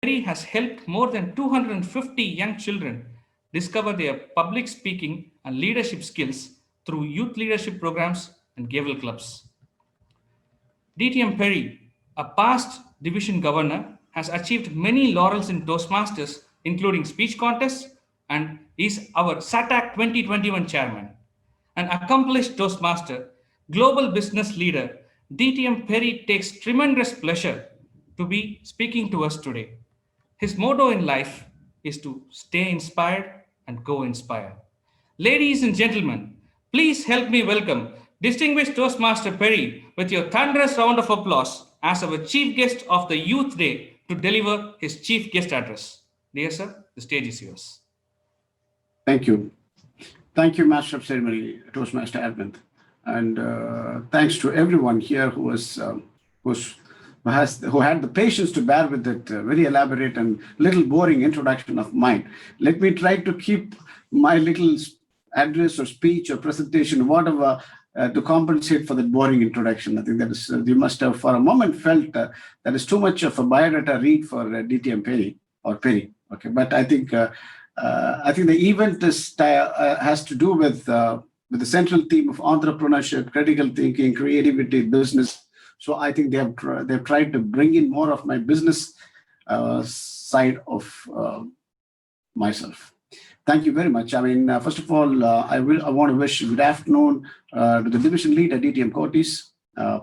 Perry has helped more than 250 young children discover their public speaking and leadership skills through youth leadership programs and Gavel clubs. DTM Perry, a past division governor, has achieved many laurels in Toastmasters, including speech contests, and is our SATAC 2021 chairman. An accomplished Toastmaster, global business leader, DTM Perry takes tremendous pleasure to be speaking to us today. His motto in life is to stay inspired and go inspire. Ladies and gentlemen, please help me welcome distinguished Toastmaster Perry with your thunderous round of applause as our chief guest of the Youth Day to deliver his chief guest address. Dear sir, the stage is yours. Thank you. Thank you, Master of Ceremony, Toastmaster Arvind. And thanks to everyone here who had the patience to bear with that very elaborate and little boring introduction of mine. Let me try to keep my little address or speech or presentation, whatever, to compensate for that boring introduction. I think that is, you must have for a moment felt that is too much of a biodata read for DTM Perry or Perry. Okay, but I think the event has to do with the central theme of entrepreneurship, critical thinking, creativity, business. So I think they've tried to bring in more of my business side of myself. Thank you very much. I mean, first of all, I want to wish good afternoon to the division lead at DTM Cotis,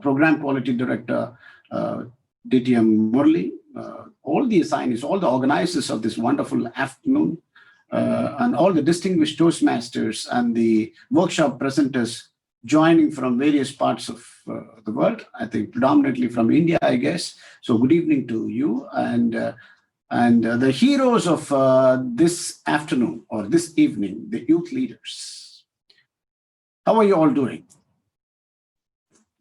program quality director DTM Murli, all the assignees, all the organizers of this wonderful afternoon, and all the distinguished Toastmasters and the workshop presenters joining from various parts of the world. I think predominantly from India, I guess. So good evening to you and the heroes of this afternoon or this evening, the youth leaders. How are you all doing?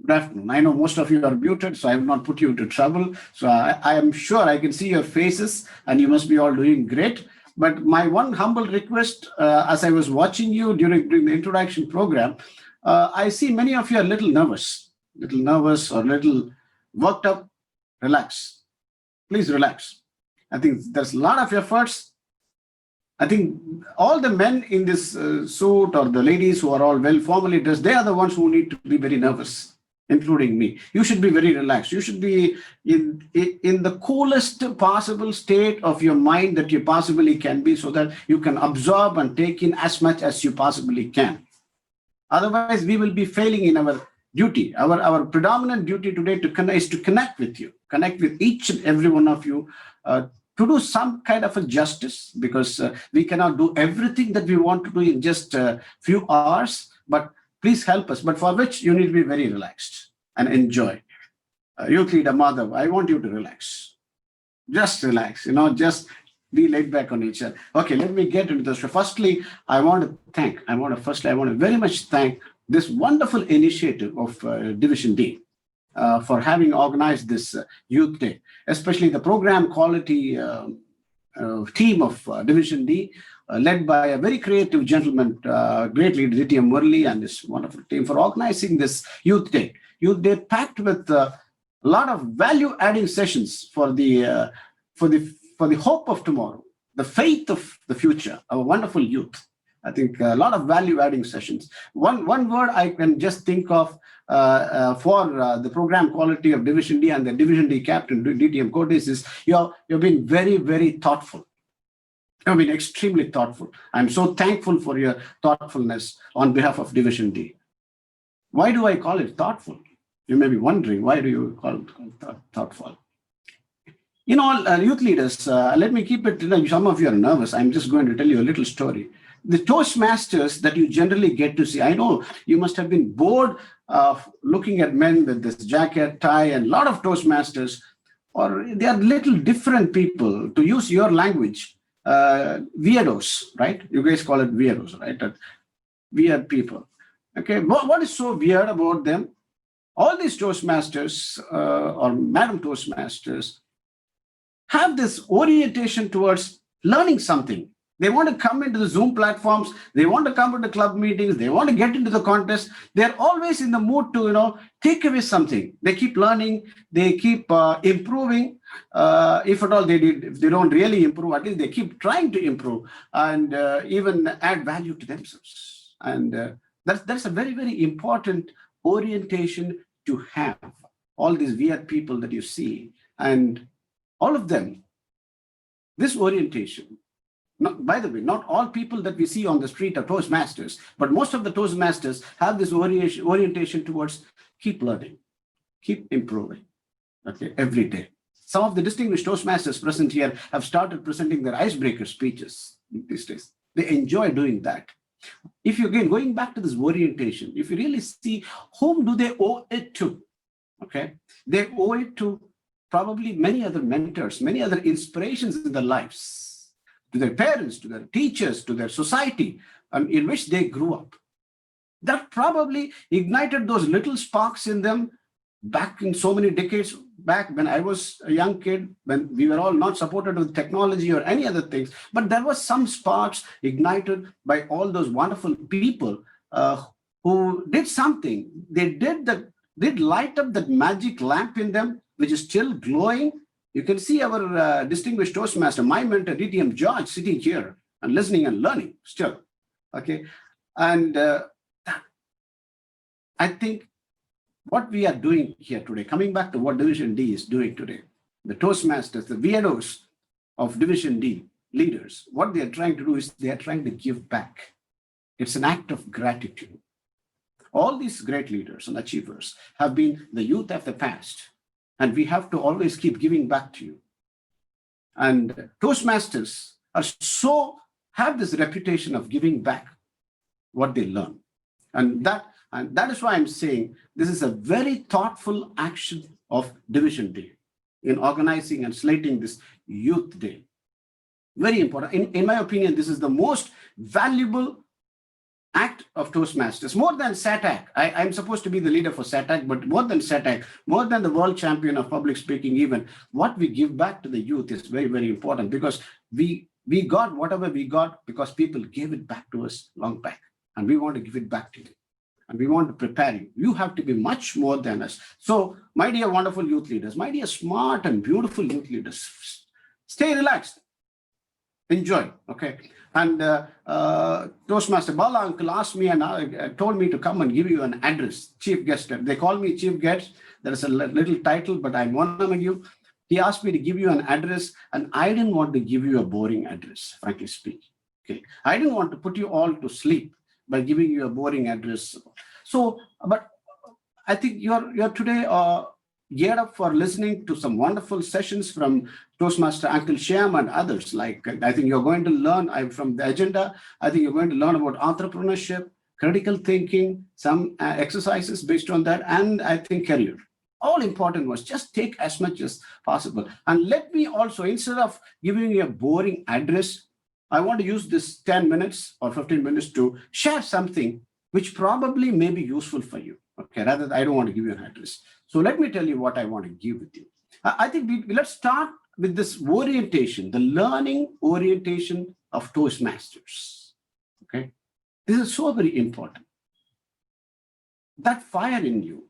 Good afternoon. I know most of you are muted, so I will not put you into trouble. So I am sure I can see your faces and you must be all doing great. But my one humble request, as I was watching you during the introduction program, I see many of you are a little nervous or little worked up. Relax. Please relax. I think there's a lot of efforts. I think all the men in this suit or the ladies who are all well formally dressed, they are the ones who need to be very nervous, including me. You should be very relaxed. You should be in the coolest possible state of your mind that you possibly can be, so that you can absorb and take in as much as you possibly can. Otherwise, we will be failing in our duty. Our predominant duty today is to connect with you, connect with each and every one of you, to do some kind of a justice, because we cannot do everything that we want to do in just a few hours, but please help us. But for which you need to be very relaxed and enjoy. Youth leader Madhav, I want you to relax. Just relax, just be laid back on each other. Okay, let me get into this. Firstly, I want to very much thank this wonderful initiative of Division D for having organized this Youth Day, especially the program quality team of Division D, led by a very creative gentleman, great leader DTM Murli, and this wonderful team for organizing this Youth Day. Youth Day packed with a lot of value-adding sessions for the hope of tomorrow, the faith of the future, our wonderful youth. I think a lot of value-adding sessions. One word I can just think of for the program quality of Division D and the Division D captain, DTM Cotis, is you've been very, very thoughtful. You've been extremely thoughtful. I'm so thankful for your thoughtfulness on behalf of Division D. Why do I call it thoughtful? You may be wondering, why do you call it thoughtful? Youth leaders, let me keep it, some of you are nervous. I'm just going to tell you a little story. The Toastmasters that you generally get to see, I know you must have been bored of looking at men with this jacket, tie, and a lot of Toastmasters, or they are little different people, to use your language, weirdos, right? You guys call it weirdos, right? Weird people. Okay, what is so weird about them? All these Toastmasters or Madam Toastmasters have this orientation towards learning something. They want to come into the Zoom platforms. They want to come into club meetings. They want to get into the contest. They're always in the mood to, take away something. They keep learning. They keep improving. If at all if they don't really improve, at least they keep trying to improve and even add value to themselves. And that's a very, very important orientation to have. All these weird people that you see, and all of them, this orientation. By the way, not all people that we see on the street are Toastmasters, but most of the Toastmasters have this orientation towards keep learning, keep improving, okay, every day. Some of the distinguished Toastmasters present here have started presenting their icebreaker speeches these days. They enjoy doing that. If you again, going back to this orientation, if you really see whom do they owe it to, okay, they owe it to probably many other mentors, many other inspirations in their lives, to their parents, to their teachers, to their society in which they grew up. That probably ignited those little sparks in them back in so many decades back when I was a young kid, when we were all not supported with technology or any other things, but there was some sparks ignited by all those wonderful people who did something. They did light up that magic lamp in them, which is still glowing. You can see our distinguished Toastmaster, my mentor, DTM George, sitting here and listening and learning still, okay? And I think what we are doing here today, coming back to what Division D is doing today, the Toastmasters, the weirdos of Division D leaders, what they are trying to do is they are trying to give back. It's an act of gratitude. All these great leaders and achievers have been the youth of the past, and we have to always keep giving back to you. And Toastmasters have this reputation of giving back what they learn. And that is why I'm saying this is a very thoughtful action of Division D in organizing and slating this Youth Day. Very important. In my opinion, this is the most valuable act of Toastmasters, more than SATAC. I'm supposed to be the leader for SATAC, but more than SATAC, more than the world champion of public speaking even, what we give back to the youth is very, very important, because we got whatever we got because people gave it back to us long back, and we want to give it back to you. And we want to prepare you. You have to be much more than us. So, my dear wonderful youth leaders, my dear smart and beautiful youth leaders, stay relaxed, enjoy, okay? And Toastmaster Bala uncle asked me and told me to come and give you an address, chief guest. They call me chief guest. There is a little title, but I'm one among you. He asked me to give you an address, and I didn't want to give you a boring address, frankly speaking. Okay, I didn't want to put you all to sleep by giving you a boring address. So, but I think you're today geared up for listening to some wonderful sessions from Toastmaster Uncle Shyam and others. Like, I think you're going to learn from the agenda. I think you're going to learn about entrepreneurship, critical thinking, some exercises based on that, and I think career. All important ones. Just take as much as possible. And let me also, instead of giving you a boring address, I want to use this 10 minutes or 15 minutes to share something which probably may be useful for you. Okay, rather than I don't want to give you an address. So let me tell you what I want to give with you. I think let's start with this orientation, the learning orientation of Toastmasters. Okay, this is so very important. That fire in you,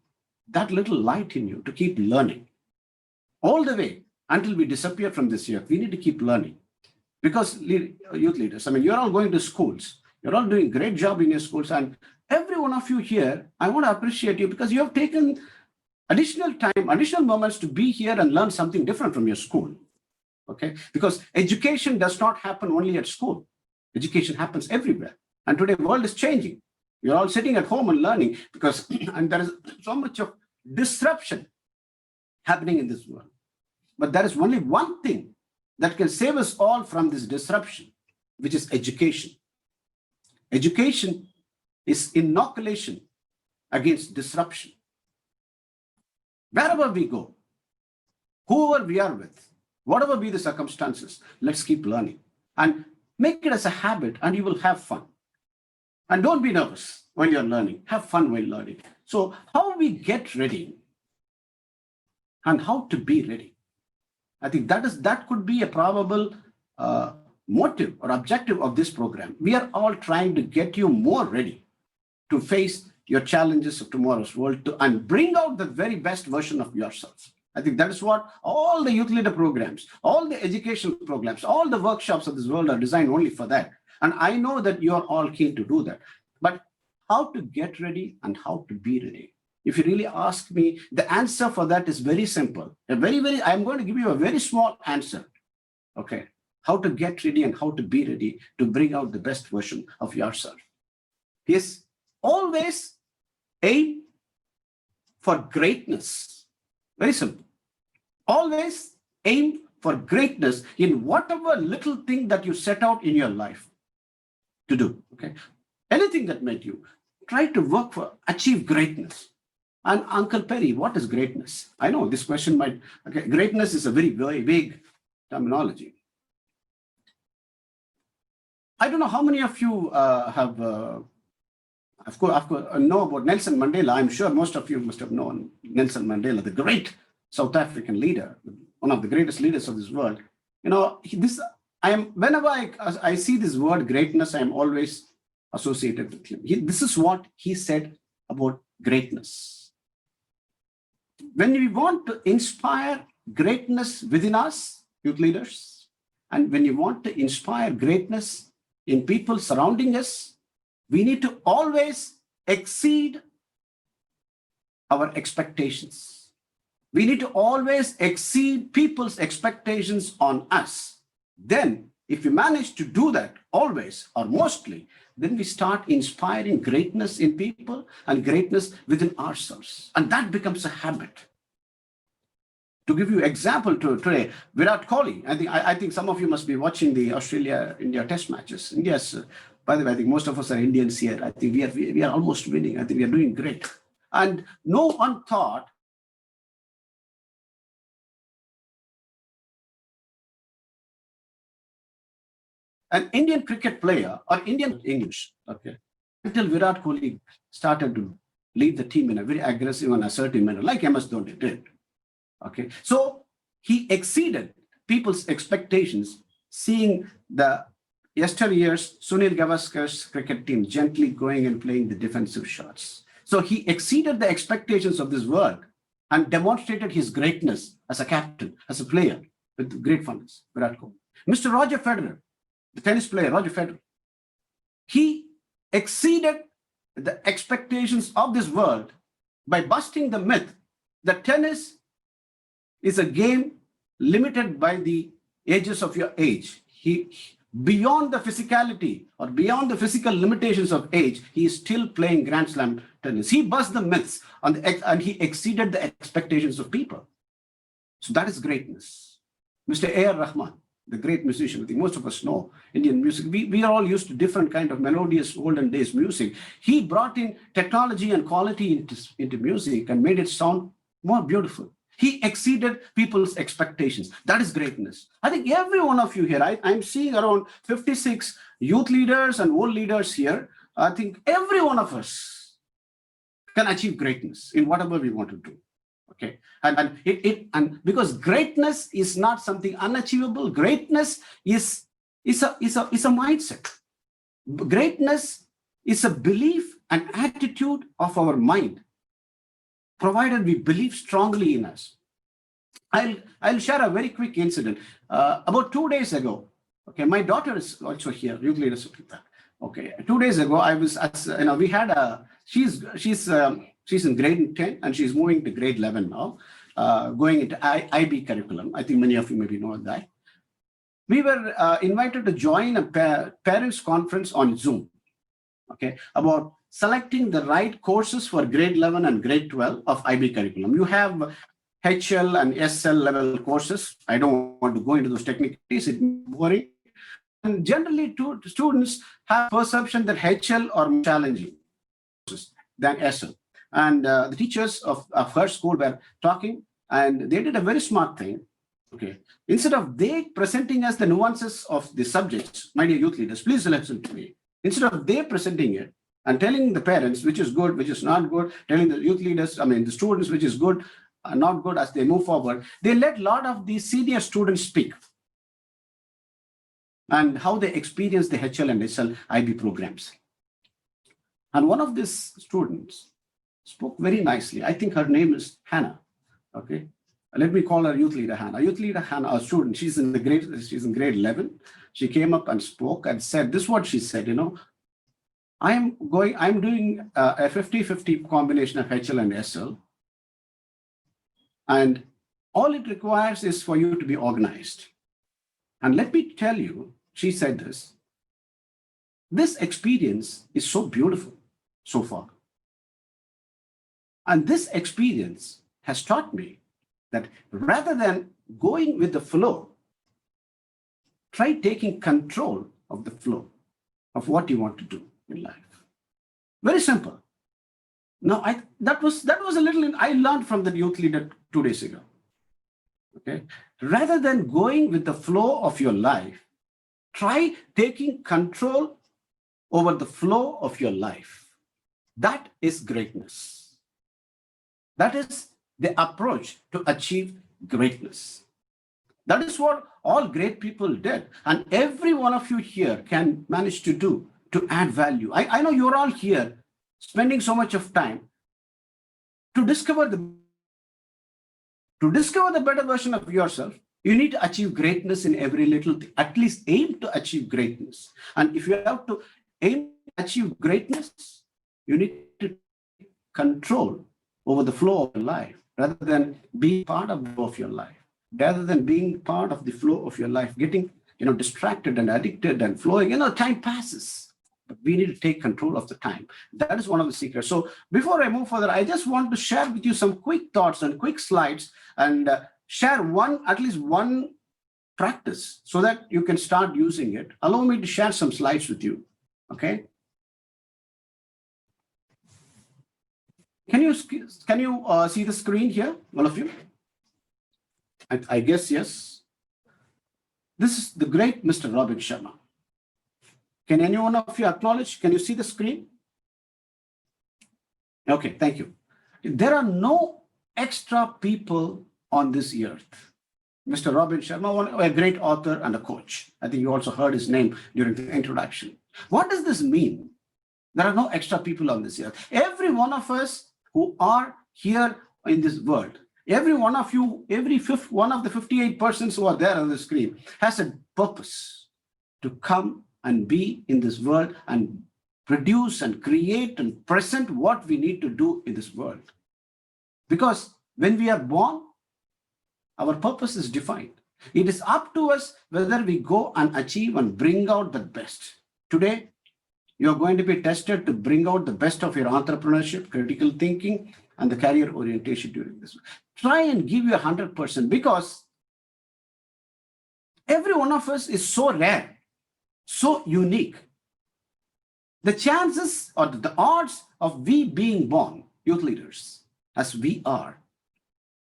that little light in you to keep learning all the way until we disappear from this earth. We need to keep learning. Because youth leaders, I mean, you're all going to schools. You're all doing a great job in your schools. And every one of you here, I want to appreciate you because you have taken additional time, additional moments to be here and learn something different from your school. Okay? Because education does not happen only at school. Education happens everywhere. And today the world is changing. You're all sitting at home and learning because and there is so much of disruption happening in this world. But there is only one thing that can save us all from this disruption, which is education. Education is inoculation against disruption. Wherever we go, whoever we are with, whatever be the circumstances, let's keep learning and make it as a habit, and you will have fun. And don't be nervous when you're learning. Have fun while learning. So how we get ready and how to be ready. I think that could be a probable motive or objective of this program. We are all trying to get you more ready to face your challenges of tomorrow's world and bring out the very best version of yourselves. I think that is what all the youth leader programs, all the educational programs, all the workshops of this world are designed only for that. And I know that you are all keen to do that. But how to get ready and how to be ready? If you really ask me, the answer for that is very simple. I'm going to give you a very small answer. Okay. How to get ready and how to be ready to bring out the best version of yourself. Yes, always aim for greatness. Very simple. Always aim for greatness in whatever little thing that you set out in your life to do. Okay. Anything that made you try to work for, achieve greatness. And Uncle Perry, what is greatness? I know this question might, okay, greatness is a very, very vague terminology. I don't know how many of you have, of course, know about Nelson Mandela. I'm sure most of you must have known Nelson Mandela, the great South African leader, one of the greatest leaders of this world. You know, whenever I see this word greatness, I'm always associated with him. This is what he said about greatness. When we want to inspire greatness within us, youth leaders, and when you want to inspire greatness in people surrounding us, we need to always exceed our expectations. We need to always exceed people's expectations on us. Then, if we manage to do that always or mostly, then we start inspiring greatness in people and greatness within ourselves. And that becomes a habit. To give you example today, Virat Kohli, I think some of you must be watching the Australia-India test matches. By the way, I think most of us are Indians here. I think we are almost winning. I think we are doing great. And no one thought an Indian cricket player or Indian English, okay, until Virat Kohli started to lead the team in a very aggressive and assertive manner, like MS Dhoni did. Okay, so he exceeded people's expectations, seeing the yesteryear's Sunil Gavaskar's cricket team gently going and playing the defensive shots. So he exceeded the expectations of this world and demonstrated his greatness as a captain, as a player with great funness, Virat Kohli. Mr. Roger Federer, the tennis player, Roger Federer, he exceeded the expectations of this world by busting the myth that tennis is a game limited by the ages of your age. Beyond the physicality or beyond the physical limitations of age, he is still playing Grand Slam tennis. He bust the myths and he exceeded the expectations of people. So that is greatness. Mr. A.R. Rahman, the great musician, I think most of us know Indian music. We are all used to different kind of melodious olden days music. He brought in technology and quality into music and made it sound more beautiful. He exceeded people's expectations. That is greatness. I think every one of you here, I'm seeing around 56 youth leaders and old leaders here. I think every one of us can achieve greatness in whatever we want to do. Okay, and because greatness is not something unachievable. Greatness is a mindset. Greatness is a belief and attitude of our mind, provided we believe strongly in us. I'll share a very quick incident. About 2 days ago, okay, my daughter is also here, youth leadership. Okay, 2 days ago, I was, we had she's in grade 10 and she's moving to grade 11 now, going into IB curriculum. I think many of you maybe know that. We were invited to join a parents conference on Zoom, okay, about selecting the right courses for grade 11 and grade 12 of IB curriculum. You have HL and SL level courses. I don't want to go into those technicalities, it's boring. And generally, students have perception that HL are more challenging than SL. And the teachers of her school were talking, and they did a very smart thing. Okay, instead of they presenting us the nuances of the subjects, my dear youth leaders, please listen to me. Instead of they presenting it and telling the parents which is good, which is not good, telling the youth leaders, the students which is good, not good as they move forward, they let a lot of these senior students speak and how they experience the HL and SL IB programs. And one of these students spoke very nicely. I think her name is Hannah. Okay, Let me call her youth leader Hannah. Youth leader Hannah, a student, she's in grade 11. She came up and spoke and said, this is what she said, I'm doing a 50-50 combination of HL and SL. And all it requires is for you to be organized. And let me tell you, she said this experience is so beautiful so far. And this experience has taught me that rather than going with the flow, try taking control of the flow of what you want to do in life. Very simple. Now, that was a little I learned from the youth leader 2 days ago. Okay, rather than going with the flow of your life, try taking control over the flow of your life. That is greatness. That is the approach to achieve greatness. That is what all great people did. And every one of you here can manage to do to add value. I know you're all here spending so much of time to discover the better version of yourself. You need to achieve greatness in every little thing, at least aim to achieve greatness. And if you have to aim to achieve greatness, you need to control over the flow of your life rather than being part of the flow of your life. Rather than being part of the flow of your life, getting distracted and addicted and flowing, time passes. But we need to take control of the time. That is one of the secrets. So before I move further, I just want to share with you some quick thoughts and quick slides and share at least one practice so that you can start using it. Allow me to share some slides with you. Okay. Can you see the screen here, all of you? I guess yes. This is the great Mr. Robin Sharma. Can any one of you acknowledge? Can you see the screen? Okay, thank you. There are no extra people on this earth. Mr. Robin Sharma, a great author and a coach. I think you also heard his name during the introduction. What does this mean? There are no extra people on this earth. Every one of us who are here in this world, every one of you, one of the 58 persons who are there on the screen has a purpose to come and be in this world and produce and create and present what we need to do in this world. Because when we are born, our purpose is defined. It is up to us whether we go and achieve and bring out the best. Today, you are going to be tested to bring out the best of your entrepreneurship, critical thinking, and the career orientation during this. Try and give you 100% because every one of us is so rare, so unique. The chances or the odds of we being born youth leaders as we are,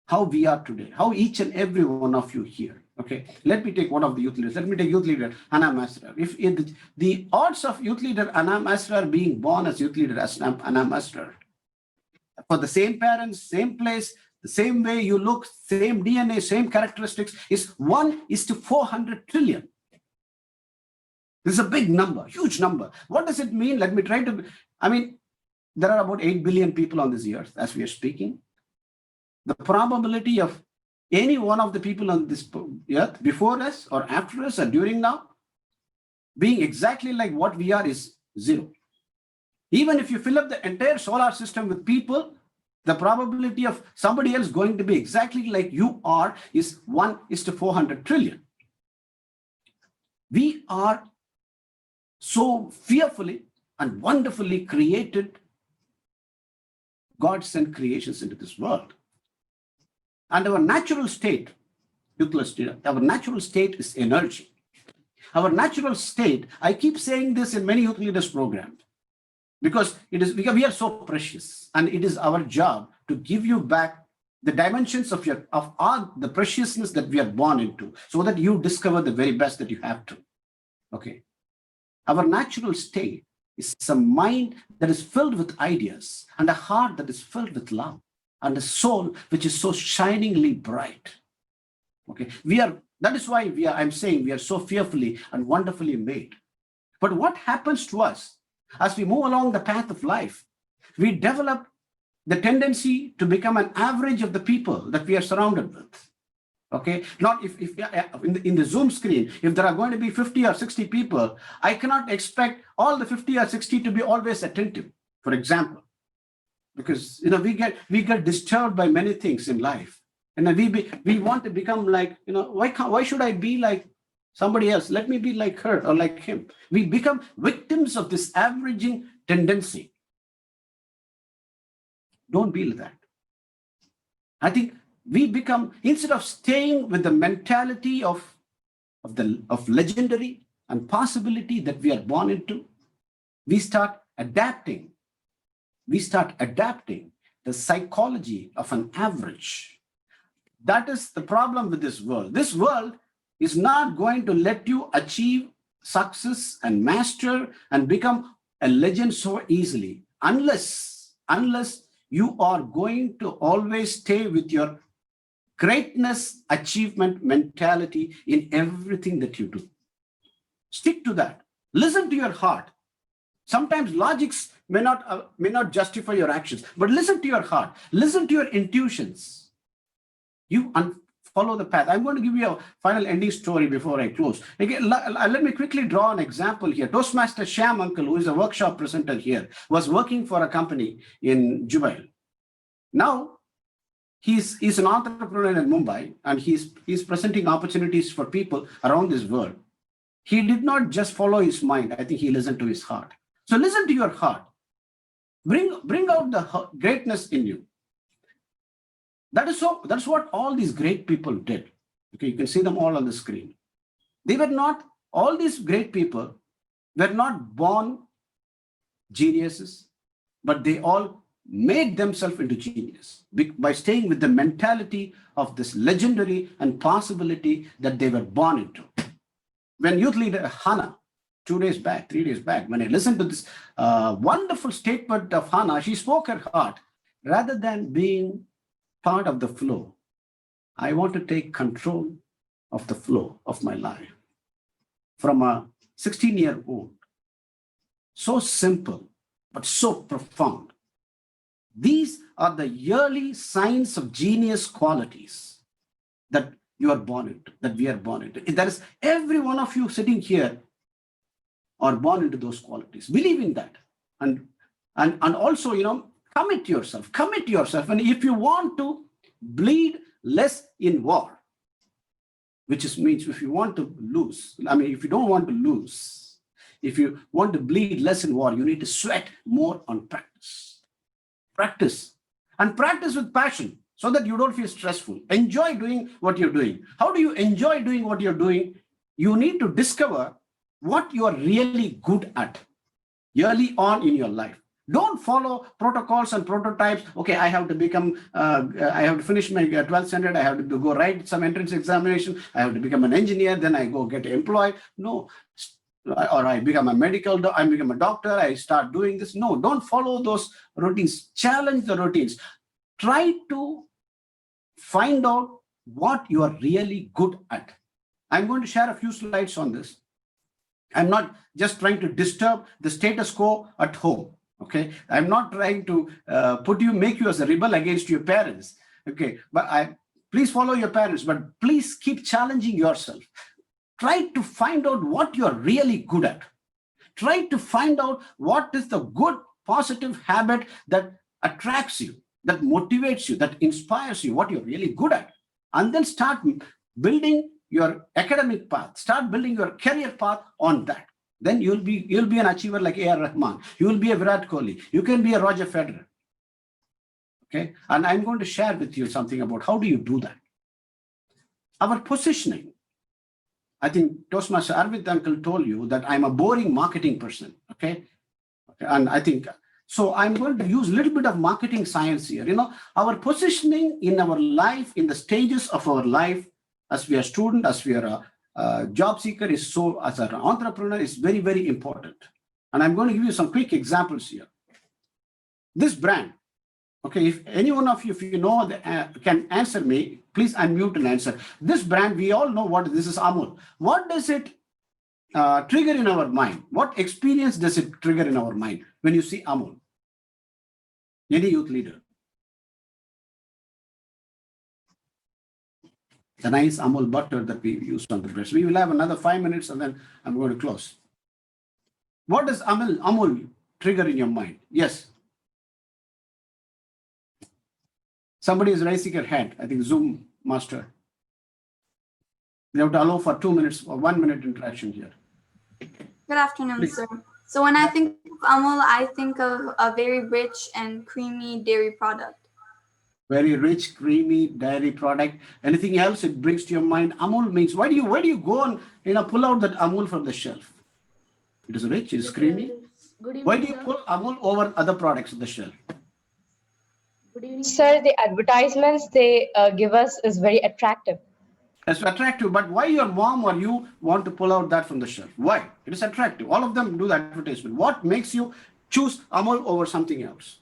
how we are today, how each and every one of you here. Okay, let me take one of the youth leaders. Let me take youth leader Anna Masrar. If the odds of youth leader Anna Masrar being born as youth leader as Anna Masrar, for the same parents, same place, the same way you look, same DNA, same characteristics, is 1:400 trillion. This is a big number, huge number. What does it mean? Let me try to, there are about 8 billion people on this earth as we are speaking. The probability of any one of the people on this earth before us or after us or during now being exactly like what we are is 0. Even if you fill up the entire solar system with people, the probability of somebody else going to be exactly like you are is 1:400 trillion. We are so fearfully and wonderfully created God sent creations into this world. And our natural state, our natural state is energy. Our natural state, I keep saying this in many youth leaders programs, because we are so precious, and it is our job to give you back the dimensions of the preciousness that we are born into, so that you discover the very best that you have to. Okay. Our natural state is a mind that is filled with ideas and a heart that is filled with love and a soul which is so shiningly bright. Okay, that is why I'm saying we are so fearfully and wonderfully made. But what happens to us as we move along the path of life? We develop the tendency to become an average of the people that we are surrounded with. Okay, not if in the Zoom screen, if there are going to be 50 or 60 people, I cannot expect all the 50 or 60 to be always attentive, for example, because we get disturbed by many things in life, and we want to become like, why should I be like somebody else? Let me be like her or like him. We become victims of this averaging tendency. Don't be like that. I think we become, instead of staying with the mentality of legendary and possibility that we are born into, we start adapting. We start adapting the psychology of an average. That is the problem with this world. This world is not going to let you achieve success and master and become a legend so easily, unless you are going to always stay with your greatness achievement mentality in everything that you do. Stick to that. Listen to your heart. Sometimes logics may not justify your actions, but listen to your heart. Listen to your intuitions. You follow the path. I'm going to give you a final ending story before I close. Again, let me quickly draw an example here. Toastmaster Shyam Uncle, who is a workshop presenter here, was working for a company in Jubail. Now, he's an entrepreneur in Mumbai, and he's presenting opportunities for people around this world. He did not just follow his mind. I think he listened to his heart. So listen to your heart. Bring out the greatness in you. That's what all these great people did. Okay, you can see them all on the screen. All these great people were not born geniuses, but they all made themselves into genius by staying with the mentality of this legendary and possibility that they were born into. When youth leader Hannah, 3 days back, when I listened to this wonderful statement of Hannah, she spoke her heart. Rather than being part of the flow, I want to take control of the flow of my life. From a 16-year-old, so simple, but so profound. These are the yearly signs of genius qualities that you are born into, that we are born into. That is, every one of you sitting here are born into those qualities. Believe in that. And also, commit yourself. And if you want to bleed less in war, which means if you want to lose, if you don't want to lose, if you want to bleed less in war, you need to sweat more on practice. Practice with passion so that you don't feel stressful. Enjoy doing what you're doing. How do you enjoy doing what you're doing? You need to discover what you are really good at early on in your life. Don't follow protocols and prototypes. Okay, I have to finish my 12th standard. I have to go write some entrance examination. I have to become an engineer. Then I go get employed. No. Or I become I become a doctor, I start doing this. No, don't follow those routines. Challenge the routines. Try to find out what you are really good at. I'm going to share a few slides on this. I'm not just trying to disturb the status quo at home. Okay, I'm not trying to make you as a rebel against your parents. Okay, but please follow your parents, but please keep challenging yourself. Try to find out what you're really good at. Try to find out what is the good, positive habit that attracts you, that motivates you, that inspires you, what you're really good at. And then start building your academic path, start building your career path on that. Then you'll be an achiever like A.R. Rahman. You will be a Virat Kohli. You can be a Roger Federer. Okay, and I'm going to share with you something about how do you do that. Our positioning. I think Toastmaster Arvind Uncle told you that I'm a boring marketing person, okay? And I think, so I'm going to use a little bit of marketing science here. Our positioning in our life, in the stages of our life, as we are student, as we are a job seeker, as an entrepreneur, is very, very important. And I'm going to give you some quick examples here. This brand, okay, if any one of you, if you know, can answer me, please unmute and answer. This brand, we all know what this is, Amul. What does it trigger in our mind? What experience does it trigger in our mind when you see Amul? Any youth leader? the nice Amul butter that we use on the breast. We will have another 5 minutes and then I'm going to close. What does Amul trigger in your mind? Yes. Somebody is raising their hand. I think Zoom master. We have to allow for 2 minutes or 1 minute interaction here. Good afternoon, Please. sir. So when I think of Amul, I think of a very rich and creamy dairy product. Very rich, creamy dairy product. Anything else it brings to your mind? Amul means, why do you go and pull out that Amul from the shelf? It is rich, it is creamy. Why do you pull Amul over other products on the shelf? Sir, the advertisements they give us is very attractive. It's attractive, but why your mom or you want to pull out that from the shelf? Why? It is attractive. All of them do the advertisement. What makes you choose Amul over something else?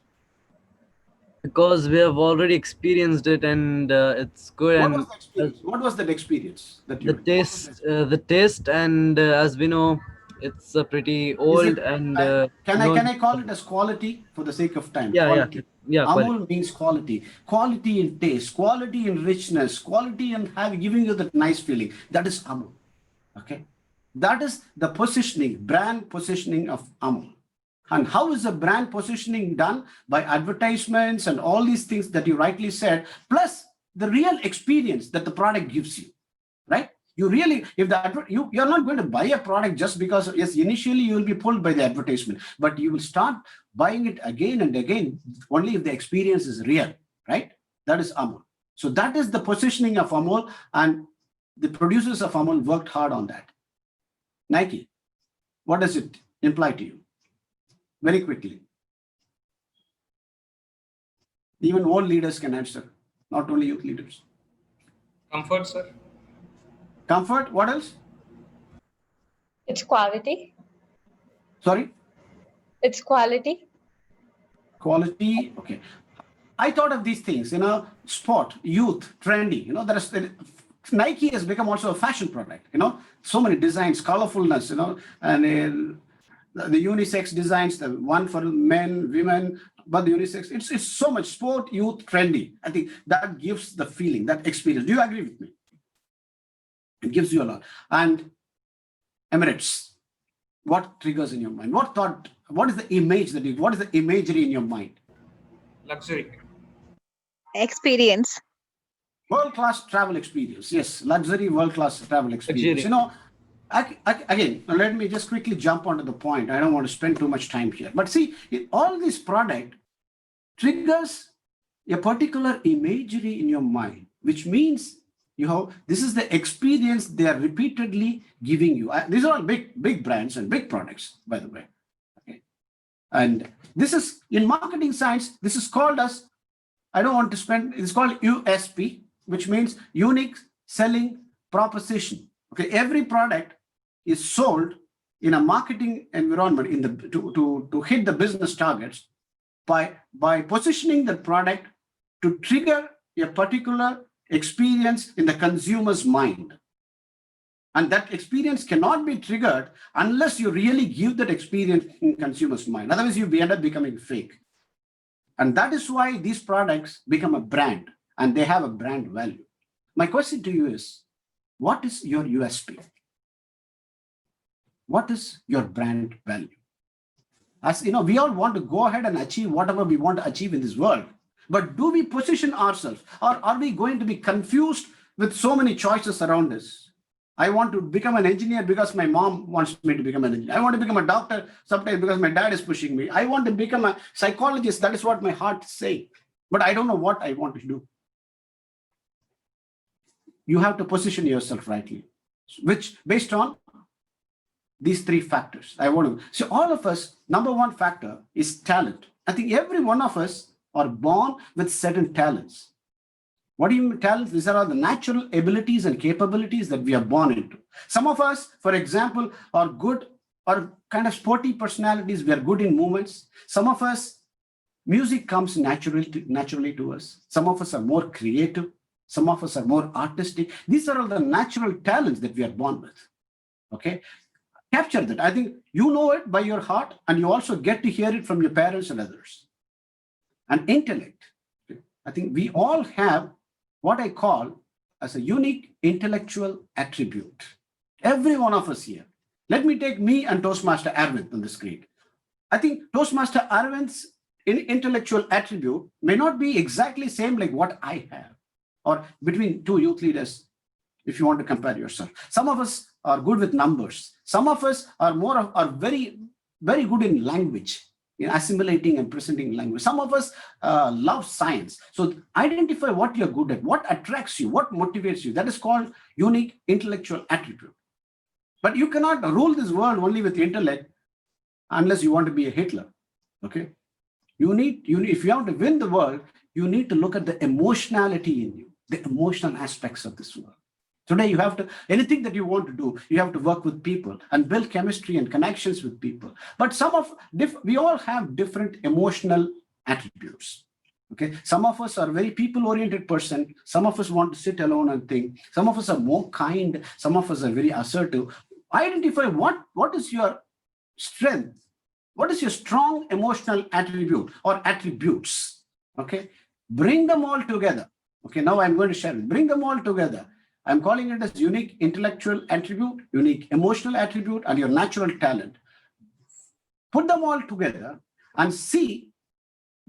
Because we have already experienced it and it's good. What And was the experience? What was that experience that you? the taste, and as we know, it's pretty old. And Can I call it as quality for the sake of time? Yeah, Quality. yeah. Amul means quality. Quality in taste, quality in richness, quality in giving you that nice feeling. That is Amul. Okay. That is the positioning, brand positioning of Amul. And how is the brand positioning done? By advertisements and all these things that you rightly said, plus the real experience that the product gives you, right? You really, if you're not going to buy a product just because, yes, initially you will be pulled by the advertisement, but you will start buying it again and again only if the experience is real, right? That is Amul. So that is the positioning of Amul, and the producers of Amul worked hard on that. Nike, what does it imply to you? Very quickly. Even old leaders can answer, not only youth leaders. Comfort, sir. Comfort, what else? It's quality. Sorry? It's quality. Quality, okay. I thought of these things, sport, youth, trendy, Nike has become also a fashion product, so many designs, colorfulness, and the unisex designs, the one for men, women, but the unisex, it's so much sport, youth, trendy. I think that gives the feeling, that experience. Do you agree with me? It gives you a lot. And Emirates, what triggers in your mind? What is the image what is the imagery in your mind? Luxury. Experience. World-class travel experience. Yes, luxury, world-class travel experience. Again, let me just quickly jump onto the point. I don't want to spend too much time here. But see, all this product triggers a particular imagery in your mind, which means this is the experience they are repeatedly giving you. These are all big brands and big products, by the way. Okay. And this is, in marketing science, this is called as, it's called USP, which means unique selling proposition. Okay, every product is sold in a marketing environment to hit the business targets by positioning the product to trigger a particular experience in the consumer's mind. And that experience cannot be triggered unless you really give that experience in consumer's mind. Otherwise, you end up becoming fake. And that is why these products become a brand and they have a brand value. My question to you is, what is your USP? What is your brand value? As we all want to go ahead and achieve whatever we want to achieve in this world. But do we position ourselves, or are we going to be confused with so many choices around us? I want to become an engineer because my mom wants me to become an engineer. I want to become a doctor sometimes because my dad is pushing me. I want to become a psychologist. That is what my heart says. But I don't know what I want to do. You have to position yourself rightly, which based on these three factors. So all of us, number one factor is talent. I think every one of us are born with certain talents. What do you mean talents? These are all the natural abilities and capabilities that we are born into. Some of us, for example, are good or kind of sporty personalities. We are good in movements. Some of us, music comes naturally to us. Some of us are more creative. Some of us are more artistic. These are all the natural talents that we are born with. Okay? Capture that. I think you know it by your heart, and you also get to hear it from your parents and others. And intellect. I think we all have what I call as a unique intellectual attribute. Every one of us here. Let me take me and Toastmaster Arvind on the screen. I think Toastmaster Arvind's intellectual attribute may not be exactly same like what I have, or between two youth leaders, if you want to compare yourself. Some of us are good with numbers. Some of us are very, very good in language, in assimilating and presenting language. Some of us love science. So identify what you're good at, what attracts you, what motivates you. That is called unique intellectual attribute. But you cannot rule this world only with intellect unless you want to be a Hitler, okay? If you want to win the world, you need to look at the emotionality in you, the emotional aspects of this world. Today, you have to, anything that you want to do, you have to work with people and build chemistry and connections with people. But we all have different emotional attributes, okay? Some of us are very people-oriented person. Some of us want to sit alone and think. Some of us are more kind. Some of us are very assertive. Identify what is your strength. What is your strong emotional attribute or attributes? Okay, bring them all together. Okay, now I'm going to share it. Bring them all together. I'm calling it as unique intellectual attribute, unique emotional attribute, and your natural talent. Put them all together and see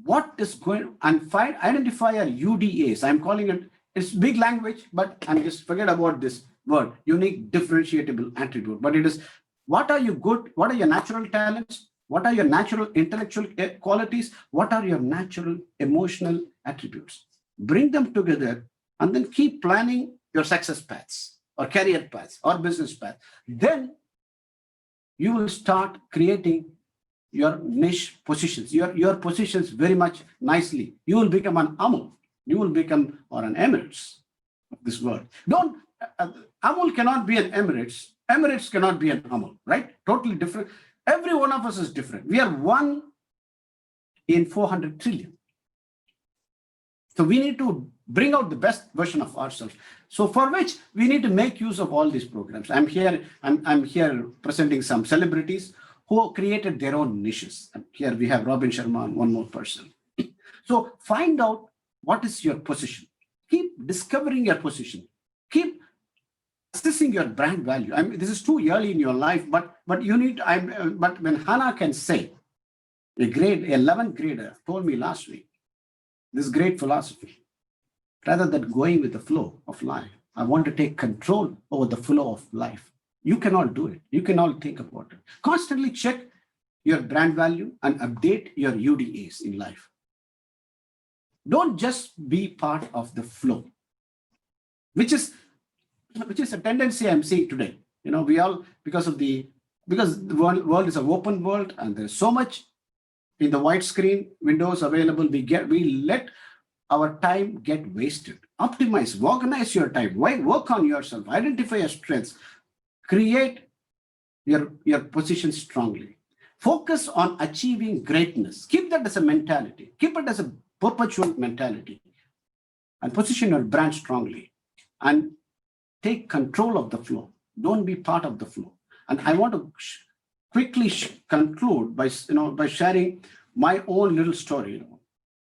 what is going and identify your UDAs. I'm calling it, it's big language, but I'm just forget about this word, unique differentiable attribute. But it is, what are you good? What are your natural talents? What are your natural intellectual qualities? What are your natural emotional attributes? Bring them together and then keep planning your success paths or career paths or business path. Then you will start creating your niche positions, your positions very much nicely. You will become an Amul. You will become, or an Emirates of this world. Amul cannot be an Emirates. Emirates cannot be an Amul, right? Totally different. Every one of us is different. We are 1 in 400 trillion. So we need to bring out the best version of ourselves. So for which we need to make use of all these programs. I'm here presenting some celebrities who created their own niches. And here we have Robin Sharma and one more person. So find out what is your position. Keep discovering your position. Keep assessing your brand value. I mean, this is too early in your life, but you need. But when Hannah can say, a 11th grader told me last week, this great philosophy, rather than going with the flow of life, I want to take control over the flow of life. You can all do it. You can all think about it. Constantly check your brand value and update your UDAs in life. Don't just be part of the flow, which is a tendency I'm seeing today. You know, we all, because the world is an open world and there's so much in the widescreen windows available, we let our time get wasted. Optimize, organize your time. Why work on yourself? Identify your strengths. Create your position strongly. Focus on achieving greatness. Keep that as a mentality. Keep it as a perpetual mentality. And position your brand strongly. And take control of the flow. Don't be part of the flow. And I want to quickly conclude by sharing my own little story.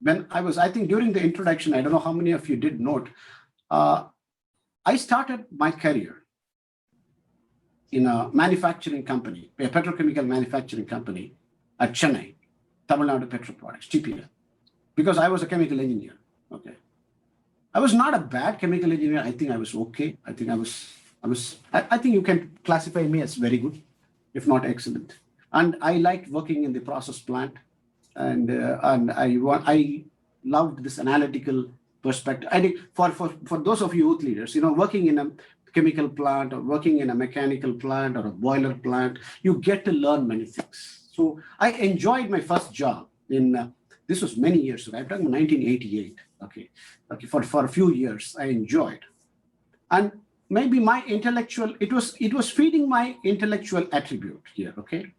When I think during the introduction, I don't know how many of you did note, I started my career in a manufacturing company, a petrochemical manufacturing company at Chennai, Tamil Nadu Petro Products, TPL, because I was a chemical engineer. Okay, I was not a bad chemical engineer. I think I was okay. I think you can classify me as very good, if not excellent. And I liked working in the process plant, and I loved this analytical perspective. I think for those of you youth leaders, working in a chemical plant or working in a mechanical plant or a boiler plant, you get to learn many things. So I enjoyed my first job this was many years ago. I'm talking about 1988. Okay, for a few years I enjoyed, and maybe my intellectual, it was feeding my intellectual attribute here. Okay,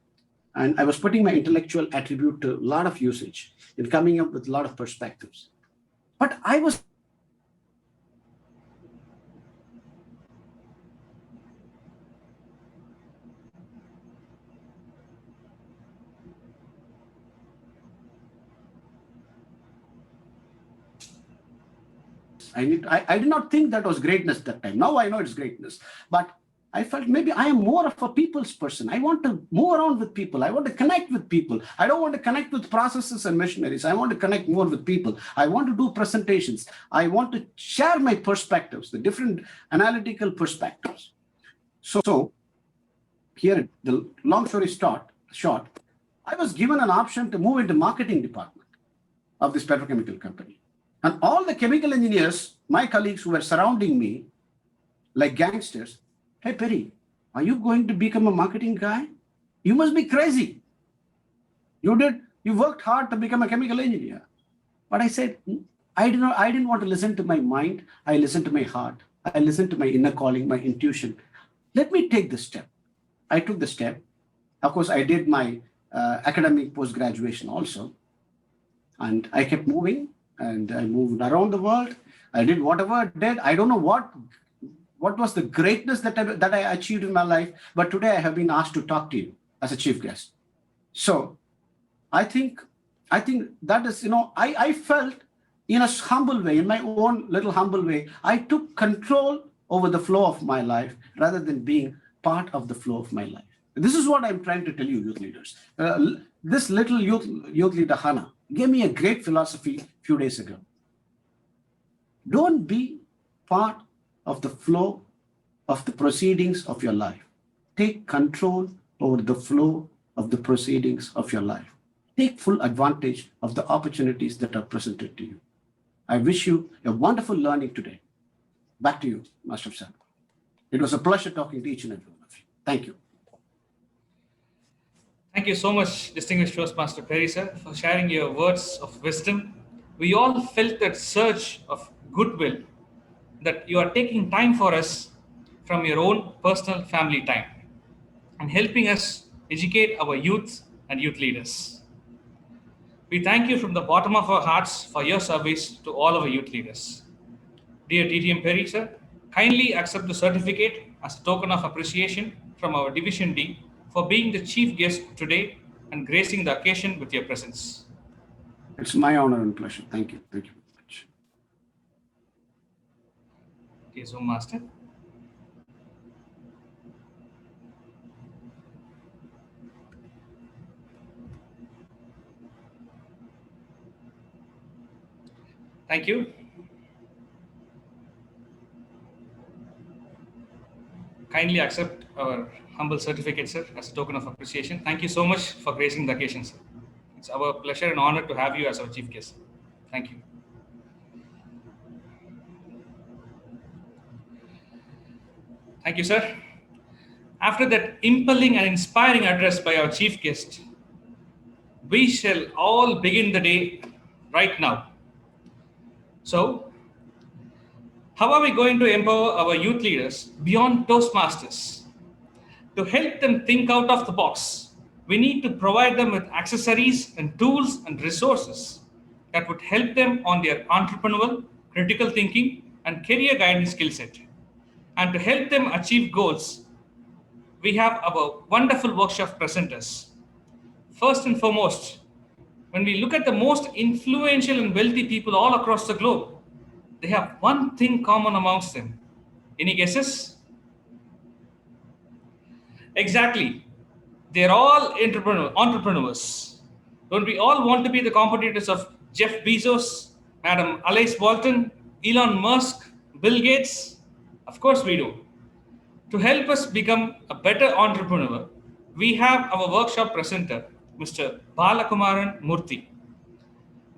and I was putting my intellectual attribute to a lot of usage in coming up with a lot of perspectives, but I was greatness. I did not think that was greatness that time. Now I know it's greatness. But I felt maybe I am more of a people's person. I want to move around with people. I want to connect with people. I don't want to connect with processes and machineries. I want to connect more with people. I want to do presentations. I want to share my perspectives, the different analytical perspectives. So here, the long story short, I was given an option to move into marketing department of this petrochemical company. And all the chemical engineers, my colleagues who were surrounding me like gangsters, hey, Perry, are you going to become a marketing guy? You must be crazy. You worked hard to become a chemical engineer. But I said, I didn't want to listen to my mind. I listened to my heart. I listened to my inner calling, my intuition. Let me take this step. I took the step. Of course, I did my academic post-graduation also. And I kept moving, and I moved around the world. I did whatever I did. I don't know what was the greatness that I achieved in my life, but today I have been asked to talk to you as a chief guest. So I think that is, I felt in a humble way, in my own little humble way, I took control over the flow of my life rather than being part of the flow of my life. This is what I'm trying to tell you, youth leaders. This little youth leader, Hannah, gave me a great philosophy a few days ago. Don't be part of the flow of the proceedings of your life. Take control over the flow of the proceedings of your life. Take full advantage of the opportunities that are presented to you. I wish you a wonderful learning today. Back to you, Master Sam. It was a pleasure talking to each and every one of you. Thank you. Thank you so much, distinguished Toastmaster Perry, sir, for sharing your words of wisdom. We all felt that surge of goodwill that you are taking time for us from your own personal family time and helping us educate our youth and youth leaders. We thank you from the bottom of our hearts for your service to all our youth leaders. Dear DTM Perry, sir, kindly accept the certificate as a token of appreciation from our Division D for being the chief guest today and gracing the occasion with your presence. It's my honor and pleasure. Thank you. Thank you very much. Okay, Zoom Master. Thank you. Kindly accept our humble certificate, sir, as a token of appreciation. Thank you so much for gracing the occasion, sir. It's our pleasure and honor to have you as our chief guest. Thank you. Thank you, sir. After that impelling and inspiring address by our chief guest, we shall all begin the day right now. So, how are we going to empower our youth leaders beyond Toastmasters? To help them think out of the box, we need to provide them with accessories and tools and resources that would help them on their entrepreneurial, critical thinking, and career guidance skill set. And to help them achieve goals, we have our wonderful workshop presenters. First and foremost, when we look at the most influential and wealthy people all across the globe, they have one thing common amongst them. Any guesses? Exactly. They're all entrepreneurs. Don't we all want to be the competitors of Jeff Bezos, Madam Alice Walton, Elon Musk, Bill Gates? Of course we do. To help us become a better entrepreneur, we have our workshop presenter, Mr. Balakumaran Murthy.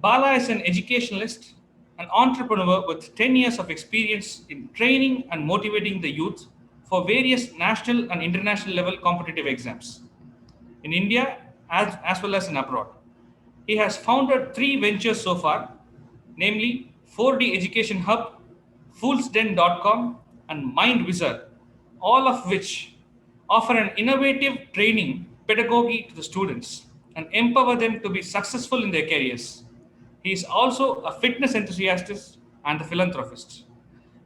Bala is an educationalist, an entrepreneur with 10 years of experience in training and motivating the youth for various national and international level competitive exams in India as well as in abroad. He has founded 3 ventures so far, namely 4D Education Hub, foolsden.com, and Mind Wizard, all of which offer an innovative training pedagogy to the students and empower them to be successful in their careers. He is also a fitness enthusiast and a philanthropist.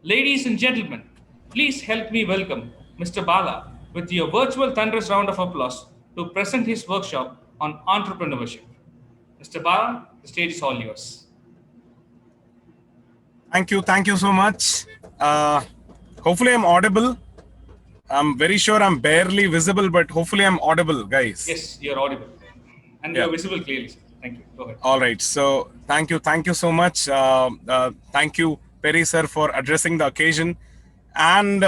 Ladies and gentlemen, please help me welcome Mr. Bala with your virtual thunderous round of applause to present his workshop on entrepreneurship. Mr. Bala, the stage is all yours. Thank you so much. Hopefully I'm audible. I'm very sure I'm barely visible, but hopefully I'm audible, guys. Yes, you're audible. And Yeah. you're visible clearly, sir. Thank you. Go ahead. All right. So thank you so much. Thank you, Perry sir, for addressing the occasion, and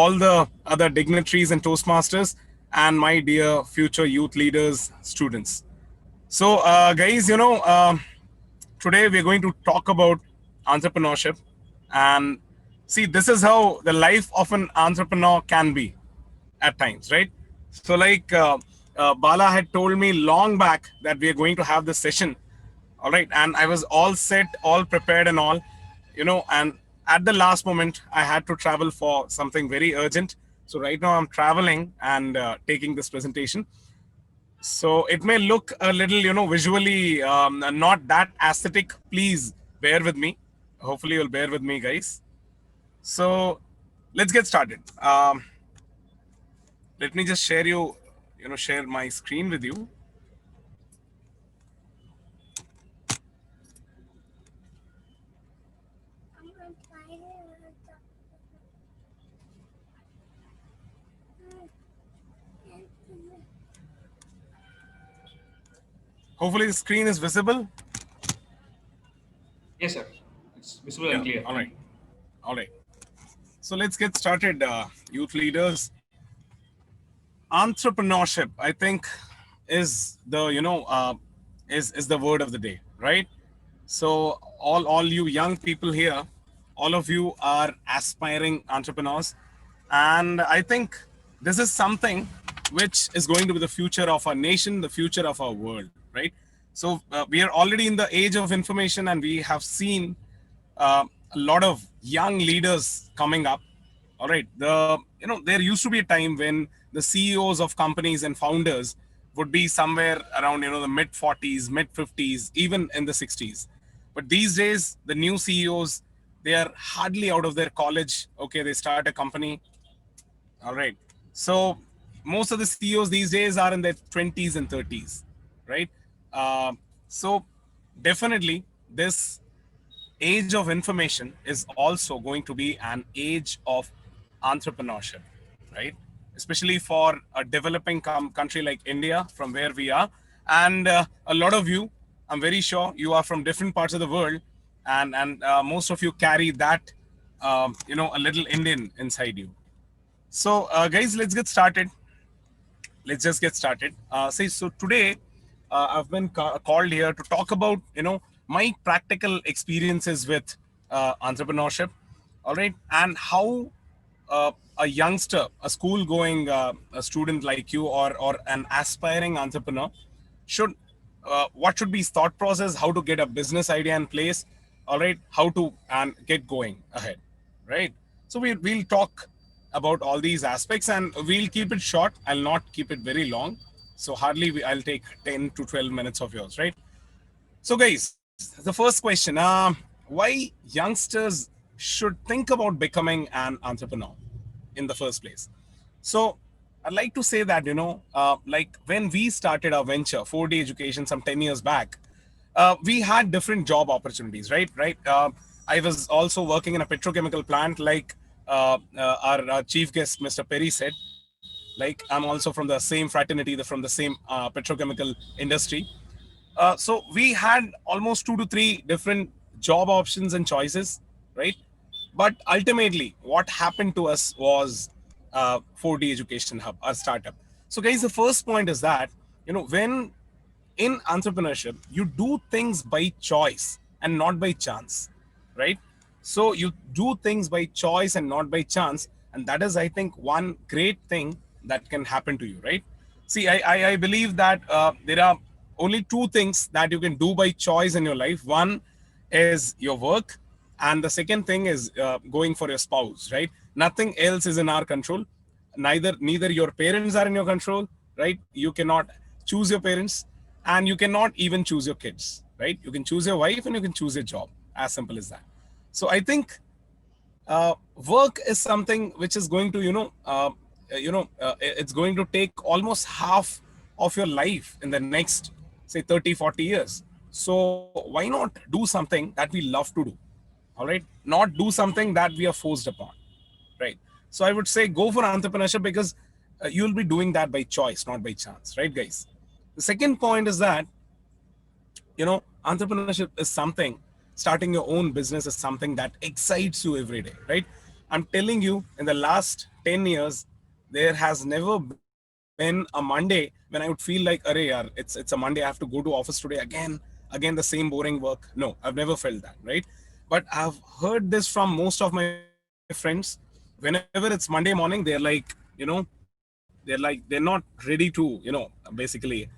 all the other dignitaries and Toastmasters, and my dear future youth leaders, students. So, guys, today we're going to talk about entrepreneurship, and see, this is how the life of an entrepreneur can be at times, right? So, like Bala had told me long back that we are going to have this session, all right, and I was all set, all prepared, and all, and at the last moment, I had to travel for something very urgent. So right now, I'm traveling and taking this presentation. So it may look a little, visually not that aesthetic. Please bear with me. Hopefully, you'll bear with me, guys. So let's get started. Let me just share my screen with you. Hopefully, the screen is visible. Yes, sir. It's visible and clear. All right. So let's get started, youth leaders. Entrepreneurship, I think, is the is the word of the day, right? So all you young people here, all of you are aspiring entrepreneurs, and I think this is something which is going to be the future of our nation, the future of our world, right? So we are already in the age of information, and we have seen a lot of young leaders coming up. All right, there used to be a time when the CEOs of companies and founders would be somewhere around the mid 40s, mid 50s, even in the 60s. But these days, the new CEOs, they are hardly out of their college. Okay, they start a company. All right, so most of the CEOs these days are in their 20s and 30s, right? So definitely this age of information is also going to be an age of entrepreneurship, right? Especially for a developing country like India, from where we are. And a lot of you, I'm very sure you are from different parts of the world, and most of you carry that, a little Indian inside you. So guys, let's get started. Let's just get started. So today I've been called here to talk about my practical experiences with entrepreneurship, all right, and how a youngster, a school-going a student like you, or an aspiring entrepreneur should what should be his thought process, how to get a business idea in place, all right, how to get going ahead, right? So we'll talk about all these aspects, and we'll keep it short. I'll not keep it very long. So hardly I'll take 10 to 12 minutes of yours, right? So guys, the first question, why youngsters should think about becoming an entrepreneur in the first place? So I'd like to say that, like when we started our venture, 4D Education, some 10 years back, we had different job opportunities, right? I was also working in a petrochemical plant, like our chief guest, Mr. Perry, said. Like, I'm also from the same fraternity, from the same petrochemical industry. So we had almost 2 to 3 different job options and choices, right? But ultimately, what happened to us was 4D Education Hub, our startup. So guys, the first point is that, when in entrepreneurship, you do things by choice and not by chance, right? So you do things by choice and not by chance. And that is, I think, one great thing that can happen to you, right? See, I believe that there are only 2 things that you can do by choice in your life. One is your work, and the second thing is going for your spouse, right? Nothing else is in our control. Neither your parents are in your control, right? You cannot choose your parents, and you cannot even choose your kids, right? You can choose your wife and you can choose your job. As simple as that. So I think work is something which is going to, it's going to take almost half of your life in the next, say, 30, 40 years. So why not do something that we love to do, all right? Not do something that we are forced upon, right? So I would say go for entrepreneurship because you'll be doing that by choice, not by chance, right, guys? The second point is that, entrepreneurship is something, starting your own business is something that excites you every day, right? I'm telling you, in the last 10 years, there has never been a Monday when I would feel like, arey yaar, it's a Monday, I have to go to office today again, the same boring work. No, I've never felt that, right? But I've heard this from most of my friends. Whenever it's Monday morning, they're not ready to, basically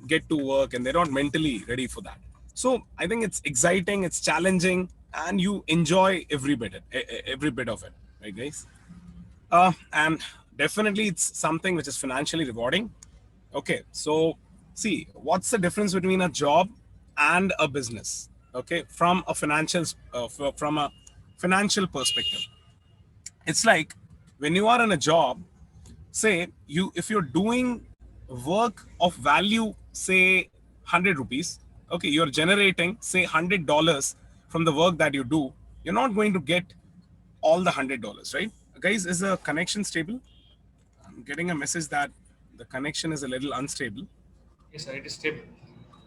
get to work, and they're not mentally ready for that. So I think it's exciting, it's challenging, and you enjoy every bit of it, right, guys? And definitely it's something which is financially rewarding. Okay, so see, what's the difference between a job and a business? Okay, from a financial perspective, it's like when you are in a job, say if you're doing work of value, say 100 rupees, okay, you're generating say $100 from the work that you do, you're not going to get all the $100, right? Guys, is the connection stable? I'm getting a message that the connection is a little unstable. Yes, sir, it is stable.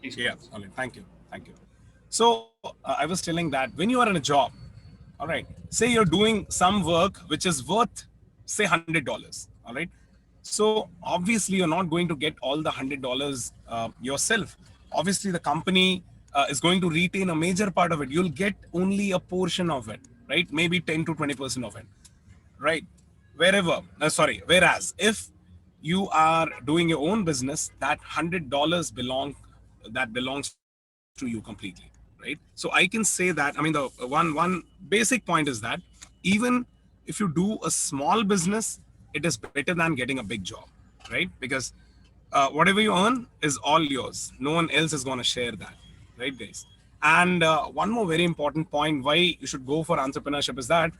Please go Yeah, ahead. all right, thank you. So I was telling that when you are in a job, all right, say you're doing some work which is worth say $100, all right, so obviously you're not going to get all the $100 yourself. Obviously the company is going to retain a major part of it. You'll get only a portion of it, right? Maybe 10 to 20% of it, right? Whereas if you are doing your own business, that $100 belongs to you completely, right? So I can say that, I mean, the one basic point is that even if you do a small business, it is better than getting a big job, right? Because whatever you earn is all yours. No one else is going to share that, right, guys? And one more very important point why you should go for entrepreneurship is that,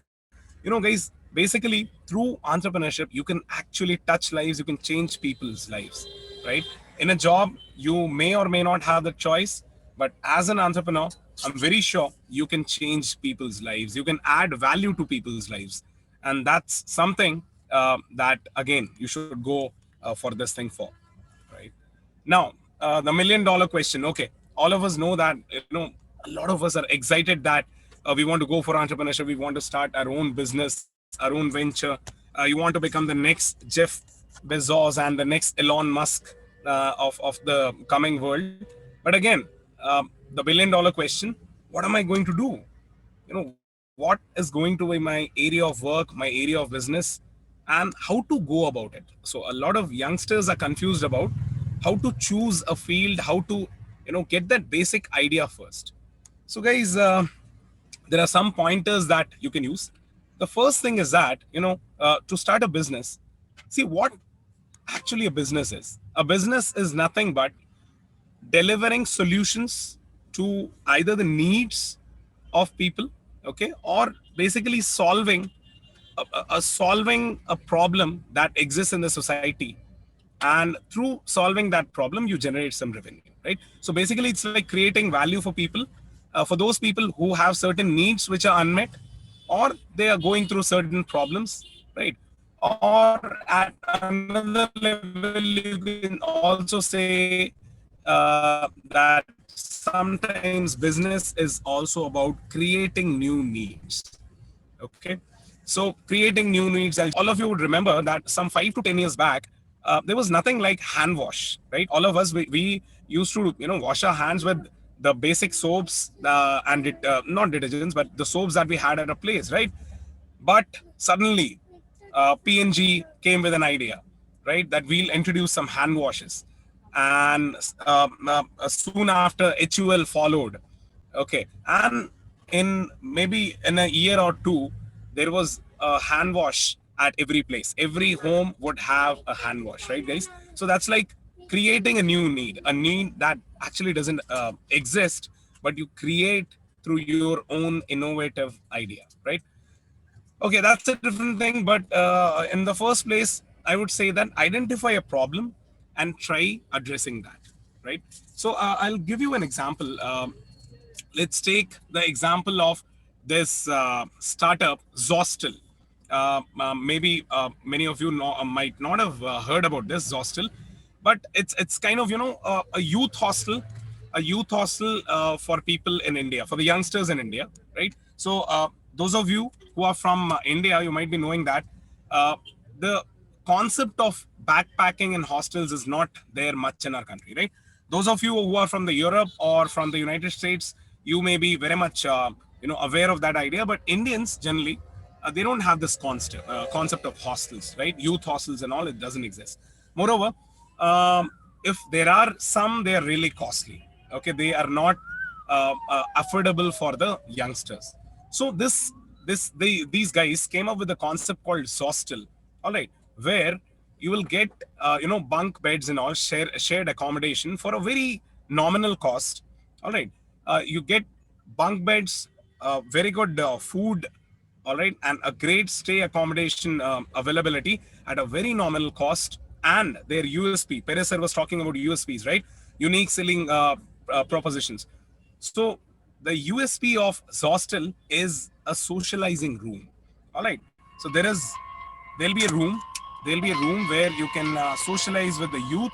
guys, basically through entrepreneurship, you can actually touch lives, you can change people's lives, right? In a job, you may or may not have the choice, but as an entrepreneur, I'm very sure you can change people's lives, you can add value to people's lives. And that's something that, again, you should go for this thing for, right? Now, the $1 million question. Okay, all of us know that, a lot of us are excited that we want to go for entrepreneurship. We want to start our own business, our own venture. You want to become the next Jeff Bezos and the next Elon Musk of the coming world. But again, the $1 million question: what am I going to do? What is going to be my area of work, my area of business, and how to go about it? So a lot of youngsters are confused about how to choose a field, how to get that basic idea first. So guys, there are some pointers that you can use. The first thing is that to start a business, see what actually a business is. A business is nothing but delivering solutions to either the needs of people, okay, or basically solving a problem that exists in the society, and through solving that problem you generate some revenue, right? So basically it's like creating value for people, for those people who have certain needs which are unmet, or they are going through certain problems, right? Or at another level, you can also say that sometimes business is also about creating new needs. Okay, so creating new needs. All of you would remember that some 5 to 10 years back, there was nothing like hand wash, right? All of us, we used to wash our hands with the basic soaps and not detergents, but the soaps that we had at a place, right? But suddenly, P&G came with an idea, right? That we'll introduce some hand washes, and soon after HUL followed. Okay, and in maybe in a year or two, there was a hand wash at every place. Every home would have a hand wash, right, guys? So that's like creating a need that actually doesn't exist, but you create through your own innovative idea, right? Okay, that's a different thing. But in the first place, I would say that identify a problem and try addressing that, right? So I'll give you an example. Let's take the example of this startup, Zostel. Maybe many of you might not have heard about this Zostel, but it's kind of a youth hostel for people in India, for the youngsters in India, right? So those of you who are from India, you might be knowing that the concept of backpacking in hostels is not there much in our country, right? Those of you who are from the Europe or from the United States, you may be very much aware of that idea. But Indians generally, they don't have this concept of hostels, right? Youth hostels and all, it doesn't exist. Moreover, if there are some, they are really costly. Okay, they are not affordable for the youngsters. So these guys came up with a concept called Zostel, all right, where you will get bunk beds and all, shared accommodation for a very nominal cost. All right, you get bunk beds, very good food, all right, and a great stay accommodation availability at a very nominal cost. And their USP, Perez sir was talking about USPs, right? Unique selling propositions. So the USP of Zostel is a socializing room. All right, so there'll be a room where you can socialize with the youth.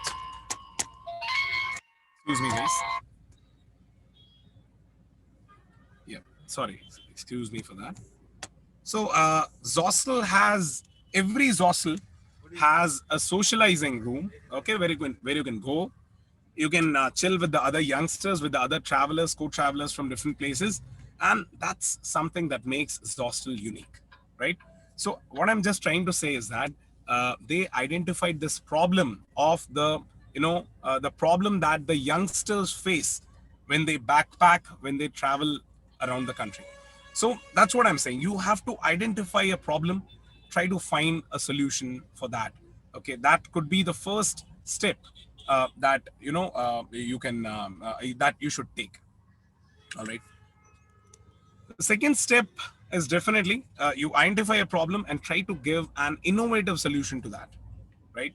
Excuse me, guys. Yeah, sorry, excuse me for that. So every Zostel has a socializing room, okay, where you can go. You can chill with the other youngsters, with the other travelers, co-travelers from different places. And that's something that makes Zostel unique, right? So what I'm just trying to say is that they identified this problem of the problem that the youngsters face when they backpack, when they travel around the country. So that's what I'm saying. You have to identify a problem, try to find a solution for that. Okay, that could be the first step that you can that you should take. All right. The second step is definitely you identify a problem and try to give an innovative solution to that, right?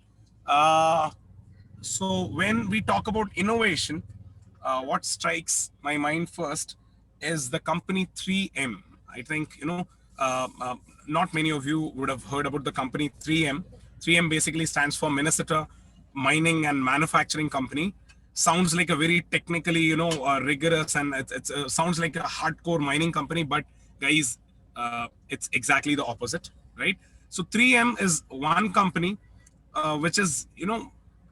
So when we talk about innovation, what strikes my mind first is the company 3M. I think not many of you would have heard about the company 3M. 3M basically stands for Minnesota Mining and Manufacturing Company. Sounds like a very technically rigorous, and it sounds like a hardcore mining company, but guys, it's exactly the opposite, right? So 3M is one company which is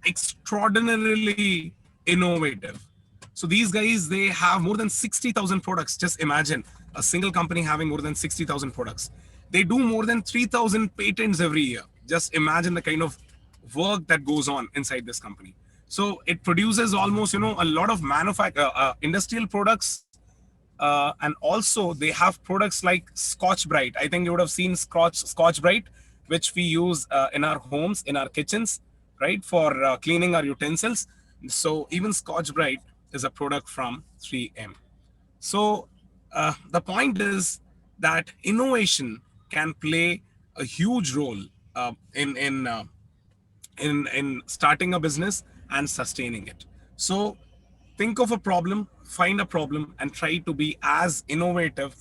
extraordinarily innovative. So these guys, they have more than 60,000 products. Just imagine a single company having more than 60,000 products. They do more than 3,000 patents every year. Just imagine the kind of work that goes on inside this company. So it produces almost a lot of industrial products, and also they have products like Scotch Brite. I think you would have seen Scotch Brite, which we use in our homes, in our kitchens, right, for cleaning our utensils. So even Scotch Brite is a product from 3M. So the point is that innovation can play a huge role in starting a business and sustaining it. So think of a problem, find a problem, and try to be as innovative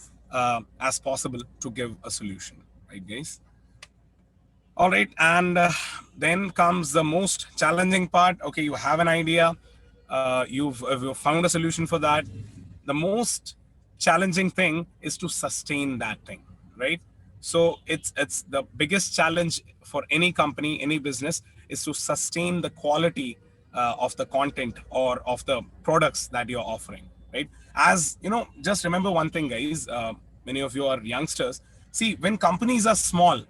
as possible to give a solution, right, guys? All right, and then comes the most challenging part. Okay, you have an idea, you've found a solution for that. The most challenging thing is to sustain that thing, right? So it's the biggest challenge for any company, any business, is to sustain the quality of the content or of the products that you're offering, right? As just remember one thing, guys. Many of you are youngsters. See, when companies are small,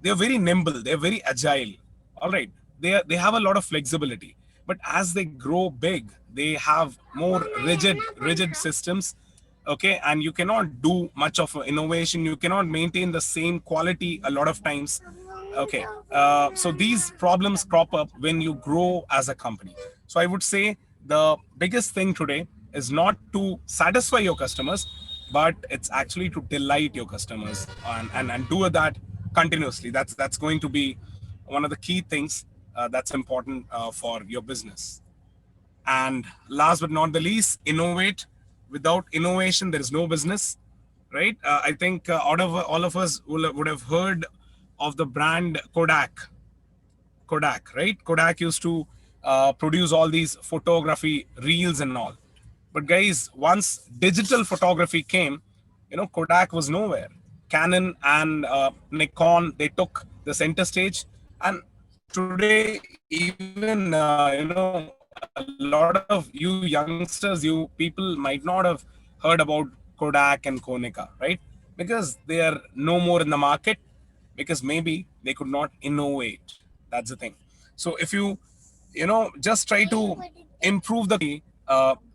they're very nimble, they're very agile, all right, they have a lot of flexibility. But as they grow big, they have more rigid systems, okay, and you cannot do much of innovation, you cannot maintain the same quality a lot of times, okay. So these problems crop up when you grow as a company. So I would say the biggest thing today is not to satisfy your customers, but it's actually to delight your customers, and do that continuously. That's going to be one of the key things that's important for your business. And last but not the least, innovate. Without innovation, there is no business, right? I think out of all of us would have heard of the brand Kodak, right? Kodak used to produce all these photography reels and all. But guys, once digital photography came, Kodak was nowhere. Canon and Nikon, they took the center stage. And today, even, a lot of you youngsters, you people might not have heard about Kodak and Konica, right? Because they are no more in the market, because maybe they could not innovate. That's the thing. So if you just try to improve the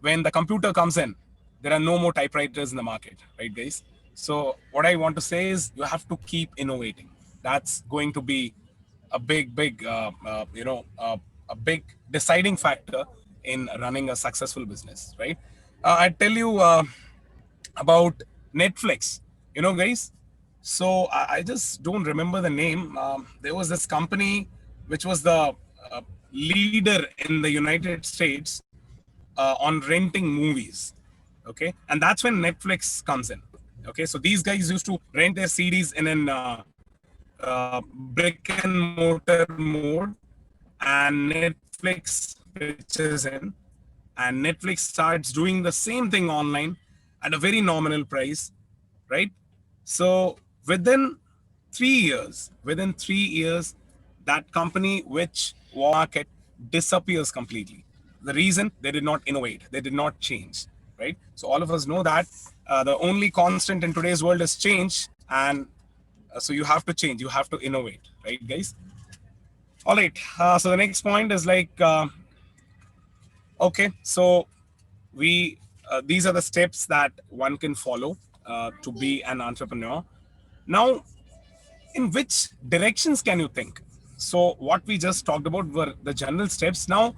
when the computer comes in, there are no more typewriters in the market, right, guys? So what I want to say is you have to keep innovating. That's going to be a big a big deciding factor in running a successful business, right? I tell you about Netflix, guys. So I just don't remember the name. There was this company which was the leader in the United States on renting movies. Okay, and that's when Netflix comes in. Okay, so these guys used to rent their CDs in an brick and mortar mode, and Netflix pitches in, and Netflix starts doing the same thing online at a very nominal price, right? So within 3 years, that company which market disappears completely. The reason, they did not innovate, they did not change, right? So all of us know that the only constant in today's world is change, and so you have to change, you have to innovate, right, guys? All right. So the next point is like, okay, so we these are the steps that one can follow to be an entrepreneur. Now, in which directions can you think? So what we just talked about were the general steps. Now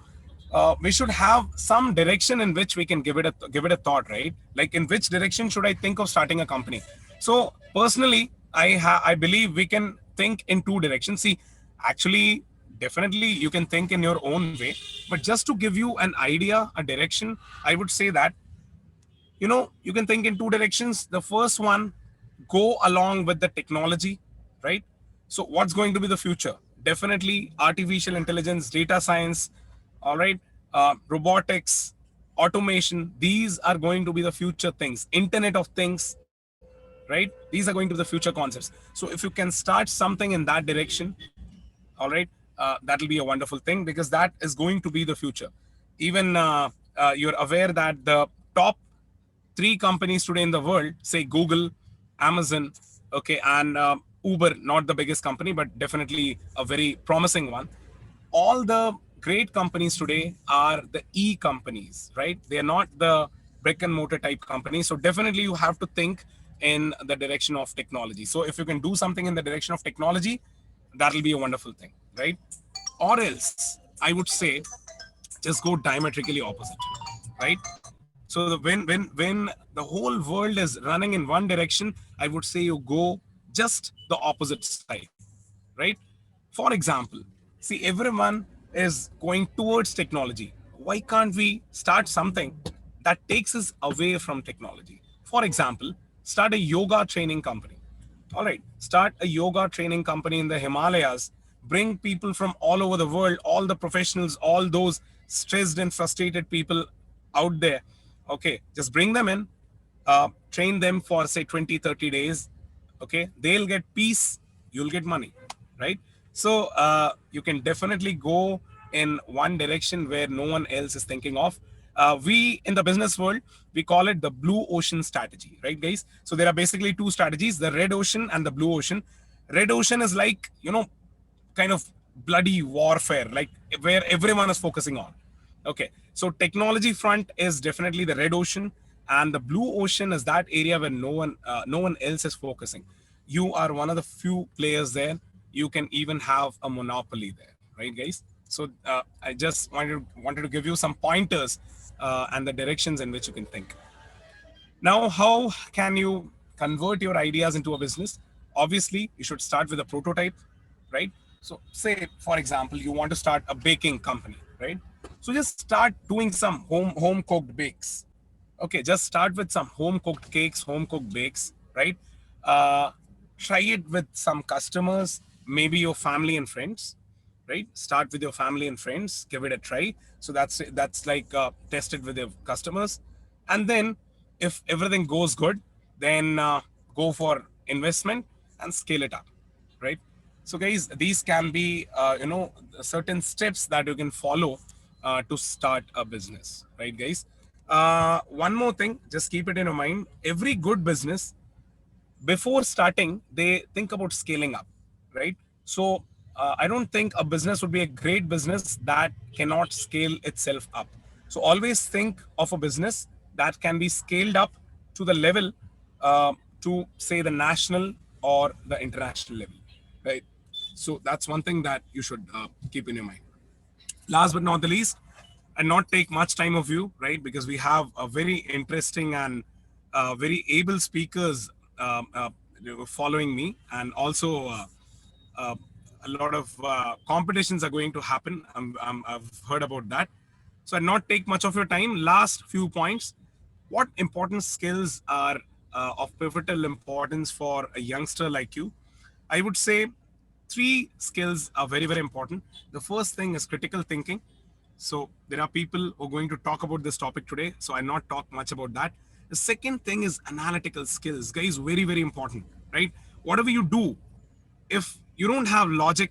we should have some direction in which we can give it a thought, right? Like, in which direction should I think of starting a company? So personally, I believe we can think in two directions. See, actually, definitely you can think in your own way, but just to give you an idea, a direction, I would say that you can think in two directions. The first one, go along with the technology, right? So what's going to be the future? Definitely artificial intelligence, data science, all right, robotics, automation. These are going to be the future things. Internet of things, right? These are going to be the future concepts. So if you can start something in that direction, all right, that'll be a wonderful thing, because that is going to be the future. Even you're aware that the top 3 companies today in the world, say Google, Amazon, okay, and Uber, not the biggest company, but definitely a very promising one. All the great companies today are the e-companies, right? They are not the brick and mortar type companies. So definitely you have to think in the direction of technology. So if you can do something in the direction of technology, that'll be a wonderful thing, right? Or else I would say just go diametrically opposite, right? So when the whole world is running in one direction, I would say you go just the opposite side, right? For example, see, everyone is going towards technology. Why can't we start something that takes us away from technology? For example, start a yoga training company. All right, start a yoga training company in the Himalayas. Bring people from all over the world, all the professionals, all those stressed and frustrated people out there. Okay, just bring them in, train them for say 20-30 days. Okay, they'll get peace, you'll get money, right? So you can definitely go in one direction where no one else is thinking of. We in the business world, we call it the blue ocean strategy, right, guys? So there are basically 2 strategies, the red ocean and the blue ocean. Red ocean is like, kind of bloody warfare, like where everyone is focusing on. Okay, so technology front is definitely the red ocean, and the blue ocean is that area where no one else is focusing. You are one of the few players there. You can even have a monopoly there, right, guys? So I just wanted to give you some pointers and the directions in which you can think. Now, how can you convert your ideas into a business? Obviously, you should start with a prototype, right? So say, for example, you want to start a baking company, right? So just start doing some home cooked bakes. Okay, just start with some home cooked cakes, home cooked bakes, right? right? Try it with some customers, maybe your family and friends, right? Start with your family and friends, give it a try. So that's like test it with your customers, and then if everything goes good, then go for investment and scale it up, right? So guys, these can be certain steps that you can follow to start a business, right guys? One more thing, just keep it in your mind. Every good business, before starting, they think about scaling up, right? So I don't think a business would be a great business that cannot scale itself up. So always think of a business that can be scaled up to the level, to say the national or the international level, right? So that's one thing that you should keep in your mind. Last but not the least, and not take much time of you, right? Because we have a very interesting and very able speakers following me, and also uh, a lot of competitions are going to happen. I've heard about that. So I'll not take much of your time. Last few points. What important skills are of pivotal importance for a youngster like you? I would say three skills are very, very important. The first thing is critical thinking. So there are people who are going to talk about this topic today, so I'll not talk much about that. The second thing is analytical skills. Guys, very, very important, right? Whatever you do, if you don't have logic,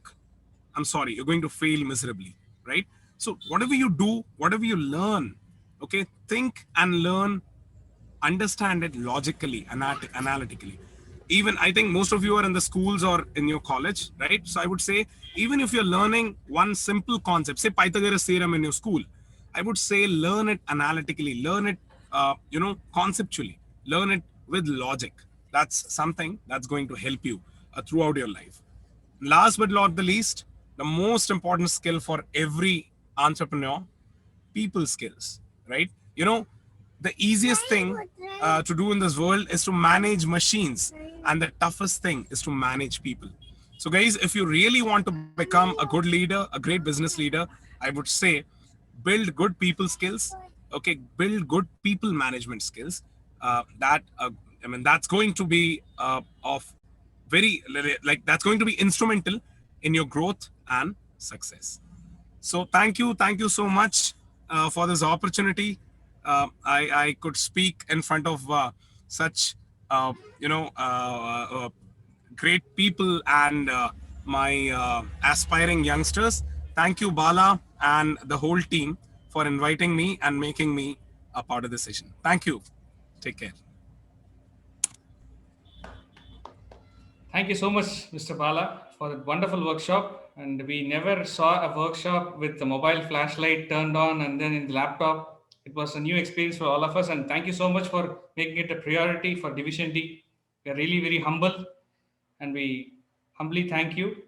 I'm sorry, you're going to fail miserably, right? So whatever you do, whatever you learn, okay, think and learn, understand it logically, analytically. Even I think most of you are in the schools or in your college, right? So I would say, even if you're learning one simple concept, say Pythagoras theorem in your school, I would say learn it analytically, learn it, conceptually, learn it with logic. That's something that's going to help you throughout your life. Last but not the least, the most important skill for every entrepreneur, people skills, right? The easiest thing to do in this world is to manage machines, and the toughest thing is to manage people. So guys, if you really want to become a good leader, a great business leader, I would say build good people skills. Okay, build good people management skills. That's going to be of very, like, that's going to be instrumental in your growth and success. So thank you so much for this opportunity. I could speak in front of such great people and my aspiring youngsters. Thank you, Bala, and the whole team for inviting me and making me a part of the session. Thank you. Take care. Thank you so much, Mr. Bala, for that wonderful workshop. And we never saw a workshop with the mobile flashlight turned on and then in the laptop. It was a new experience for all of us. And thank you so much for making it a priority for Division D. We are really very humble, and we humbly thank you,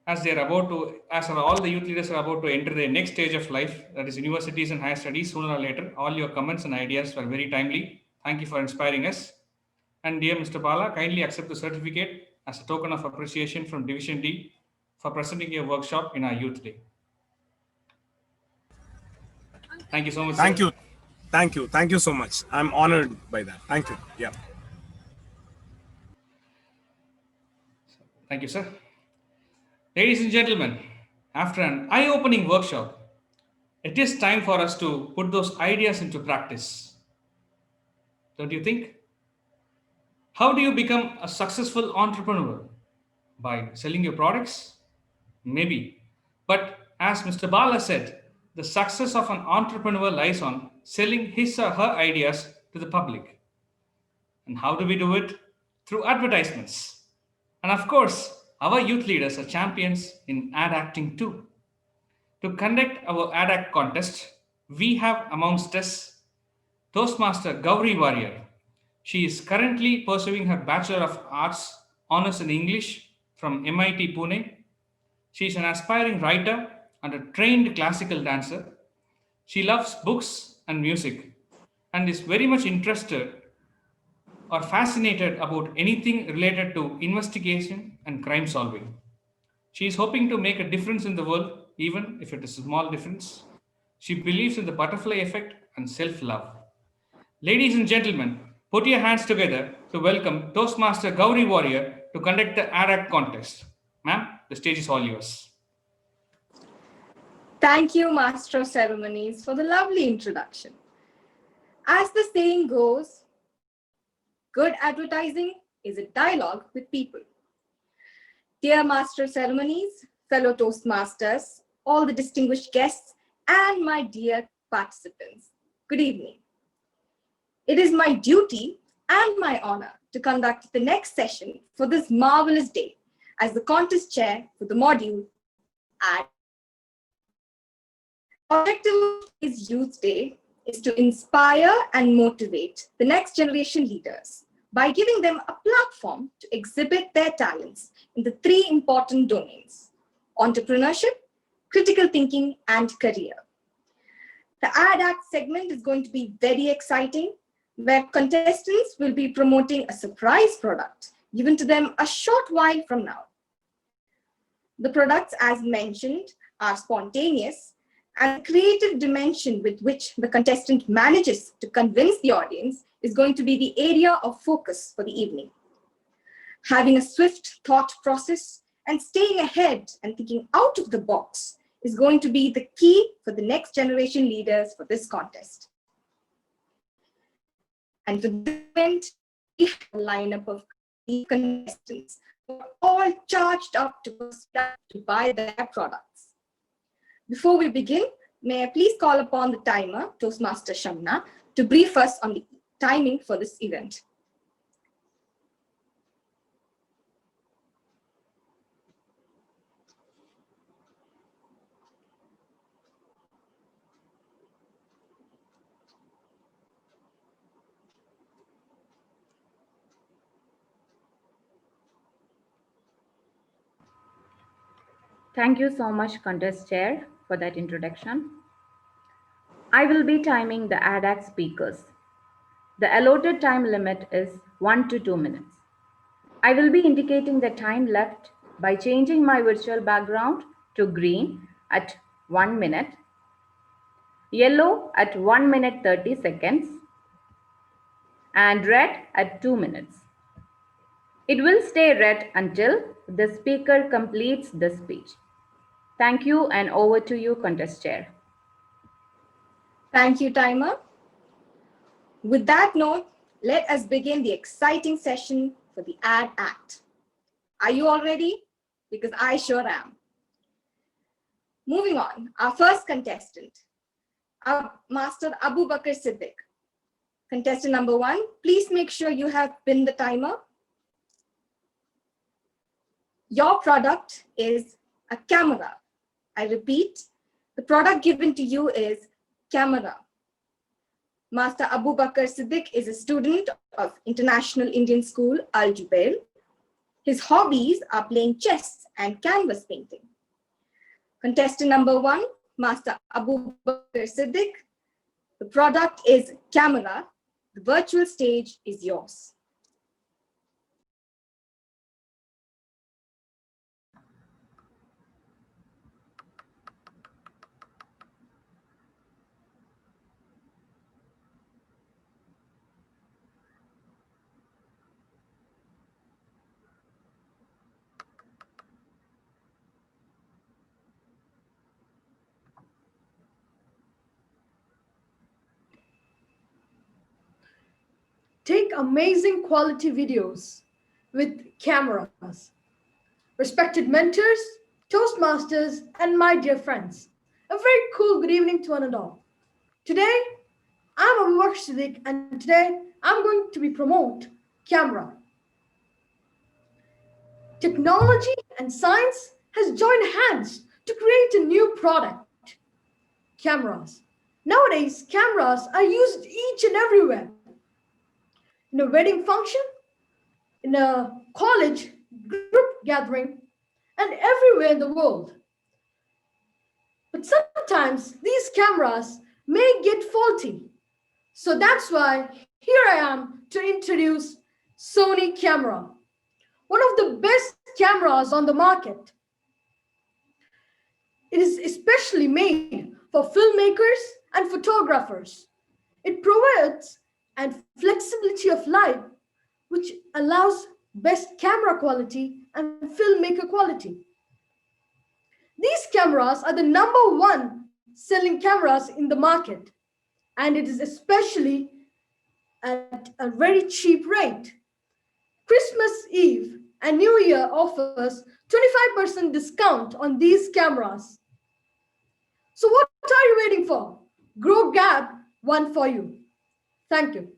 as they are about to, as are all the youth leaders are about to enter their next stage of life, that is universities and higher studies, sooner or later. All your comments and ideas were very timely. Thank you for inspiring us. And dear Mr. Bala, kindly accept the certificate as a token of appreciation from Division D for presenting your workshop in our Youth Day. Thank you so much. Thank sir. you. Thank you so much. I'm honored by that. Thank you. Yeah. Thank you, sir. Ladies and gentlemen, after an eye-opening workshop, it is time for us to put those ideas into practice. Don't you think? How do you become a successful entrepreneur? By selling your products? Maybe. But as Mr. Bala said, the success of an entrepreneur lies on selling his or her ideas to the public. And how do we do it? Through advertisements. And of course, our youth leaders are champions in ad acting too. To conduct our ad act contest, we have amongst us Toastmaster Gauri Warrior. She is currently pursuing her Bachelor of Arts honors in English from MIT Pune. She is an aspiring writer and a trained classical dancer. She loves books and music and is very much interested or fascinated about anything related to investigation and crime solving. She is hoping to make a difference in the world, even if it is a small difference. She believes in the butterfly effect and self love. Ladies and gentlemen, Put your hands together to welcome Toastmaster Gauri Warrior to conduct the ADAC contest. Ma'am, the stage is all yours. Thank you, Master of Ceremonies, for the lovely introduction. As the saying goes, good advertising is a dialogue with people. Dear Master of Ceremonies, fellow Toastmasters, all the distinguished guests, and my dear participants, good evening. It is my duty and my honor to conduct the next session for this marvelous day as the contest chair for the module at objective of today's Youth Day is to inspire and motivate the next generation leaders by giving them a platform to exhibit their talents in the three important domains: entrepreneurship, critical thinking, and career. The ADAC segment is going to be very exciting, where contestants will be promoting a surprise product given to them a short while from now. The products, as mentioned, are spontaneous, and the creative dimension with which the contestant manages to convince the audience is going to be the area of focus for the evening. Having a swift thought process and staying ahead and thinking out of the box is going to be the key for the next generation leaders for this contest. And for this event, we have a lineup of contestants who are all charged up to buy their products. Before we begin, may I please call upon the timer, Toastmaster Shamna, to brief us on the timing for this event. Thank you so much, Contest Chair, for that introduction. I will be timing the ADAC speakers. The allotted time limit is 1 to 2 minutes. I will be indicating the time left by changing my virtual background to green at 1 minute, yellow at 1 minute 30 seconds, and red at 2 minutes. It will stay red until the speaker completes the speech. Thank you, and over to you, Contest Chair. Thank you, timer. With that note, let us begin the exciting session for the Ad Act. Are you all ready? Because I sure am. Moving on, our first contestant, our Master Abu Bakr Siddiq. Contestant number 1, please make sure you have pinned the timer. Your product is a camera. I repeat, the product given to you is camera. Master Abu Bakr Siddiq is a student of International Indian School, Al Jubail. His hobbies are playing chess and canvas painting. Contestant number 1, Master Abu Bakr Siddiq. The product is camera. The virtual stage is yours. Take amazing quality videos with cameras. Respected mentors, Toastmasters, and my dear friends, a very cool good evening to one and all. Today, I'm Abu Bakr Siddiq, and today I'm going to be promote camera. Technology and science has joined hands to create a new product, cameras. Nowadays, cameras are used each and everywhere. In a wedding function, in a college group gathering, and everywhere in the world. But sometimes these cameras may get faulty. So that's why here I am to introduce Sony camera, one of the best cameras on the market. It is especially made for filmmakers and photographers. It provides and flexibility of light, which allows best camera quality and filmmaker quality. These cameras are the number one selling cameras in the market, and it is especially at a very cheap rate. Christmas Eve and New Year offers 25% discount on these cameras. So what are you waiting for? Grow Gap one for you. Thank you.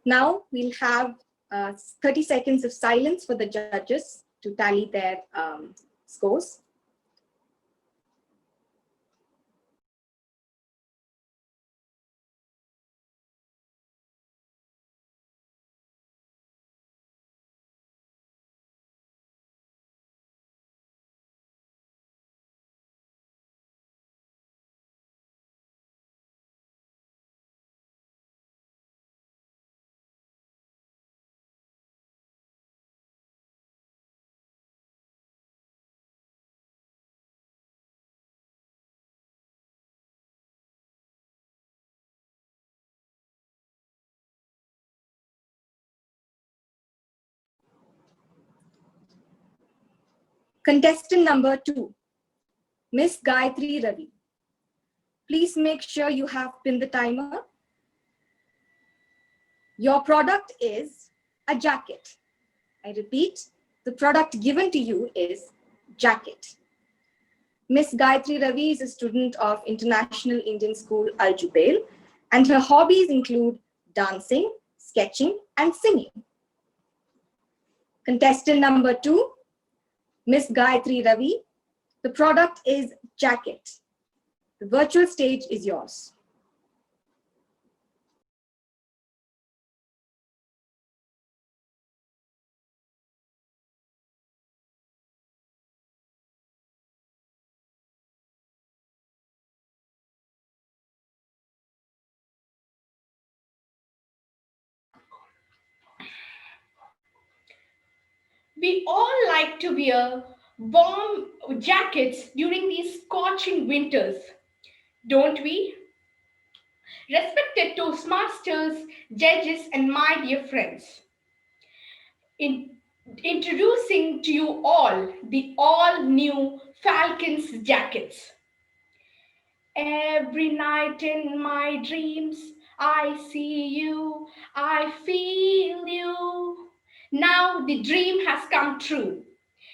Now we'll have 30 seconds of silence for the judges to tally their scores. Contestant number 2, Miss Gayatri Ravi. Please make sure you have pinned the timer. Your product is a jacket. I repeat, the product given to you is jacket. Miss Gayatri Ravi is a student of International Indian School, Al Jubail, and her hobbies include dancing, sketching, and singing. Contestant number 2, Miss Gayatri Ravi. The product is jacket. The virtual stage is yours. We all like to wear warm jackets during these scorching winters, don't we? Respected Toastmasters, judges, and my dear friends, in introducing to you all the all new Falcons jackets. Every night in my dreams, I see you, I feel you. Now the dream has come true.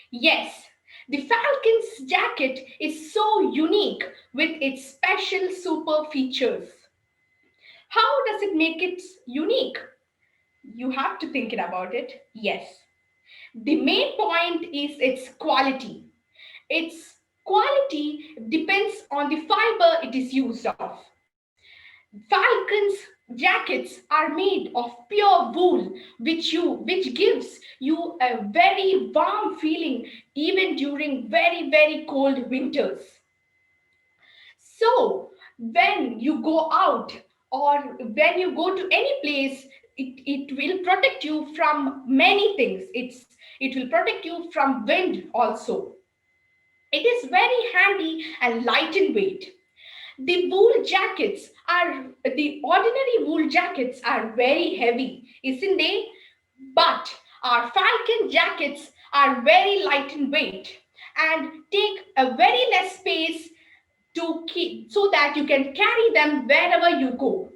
Yes, the Falcon's jacket is so unique with its special super features. How does it make it unique? You have to think about it. Yes. The main point is its quality. Its quality depends on the fiber it is used of. Falcon's jackets are made of pure wool, which gives you a very warm feeling even during very cold winters. So when you go out or when you go to any place, it will protect you from many things. It will protect you from wind also. It is very handy and light in weight. The ordinary wool jackets are very heavy, isn't they? But our Falcon jackets are very light in weight and take a very less space to keep so that you can carry them wherever you go.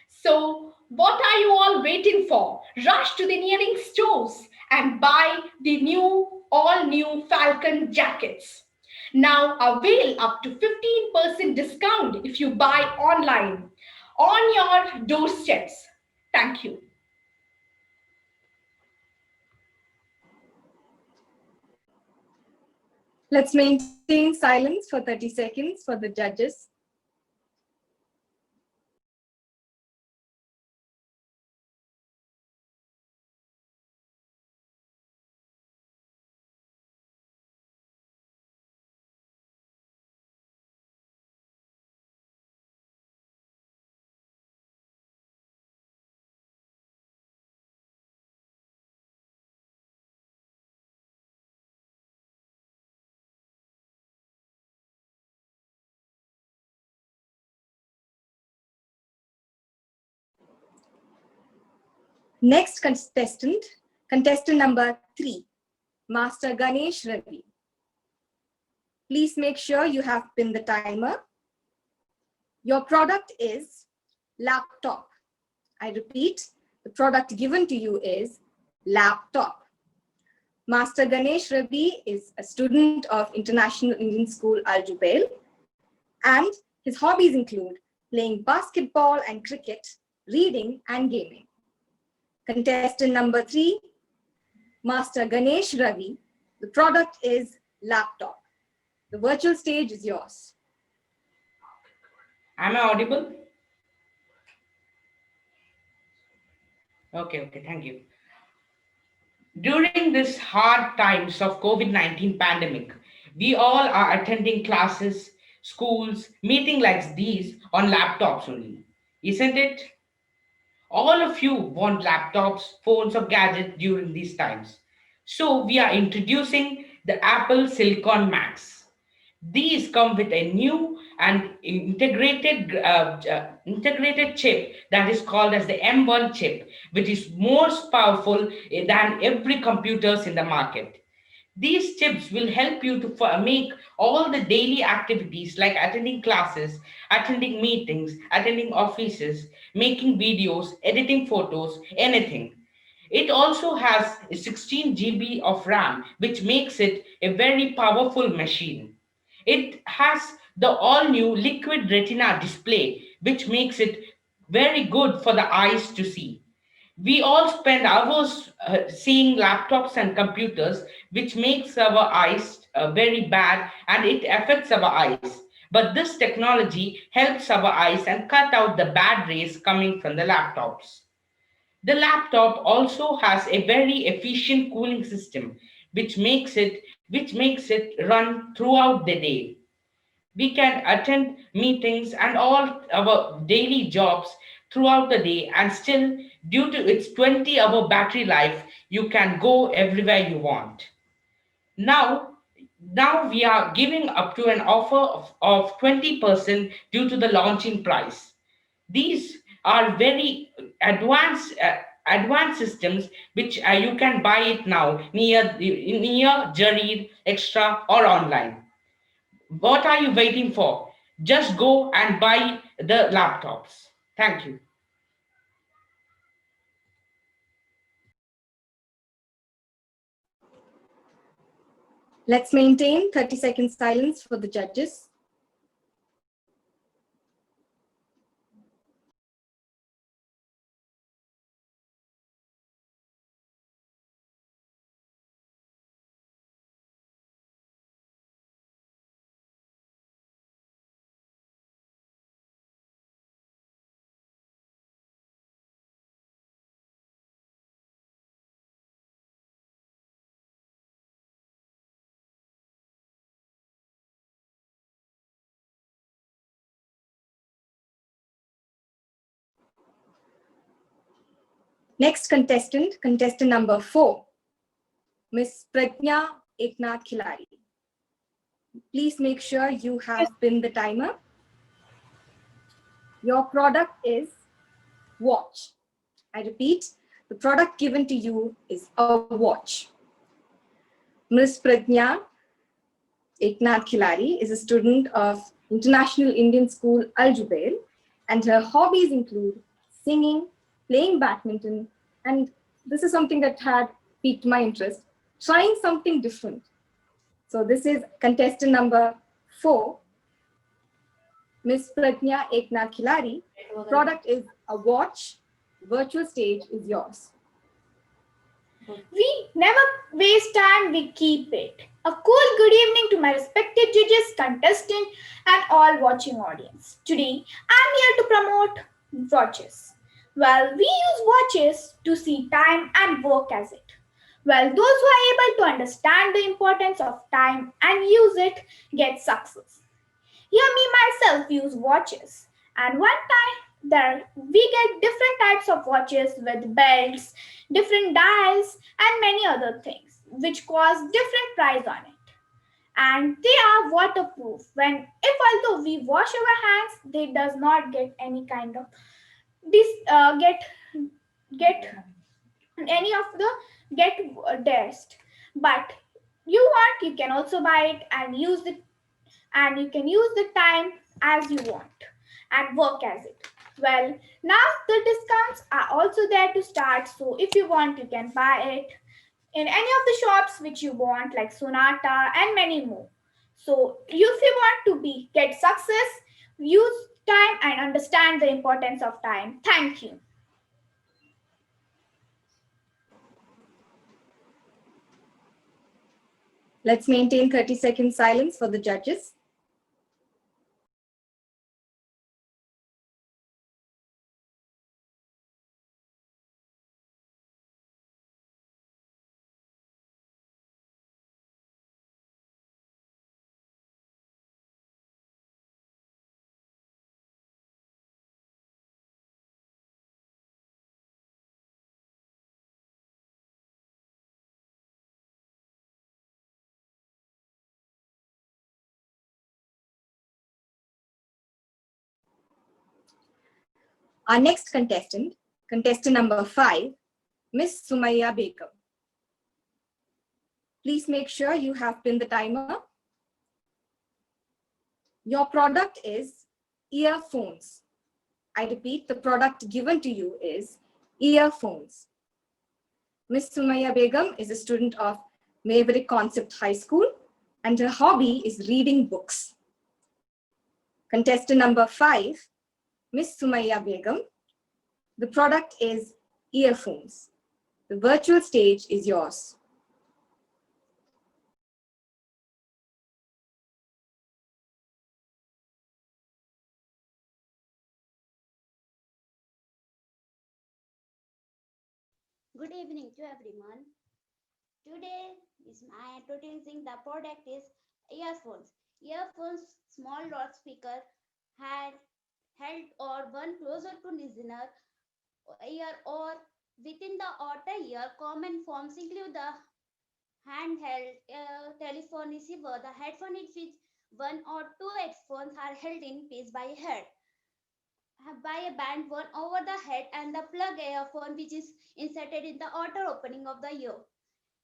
So what are you all waiting for? Rush to the nearing stores and buy the all new Falcon jackets. Now avail up to 15% discount if you buy online on your doorsteps. Thank you. Let's maintain silence for 30 seconds for the judges. Next contestant, contestant number 3, Master Ganesh Ravi. Please make sure you have pinned the timer. Your product is laptop. I repeat, the product given to you is laptop. Master Ganesh Ravi is a student of International Indian School, Al Jubail, and his hobbies include playing basketball and cricket, reading and gaming. Contestant number 3, Master Ganesh Ravi. The product is laptop. The virtual stage is yours. Am I audible? Okay, thank you. During this hard times of COVID-19 pandemic, we all are attending classes, schools, meetings like these on laptops only, isn't it? All of you want laptops, phones, or gadgets during these times. So we are introducing the Apple Silicon Max. These come with a new and integrated chip that is called as the M1 chip, which is most powerful than every computers in the market. These chips will help you to make all the daily activities like attending classes, attending meetings, attending offices, making videos, editing photos, anything. It also has a 16 GB of RAM, which makes it a very powerful machine. It has the all-new liquid retina display, which makes it very good for the eyes to see. We all spend hours seeing laptops and computers, which makes our eyes very bad and it affects our eyes. But this technology helps our eyes and cut out the bad rays coming from the laptops. The laptop also has a very efficient cooling system, which makes it run throughout the day. We can attend meetings and all our daily jobs throughout the day, and still, due to its 20-hour battery life, you can go everywhere you want. Now, now we are giving up to an offer of 20% due to the launching price. These are very advanced systems which you can buy it now near Jareed, Extra, or online. What are you waiting for? Just go and buy the laptops. Thank you. Let's maintain 30 seconds silence for the judges. Next contestant, contestant number 4, Miss Prajna Eknath Khilari. Please make sure you have pinned the timer. Your product is watch. I repeat, the product given to you is a watch. Miss Prajna Eknath Khilari is a student of International Indian School, Al Jubail, and her hobbies include singing, playing badminton, and this is something that had piqued my interest, trying something different. So this is contestant number 4, Miss Prajna Eknath Khilari. Product is a watch. Virtual stage is yours. We never waste time, we keep it. A cool good evening to my respected judges, contestant, and all watching audience. Today, I'm here to promote watches. Well, we use watches to see time and work as it. Well, those who are able to understand the importance of time and use it get success. Here, me myself use watches, and one time we get different types of watches with belts, different dials, and many other things, which cost different price on it. And they are waterproof. Although we wash our hands, they does not get any kind of any of the get dressed. But you can also buy it and you can use the time as you want and work as it. Well, now the discounts are also there to start, so if you want, you can buy it in any of the shops which you want, like Sonata and many more. So if you want to get success, use time and understand the importance of time. Thank you. Let's maintain 30-second silence for the judges. Our next contestant number 5, Miss Sumaya Begum. Please make sure you have pinned the timer. Your product is earphones. I repeat, the product given to you is earphones. Miss Sumaya Begum is a student of Maverick Concept High School, and her hobby is reading books. Contestant number 5, Miss Sumaya Begum. The product is earphones. The virtual stage is yours. Good evening to everyone. Today is my introducing the product is earphones. Earphones, small loudspeaker, had held or one closer to listener ear or within the outer ear. Common forms include the handheld telephone receiver. The headphone in which one or two headphones are held in place by a head. By a band one over the head and the plug earphone which is inserted in the outer opening of the ear.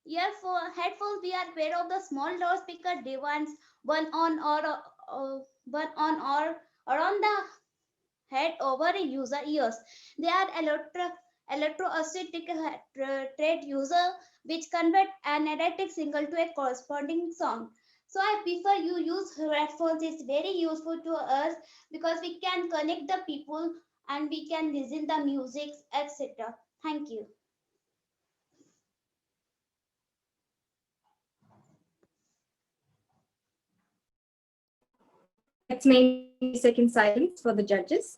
Headphones we are aware of the small loudspeaker device one on or around the head over a user ears. They are electroacoustic trade user which convert an erratic signal to a corresponding sound. So I prefer you use headphones. It's very useful to us because we can connect the people and we can listen the music, etc. Thank you. Let's maintain 30-second silence for the judges.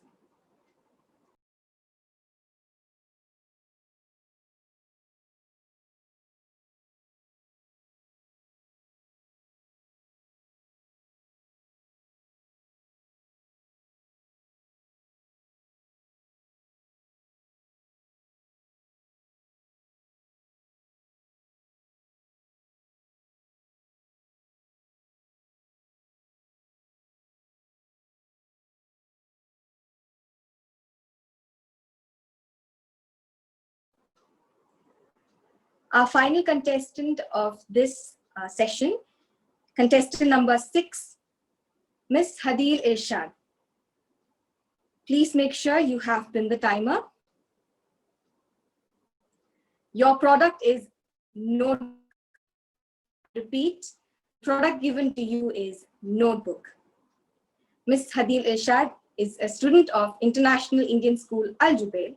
Our final contestant of this session, contestant number 6, Miss Hadil Irshad. Please make sure you have pinned the timer. Your product is notebook. Repeat, product given to you is notebook. Miss Hadil Irshad is a student of International Indian School, Al Jubail,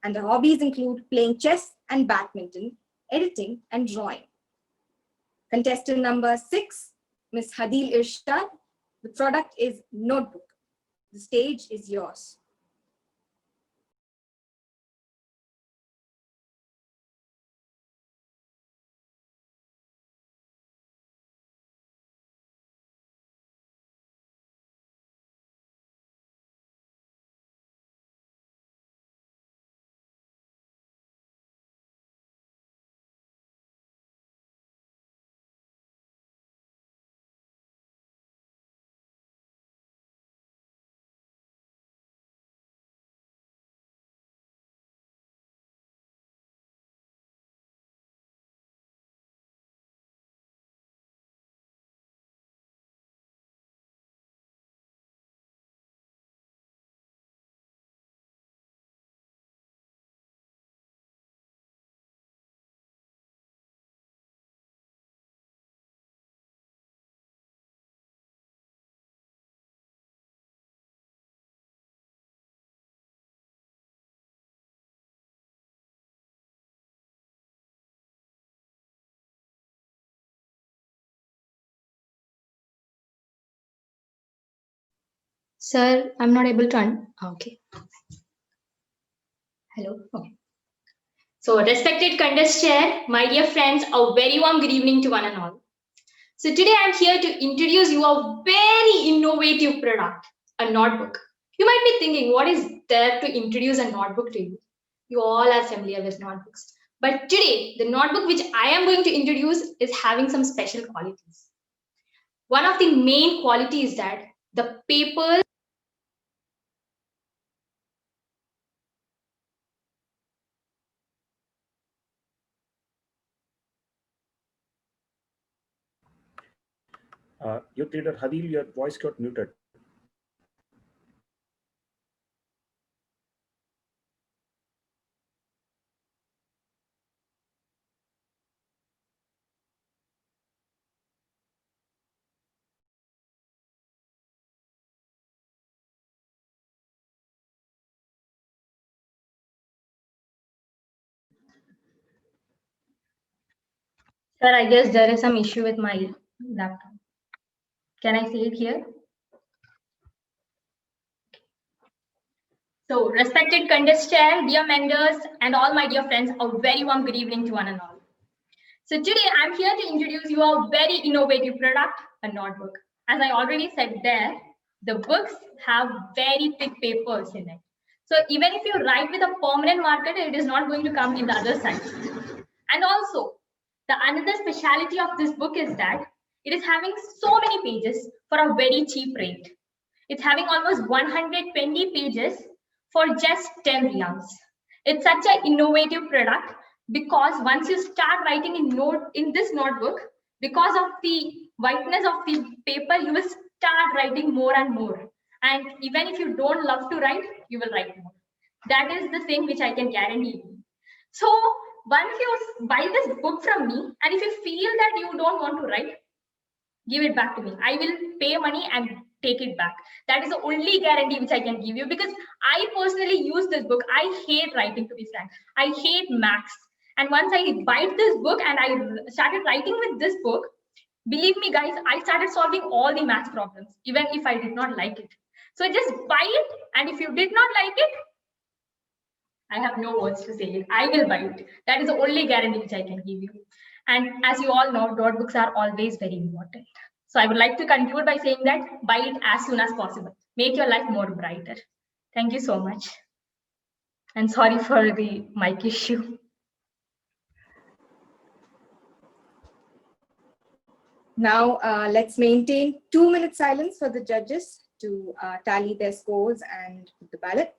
and her hobbies include playing chess and badminton, editing and drawing. Contestant number 6, Miss Hadil Irshad. The product is notebook. The stage is yours. Sir, I'm not able to. Okay. Hello. Okay. So, respected contest chair, my dear friends, a very warm good evening to one and all. So, today I'm here to introduce you a very innovative product, a notebook. You might be thinking, what is there to introduce a notebook to you? You all are familiar with notebooks. But today, the notebook which I am going to introduce is having some special qualities. One of the main qualities is that the paper Youth leader Hadil, your voice got muted. Sir, I guess there is some issue with my laptop. Can I see it here? So, respected contest chair, dear members, and all my dear friends, a very warm good evening to one and all. So today I'm here to introduce you a very innovative product, a notebook. As I already said there, the books have very thick papers in it. So even if you write with a permanent marker, it is not going to come in the other side. And also, the another speciality of this book is that it is having so many pages for a very cheap rate. It's having almost 120 pages for just 10 riyals. It's such an innovative product because once you start writing in this notebook, because of the whiteness of the paper, you will start writing more and more. And even if you don't love to write, you will write more. That is the thing which I can guarantee you. So once you buy this book from me, and if you feel that you don't want to write, give it back to me. I will pay money and take it back. That is the only guarantee which I can give you, because I personally use this book. I hate writing, to be frank. I hate maths. And once I buy this book and I started writing with this book, believe me guys, I started solving all the maths problems, even if I did not like it. So just buy it, and if you did not like it, I have no words to say it. I will buy it. That is the only guarantee which I can give you. And as you all know, notebooks are always very important. So I would like to conclude by saying that buy it as soon as possible. Make your life more brighter. Thank you so much. And sorry for the mic issue. Now, let's maintain 2 minutes silence for the judges to tally their scores and put the ballot.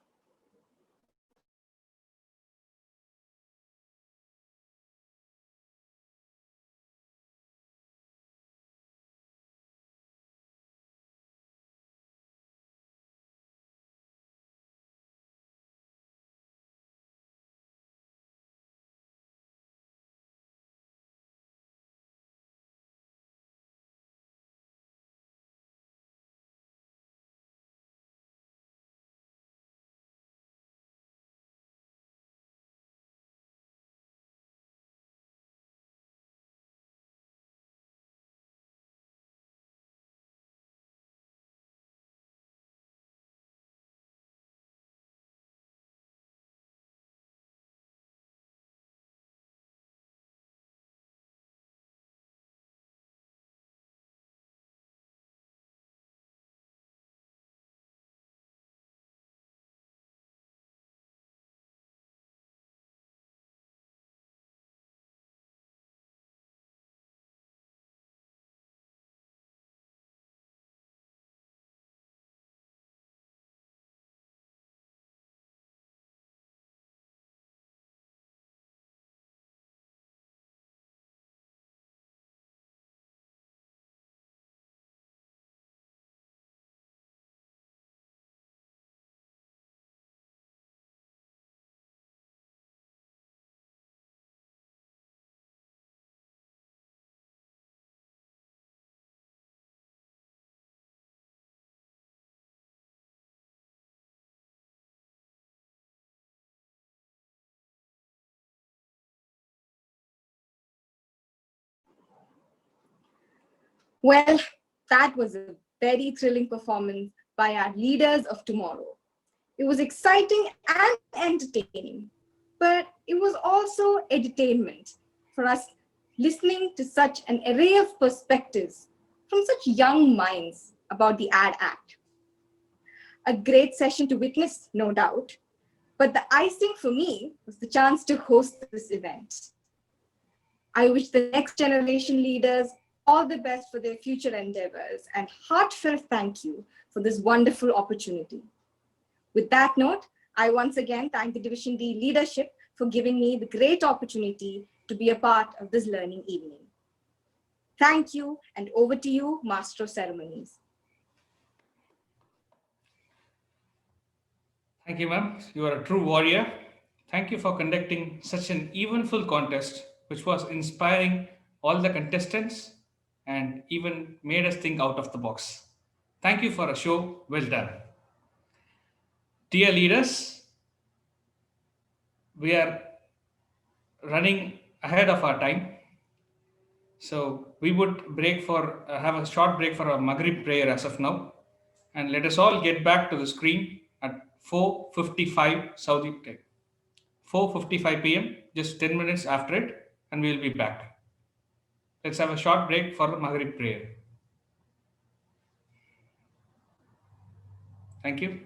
Well, that was a very thrilling performance by our leaders of tomorrow. It was exciting and entertaining, but it was also entertainment for us listening to such an array of perspectives from such young minds about the AD Act. A great session to witness, no doubt, but the icing for me was the chance to host this event. I wish the next generation leaders all the best for their future endeavors and heartfelt thank you for this wonderful opportunity. With that note, I once again thank the Division D leadership for giving me the great opportunity to be a part of this learning evening. Thank you, and over to you, Master of Ceremonies. Thank you, ma'am. You are a true warrior. Thank you for conducting such an eventful contest, which was inspiring all the contestants and even made us think out of the box. Thank you for a show well done. Dear leaders, we are running ahead of our time. So we would have a short break for a Maghrib prayer as of now. And let us all get back to the screen at 4:55 Saudi time. 4:55 p.m., just 10 minutes after it, and we will be back. Let's have a short break for Maghrib prayer. Thank you.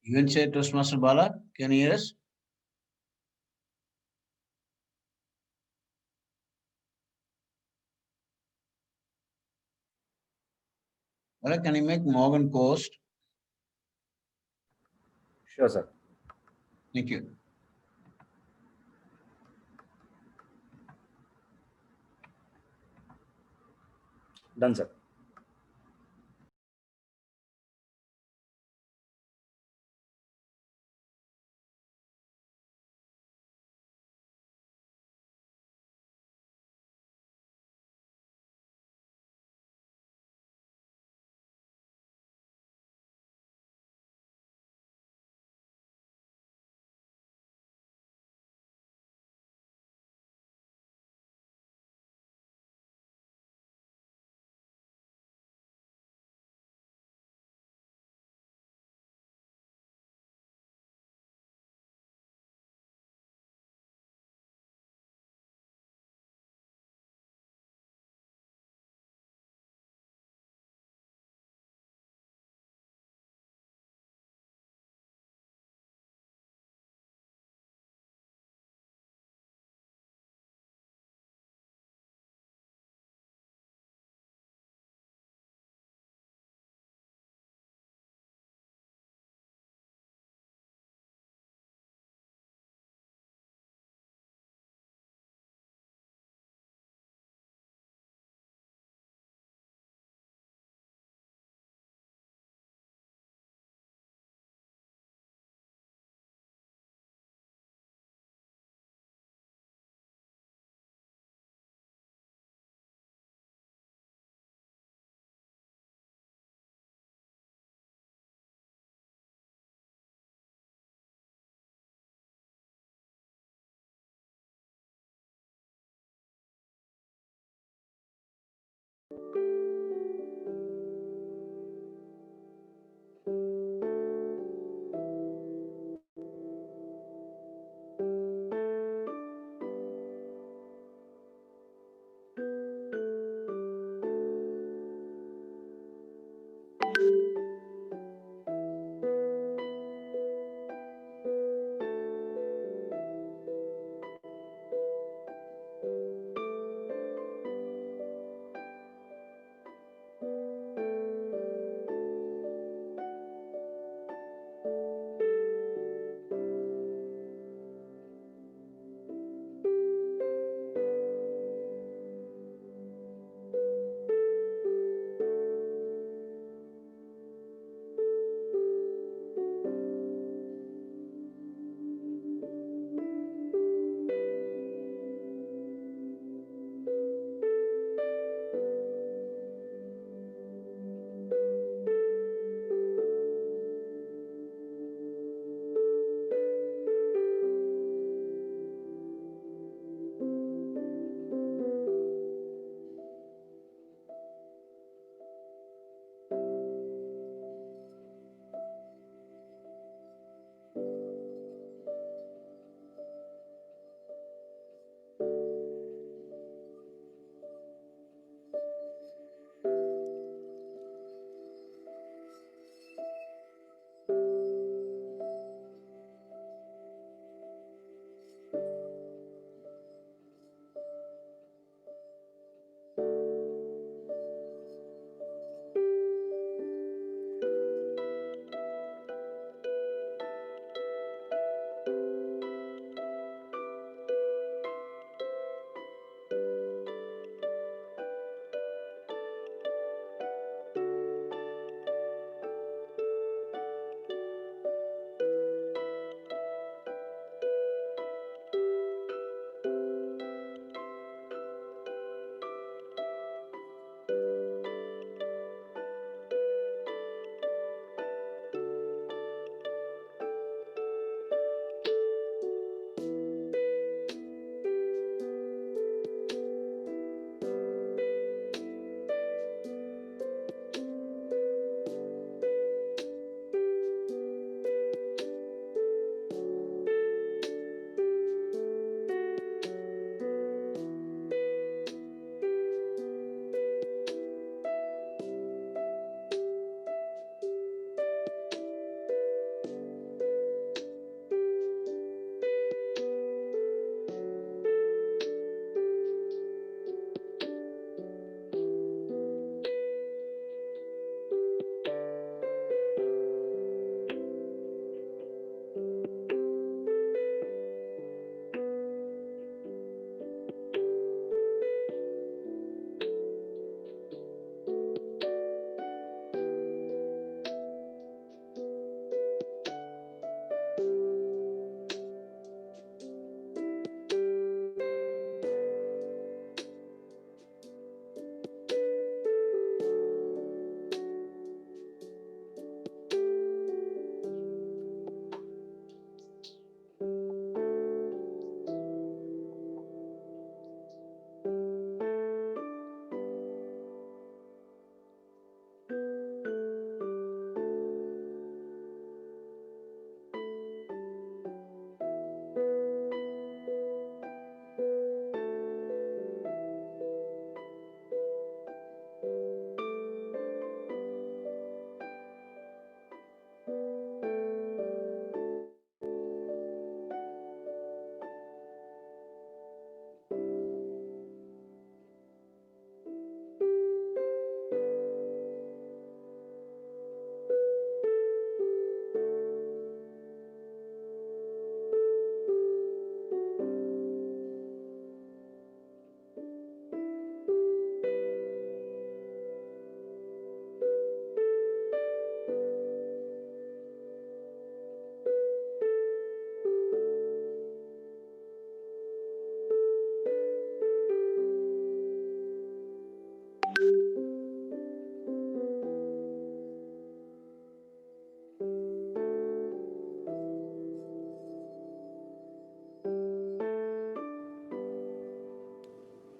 Even say Toastmaster Bala, can you hear us? Bala, can you make Morgan post? Sure, sir. Thank you. Done, sir.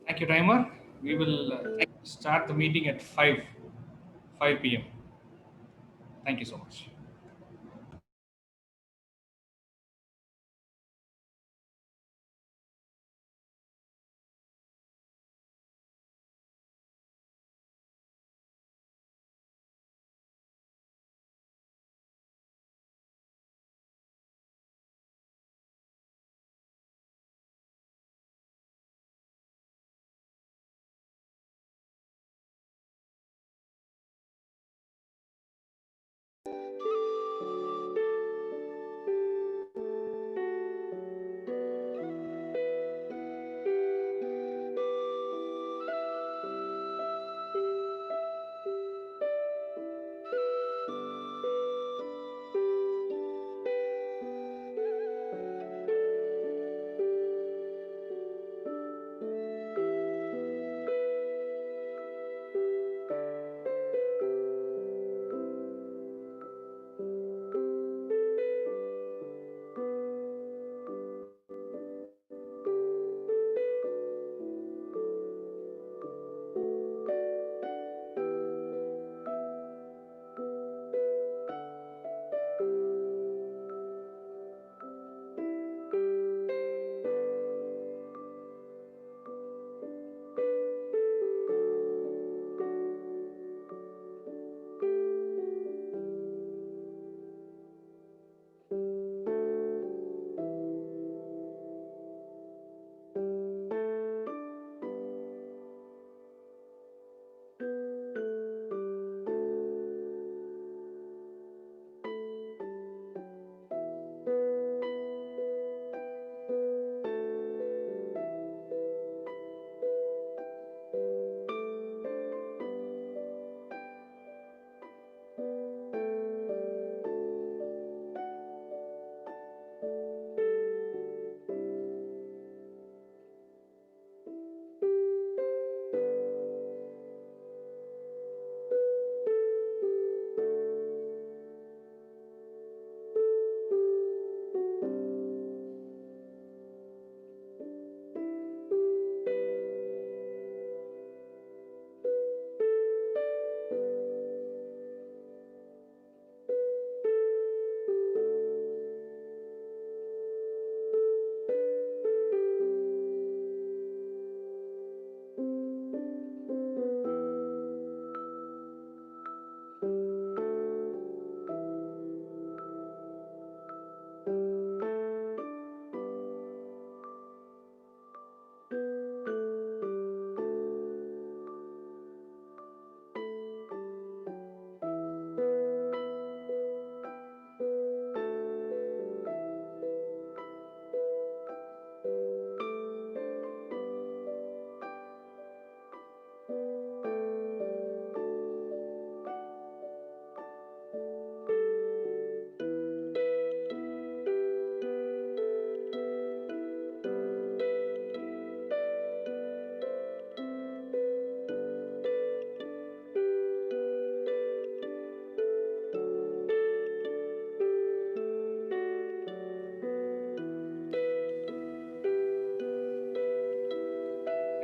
Thank you, Timer. We will start the meeting at 5 p.m. Thank you so much.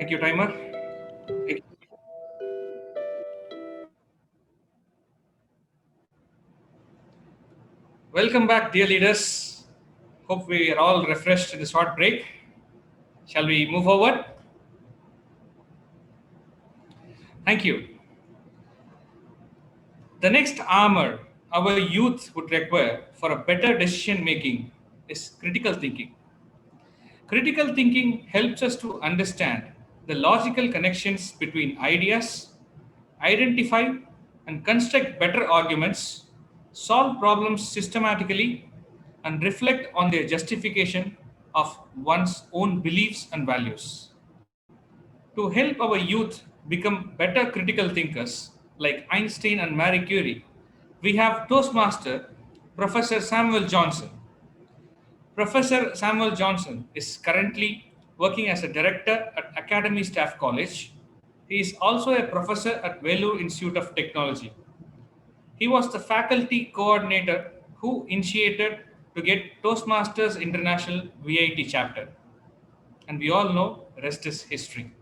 Thank you, timer. Welcome back, dear leaders. Hope we are all refreshed in this short break. Shall we move forward? Thank you. The next armor our youth would require for a better decision making is critical thinking. Critical thinking helps us to understand the logical connections between ideas, identify and construct better arguments, solve problems systematically, and reflect on their justification of one's own beliefs and values. To help our youth become better critical thinkers like Einstein and Marie Curie, we have Toastmaster Professor Samuel Johnson. Professor Samuel Johnson is currently working as a director at Academy Staff College. He is also a professor at Vellore Institute of Technology. He was the faculty coordinator who initiated to get Toastmasters International VIT chapter. And we all know rest is history.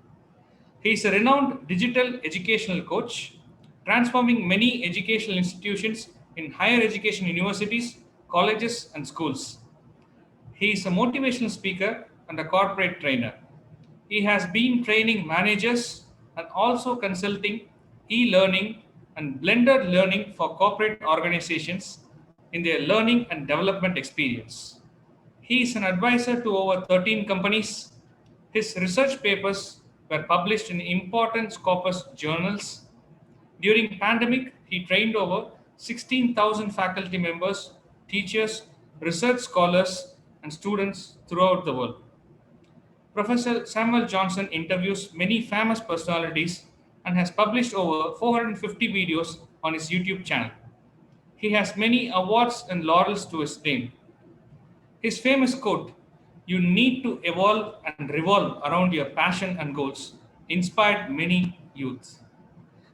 He is a renowned digital educational coach, transforming many educational institutions in higher education universities, colleges, and schools. He is a motivational speaker and a corporate trainer. He has been training managers and also consulting e learning and blended learning for corporate organizations in their learning and development experience. He is an advisor to over 13 companies. His research papers were published in important Scopus journals. During pandemic, he trained over 16,000 faculty members, teachers, research scholars, and students throughout the world. Professor Samuel Johnson interviews many famous personalities and has published over 450 videos on his YouTube channel. He has many awards and laurels to his name. His famous quote, "You need to evolve and revolve around your passion and goals," inspired many youth.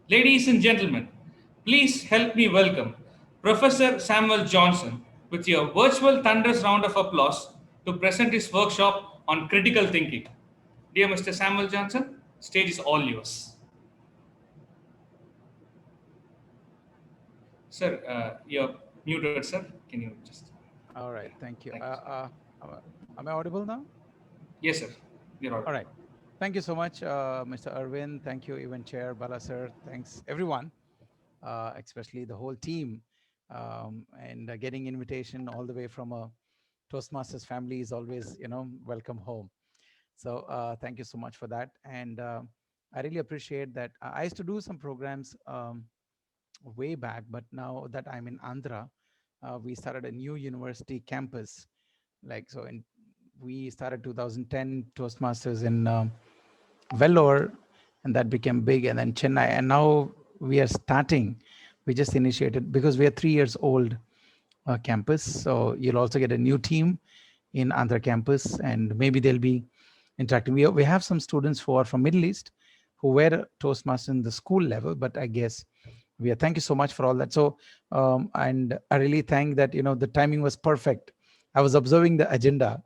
Ladies and gentlemen, please help me welcome Professor Samuel Johnson with your virtual thunderous round of applause to present his workshop on critical thinking. Dear Mr. Samuel Johnson, stage is all yours. Sir, you're muted, sir. Can you just... All right, thank you. Am I audible now? Yes, sir. You're audible. All right. Thank you so much, Mr. Arvind. Thank you, Event Chair Bala sir. Thanks, everyone, especially the whole team, and getting invitation all the way from a Toastmasters family is always, welcome home. So thank you so much for that. And I really appreciate that. I used to do some programs way back, but now that I'm in Andhra, we started a new university campus. We started 2010 Toastmasters in Vellore, and that became big, and then Chennai. And now we just initiated, because we are 3 years old campus. So you'll also get a new team in Andhra campus, and maybe they'll be interacting. We have some students who are from Middle East who were Toastmasters in the school level, but I guess thank you so much for all that. So, and I really thank that, the timing was perfect. I was observing the agenda,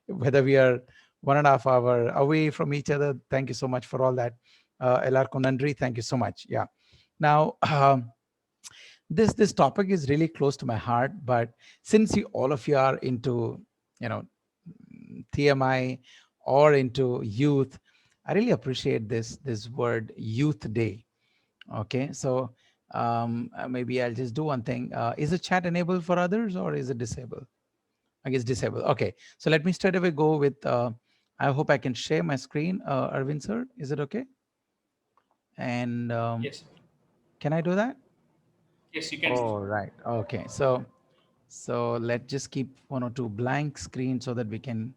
whether we are 1.5 hours away from each other. Thank you so much for all that. LR Konandri, thank you so much. Yeah. Now, this topic is really close to my heart, but since all of you are into, TMI or into youth, I really appreciate this word Youth Day. Okay, so maybe I'll just do one thing. Is the chat enabled for others, or is it disabled? I guess disabled. Okay, so let me straight away go with, I hope I can share my screen. Arvind sir, is it okay? And yes. Can I do that? Yes, you can. All right. Okay, so let's just keep 1 or 2 blank screens so that we can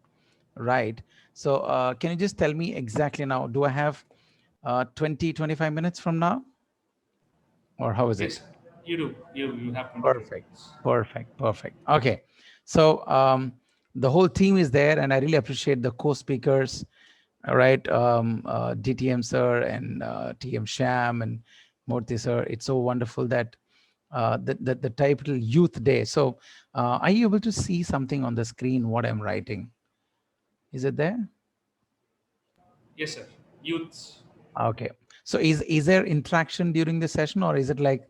write. So can you just tell me exactly now, do I have 20-25 minutes from now, or how is it? Yes, you do. You have Perfect. Okay, so the whole team is there, and I really appreciate the co-speakers. All right, DTM sir and TM Sham and Murthy sir. It's so wonderful that the title Youth Day. So are you able to see something on the screen what I'm writing? Is it there? Yes, sir. Youths. Okay. So is there interaction during the session, or is it like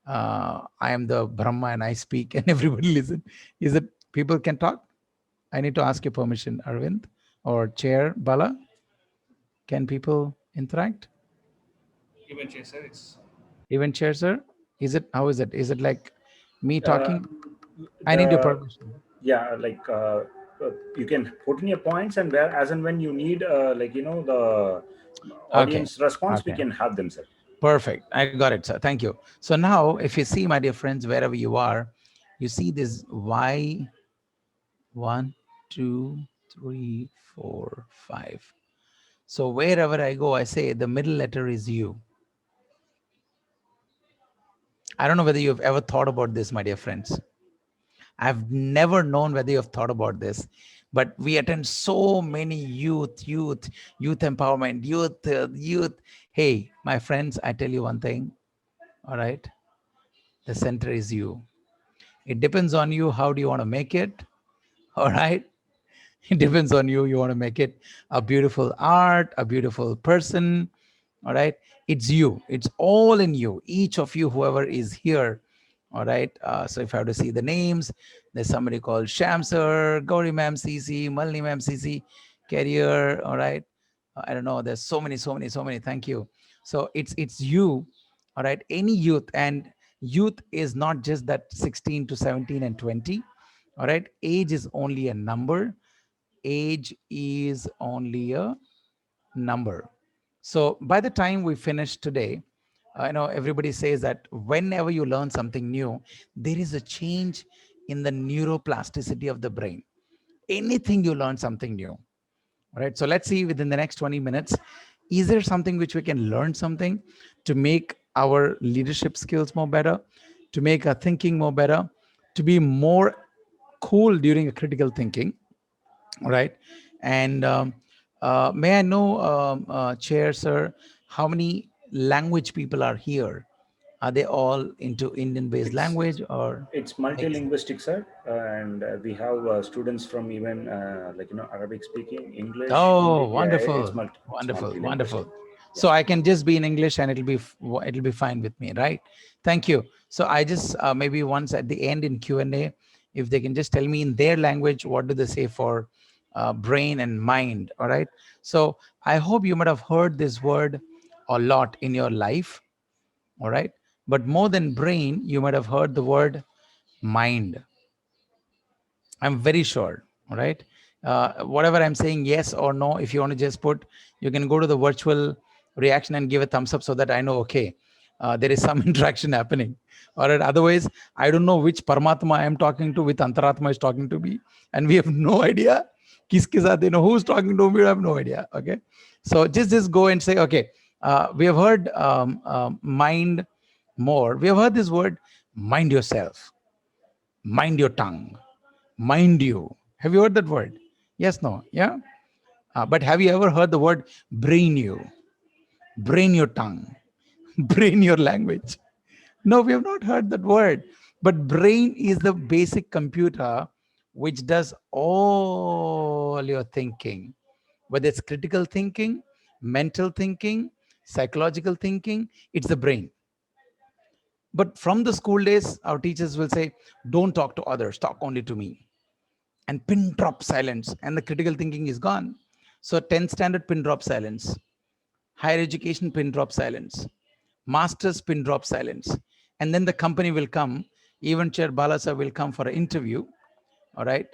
I am the Brahma and I speak and everybody listen? Is it people can talk? I need to ask your permission, Arvind or Chair Bala. Can people interact? Event chair, sir. It's Event chair, sir. How is it? Is it like me talking? I need your permission. Yeah, you can put in your points, and as and when you need, the audience response, we can have them, sir. Perfect. I got it, sir. Thank you. So now, if you see, my dear friends, wherever you are, you see this Y, 1, 2, 3, 4, 5. So wherever I go, I say the middle letter is U. I don't know whether you've ever thought about this, my dear friends. I've never known whether you've thought about this, but we attend so many youth empowerment, youth. Hey, my friends, I tell you one thing. All right. The center is you. It depends on you. How do you want to make it? All right. It depends on you. You want to make it a beautiful art, a beautiful person. All right. It's you. It's all in you. Each of you, whoever is here. All right. So if I have to see the names, there's somebody called Sham Sir, Gauri Ma'am CC, Malini Ma'am CC, Carrier. All right. I don't know. There's so many. Thank you. So it's you. All right. Any youth, and youth is not just that 16 to 17 and 20. All right. Age is only a number. Age is only a number. So by the time we finish today, I know everybody says that whenever you learn something new, there is a change in the neuroplasticity of the brain. Anything you learn something new. All right. So let's see within the next 20 minutes, is there something which we can learn something to make our leadership skills more better, to make our thinking more better, to be more cool during a critical thinking. All right. And may I know, Chair, sir, how many language people are here? Are they all into Indian-based language or? It's multilinguistic, sir, and we have students from even Arabic speaking, English. Oh, Hindi. wonderful, Yeah, it's wonderful, multilinguistic. wonderful. So I can just be in English and it'll be fine with me, right? Thank you. So I just maybe once at the end in Q&A, if they can just tell me in their language, what do they say for brain and mind? All right. So I hope you might have heard this word a lot in your life. All right. But more than brain, you might have heard the word mind. I'm very sure. All right. Whatever I'm saying, yes or no, if you want to just put, you can go to the virtual reaction and give a thumbs up so that I know, okay, there is some interaction happening. All right. Otherwise, I don't know which Paramatma I am talking to, which Antaratma is talking to me. And we have no idea. Kiske saath, who's talking to me, we have no idea. Okay. So just go and say, okay, we have heard mind more. We have heard this word, mind yourself, mind your tongue, mind you. Have you heard that word? Yes, no, yeah. But have you ever heard the word brain you, brain your tongue, brain your language? No, we have not heard that word. But brain is the basic computer which does all your thinking, whether it's critical thinking, mental thinking, psychological thinking, it's the brain. But from the school days, our teachers will say, don't talk to others, talk only to me. And pin drop silence, and the critical thinking is gone. So 10th standard pin drop silence, higher education pin drop silence, master's pin drop silence. And then the company will come, even Chair Balasa will come for an interview. All right.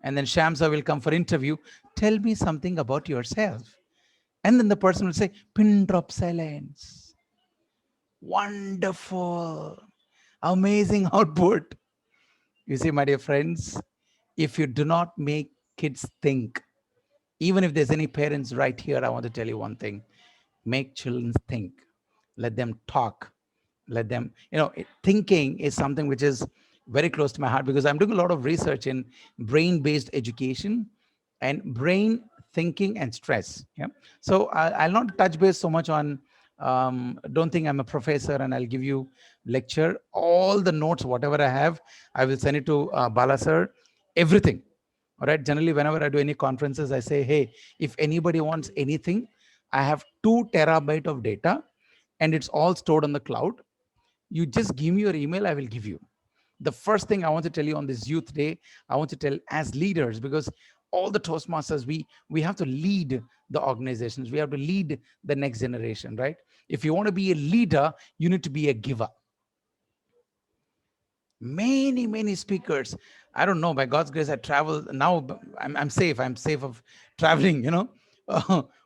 And then Shamsa will come for interview. Tell me something about yourself. And then the person will say, pin drop silence. Wonderful. Amazing output. You see, my dear friends, if you do not make kids think, even if there's any parents right here, I want to tell you one thing. Make children think. Let them talk. Let them, thinking is something which is very close to my heart because I'm doing a lot of research in brain-based education and brain thinking and stress. Yeah. So I'll not touch base so much on, don't think I'm a professor and I'll give you lecture. All the notes, whatever I have, I will send it to Bala sir, everything. All right. Generally, whenever I do any conferences, I say, hey, if anybody wants anything, I have 2 terabytes of data and it's all stored on the cloud. You just give me your email, I will give you. The first thing I want to tell you on this youth day, I want to tell as leaders, because all the Toastmasters, we have to lead the organizations. We have to lead the next generation, right? If you want to be a leader, you need to be a giver. Many speakers. I don't know, by God's grace, I travel now. I'm safe. I'm safe of traveling,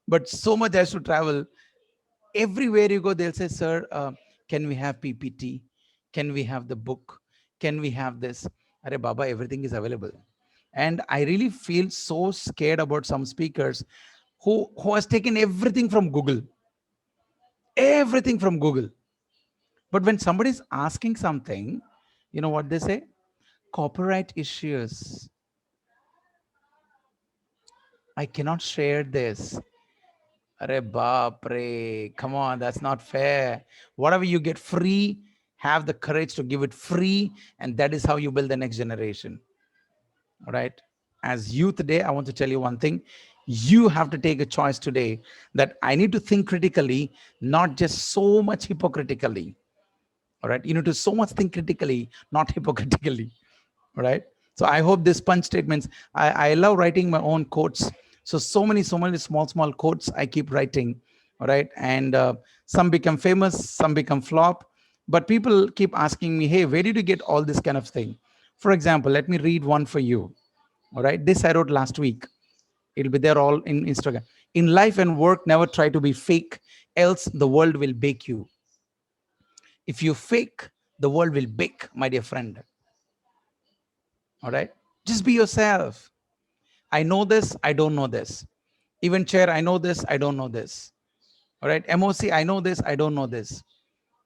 but so much has to travel. Everywhere you go, they'll say, sir, can we have PPT? Can we have the book? Can we have this? Arey Baba, everything is available. And I really feel so scared about some speakers who has taken everything from Google. Everything from Google. But when somebody is asking something, you know what they say? Copyright issues. I cannot share this. Arey baapre, come on, that's not fair. Whatever you get free, have the courage to give it free, and that is how you build the next generation. All right. as Youth Day, I want to tell you one thing. You have to take a choice today that I need to think critically, not just so much hypocritically. All right. You need to so much think critically, not hypocritically. All right. So I hope this punch statements, I love writing my own quotes. So many small quotes I keep writing. All right. And some become famous, some become flop. But people keep asking me, hey, where did you get all this kind of thing? For example, let me read one for you. All right. This I wrote last week. It'll be there all in Instagram. In life and work, never try to be fake, else the world will bake you. If you fake, the world will bake, my dear friend. All right. Just be yourself. I know this, I don't know this. Even chair, I know this, I don't know this. All right. MOC, I know this, I don't know this.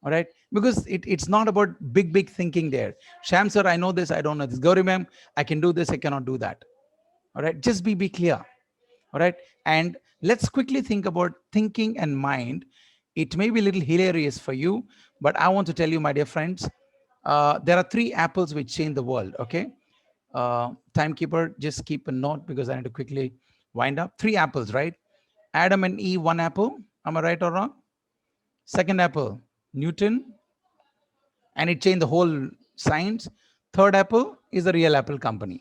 All right. Because it's not about big thinking there. Sham sir, I know this, I don't know this. Gauri ma'am, I can do this, I cannot do that. All right. Just be clear. All right. And let's quickly think about thinking and mind. It may be a little hilarious for you, but I want to tell you, my dear friends, there are 3 apples which change the world. Okay. Timekeeper, just keep a note because I need to quickly wind up. 3 apples, right? Adam and Eve, 1 apple. Am I right or wrong? Second apple, Newton. And it changed the whole science. Third apple is the real Apple company,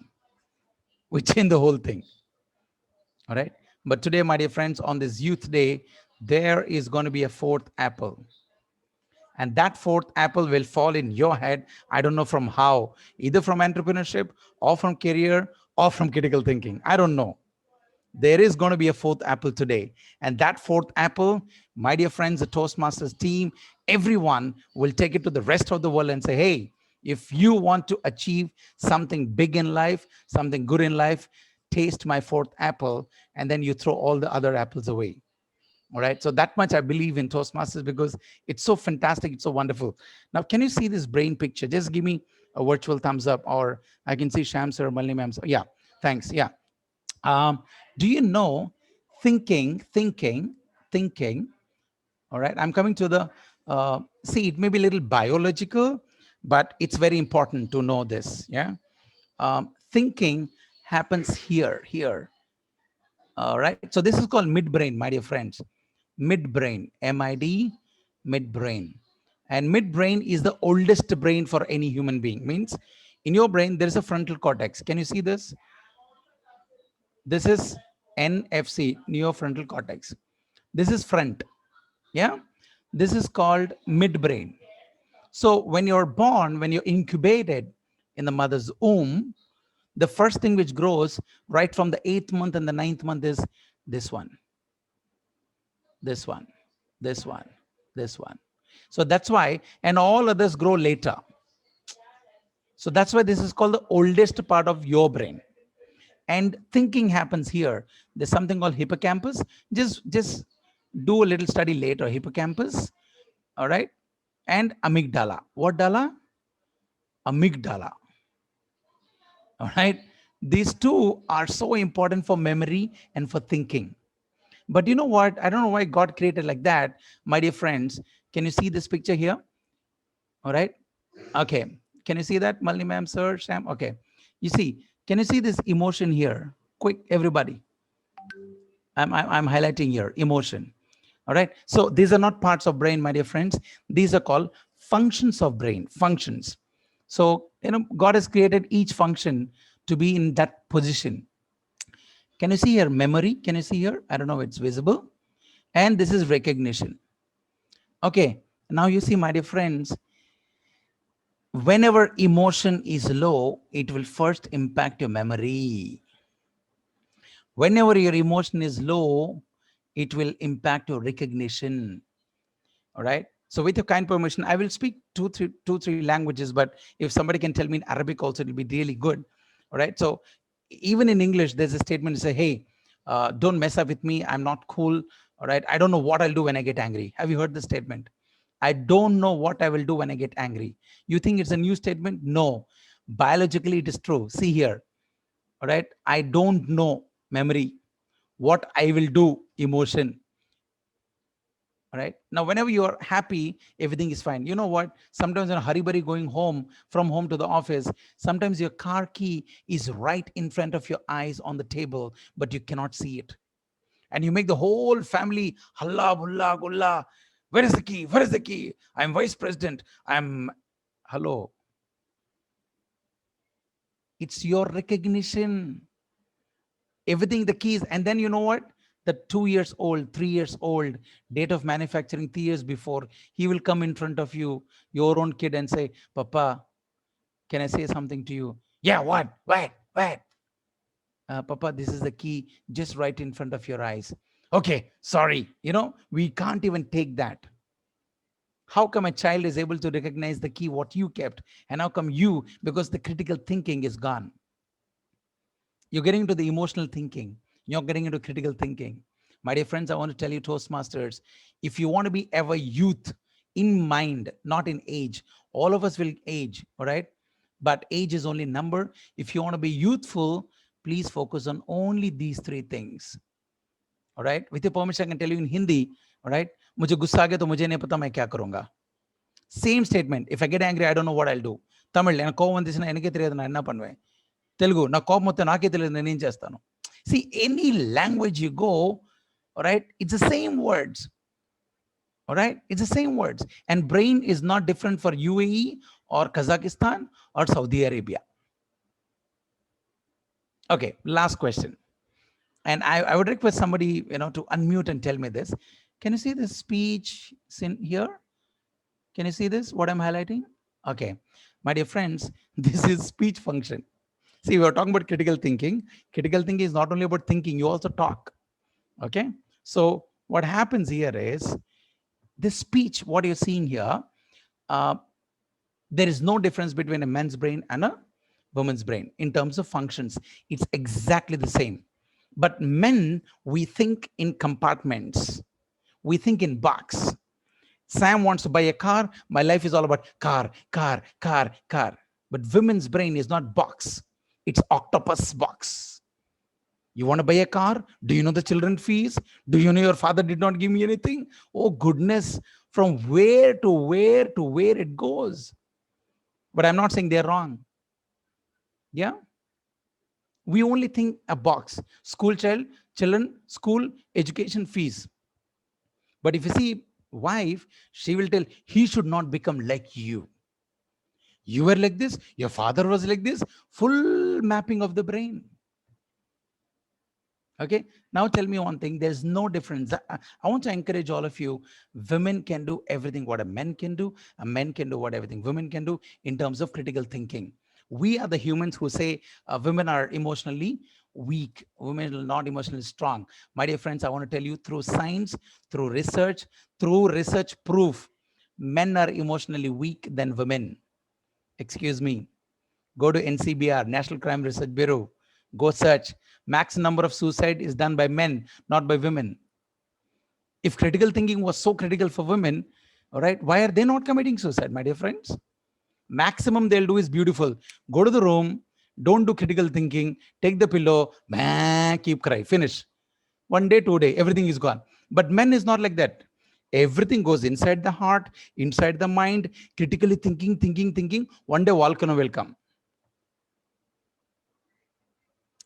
which changed the whole thing. All right. But today, my dear friends, on this Youth Day, there is going to be a 4th apple. And that 4th apple will fall in your head. I don't know from how, either from entrepreneurship or from career or from critical thinking. I don't know. There is going to be a 4th apple today. And that 4th apple, my dear friends, the Toastmasters team, everyone will take it to the rest of the world and say, hey, if you want to achieve something big in life, something good in life, taste my 4th apple, and then you throw all the other apples away. All right. So that much I believe in Toastmasters because it's so fantastic. It's so wonderful. Now, can you see this brain picture? Just give me a virtual thumbs up, or I can see Sham sir, Malini ma'am. Yeah. Thanks. Yeah. Do you know thinking? All right. I'm coming to the, see, it may be a little biological, but it's very important to know this. Yeah. Thinking happens here. All right. So this is called midbrain, my dear friends. Midbrain, MID, midbrain. And midbrain is the oldest brain for any human being. Means in your brain, there is a frontal cortex. Can you see this? This is NFC, neofrontal cortex. This is front. Yeah. This is called midbrain. So when you're born, when you're incubated in the mother's womb, the first thing which grows right from the 8th month and the 9th month is this one. This one. So that's why, and all others grow later. So that's why this is called the oldest part of your brain. And thinking happens here. There's something called hippocampus. Just do a little study later. Hippocampus, all right? And amygdala. What dala? Amygdala. All right? These 2 are so important for memory and for thinking. But you know what? I don't know why God created like that. My dear friends, can you see this picture here? All right. Okay. Can you see that, Malini ma'am, sir, Sam? Okay. You see, can you see this emotion here? Quick, everybody. I'm highlighting here, emotion. All right. So these are not parts of brain, my dear friends. These are called functions of brain, functions. So, God has created each function to be in that position. Can you see here memory? Can you see here? I don't know if it's visible. And this is recognition. Okay. Now you see, my dear friends, whenever emotion is low, it will first impact your memory. Whenever your emotion is low, it will impact your recognition. All right. So with your kind permission, I will speak two, three languages, but if somebody can tell me in Arabic also, it'll be really good. All right. So even in English, there's a statement to say, hey, don't mess up with me. I'm not cool. All right. I don't know what I'll do when I get angry. Have you heard the statement? I don't know what I will do when I get angry. You think it's a new statement? No. Biologically, it is true. See here. All right. I don't know, memory. What I will do, emotion. All right. Now, whenever you're happy, everything is fine. You know what? Sometimes in a hurry going home from home to the office, sometimes your car key is right in front of your eyes on the table, but you cannot see it. And you make the whole family, halla, bulla, gulla. Where is the key? Where is the key? I'm vice president. Hello. It's your recognition. Everything, the keys. And then you know what? The 2 years old, 3 years old, date of manufacturing 3 years before, he will come in front of you, your own kid, and say, Papa, can I say something to you? Yeah, what? Papa, this is the key just right in front of your eyes. Okay, sorry. We can't even take that. How come a child is able to recognize the key, what you kept? And how come you, because the critical thinking is gone. You're getting into the emotional thinking. You're getting into critical thinking. My dear friends, I want to tell you, Toastmasters, if you want to be ever youth in mind, not in age, all of us will age, all right? But age is only number. If you want to be youthful, please focus on only these 3 things. All right? With your permission, I can tell you in Hindi, all right? Mujhe gussa aa gaya to mujhe nahi pata main kya karunga. Same statement. If I get angry, I don't know what I'll do. Tamil, ena kovam vandisina enake theriyadu na enna pannuven. Telugu, na kovam motte naake teliyadu nenu em chestanu. See, any language you go, all right, it's the same words. All right, it's the same words. And brain is not different for UAE or Kazakhstan or Saudi Arabia. Okay, last question. And I would request somebody, to unmute and tell me this. Can you see the speech in here? Can you see this, what I'm highlighting? Okay, my dear friends, this is speech function. See, we were talking about critical thinking. Critical thinking is not only about thinking, you also talk. Okay. So what happens here is this speech, what you're seeing here, there is no difference between a man's brain and a woman's brain in terms of functions. It's exactly the same. But men, we think in compartments. We think in box. Sam wants to buy a car. My life is all about car. But women's brain is not box. It's octopus box. You want to buy a car? Do you know the children fees? Do you know your father did not give me anything? Oh goodness, from where to where to where it goes. But I'm not saying they're wrong. Yeah. We only think a box. School children, school, education fees. But if you see wife, she will tell, he should not become like you. You were like this, your father was like this, full mapping of the brain. Okay, now tell me one thing, there's no difference. I want to encourage all of you, women can do everything what a man can do, a man can do what everything women can do in terms of critical thinking. We are the humans who say women are emotionally weak, women are not emotionally strong. My dear friends, I want to tell you through science, through research proof, men are emotionally weak than women. Excuse me. Go to NCBR, National Crime Research Bureau. Go search. Max number of suicide is done by men, not by women. If critical thinking was so critical for women, all right, why are they not committing suicide, my dear friends? Maximum they'll do is beautiful. Go to the room, don't do critical thinking, take the pillow, keep crying, finish. 1 day, 2 days, everything is gone. But men is not like that. Everything goes inside the heart, inside the mind, critically thinking. 1 day volcano will come.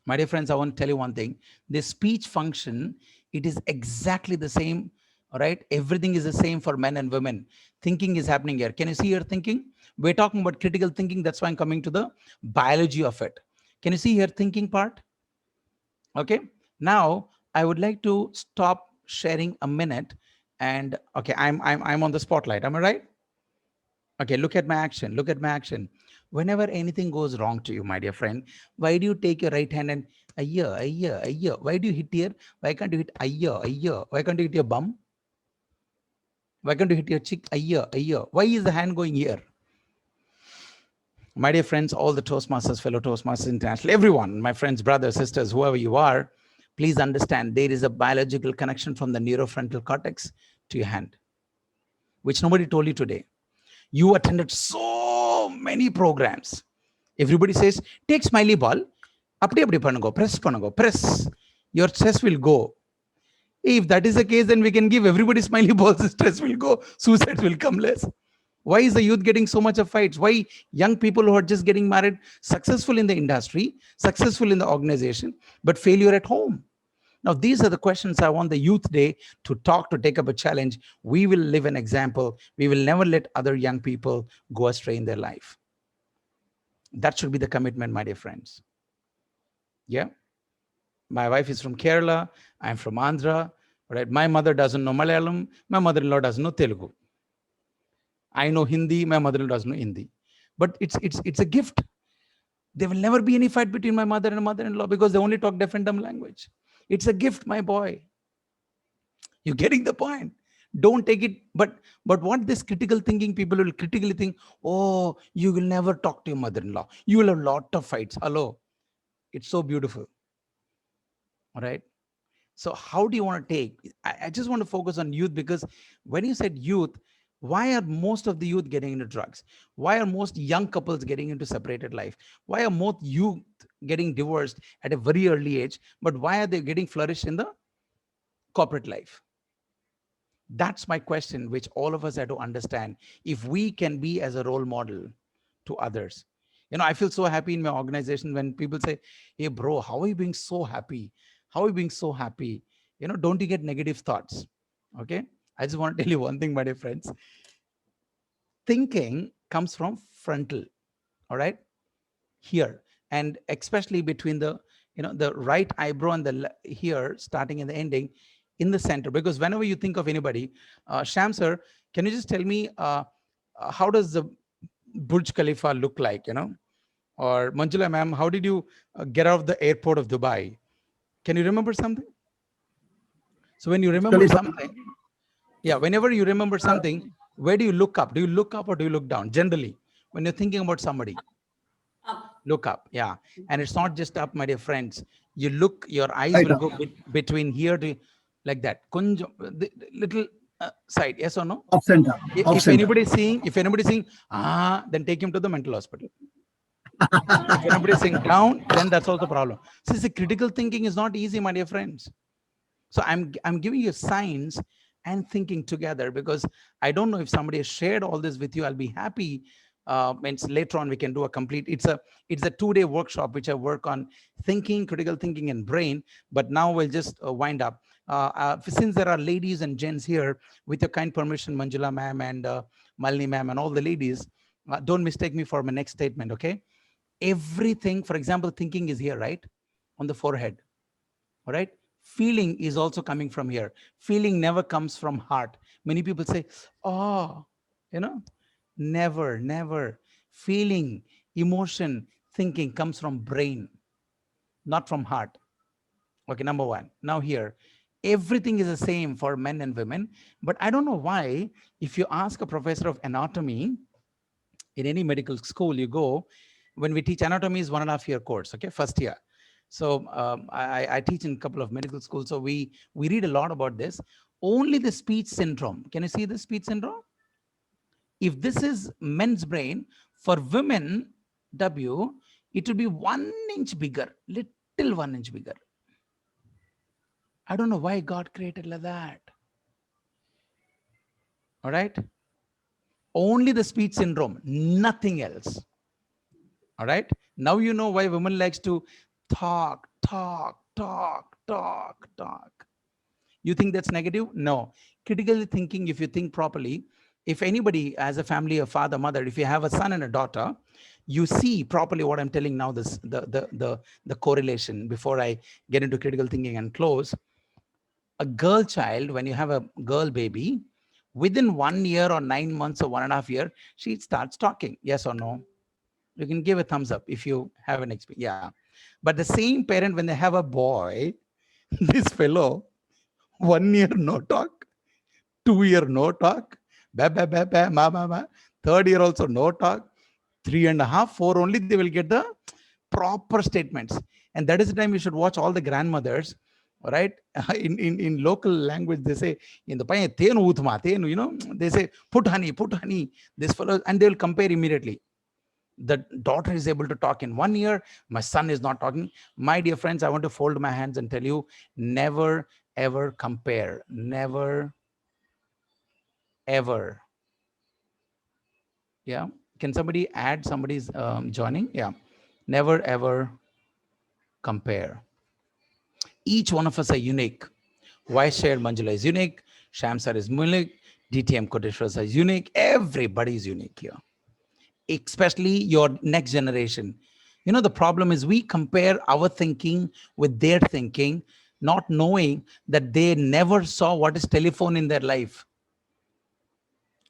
My dear friends, I want to tell you one thing. The speech function, it is exactly the same, all right? Everything is the same for men and women. Thinking is happening here. Can you see your thinking? We're talking about critical thinking. That's why I'm coming to the biology of it. Can you see here thinking part? Okay. Now, I would like to stop sharing a minute. And okay, I'm on the spotlight. Am I right? Okay, look at my action. Look at my action. Whenever anything goes wrong to you, my dear friend, why do you take your right hand and ayya? Why do you hit here? Why can't you hit ayya? Why can't you hit your bum? Why can't you hit your cheek? Ayya? Why is the hand going here? My dear friends, all the Toastmasters, fellow Toastmasters International, everyone, my friends, brothers, sisters, whoever you are, please understand there is a biological connection from the neurofrontal cortex to your hand, which nobody told you today. You attended so many programs. Everybody says, take smiley ball, press. Your chest will go. If that is the case, then we can give everybody smiley balls, stress will go, suicides will come less. Why is the youth getting so much of fights? Why young people who are just getting married, successful in the industry, successful in the organization, but failure at home? Now, these are the questions I want the Youth Day to talk, to take up a challenge. We will live an example. We will never let other young people go astray in their life. That should be the commitment, my dear friends. Yeah. My wife is from Kerala. I'm from Andhra. Right? My mother doesn't know Malayalam. My mother-in-law doesn't know Telugu. I know Hindi. My mother-in-law doesn't know Hindi. But it's a gift. There will never be any fight between my mother and mother-in-law because they only talk different dumb language. It's a gift, my boy. You're getting the point. Don't take it. But what this critical thinking, people will critically think, oh, you will never talk to your mother-in-law. You will have a lot of fights. Hello. It's so beautiful. All right. So how do you want to take? I just want to focus on youth, because when you said youth, why are most of the youth getting into drugs? Why are most young couples getting into separated life? Why are most youth getting divorced at a very early age? But why are they getting flourished in the corporate life? That's my question, which all of us have to understand. If we can be as a role model to others. You know, I feel so happy in my organization when people say, hey, bro, how are you being so happy? How are you being so happy? You know, don't you get negative thoughts? Okay. I just want to tell you one thing, my dear friends. Thinking comes from frontal, all right, here, and especially between the, you know, the right eyebrow and the here, starting and the ending, in the center. Because whenever you think of anybody, Sham sir, can you just tell me how does the Burj Khalifa look like, you know? Or Manjula ma'am, how did you get out of the airport of Dubai? Can you remember something? So when you remember something, yeah, whenever you remember something, where do you look up? Do you look up or do you look down? Generally, when you're thinking about somebody, look up. Yeah. And it's not just up, my dear friends. You look, your eyes will go between here to like that. The little side, yes or no? Off center. If anybody's seeing, then take him to the mental hospital. If anybody's saying down, then that's also a problem. So the critical thinking is not easy, my dear friends. So I'm giving you science and thinking together, because I don't know if somebody has shared all this with you. I'll be happy. And later on we can do a complete, it's a 2-day workshop which I work on thinking, critical thinking and brain. But now we'll just wind up. Since there are ladies and gents here, with your kind permission, Manjula ma'am and Malini ma'am and all the ladies, don't mistake me for my next statement, okay? Everything, for example, thinking is here, right? On the forehead, all right? Feeling is also coming from here. Feeling never comes from heart. Many people say, oh, you know, never. Feeling, emotion, thinking comes from brain, not from heart. Okay, number one. Now here, everything is the same for men and women, but I don't know why, if you ask a professor of anatomy in any medical school you go, when we teach anatomy is 1.5 year course, okay, first year. So I teach in a couple of medical schools. So we read a lot about this. Only the speech syndrome. Can you see the speech syndrome? If this is men's brain, for women, W, it will be 1 inch bigger, little 1 inch bigger. I don't know why God created like that. All right. Only the speech syndrome, nothing else. All right. Now you know why women likes to talk. You think that's negative? No. Critically thinking, if you think properly, if anybody as a family, a father, mother, if you have a son and a daughter, you see properly what I'm telling now, this the correlation before I get into critical thinking and close. A girl child, when you have a girl baby, within 1 year or 9 months or 1.5 years, she starts talking. Yes or no? You can give a thumbs up if you have an experience. Yeah. But the same parent, when they have a boy, this fellow, 1 year no talk, 2 year no talk, ba, 3rd year also no talk, 3.5, 4 only they will get the proper statements. And that is the time you should watch all the grandmothers, right? In local language, they say, in the pain, you know, they say, put honey, this fellow, and they will compare immediately. The daughter is able to talk in 1 year, my son is not talking. My dear friends, I want to fold my hands and tell you, never ever compare. Never, ever. Yeah. Can somebody add? Somebody's joining. Yeah. Never, ever compare. Each one of us are unique. Vice Chair Manjula is unique. Sham sir is unique. DTM Koteshwar sir is unique. Everybody is unique here, especially your next generation. You know, the problem is we compare our thinking with their thinking, not knowing that they never saw what is telephone in their life.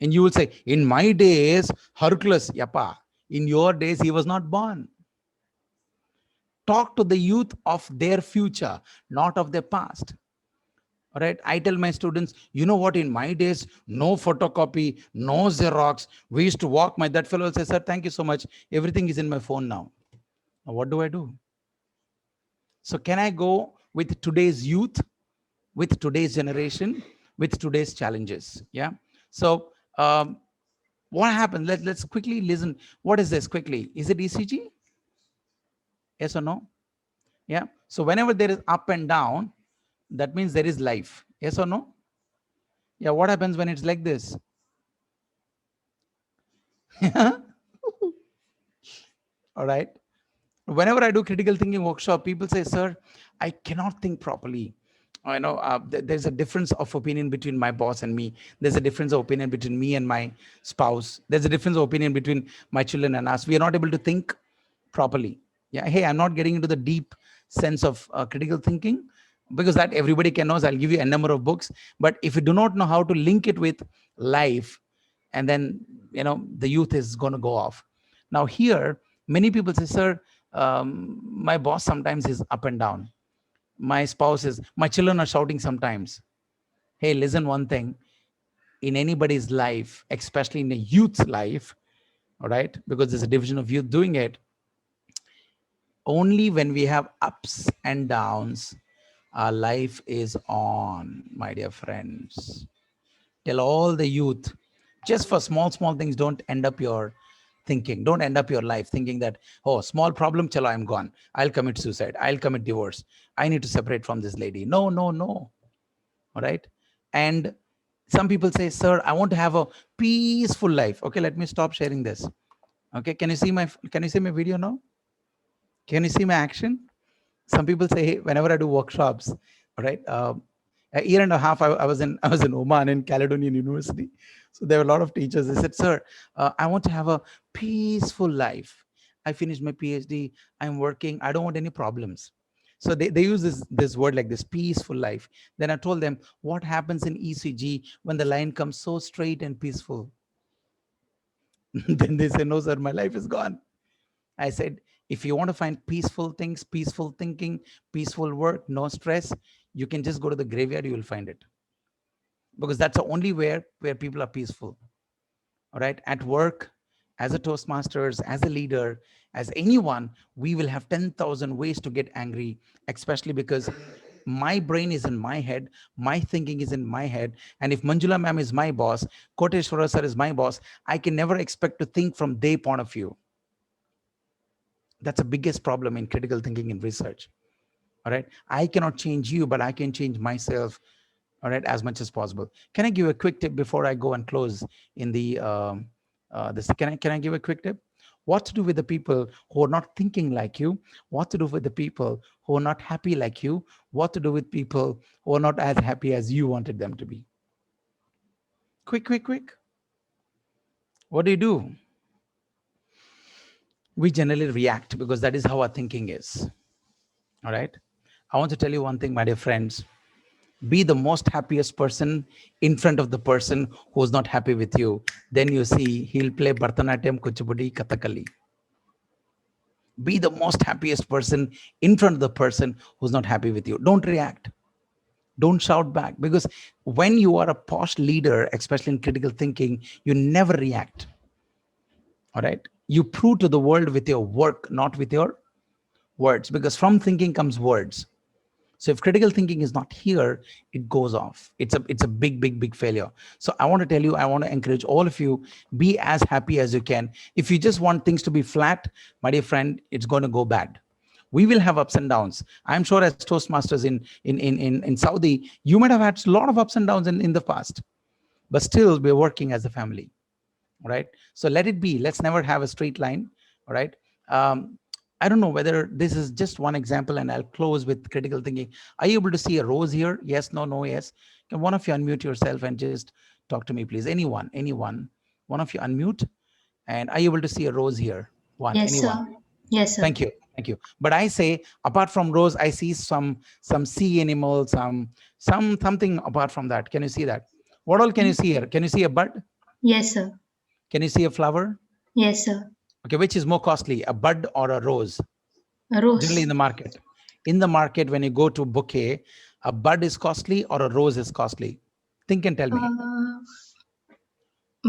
And you will say, in my days, Hercules, yapa, in your days, he was not born. Talk to the youth of their future, not of their past. All right. I tell my students, you know what, in my days, no photocopy, no Xerox. We used to walk. That fellow will say, sir, thank you so much. Everything is in my phone now. Now what do I do? So can I go with today's youth, with today's generation, with today's challenges? Yeah. So what happened? Let's quickly listen. What is this quickly? Is it ECG? Yes or no? Yeah. So whenever there is up and down, that means there is life. Yes or no? Yeah. What happens when it's like this? All right. Whenever I do critical thinking workshop, people say, sir, I cannot think properly. I know there's a difference of opinion between my boss and me. There's a difference of opinion between me and my spouse. There's a difference of opinion between my children and us. We are not able to think properly. Yeah. Hey, I'm not getting into the deep sense of critical thinking, because that everybody can know. I'll give you a number of books. But if you do not know how to link it with life, and then, you know, the youth is going to go off. Now here, many people say, sir, my boss sometimes is up and down. My spouse is, my children are shouting sometimes. Hey, listen one thing. In anybody's life, especially in a youth's life, all right, because there's a division of youth doing it, only when we have ups and downs, our life is on, my dear friends. Tell all the youth, just for small things, don't end up your thinking. Don't end up your life thinking that, oh, small problem, chalo, I'm gone. I'll commit suicide. I'll commit divorce. I need to separate from this lady. No. All right. And some people say, sir, I want to have a peaceful life. Okay, let me stop sharing this. Okay, can you see my video now? Can you see my action? Some people say, hey, whenever I do workshops, all right, a year and a half, I was in Oman, in Caledonian University. So there were a lot of teachers. They said, sir, I want to have a peaceful life. I finished my PhD. I'm working. I don't want any problems. So they use this word like this, peaceful life. Then I told them, what happens in ECG when the line comes so straight and peaceful? Then they say, no, sir, my life is gone. I said, if you want to find peaceful things, peaceful thinking, peaceful work, no stress, you can just go to the graveyard, you will find it. Because that's the only where people are peaceful. All right. At work, as a Toastmasters, as a leader, as anyone, we will have 10,000 ways to get angry, especially because my brain is in my head, my thinking is in my head. And if Manjula ma'am is my boss, Koteshwara sir is my boss, I can never expect to think from their point of view. That's the biggest problem in critical thinking in research. All right. I cannot change you, but I can change myself. All right. As much as possible. Can I give a quick tip before I go and close in the, can I give a quick tip? What to do with the people who are not thinking like you? What to do with the people who are not happy like you? What to do with people who are not as happy as you wanted them to be? Quick. What do? We generally react because that is how our thinking is. All right. I want to tell you one thing, my dear friends. Be the most happiest person in front of the person who's not happy with you. Then you see he'll play Bharatanatyam, Kuchipudi, Kathakali. Be the most happiest person in front of the person who's not happy with you. Don't react. Don't shout back. Because when you are a posh leader, especially in critical thinking, you never react. All right. You prove to the world with your work, not with your words, because from thinking comes words. So if critical thinking is not here, it goes off. It's a big failure. So I want to tell you, I want to encourage all of you, be as happy as you can. If you just want things to be flat, my dear friend, it's going to go bad. We will have ups and downs. I'm sure as Toastmasters in Saudi, you might have had a lot of ups and downs in the past, but still we're working as a family. All right. So let it be. Let's never have a straight line. All right. I don't know whether this is just one example, and I'll close with critical thinking. Are you able to see a rose here? Yes, no, no, yes. Can one of you unmute yourself and just talk to me, please? Anyone, one of you unmute. And are you able to see a rose here? One, Yes, anyone? sir. Yes, sir. Thank you. Thank you. But I say, apart from rose, I see some sea animal, something apart from that. Can you see that? What all can you see here? Can you see a bud? Yes, sir. Can you see a flower? Yes, sir. Okay, which is more costly, a bud or a rose? A rose. Generally in the market. In the market, when you go to bouquet, a bud is costly or a rose is costly? Think and tell me.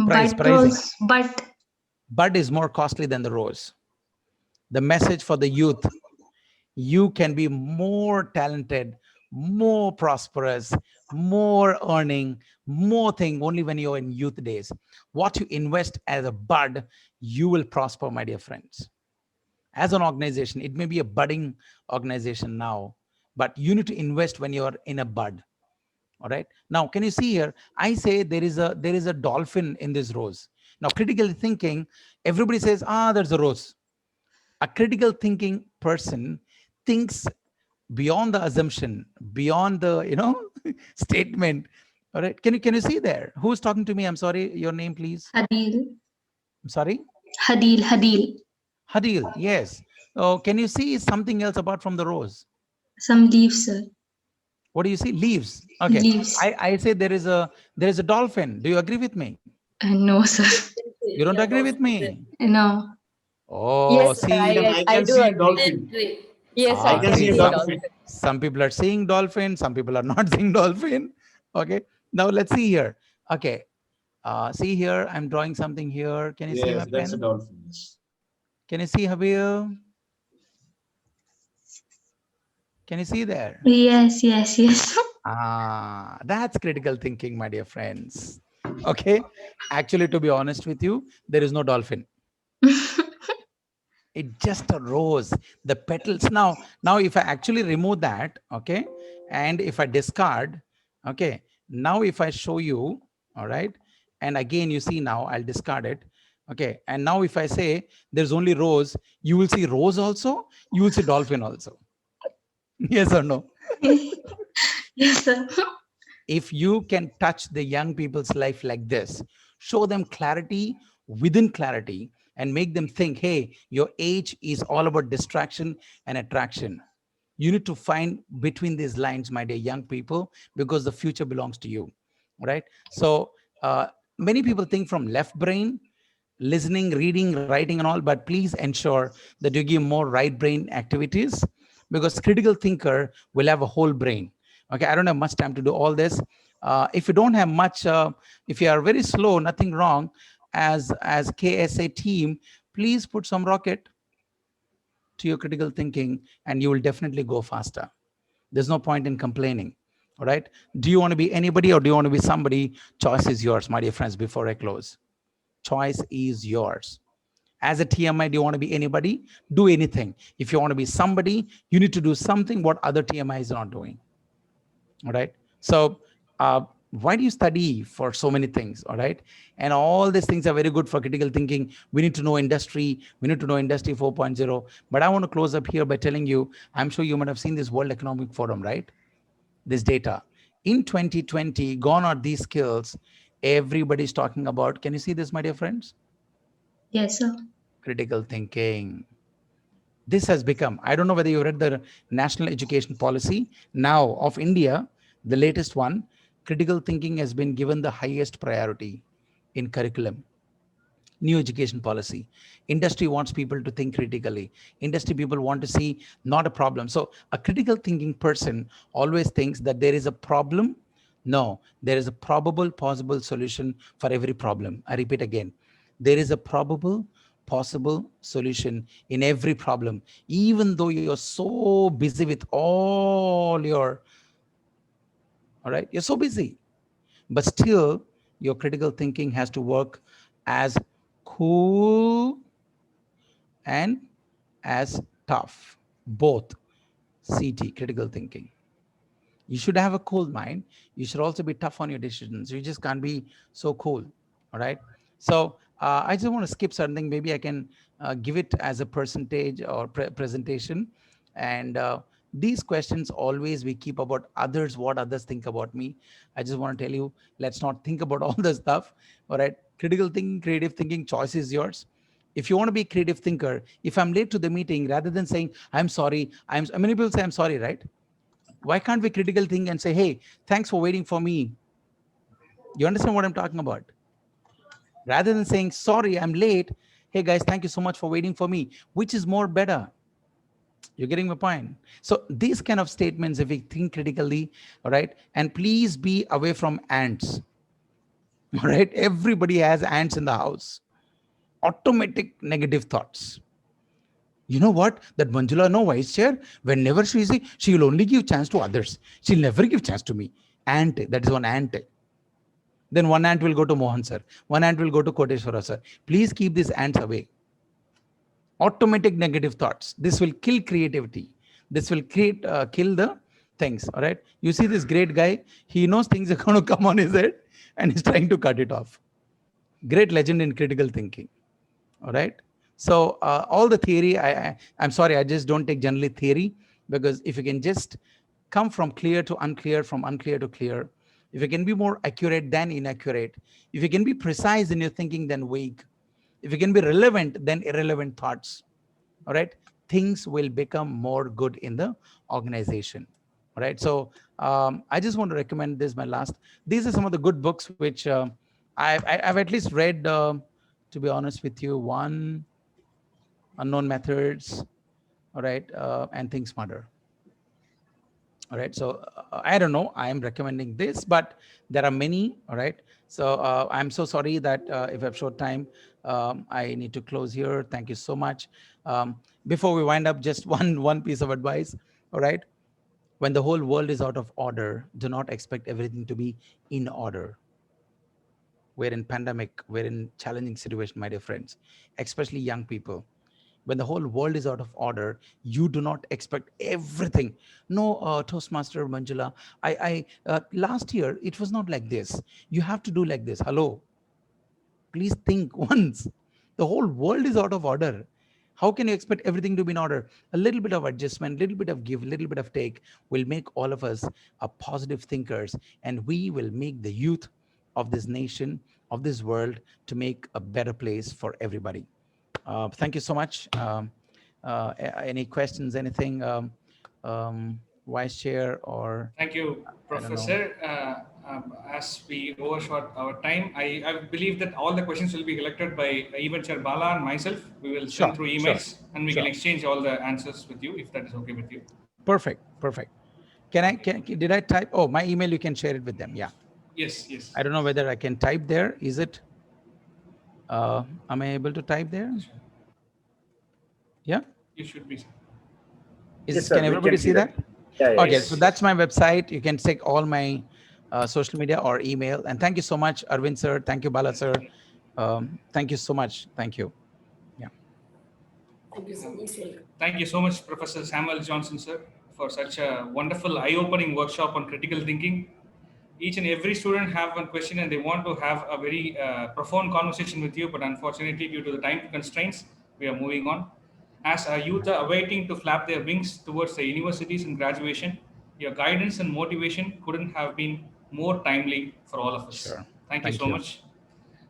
Pricing. Bud is more costly than the rose. The message for the youth: you can be more talented, more prosperous, more earning, more thing only when you're in youth days. What you invest as a bud, you will prosper, my dear friends. As an organization, it may be a budding organization now, but you need to invest when you're in a bud. All right. Now, can you see here? I say there is a dolphin in this rose. Now, critically thinking, everybody says, there's a rose. A critical thinking person thinks beyond the assumption, beyond the statement. All right. Can you see there? Who's talking to me? I'm sorry. Your name, please. Hadil. I'm sorry. Hadil. Hadil. Yes. Oh, can you see something else apart from the rose? Some leaves, sir. What do you see? Leaves. Okay. Leaves. I say there is a dolphin. Do you agree with me? No, sir. You don't agree with me? No. Oh, Yes, see, I do agree. Yes, I can see a dolphin. Some people are seeing dolphin, some people are not seeing dolphin. Okay. Now let's see here. Okay. See here, I'm drawing something here. Can you see my pen? That's a dolphin. Can you see Habir? Can you see there? Yes. That's critical thinking, my dear friends. Okay. Actually, to be honest with you, there is no dolphin. It's just a rose. The petals. Now, if I actually remove that, okay, and if I discard, okay, now if I show you, all right, and again, you see now, I'll discard it. Okay. And now if I say there's only rose, you will see rose also, you will see dolphin also. Yes or no? Yes, sir. If you can touch the young people's life like this, show them clarity within clarity, and make them think, hey, your age is all about distraction and attraction. You need to find between these lines, my dear young people, because the future belongs to you, right? So many people think from left brain, listening, reading, writing and all, but please ensure that you give more right brain activities, because critical thinker will have a whole brain. Okay, I don't have much time to do all this. If you don't have much, if you are very slow, nothing wrong. As KSA team, please put some rocket to your critical thinking and you will definitely go faster. There's no point in complaining. All right. Do you want to be anybody or do you want to be somebody? Choice is yours, my dear friends, before I close. Choice is yours. As a TMI, do you want to be anybody? Do anything. If you want to be somebody, you need to do something what other TMI is not doing. All right. So why do you study for so many things? All right. And all these things are very good for critical thinking. We need to know industry. We need to know industry 4.0. But I want to close up here by telling you, I'm sure you might have seen this World Economic Forum, right? This data. In 2020, gone are these skills. Everybody's talking about. Can you see this, my dear friends? Yes, sir. Critical thinking. This has become, I don't know whether you read the National Education Policy now of India, the latest one. Critical thinking has been given the highest priority in curriculum. New education policy. Industry wants people to think critically. Industry people want to see not a problem. So a critical thinking person always thinks that there is a problem. No, there is a probable possible solution for every problem. I repeat again, there is a probable possible solution in every problem, even though you're so busy with all right, you're so busy, but still your critical thinking has to work as cool and as tough. both CT, critical thinking. You should have a cool mind. You should also be tough on your decisions. You just can't be so cool. All right. So I just want to skip something. Maybe I can give it as a percentage or presentation. And these questions always we keep about others, what others think about me. I just want to tell you, let's not think about all the stuff. All right. Critical thinking, creative thinking, choice is yours. If you want to be a creative thinker, if I'm late to the meeting, rather than saying, I'm sorry, many people say, I'm sorry, right? Why can't we critical think and say, hey, thanks for waiting for me? You understand what I'm talking about? Rather than saying, sorry, I'm late. Hey guys, thank you so much for waiting for me. Which is more better? You're getting my point. So these kind of statements, if we think critically, all right, and please be away from ants. All right, everybody has ants in the house. Automatic negative thoughts. You know what? That Manjula, no vice chair, whenever she will only give chance to others. She'll never give chance to me. Ant, that is one ant. Then one ant will go to Mohan sir. One ant will go to Koteshwara sir. Please keep these ants away. Automatic negative thoughts. This will kill creativity. This will kill the things. All right. You see this great guy. He knows things are going to come on his head and he's trying to cut it off. Great legend in critical thinking. All right. So all the theory, I'm sorry, I just don't take generally theory, because if you can just come from clear to unclear, from unclear to clear, if you can be more accurate than inaccurate, if you can be precise in your thinking than vague, if you can be relevant than irrelevant thoughts, all right, things will become more good in the organization. All right. So I just want to recommend this, my last. These are some of the good books which I've at least read, to be honest with you. One, Unknown Methods, all right, and Think Smarter. All right, so I don't know, I am recommending this, but there are many, all right. So I'm so sorry that if I have short time, I need to close here. Thank you so much. Before we wind up, just one piece of advice, all right. When the whole world is out of order, do not expect everything to be in order. We're in pandemic, we're in challenging situation, my dear friends, especially young people. When the whole world is out of order, you do not expect everything. No, Toastmaster Manjula, last year, it was not like this. You have to do like this. Hello. Please think once. The whole world is out of order. How can you expect everything to be in order? A little bit of adjustment, little bit of give, little bit of take will make all of us a positive thinkers, and we will make the youth of this nation, of this world, to make a better place for everybody. Thank you so much. Any questions, anything, Vice Chair or? Thank you, Professor. As we overshot our time, I believe that all the questions will be collected by Event Chair Bala and myself. We will send through emails and we can exchange all the answers with you, if that is okay with you. Perfect, perfect. Did I type? Oh, my email, you can share it with them. Yeah. Yes, yes. I don't know whether I can type there. Is it? Am I able to type there? Yeah. You should be. Yes, can everybody see that? Yeah, okay, yes. so that's my website. You can check all my social media or email. And thank you so much, Arvind sir. Thank you, Bala sir. Thank you so much. Thank you. Yeah. Thank you so much, sir. Thank you so much, Professor Samuel Johnson, sir, for such a wonderful eye-opening workshop on critical thinking. Each and every student have one question and they want to have a very profound conversation with you, but unfortunately, due to the time constraints, we are moving on. As our youth are awaiting to flap their wings towards the universities and graduation, your guidance and motivation couldn't have been more timely for all of us. Sure. Thank you so much.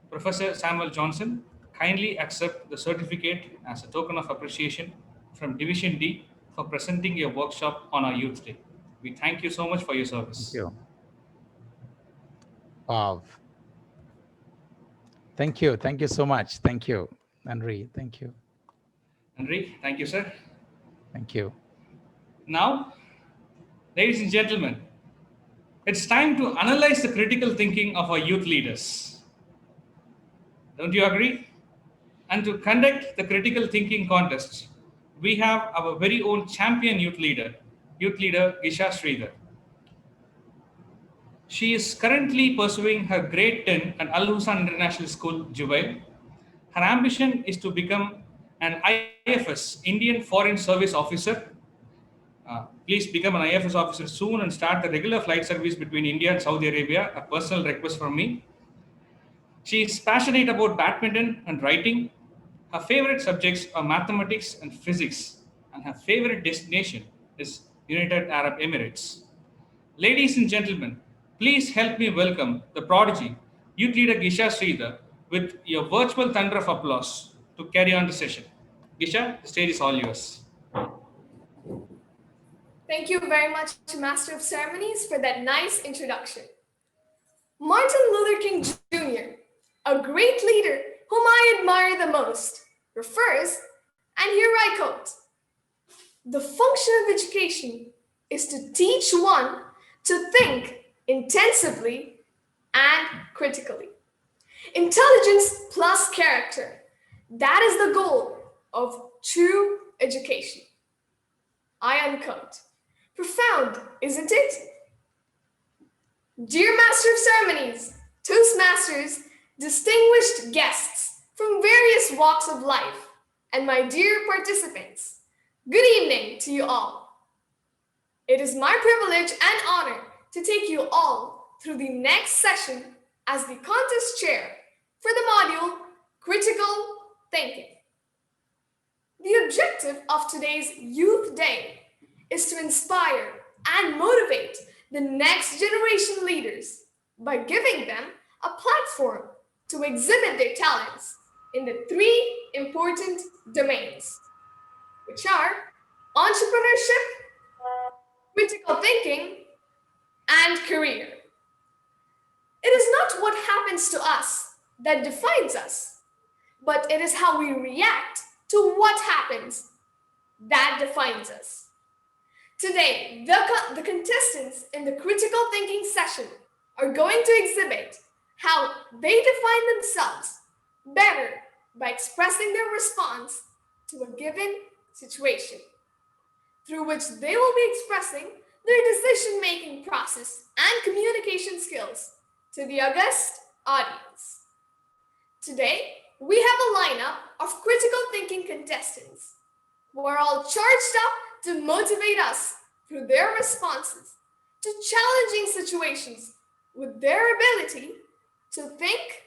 Professor Samuel Johnson, kindly accept the certificate as a token of appreciation from Division D for presenting your workshop on our Youth Day. We thank you so much for your service. Thank you. Wow. Thank you. Thank you so much. Thank you, Henry. Thank you. Henry, thank you, sir. Thank you. Now, ladies and gentlemen, it's time to analyze the critical thinking of our youth leaders. Don't you agree? And to conduct the critical thinking contest, we have our very own champion youth leader Gisha Sridhar. She is currently pursuing her grade 10 at Al Hussan International School, Jubail. Her ambition is to become an IFS, Indian Foreign Service Officer, Please become an IFS officer soon and start the regular flight service between India and Saudi Arabia. A personal request from me. She is passionate about badminton and writing. Her favorite subjects are mathematics and physics, and her favorite destination is United Arab Emirates. Ladies and gentlemen, please help me welcome the prodigy, youth leader Gisha Sridhar, with your virtual thunder of applause to carry on the session. Gisha, the stage is all yours. Thank you very much, Master of Ceremonies, for that nice introduction. Martin Luther King Jr., a great leader whom I admire the most, refers, and here I quote, "The function of education is to teach one to think intensively and critically. Intelligence plus character, that is the goal of true education." I unquote. Profound, isn't it? Dear Master of Ceremonies, Toastmasters, distinguished guests from various walks of life, and my dear participants, good evening to you all. It is my privilege and honor to take you all through the next session as the contest chair for the module Critical Thinking. The objective of today's Youth Day is to inspire and motivate the next generation leaders by giving them a platform to exhibit their talents in the three important domains, which are entrepreneurship, critical thinking, and career. It is not what happens to us that defines us, but it is how we react to what happens that defines us. Today, the contestants in the critical thinking session are going to exhibit how they define themselves better by expressing their response to a given situation, through which they will be expressing their decision-making process and communication skills to the august audience. Today, we have a lineup of critical thinking contestants who are all charged up to motivate us through their responses to challenging situations with their ability to think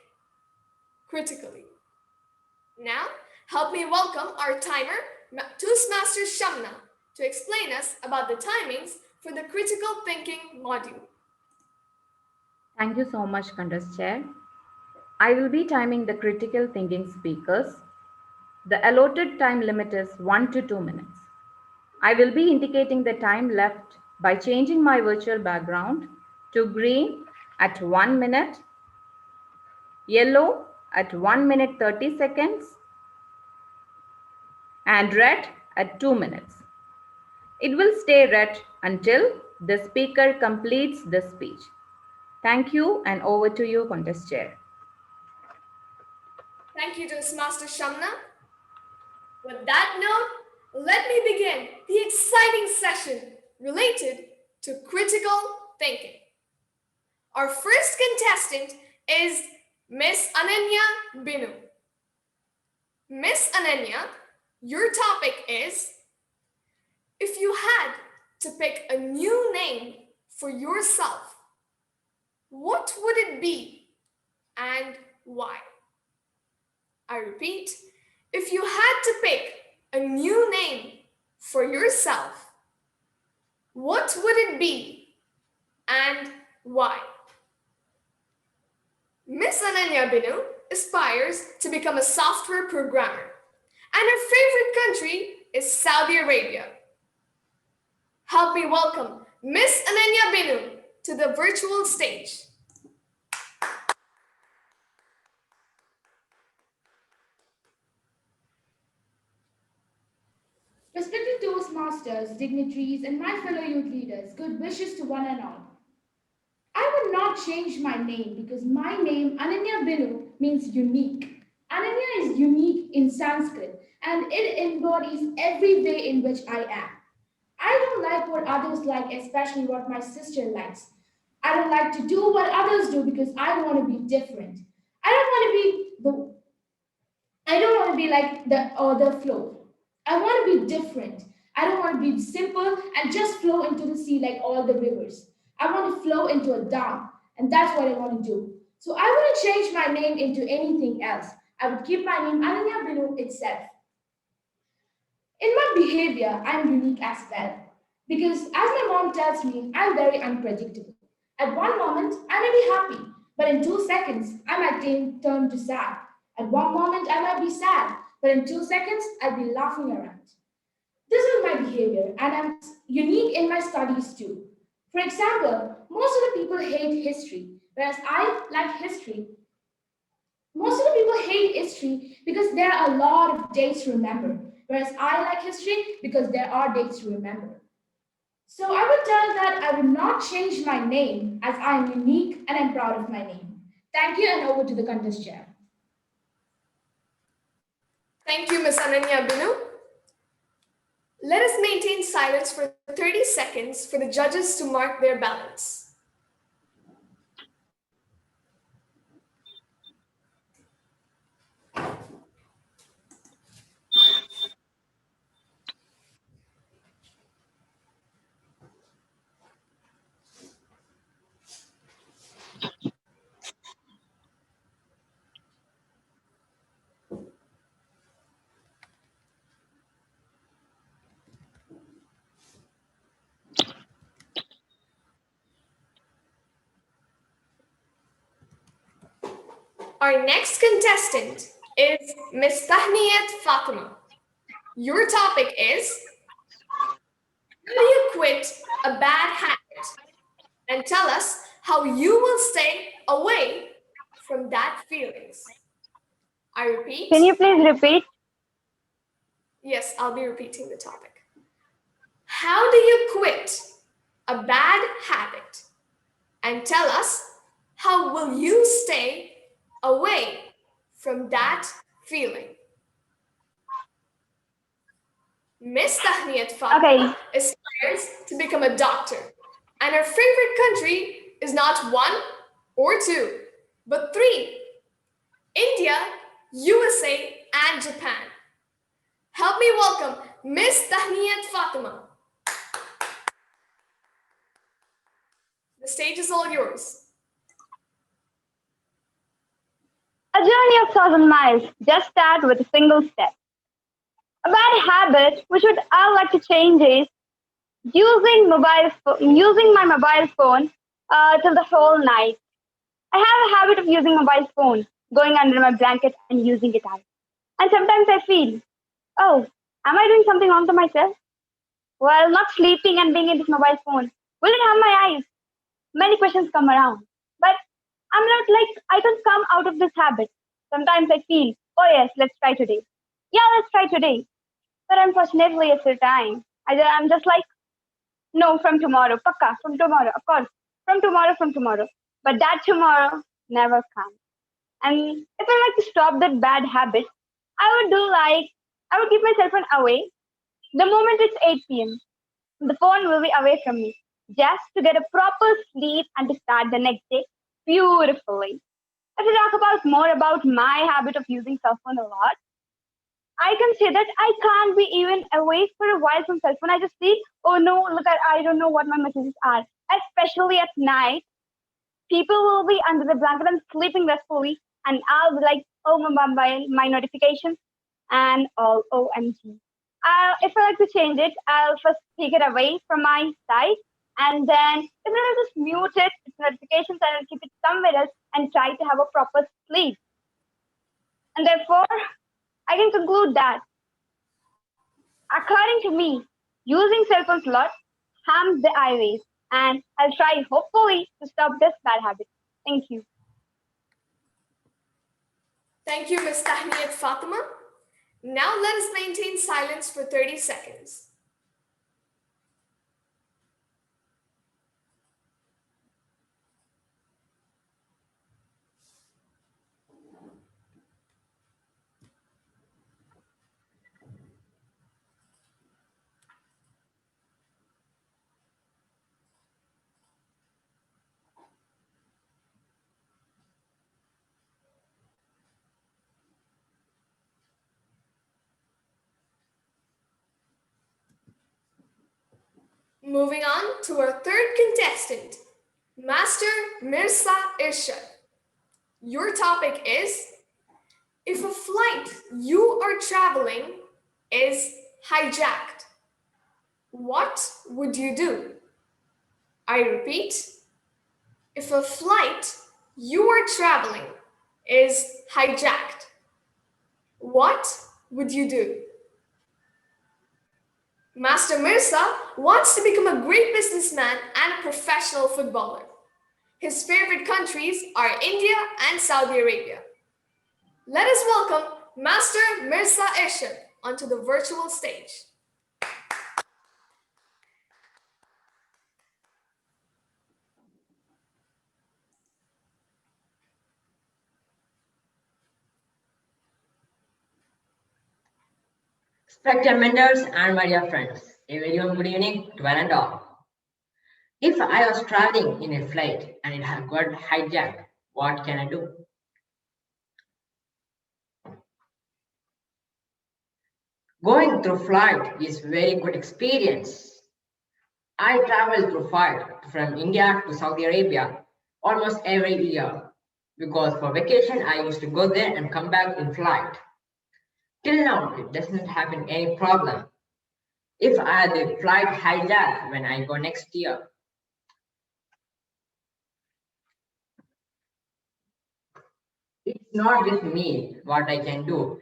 critically. Now, help me welcome our timer, Toastmaster Shamna, to explain us about the timings for the critical thinking module. Thank you so much, Contest Chair. I will be timing the critical thinking speakers. The allotted time limit is 1 to 2 minutes. I will be indicating the time left by changing my virtual background to green at 1 minute, yellow at 1 minute 30 seconds, and red at 2 minutes. It will stay red until the speaker completes the speech. Thank you, and over to you, Contest Chair. Thank you, Toastmaster Shamna. With that note, let me begin the exciting session related to critical thinking. Our first contestant is Miss Ananya Binu. Miss Ananya, your topic is, if you had to pick a new name for yourself, what would it be and why? I repeat, if you had to pick a new name for yourself, what would it be and why? Miss Ananya Binu aspires to become a software programmer, and her favorite country is Saudi Arabia. Help me welcome Miss Ananya Binu to the virtual stage. Respected Toastmasters, dignitaries, and my fellow youth leaders, good wishes to one and all. I would not change my name because my name, Ananya Binu, means unique. Ananya is unique in Sanskrit and it embodies every way in which I am. I don't like what others like, especially what my sister likes. I don't like to do what others do because I want to be different. I don't want to be like the other flow. I want to be different. I don't want to be simple and just flow into the sea like all the rivers. I want to flow into a dam, and that's what I want to do. So I wouldn't change my name into anything else. I would keep my name Ananya Binu itself. In my behavior, I'm unique as well. Because as my mom tells me, I'm very unpredictable. At one moment, I may be happy, but in 2 seconds, I might turn to sad. At one moment, I might be sad, but in 2 seconds, I'll be laughing around. This is my behavior, and I'm unique in my studies too. For example, most of the people hate history, whereas I like history. Most of the people hate history because there are a lot of dates to remember, whereas I like history because there are dates to remember. So I would tell that I would not change my name as I am unique and I'm proud of my name. Thank you, and over to the contest chair. Thank you, Ms. Ananya Binu. Let us maintain silence for 30 seconds for the judges to mark their ballots. Our next contestant is Ms. Tahniyat Fatima. Your topic is, how do you quit a bad habit? And tell us how you will stay away from that feelings. I repeat. Can you please repeat? Yes, I'll be repeating the topic. How do you quit a bad habit? And tell us how will you stay away from that feeling. Miss Tahniyat Fatima aspires to become a doctor, and her favorite country is not 1 or 2, but 3. India, USA, and Japan. Help me welcome Miss Tahniyat Fatima. The stage is all yours. A journey of 1,000 miles just start with a single step. A bad habit which I would like to change is using my mobile phone till the whole night. I have a habit of using mobile phone, going under my blanket and using it out. And sometimes I feel, oh, am I doing something wrong to myself? While not sleeping and being in this mobile phone, will it harm my eyes? Many questions come around. But I'm not like, I can come out of this habit. Sometimes I feel, oh yes, let's try today. Yeah, let's try today. But unfortunately, it's the time. I'm just like, no, from tomorrow, pakka, from tomorrow, of course, from tomorrow. But that tomorrow never comes. And if I like to stop that bad habit, I would keep my cell phone away. The moment it's 8 p.m., the phone will be away from me, just to get a proper sleep and to start the next day beautifully. If we talk more about my habit of using cell phone a lot, I can say that I can't be even awake for a while from cell phone. I just see, oh no, look, I don't know what my messages are. Especially at night, people will be under the blanket and sleeping restfully, and I'll be like, oh my notifications and all OMG. If I like to change it, I'll first take it away from my side, and then if I'll just mute its notifications, and I'll keep it somewhere else and try to have a proper sleep. And therefore, I can conclude that, according to me, using cell phones a lot harms the eyeways, and I'll try, hopefully, to stop this bad habit. Thank you. Thank you, Ms. Tahniyat Fatima. Now let us maintain silence for 30 seconds. Moving on to our third contestant, Master Mirza Irshad. Your topic is, if a flight you are traveling is hijacked, what would you do? I repeat, if a flight you are traveling is hijacked, what would you do? Master Mirza wants to become a great businessman and a professional footballer. His favorite countries are India and Saudi Arabia. Let us welcome Master Mirza Irshad onto the virtual stage. Respected mentors and my dear friends, a very good evening to one and all. If I was traveling in a flight and it had got hijacked, what can I do? Going through flight is very good experience. I travel through flight from India to Saudi Arabia almost every year because for vacation I used to go there and come back in flight. Till now, it doesn't happen any problem. If I had the flight hijacked when I go next year, it's not with me what I can do.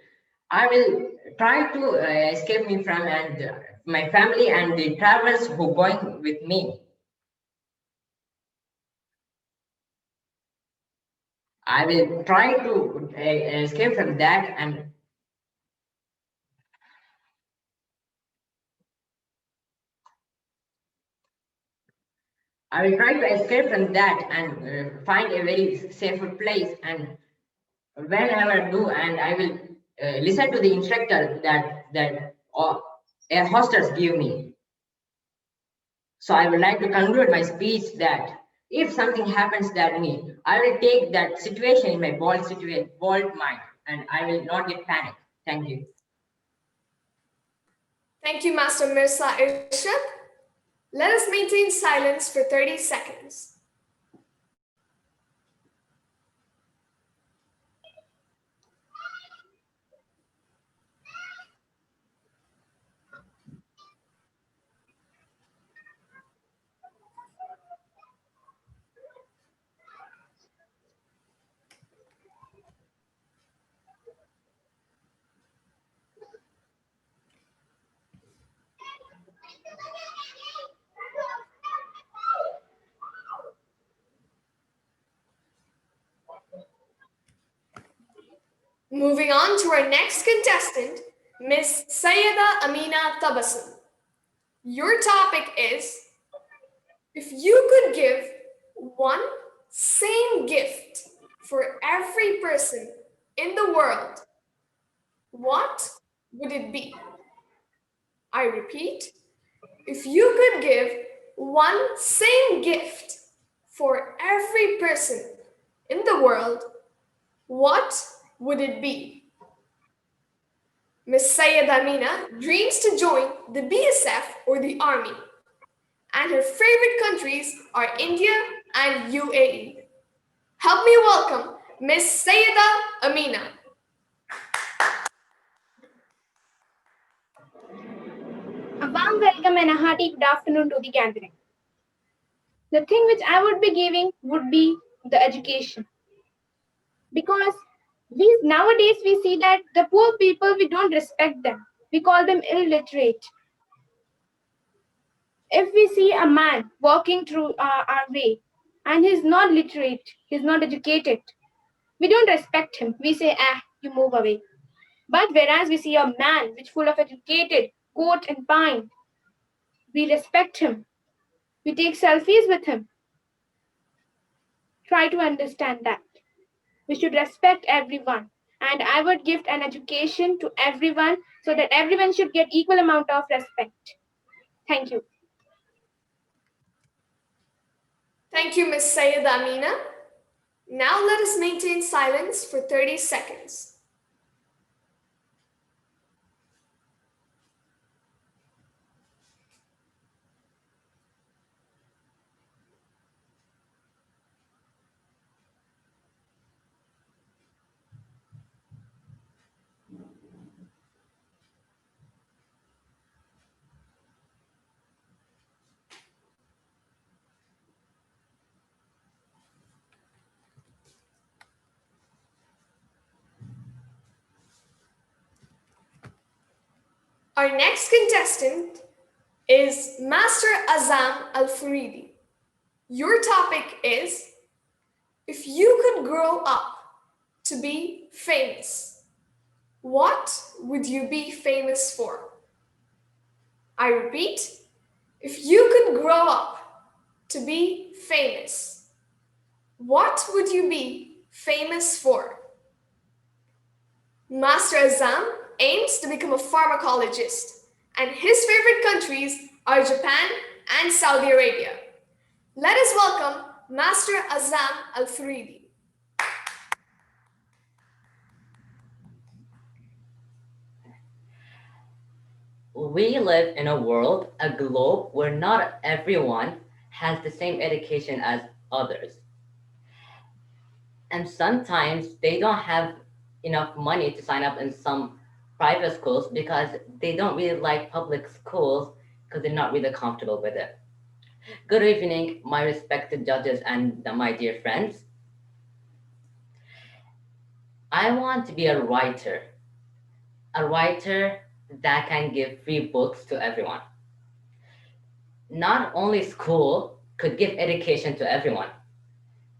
I will try to escape me from and my family and the travelers who going with me. I will try to escape from that and I will try to escape from that and find a very safer place, and whenever I do, and I will listen to the instructor that air hostess give me. So I would like to conclude my speech that if something happens that me, I will take that situation in my bold mind, and I will not get panic. Thank you. Thank you, Master Mirza Irshad. Let us maintain silence for 30 seconds. Moving on to our next contestant, Miss Sayyeda Amina Tabassum. Your topic is, if you could give one same gift for every person in the world, what would it be? I repeat, if you could give one same gift for every person in the world, what would it be? Miss Sayyeda Amina dreams to join the BSF or the Army, and her favorite countries are India and UAE. Help me welcome Miss Sayyeda Amina. A warm welcome and a hearty good afternoon to the gathering. The thing which I would be giving would be the education. Because nowadays we see that the poor people, we don't respect them. We call them illiterate. If we see a man walking through our way and he's not literate, he's not educated, we don't respect him. We say, you move away. But whereas we see a man which full of educated, coat and pine, we respect him. We take selfies with him. Try to understand that. We should respect everyone. And I would give an education to everyone so that everyone should get equal amount of respect. Thank you. Thank you, Miss Sayyeda Amina. Now let us maintain silence for 30 seconds. Our next contestant is Master Azam Al-Faridi. Your topic is, if you could grow up to be famous, what would you be famous for? I repeat, if you could grow up to be famous, what would you be famous for? Master Azam aims to become a pharmacologist, and his favorite countries are Japan and Saudi Arabia. Let us welcome Master Azam Al-Faridi. We live in a world, a globe, where not everyone has the same education as others. And sometimes they don't have enough money to sign up in some private schools because they don't really like public schools because they're not really comfortable with it. Good evening, my respected judges and my dear friends. I want to be a writer that can give free books to everyone. Not only school could give education to everyone,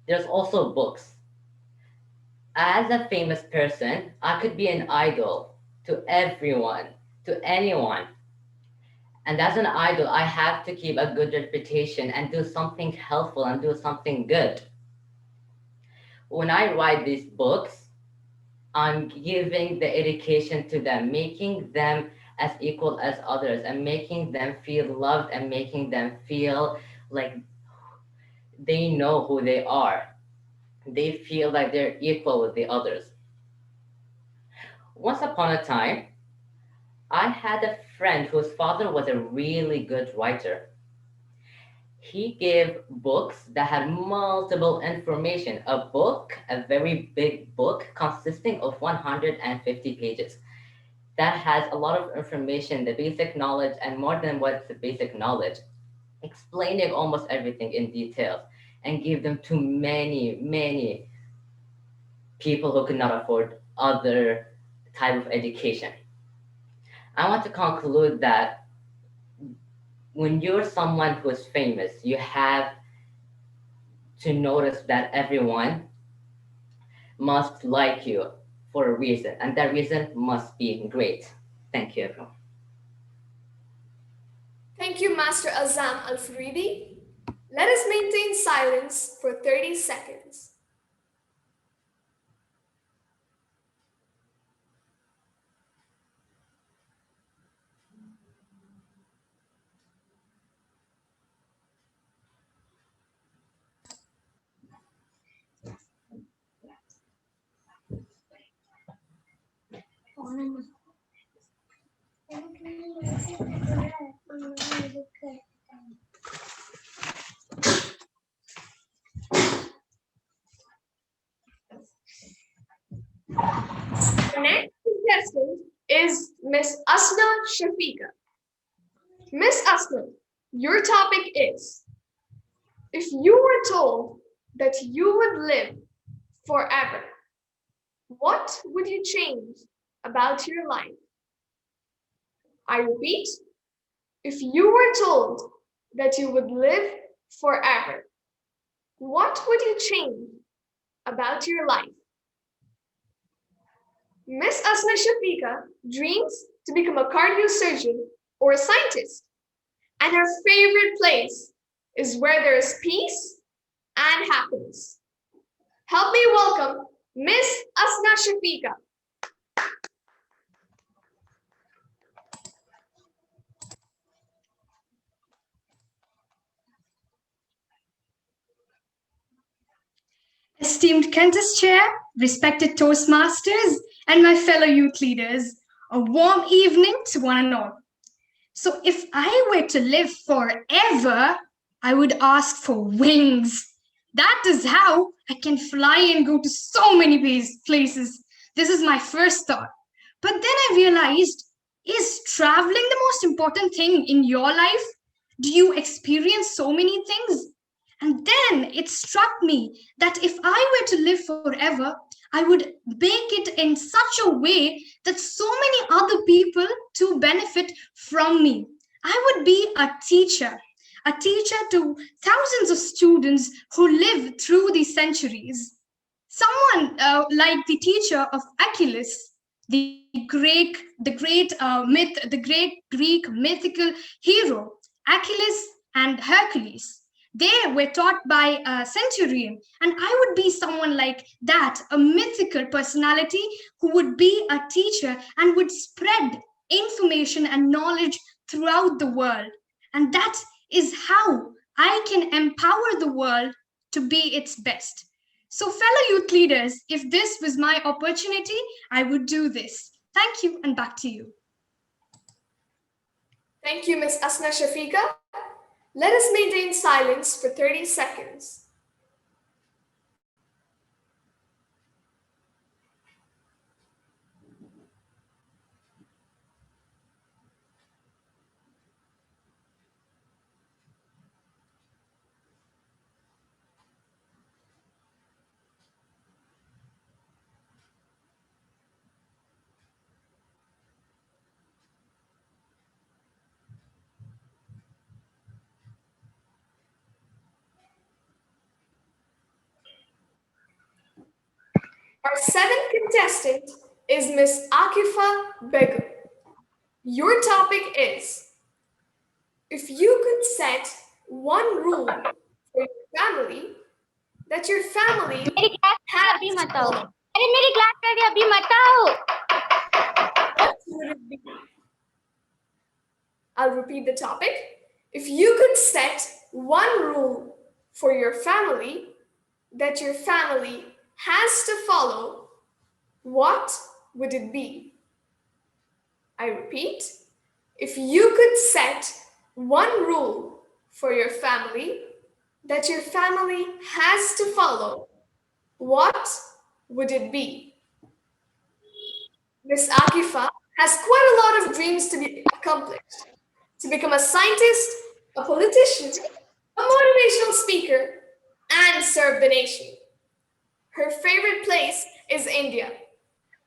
there's also books. As a famous person, I could be an idol to everyone, to anyone. And as an idol, I have to keep a good reputation and do something helpful and do something good. When I write these books, I'm giving the education to them, making them as equal as others and making them feel loved and making them feel like they know who they are. They feel like they're equal with the others. Once upon a time, I had a friend whose father was a really good writer. He gave books that had multiple information. A book, a very big book consisting of 150 pages. That has a lot of information, the basic knowledge, and more than what's the basic knowledge, explaining almost everything in detail, and gave them to many, many people who could not afford other type of education. I want to conclude that when you're someone who is famous, you have to notice that everyone must like you for a reason, and that reason must be great. Thank you, everyone. Thank you, Master Azam Al-Faridi. Let us maintain silence for 30 seconds. The next contestant is Miss Asna Shafiqa. Miss Asna, your topic is, if you were told that you would live forever, what would you change about your life? I repeat, if you were told that you would live forever, what would you change about your life? Miss Asna Shafiqa dreams to become a cardiosurgeon or a scientist, and her favorite place is where there is peace and happiness. Help me welcome Miss Asna Shafiqa. Esteemed contest chair, respected Toastmasters, and my fellow youth leaders, a warm evening to one and all. So if I were to live forever, I would ask for wings. That is how I can fly and go to so many places. This is my first thought. But then I realized, is traveling the most important thing in your life? Do you experience so many things? And then it struck me that if I were to live forever, I would make it in such a way that so many other people to benefit from me. I would be a teacher to thousands of students who live through the centuries. Someone like the teacher of Achilles, the great Greek mythical hero, Achilles and Hercules. They were taught by a centurion, and I would be someone like that, a mythical personality who would be a teacher and would spread information and knowledge throughout the world. And that is how I can empower the world to be its best. So, fellow youth leaders, if this was my opportunity, I would do this. Thank you, and back to you. Thank you, Ms. Asna Shafiqa. Let us maintain silence for 30 seconds. Our seventh contestant is Ms. Akifa Begum. Your topic is, if you could set one rule for your family that your family has to follow, what would it be? I'll repeat the topic. If you could set one rule for your family that your family has to follow, what would it be? I repeat, if you could set one rule for your family that your family has to follow, what would it be? Ms. Akifa has quite a lot of dreams to be accomplished. To become a scientist, a politician, a motivational speaker, and serve the nation. Her favorite place is India.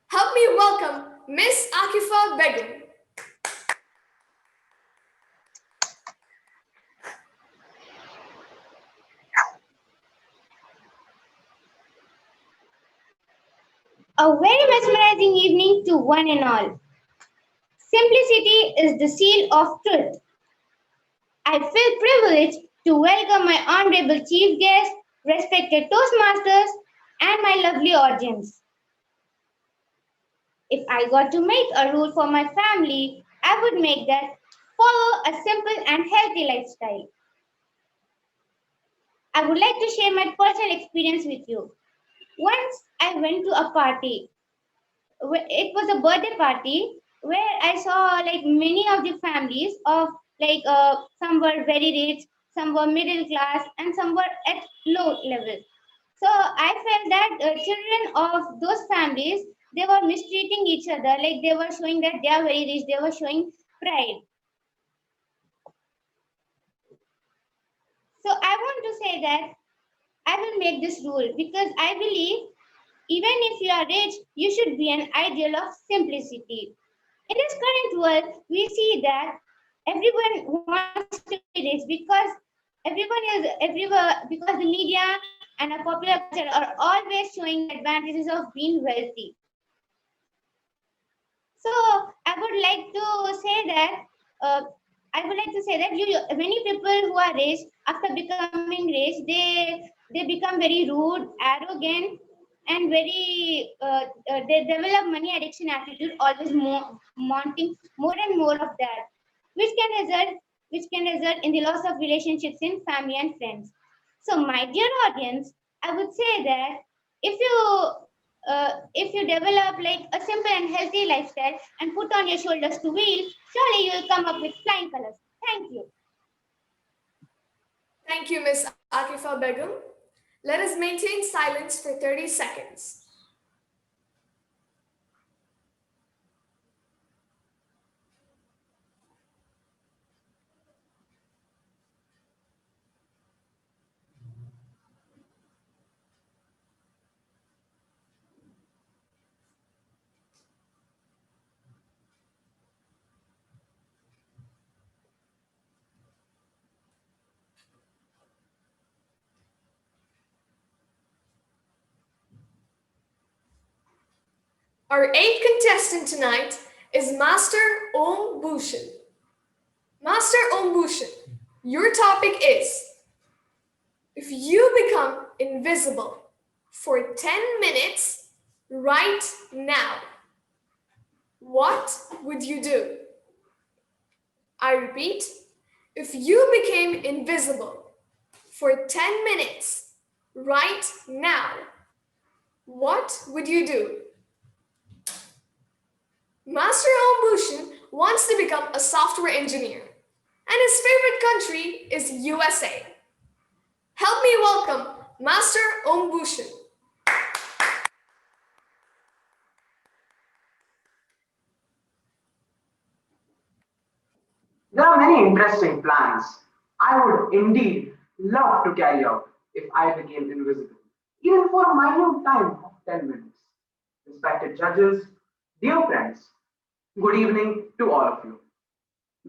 Help me welcome Miss Akifa Begum. A very mesmerizing evening to one and all. Simplicity is the seal of truth. I feel privileged to welcome my honorable chief guest, respected Toastmasters, and my lovely audience. If I got to make a rule for my family, I would make that follow a simple and healthy lifestyle. I would like to share my personal experience with you. Once I went to a party. It was a birthday party where I saw like many of the families of some were very rich, some were middle class, and some were at low level. So I felt that children of those families, they were mistreating each other, like they were showing that they are very rich, they were showing pride. So I want to say that I will make this rule because I believe even if you are rich, you should be an ideal of simplicity. In this current world, we see that everyone wants to be rich because everyone is everywhere, because the media and a popular culture are always showing the advantages of being wealthy. So I would like to say that many people who are rich, after becoming rich, they become very rude, arrogant, and very they develop money addiction attitude, always wanting more and more of that, which can result in the loss of relationships in family and friends. So my dear audience, I would say that if you develop like a simple and healthy lifestyle and put on your shoulders to wheel, surely you will come up with flying colors. Thank you. Thank you, Ms. Akifa Begum. Let us maintain silence for 30 seconds. Our 8th contestant tonight is Master Om Bhushan. Master Om Bhushan, your topic is, if you become invisible for 10 minutes right now, what would you do? I repeat, if you became invisible for 10 minutes right now, what would you do? Master Om Bhushan wants to become a software engineer, and his favorite country is USA. Help me welcome Master Om Bhushan. There are many interesting plans I would indeed love to carry out if I became invisible, even for a minute time of 10 minutes. Respected judges, dear friends, good evening to all of you.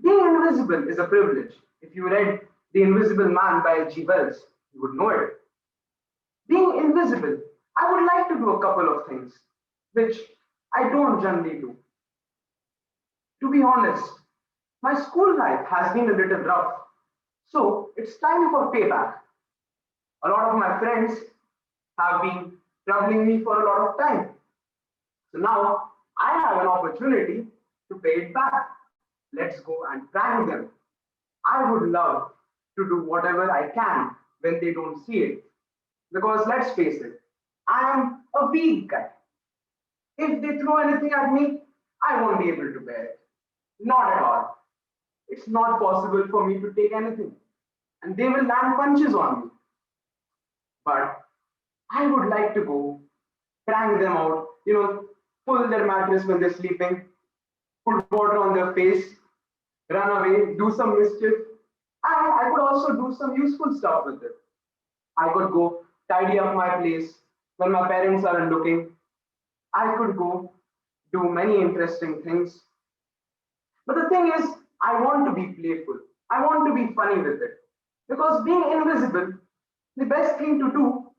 Being invisible is a privilege. If you read The Invisible Man by H.G. Wells, you would know it. Being invisible, I would like to do a couple of things, which I don't generally do. To be honest, my school life has been a little rough, so it's time for payback. A lot of my friends have been troubling me for a lot of time. So now I have an opportunity to pay it back. Let's go and prank them. I would love to do whatever I can when they don't see it. Because let's face it, I am a weak guy. If they throw anything at me, I won't be able to bear it. Not at all. It's not possible for me to take anything. And they will land punches on me. But I would like to go, prank them out, pull their mattress when they're sleeping, put water on their face, run away, do some mischief. And I could also do some useful stuff with it. I could go tidy up my place when my parents aren't looking. I could go do many interesting things. But the thing is, I want to be playful. I want to be funny with it. Because being invisible, the best thing to do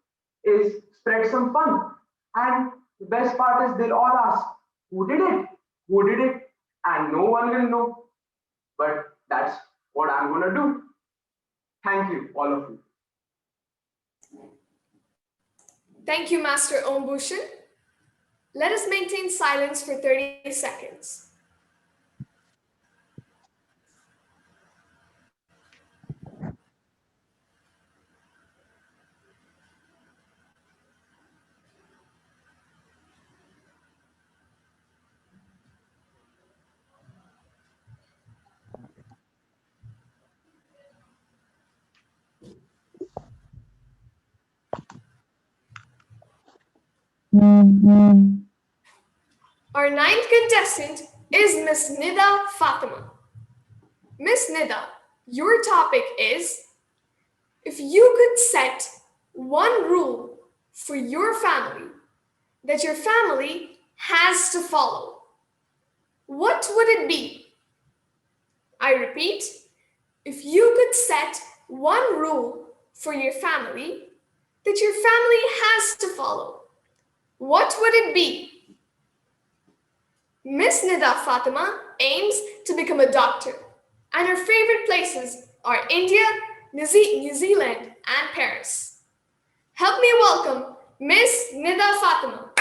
is spread some fun. And the best part is they'll all ask, who did it? Who did it? And no one will know. But that's what I'm going to do. Thank you, all of you. Thank you, Master Om Bhushan. Let us maintain silence for 30 seconds. Our 9th contestant is Miss Nida Fatima. Miss Nida, your topic is, if you could set one rule for your family that your family has to follow, what would it be? I repeat, if you could set one rule for your family that your family has to follow, what would it be? Miss Nida Fatima aims to become a doctor, and her favorite places are India, New Zealand, and Paris. Help me welcome Miss Nida Fatima.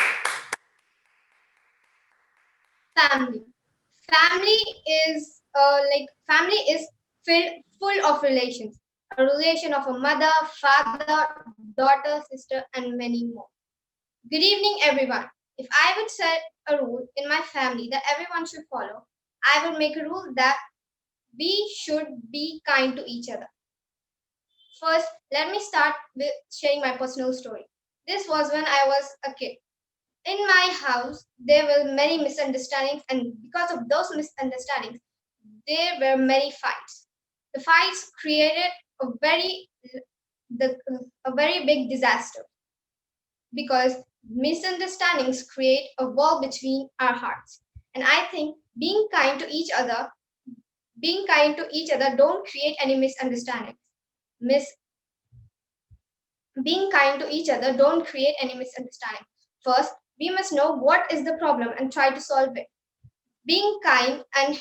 Family. Family is full of relations. A relation of a mother, father, daughter, sister, and many more. Good evening, everyone. If I would set a rule in my family that everyone should follow, I would make a rule that we should be kind to each other. First, let me start with sharing my personal story. This was when I was a kid. In my house, there were many misunderstandings, and because of those misunderstandings, there were many fights. The fights created a very big disaster because misunderstandings create a wall between our hearts. And I think being kind to each other don't create any misunderstandings. Being kind to each other don't create any misunderstandings. First, we must know what is the problem and try to solve it. Being kind and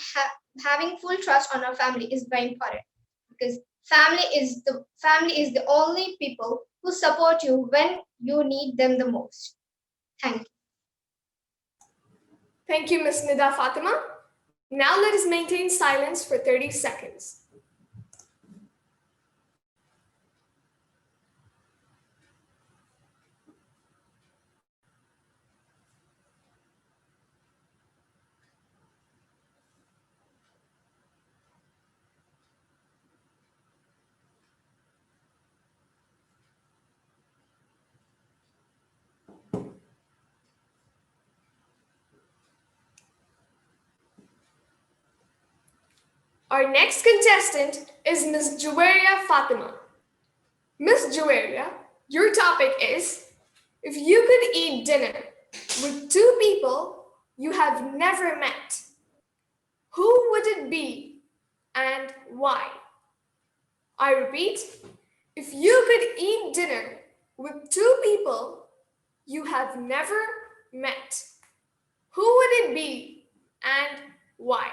having full trust on our family is very important, because family is the only people who support you when you need them the most. Thank you. Thank you, Ms. Nida Fatima. Now let us maintain silence for 30 seconds. Our next contestant is Ms. Juwaria Fatima. Ms. Juwaria, your topic is, if you could eat dinner with two people you have never met, who would it be and why? I repeat, if you could eat dinner with two people you have never met, who would it be and why?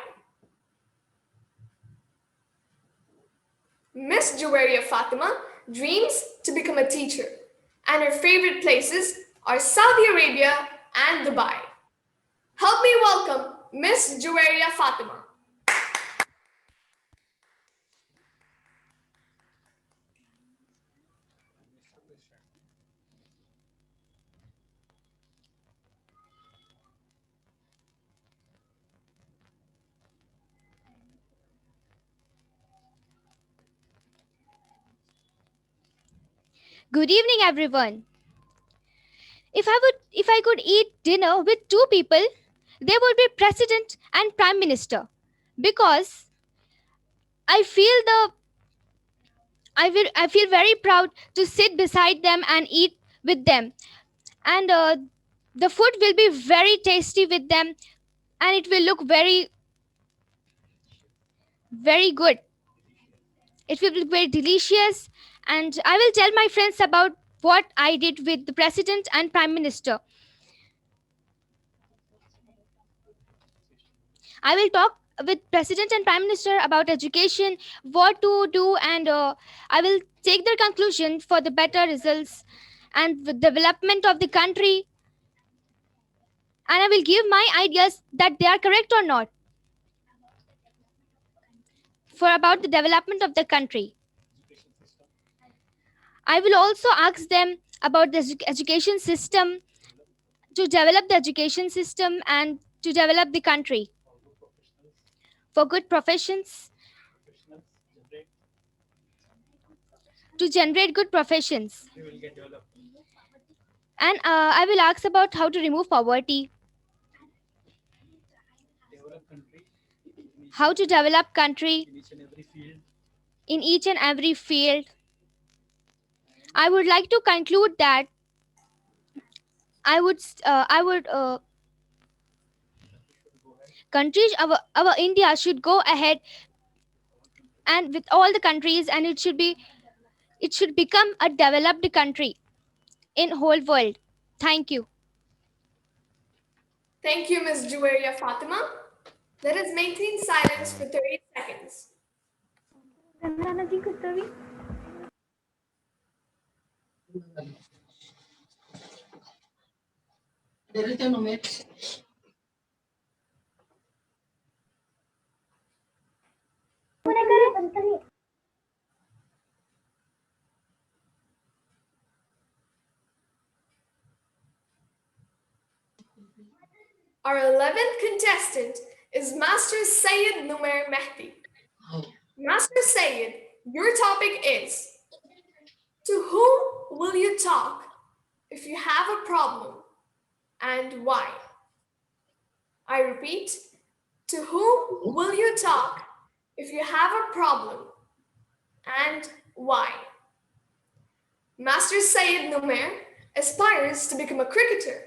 Miss Juwaria Fatima dreams to become a teacher, and her favorite places are Saudi Arabia and Dubai. Help me welcome Miss Juwaria Fatima. Good evening, everyone. If I could eat dinner with two people, they would be President and Prime Minister, because I feel very proud to sit beside them and eat with them, and the food will be very tasty with them, and it will look very good. It will be very delicious, and I will tell my friends about what I did with the President and Prime Minister. I will talk with President and Prime Minister about education, what to do, and I will take their conclusion for the better results and the development of the country. And I will give my ideas that they are correct or not for about the development of the country. I will also ask them about the education system, to develop the education system and to develop the country for good professions, to generate good professions. And I will ask about how to remove poverty, how to develop country in each and every field. I would like to conclude that countries, our India should go ahead and with all the countries, and it should become a developed country in whole world. Thank you. Thank you, Ms. Juwaria Fatima. Let us maintain silence for 30 seconds. Our 11th contestant is Master Sayed Numair Mehdi. Master Sayed, your topic is, to whom will you talk if you have a problem and why? I repeat, to whom will you talk if you have a problem and why? Master Sayed Numair aspires to become a cricketer,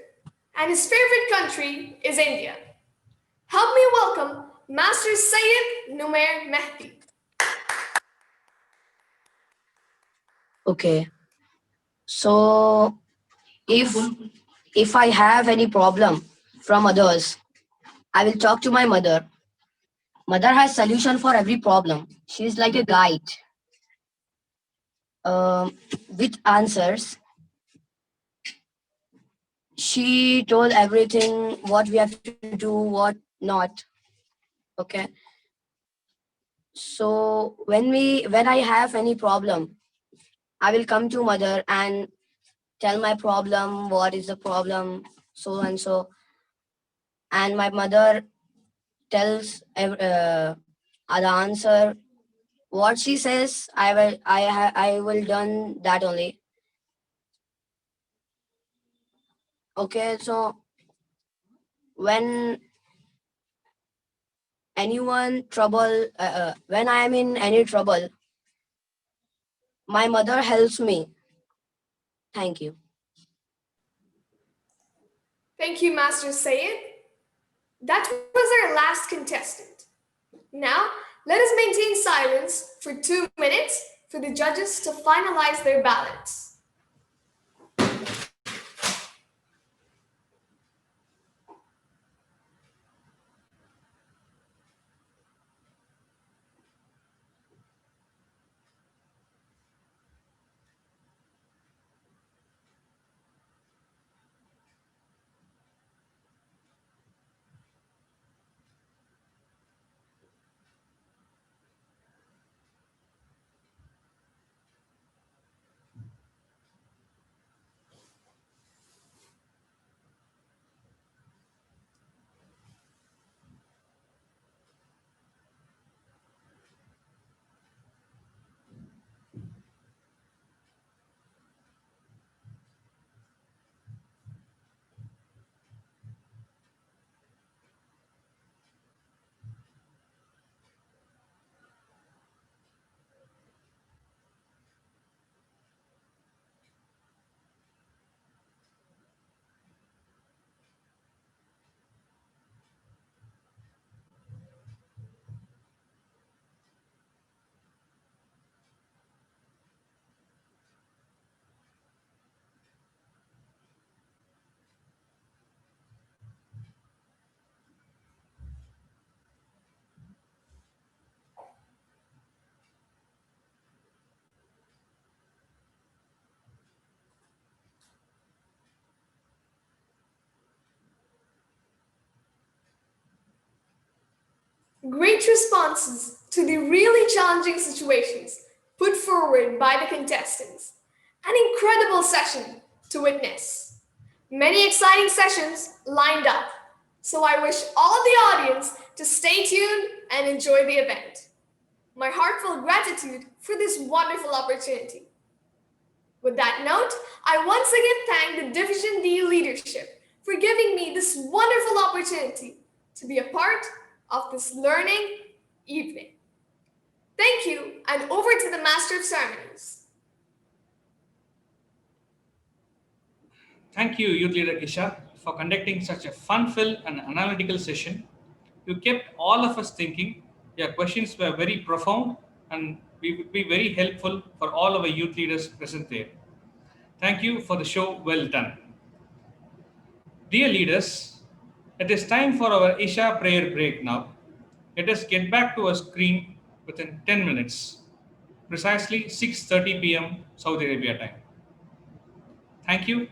and his favorite country is India. Help me welcome Master Sayed Numair Mehdi. Okay, so if If I have any problem from others, I will talk to my mother. Mother has solution for every problem. She is like a guide with answers. She told everything what we have to do, what not. Okay. So when I have any problem, I will come to mother and tell my problem, what is the problem, so and so. And my mother tells the answer. What she says, I will done that only. Okay, so when anyone trouble, when I am in any trouble, my mother helps me. Thank you. Thank you, Master Sayed. That was our last contestant. Now, let us maintain silence for 2 minutes for the judges to finalize their ballots. Great responses to the really challenging situations put forward by the contestants. An incredible session to witness. Many exciting sessions lined up. So I wish all the audience to stay tuned and enjoy the event. My heartfelt gratitude for this wonderful opportunity. With that note, I once again thank the Division D leadership for giving me this wonderful opportunity to be a part of this learning evening. Thank you, and over to the Master of Ceremonies. Thank you, Youth Leader Kisha, for conducting such a fun-filled and analytical session. You kept all of us thinking. Your questions were very profound and we would be very helpful for all our youth leaders present there. Thank you for the show well done. Dear leaders, it is time for our Isha prayer break now. Let us get back to our screen within 10 minutes, precisely 6:30 p.m. Saudi Arabia time. Thank you.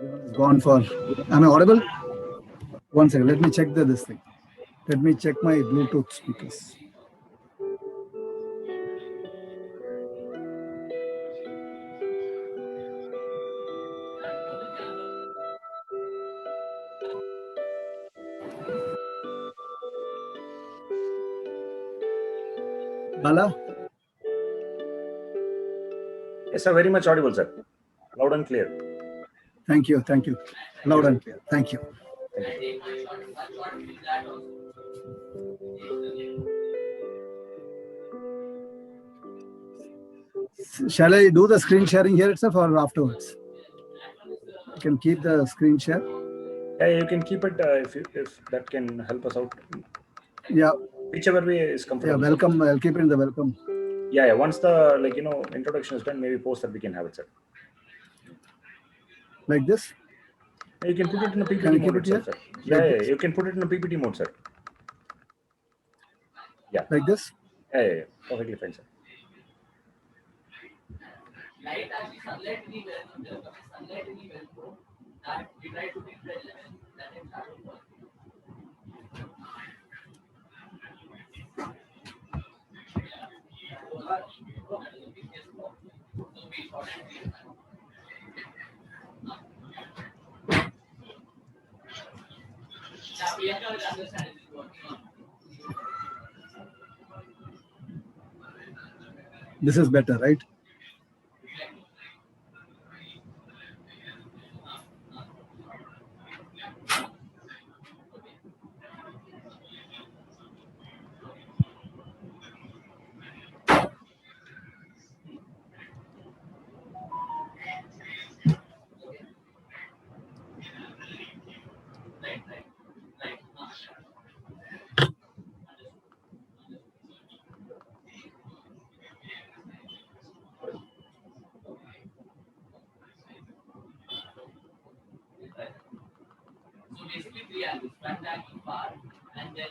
It's gone for. Am I audible? One second. Let me check this thing. Let me check my Bluetooth speakers. Bala? Yes, sir. Very much audible, sir. Loud and clear. Thank you. Thank you. Loud and clear. Thank you. Shall I do the screen sharing here itself or afterwards? You can keep the screen share. Yeah, you can keep it if that can help us out. Yeah. Whichever way is comfortable. Yeah, welcome. I'll keep it in the welcome. Yeah. Once the introduction is done, maybe post that we can have it, sir. Like this? You can put it in a Can PPT you keep mode it here? itself, sir. Like Yeah, this? you can put it in a PPT mode, sir. Yeah. Like this? Yeah. Perfectly fine, sir. This is better, right? So basically 3 angles, front angle bar, and then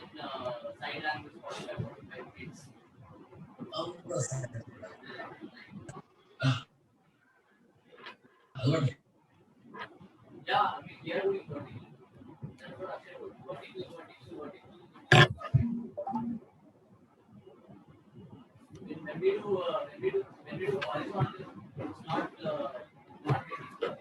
side angle 45 degrees. Yeah, I mean, here we got it. That's what I said, vertical. When we do horizontal, it's not very.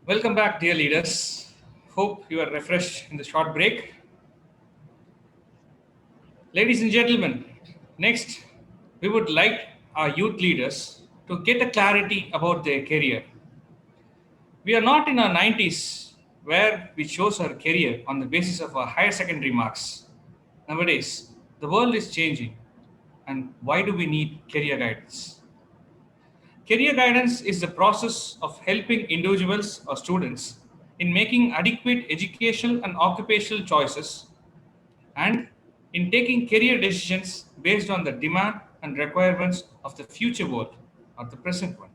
Welcome back, dear leaders. Hope you are refreshed in the short break. Ladies and gentlemen, next we would like our youth leaders to get a clarity about their career. We are not in our 90s where we chose our career on the basis of our higher secondary marks. Nowadays, the world is changing. And why do we need career guidance? Career guidance is the process of helping individuals or students in making adequate educational and occupational choices and in taking career decisions based on the demand and requirements of the future world or the present one.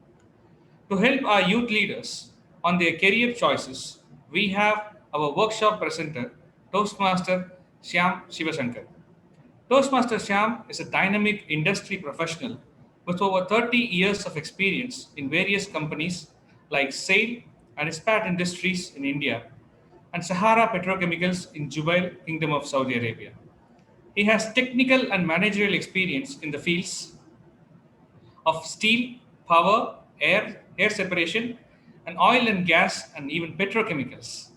To help our youth leaders on their career choices, we have our workshop presenter, Toastmaster Shyam Shivashankar. Toastmaster Shyam is a dynamic industry professional with over 30 years of experience in various companies like SAIL and Ispat Industries in India and Sahara Petrochemicals in Jubail, Kingdom of Saudi Arabia. He has technical and managerial experience in the fields of steel, power, air separation, and oil and gas, and even petrochemicals.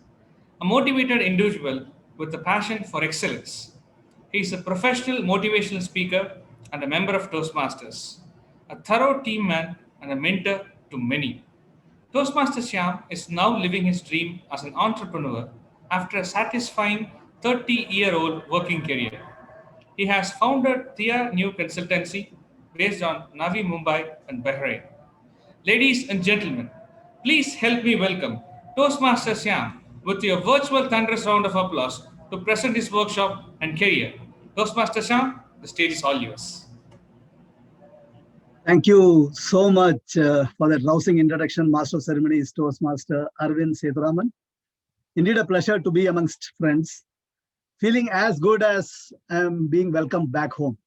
A motivated individual with a passion for excellence. He is a professional motivational speaker and a member of Toastmasters, a thorough team man and a mentor to many. Toastmaster Shyam is now living his dream as an entrepreneur after a satisfying 30-year-old working career. He has founded Thea New Consultancy based on Navi Mumbai and Bahrain. Ladies and gentlemen, please help me welcome Toastmaster Shyam with your virtual thunderous round of applause to present his workshop and career. Toastmaster Shyam, the stage is all yours. Thank you so much for that rousing introduction, Master of Ceremonies, Toastmaster Arvind Sethuraman. Indeed a pleasure to be amongst friends, feeling as good as I'm being welcomed back home.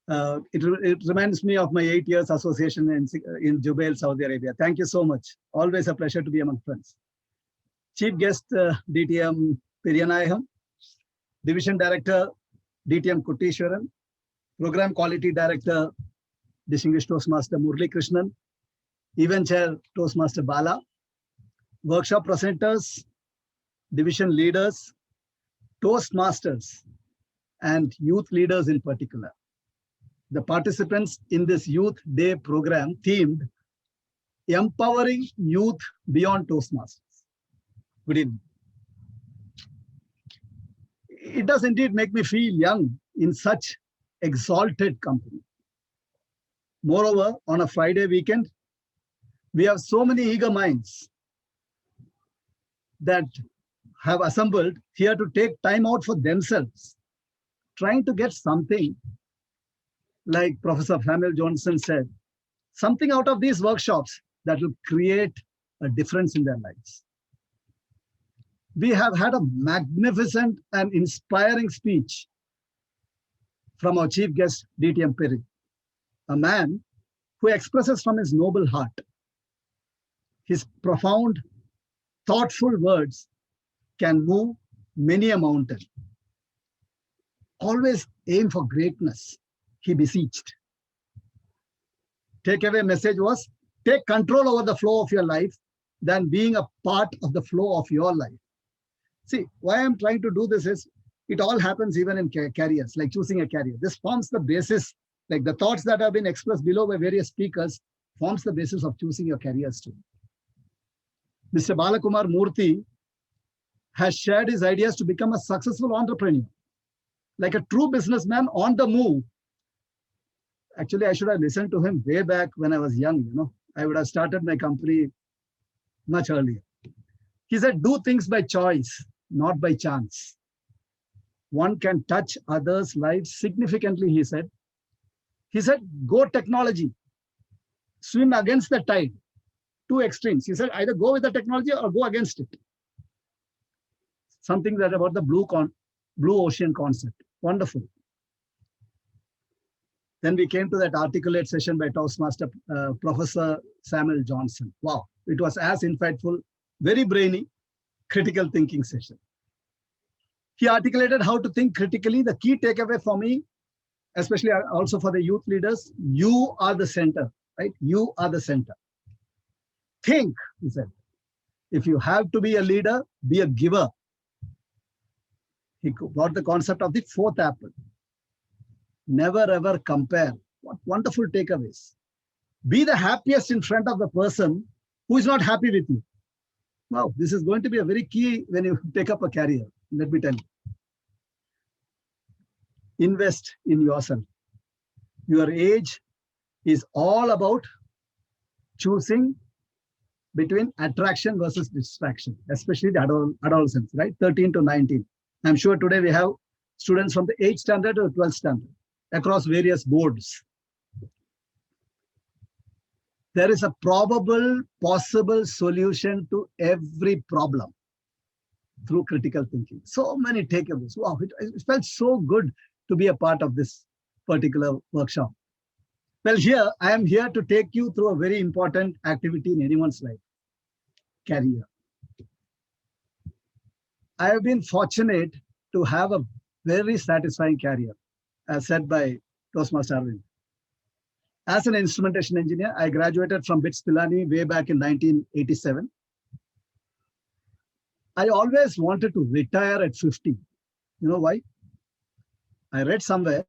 It reminds me of my 8 years association in Jubail, Saudi Arabia. Thank you so much. Always a pleasure to be among friends. Chief guest DTM Piriyanayagam, Division Director DTM Kuttishwaran, Program Quality Director Distinguished Toastmaster Murli Krishnan, Event Chair Toastmaster Bala, workshop presenters, division leaders, Toastmasters, and youth leaders in particular. The participants in this Youth Day program themed Empowering Youth Beyond Toastmasters. Good evening. It does indeed make me feel young in such exalted company. Moreover, on a Friday weekend, we have so many eager minds that have assembled here to take time out for themselves, trying to get something, like Professor Samuel Johnson said, something out of these workshops that will create a difference in their lives. We have had a magnificent and inspiring speech from our chief guest, DTM Piri, a man who expresses from his noble heart. His profound, thoughtful words can move many a mountain. Always aim for greatness, he beseeched. Takeaway message was, take control over the flow of your life than being a part of the flow of your life. See, why I'm trying to do this is, it all happens even in careers, like choosing a career. This forms the basis, like the thoughts that have been expressed below by various speakers, forms the basis of choosing your careers too. Mr. Balakumar Murthy has shared his ideas to become a successful entrepreneur, like a true businessman on the move. Actually, I should have listened to him way back when I was young, I would have started my company much earlier. He said, do things by choice, not by chance. One can touch others' lives significantly, he said. He said, go technology, swim against the tide. Two extremes. He said, either go with the technology or go against it. Something that about the blue ocean concept. Wonderful. Then we came to that articulate session by Toastmaster Professor Samuel Johnson. Wow, it was as insightful, very brainy, critical thinking session. He articulated how to think critically. The key takeaway for me, especially also for the youth leaders, you are the center, right? You are the center. Think, he said. If you have to be a leader, be a giver. He brought the concept of the fourth apple. Never ever compare. What wonderful takeaways. Be the happiest in front of the person who is not happy with you. Wow, this is going to be a very key when you take up a career. Let me tell you. Invest in yourself. Your age is all about choosing between attraction versus distraction, especially the adolescents, right? 13 to 19. I'm sure today we have students from the 8th standard or 12th standard across various boards. There is a probable, possible solution to every problem through critical thinking. So many takeaways. Wow, it felt so good to be a part of this particular workshop. Well, here, I am here to take you through a very important activity in anyone's life, career. I have been fortunate to have a very satisfying career, as said by Toastmaster Arvind. As an instrumentation engineer, I graduated from BITS Pilani way back in 1987. I always wanted to retire at 50. You know why? I read somewhere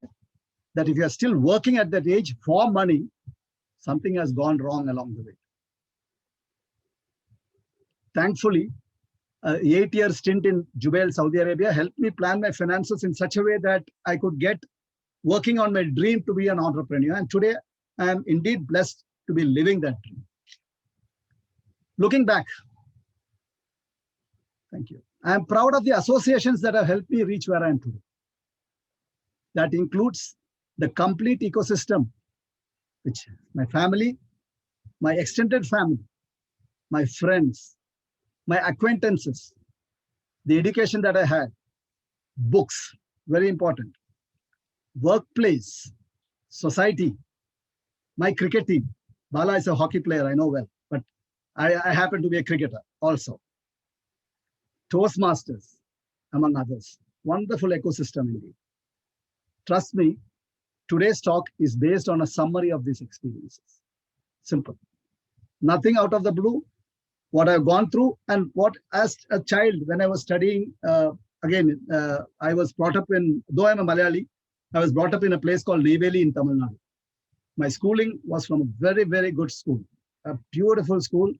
that if you are still working at that age for money, something has gone wrong along the way. Thankfully, 8-year stint in Jubail, Saudi Arabia helped me plan my finances in such a way that I could get working on my dream to be an entrepreneur. And today, I am indeed blessed to be living that dream. Looking back, thank you. I am proud of the associations that have helped me reach where I am today. That includes the complete ecosystem, which my family, my extended family, my friends, my acquaintances, the education that I had, books, very important, workplace, society, my cricket team. Bala is a hockey player, I know well, but I happen to be a cricketer also. Toastmasters, among others. Wonderful ecosystem indeed. Trust me, today's talk is based on a summary of these experiences. Simple. Nothing out of the blue. What I've gone through and what, as a child, when I was studying, I was brought up in, though I'm a Malayali, I was brought up in a place called Neyveli in Tamil Nadu. My schooling was from a very, very good school, a beautiful school.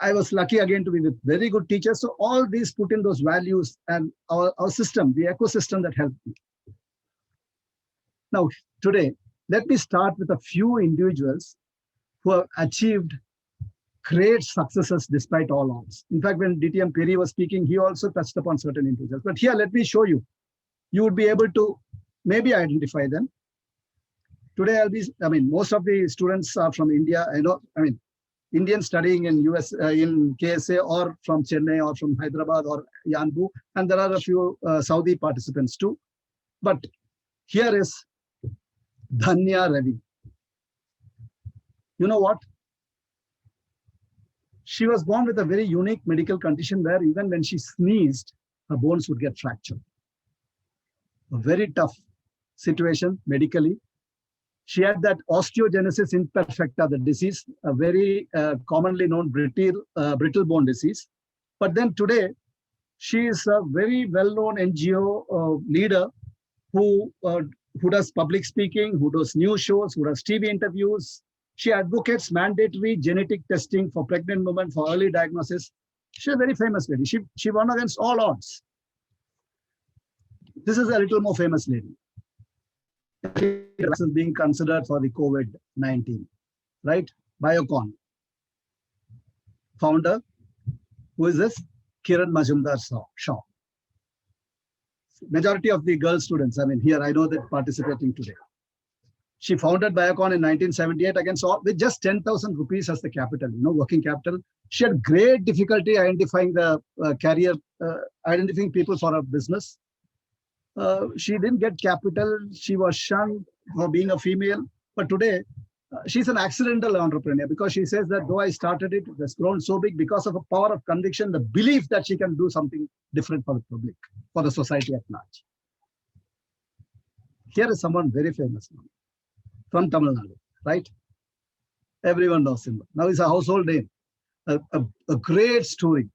I was lucky again to be with very good teachers. So all these put in those values and our system, the ecosystem that helped me. Now, today, let me start with a few individuals who have achieved great successes despite all odds. In fact, when DTM Peri was speaking, he also touched upon certain individuals. But here, let me show you. You would be able to maybe identify them. Today, most of the students are from India. Indians studying in US, in KSA, or from Chennai, or from Hyderabad, or Yanbu. And there are a few Saudi participants too. But here is Dhanya Ravi. You know what? She was born with a very unique medical condition where even when she sneezed, her bones would get fractured. A very tough situation medically. She had that osteogenesis imperfecta, the disease, a very commonly known brittle bone disease. But then today, she is a very well-known NGO leader who does public speaking, who does news shows, who does TV interviews. She advocates mandatory genetic testing for pregnant women for early diagnosis. She's a very famous lady. She won against all odds. This is a little more famous lady. Is being considered for the COVID-19, right? Biocon. Founder, who is this? Kiran Majumdar-Shaw. Majority of the girl students, here I know that participating today. She founded Biocon in 1978 against all, with just 10,000 rupees as the capital, working capital. She had great difficulty identifying the identifying people for her business. She didn't get capital. She was shunned for being a female. But today, she's an accidental entrepreneur because she says that though I started it, it has grown so big because of a power of conviction, the belief that she can do something different for the public, for the society at large. Here is someone very famous now, from Tamil Nadu, right? Everyone knows him. Now he's a household name. A great story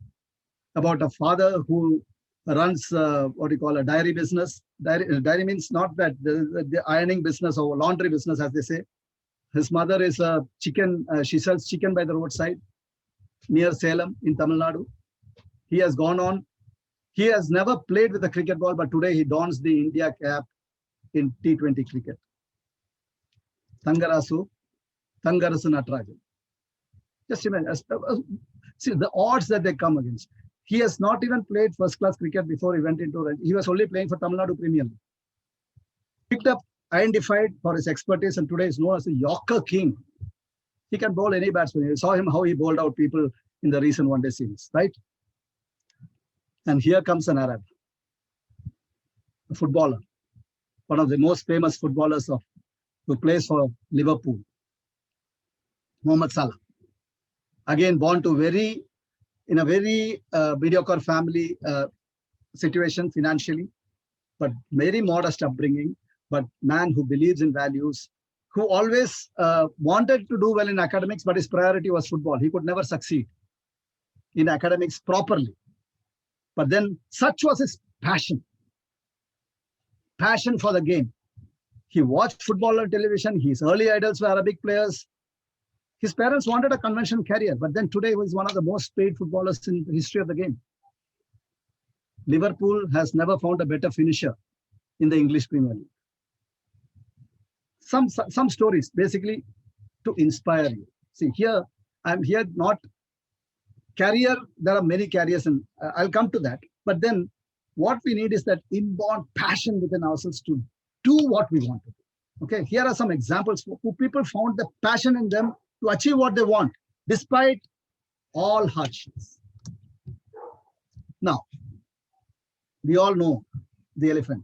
about a father who runs a dairy business. Dairy means not that the ironing business or laundry business, as they say. His mother is a chicken. She sells chicken by the roadside near Salem in Tamil Nadu. He has gone on. He has never played with a cricket ball, but today he dons the India cap in T20 cricket. Thangarasu Natarajan. Just imagine, see the odds that they come against. He has not even played first-class cricket before he went into it. He was only playing for Tamil Nadu Premier League. Picked up, identified for his expertise, and today is known as the Yorker King. He can bowl any batsman. You saw him how he bowled out people in the recent one-day series, right? And here comes an Arab, a footballer, one of the most famous footballers who plays for Liverpool, Mohamed Salah. Again, born to in a very mediocre family situation financially, but very modest upbringing, but man who believes in values, who always wanted to do well in academics, but his priority was football. He could never succeed in academics properly. But then such was his passion for the game. He watched football on television. His early idols were Arabic players. His parents wanted a conventional career, but then today he was one of the most paid footballers in the history of the game. Liverpool has never found a better finisher in the English Premier League. Some stories basically to inspire you. See, here, I'm here not career. There are many careers, and I'll come to that. But then what we need is that inborn passion within ourselves to do what we want to do. Okay, here are some examples who people found the passion in them to achieve what they want, despite all hardships. Now, we all know the elephant.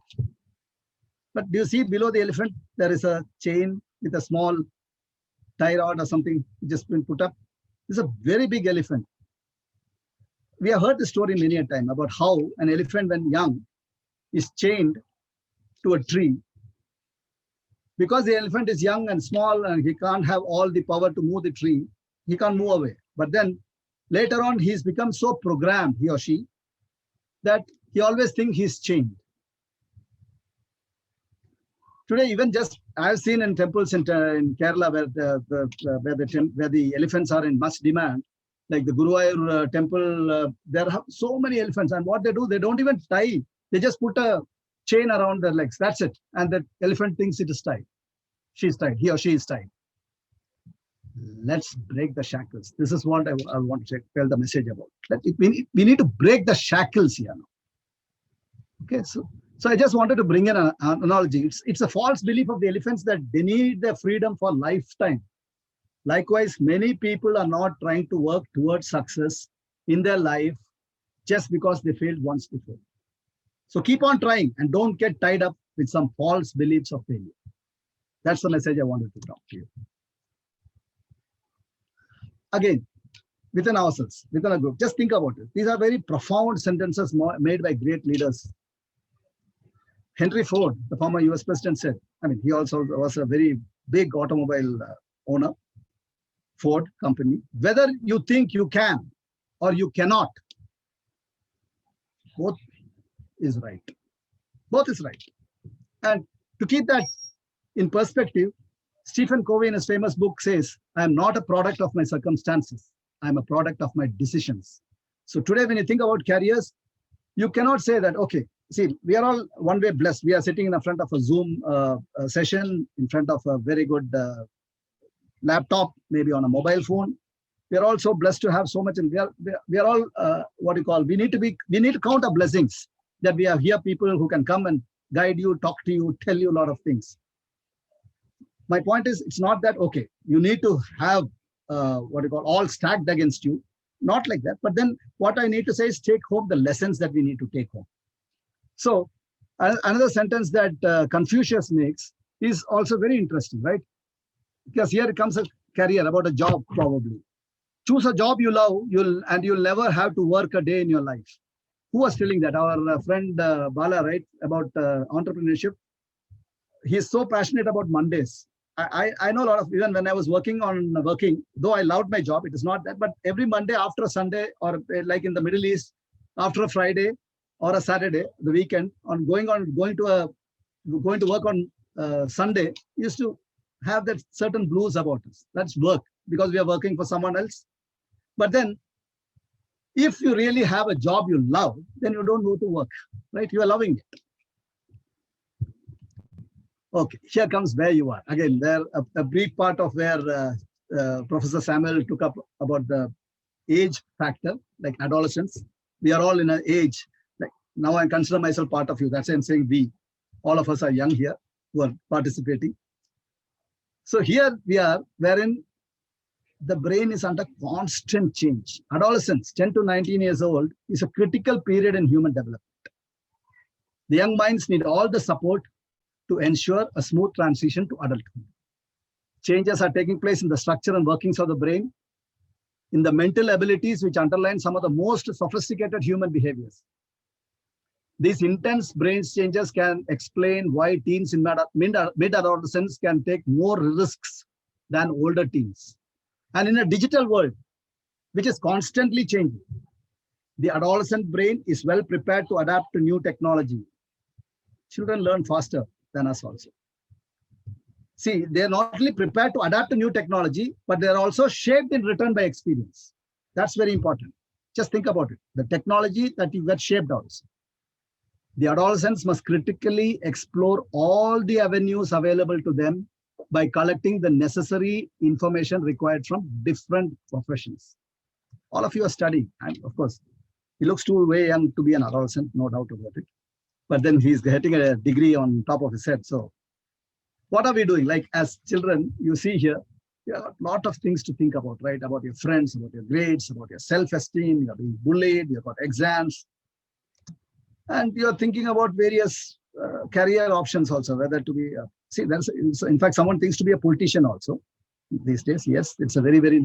But do you see below the elephant, there is a chain with a small tie rod or something just been put up? This is a very big elephant. We have heard the story many a time about how an elephant, when young, is chained to a tree. Because the elephant is young and small and he can't have all the power to move the tree, he can't move away. But then later on, he's become so programmed, he or she, that he always thinks he's chained. Today, even just I've seen in temples in Kerala where the elephants are in much demand, like the Guruvayur temple, there are so many elephants, and what they do, they don't even tie. They just put a chain around their legs. That's it, and the elephant thinks it is tied. She's tied. He or she is tied. Let's break the shackles. This is what I want to tell the message about. That we need to break the shackles here now. Okay, so I just wanted to bring in an analogy. It's a false belief of the elephants that they need their freedom for lifetime. Likewise, many people are not trying to work towards success in their life just because they failed once before. So keep on trying and don't get tied up with some false beliefs of failure. That's the message I wanted to talk to you. Again, within ourselves, within a group, just think about it. These are very profound sentences made by great leaders. Henry Ford, the former US president, said, I mean, he also was a very big automobile owner, Ford company. Whether you think you can or you cannot, both is right. Both is right. And to keep that in perspective, Stephen Covey in his famous book says, I am not a product of my circumstances. I am a product of my decisions. So today, when you think about careers, you cannot say that, okay, see, we are all one way blessed. We are sitting in the front of a Zoom session, in front of a very good laptop, maybe on a mobile phone. We are also blessed to have so much, and we are all we need to count our blessings that we have here people who can come and guide you, talk to you, tell you a lot of things. My point is, it's not that, okay, you need to have all stacked against you, not like that. But then what I need to say is take home the lessons that we need to take home. So another sentence that Confucius makes is also very interesting, right? Because here comes a career about a job, probably. Choose a job you love, you'll never have to work a day in your life. Who was telling that? Our friend Bala, right? About entrepreneurship. He's so passionate about Mondays. I know a lot of, even when I was working, though I loved my job, it is not that, but every Monday after a Sunday, or like in the Middle East, after a Friday or a Saturday, the weekend, going to work on Sunday, used to have that certain blues about us. That's work, because we are working for someone else. But then, if you really have a job you love, then you don't go to work, right? You are loving it. Okay, here comes where you are. Again, there a brief part of where Professor Samuel took up about the age factor, like adolescence. We are all in an age, like now I consider myself part of you. That's why I'm saying we. All of us are young here who are participating. So here we are, wherein the brain is under constant change. Adolescence, 10 to 19 years old, is a critical period in human development. The young minds need all the support to ensure a smooth transition to adulthood. Changes are taking place in the structure and workings of the brain, in the mental abilities which underline some of the most sophisticated human behaviors. These intense brain changes can explain why teens in mid-adolescence can take more risks than older teens. And in a digital world, which is constantly changing, the adolescent brain is well prepared to adapt to new technology. Children learn faster than us also. See, they're not only prepared to adapt to new technology, but they're also shaped in return by experience. That's very important. Just think about it. The technology that you get shaped also. The adolescents must critically explore all the avenues available to them by collecting the necessary information required from different professions. All of you are studying, and of course, he looks too way young to be an adolescent, no doubt about it. But then he's getting a degree on top of his head. So what are we doing? Like as children, you see here, you have a lot of things to think about, right? About your friends, about your grades, about your self-esteem, you're being bullied, you've got exams. And you're thinking about various career options also, whether to be, in fact, someone thinks to be a politician also these days. Yes, it's a very, very,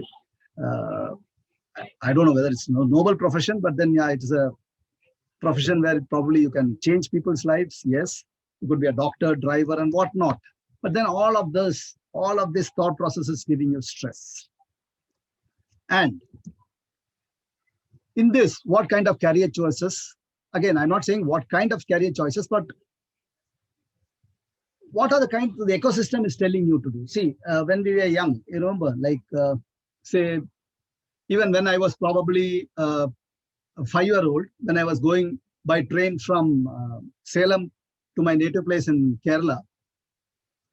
I don't know whether it's a noble profession, but then yeah, it's a profession where probably you can change people's lives. Yes, you could be a doctor, driver, and whatnot. But then all of this thought process is giving you stress. And in this, what kind of career choices? Again, I'm not saying what kind of career choices, but what are the kind the ecosystem is telling you to do. See, when we were young, you remember, like say, even when I was probably a 5-year-old, when I was going by train from Salem to my native place in Kerala,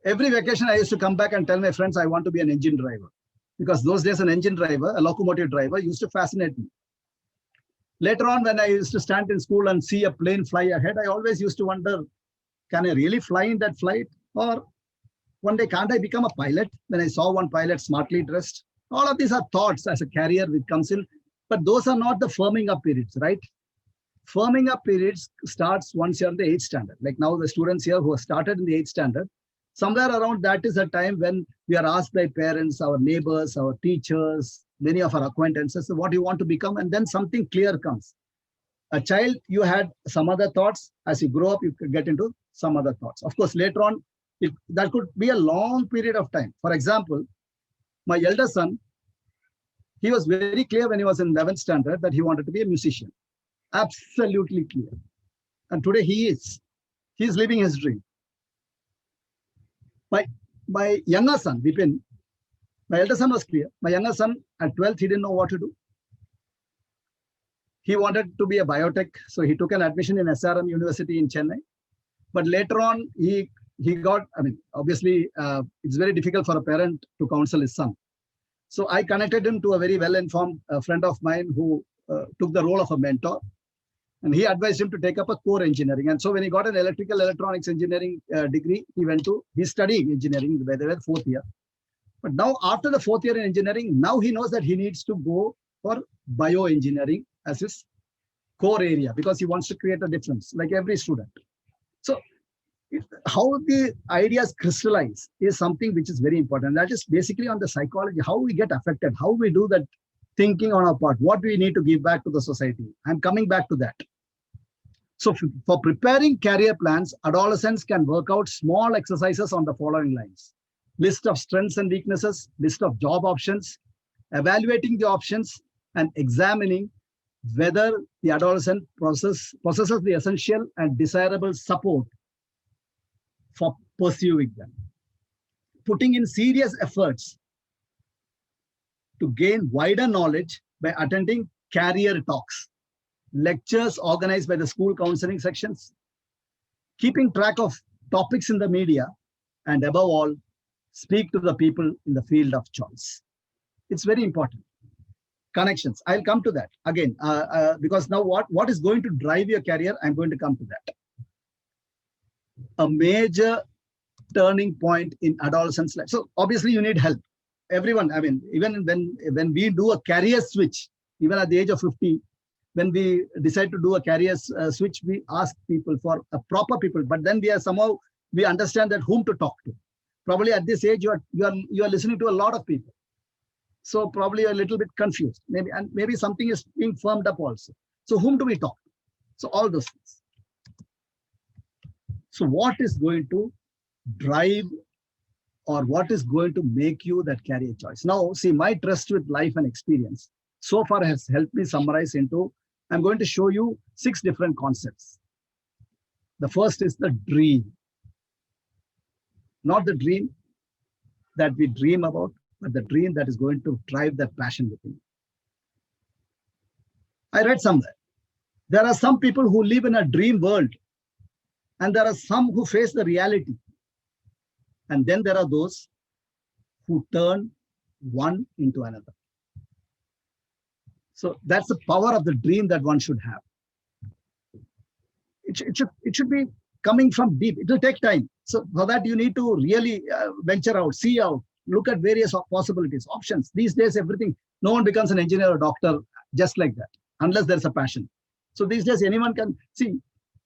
every vacation I used to come back and tell my friends I want to be an engine driver. Because those days an engine driver, a locomotive driver, used to fascinate me. Later on, when I used to stand in school and see a plane fly ahead, I always used to wonder, can I really fly in that flight? Or one day, can't I become a pilot? When I saw one pilot smartly dressed. All of these are thoughts as a career which comes in, but those are not the firming up periods, right? Firming up periods starts once you're in the 8th standard. Like now the students here who have started in the 8th standard, somewhere around that is a time when we are asked by parents, our neighbors, our teachers, many of our acquaintances, what do you want to become? And then something clear comes. A child, you had some other thoughts. As you grow up, you could get into some other thoughts. Of course, later on, that could be a long period of time. For example, my elder son, he was very clear when he was in 11th standard that he wanted to be a musician. Absolutely clear. And today he is. He's living his dream. My younger son, Vipin, my elder son was clear. My younger son, at 12th, he didn't know what to do. He wanted to be a biotech, so he took an admission in SRM University in Chennai. But later on, he got, obviously, it's very difficult for a parent to counsel his son. So I connected him to a very well-informed friend of mine who took the role of a mentor. And he advised him to take up a core engineering. And so when he got an electrical electronics engineering degree, he's studying engineering by the way, 4th year. But now after the 4th year in engineering, now he knows that he needs to go for bioengineering as his core area because he wants to create a difference like every student. So how the ideas crystallize is something which is very important. That is basically on the psychology, how we get affected, how we do that thinking on our part, what do we need to give back to the society. I'm coming back to that. So for preparing career plans, adolescents can work out small exercises on the following lines. List of strengths and weaknesses, list of job options, evaluating the options, and examining whether the adolescent possesses the essential and desirable support for pursuing them. Putting in serious efforts to gain wider knowledge by attending career talks, lectures organized by the school counseling sections, keeping track of topics in the media, and above all, speak to the people in the field of choice. It's very important. Connections. I'll come to that again, because now what is going to drive your career, I'm going to come to that. A major turning point in adolescence life. So obviously you need help. Everyone, even when we do a career switch, even at the age of 50, when we decide to do a career switch, we ask people for a proper people, but then we understand that whom to talk to. Probably at this age, you are listening to a lot of people. So probably a little bit confused, maybe something is being firmed up also. So whom do we talk to? So all those things. So what is going to drive or what is going to make you that career choice? Now, see, my trust with life and experience so far has helped me summarize into, I'm going to show you 6 different concepts. The first is the dream. Not the dream, that we dream about, but the dream that is going to drive that passion within. I read somewhere, there are some people who live in a dream world, and there are some who face the reality. And then there are those who turn one into another. So that's the power of the dream that one should have. It should be coming from deep. It will take time. So for that, you need to really venture out, see out, look at various possibilities, options. These days, everything, no one becomes an engineer or doctor just like that, unless there's a passion. So these days, anyone can see,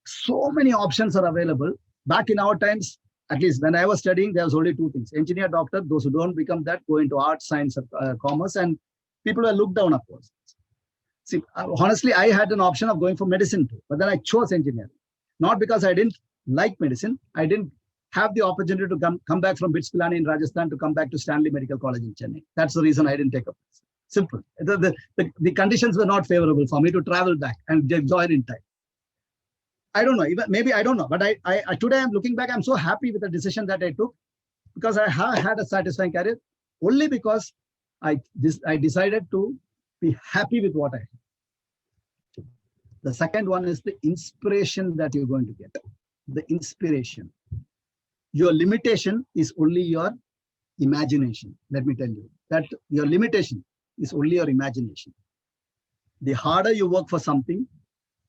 so many options are available. Back in our times, at least when I was studying, there was only two things: engineer, doctor. Those who don't become that go into art, science, commerce, and people were looked down upon. See, honestly, I had an option of going for medicine too, but then I chose engineering. Not because I didn't like medicine. I didn't have the opportunity to come back from BITS Pilani in Rajasthan to come back to Stanley Medical College in Chennai. That's the reason I didn't take up. Simple. The conditions were not favorable for me to travel back and join in time. I don't know, even maybe I don't know, but I today I'm looking back, I'm so happy with the decision that I took, because I have had a satisfying career only because I decided to be happy with what I have. The second one is the inspiration that you're going to get. The inspiration. Your limitation is only your imagination. Let me tell you that your limitation is only your imagination. The harder you work for something,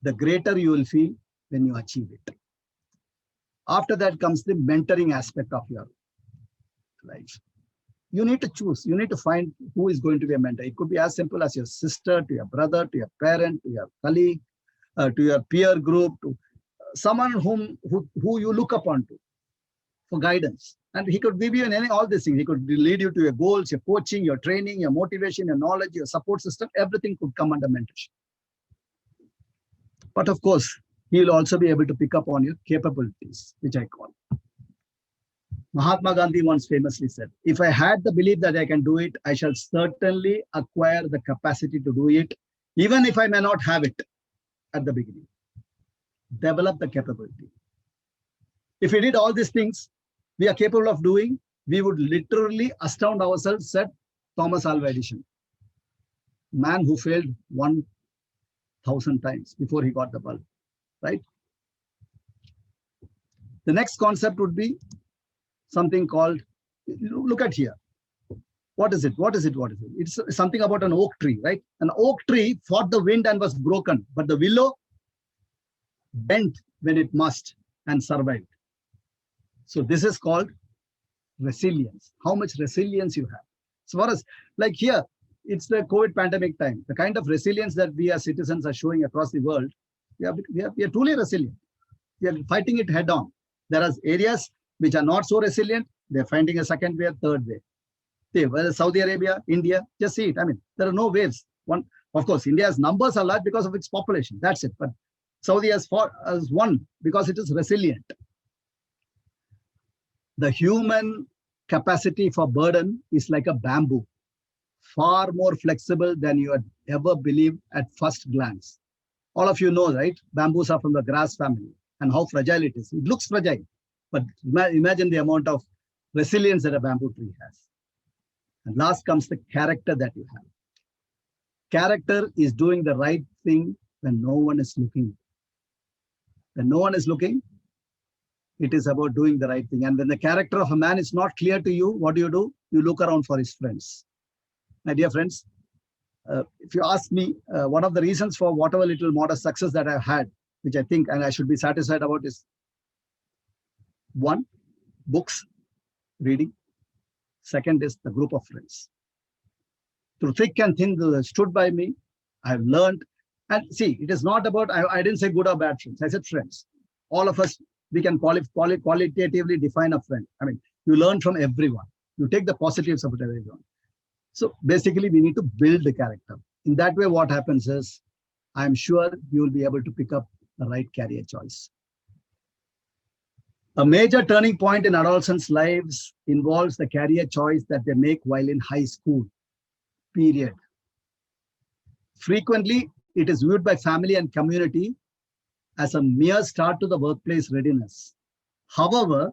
the greater you will feel when you achieve it. After that comes the mentoring aspect of your life. You need to choose. You need to find who is going to be a mentor. It could be as simple as your sister, to your brother, to your parent, to your colleague, to your peer group, to someone who you look upon to for guidance. And he could give you all these things. He could lead you to your goals, your coaching, your training, your motivation, your knowledge, your support system. Everything could come under mentorship. But of course, he will also be able to pick up on your capabilities, which I call. Mahatma Gandhi once famously said, if I had the belief that I can do it, I shall certainly acquire the capacity to do it, even if I may not have it at the beginning. Develop the capability. If we did all these things we are capable of doing, we would literally astound ourselves, said Thomas Alva Edison, man who failed 1,000 times before he got the bulb, right? The next concept would be something called, look at here. What is it? What is it? What is it? It's something about an oak tree, right? An oak tree fought the wind and was broken, but the willow bent when it must and survived. So this is called resilience. How much resilience you have. So for us, like here, it's the COVID pandemic time. The kind of resilience that we as citizens are showing across the world, we are truly resilient. We are fighting it head on. There are areas which are not so resilient. They're finding a second wave, third wave. Whether Saudi Arabia, India, just see it. I mean, there are no waves. One, of course, India's numbers are large because of its population. That's it. But Saudi has won because it is resilient. The human capacity for burden is like a bamboo, far more flexible than you had ever believed at first glance. All of you know, right? Bamboos are from the grass family and how fragile it is. It looks fragile, but imagine the amount of resilience that a bamboo tree has. And last comes the character that you have. Character is doing the right thing when no one is looking. When no one is looking, it is about doing the right thing. And when the character of a man is not clear to you, what do? You look around for his friends. My dear friends, if you ask me, one of the reasons for whatever little modest success that I've had, which I think and I should be satisfied about, is one, books, reading. Second is the group of friends. Through thick and thin, they stood by me. I've learned. And see, it is not about, I didn't say good or bad friends. I said friends. All of us, we can qualitatively define a friend. I mean, you learn from everyone. You take the positives of everyone. So basically, we need to build the character. In that way, what happens is, I'm sure you will be able to pick up the right career choice. A major turning point in adolescents' lives involves the career choice that they make while in high school, period. Frequently, it is viewed by family and community as a mere start to the workplace readiness. However,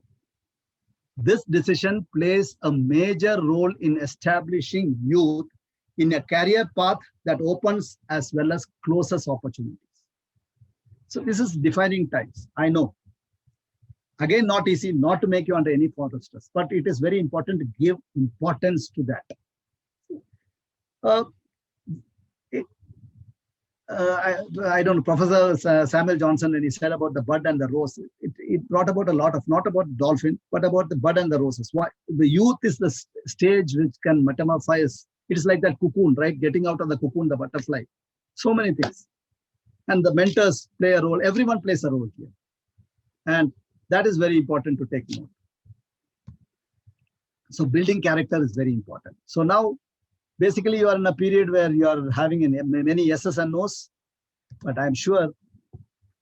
This decision plays a major role in establishing youth in a career path that opens as well as closes opportunities. So this is defining times. I know. Again, not easy, not to make you under any form of stress, but it is very important to give importance to that. I don't know, Professor Samuel Johnson, when he said about the bud and the rose, it brought about a lot of, not about dolphin, but about the bud and the roses. Why? The youth is the stage which can metamorphose. It is like that cocoon, right? Getting out of the cocoon, the butterfly. So many things. And the mentors play a role. Everyone plays a role here. And that is very important to take note. So building character is very important. So now, basically, you are in a period where you are having many yeses and nos, but I'm sure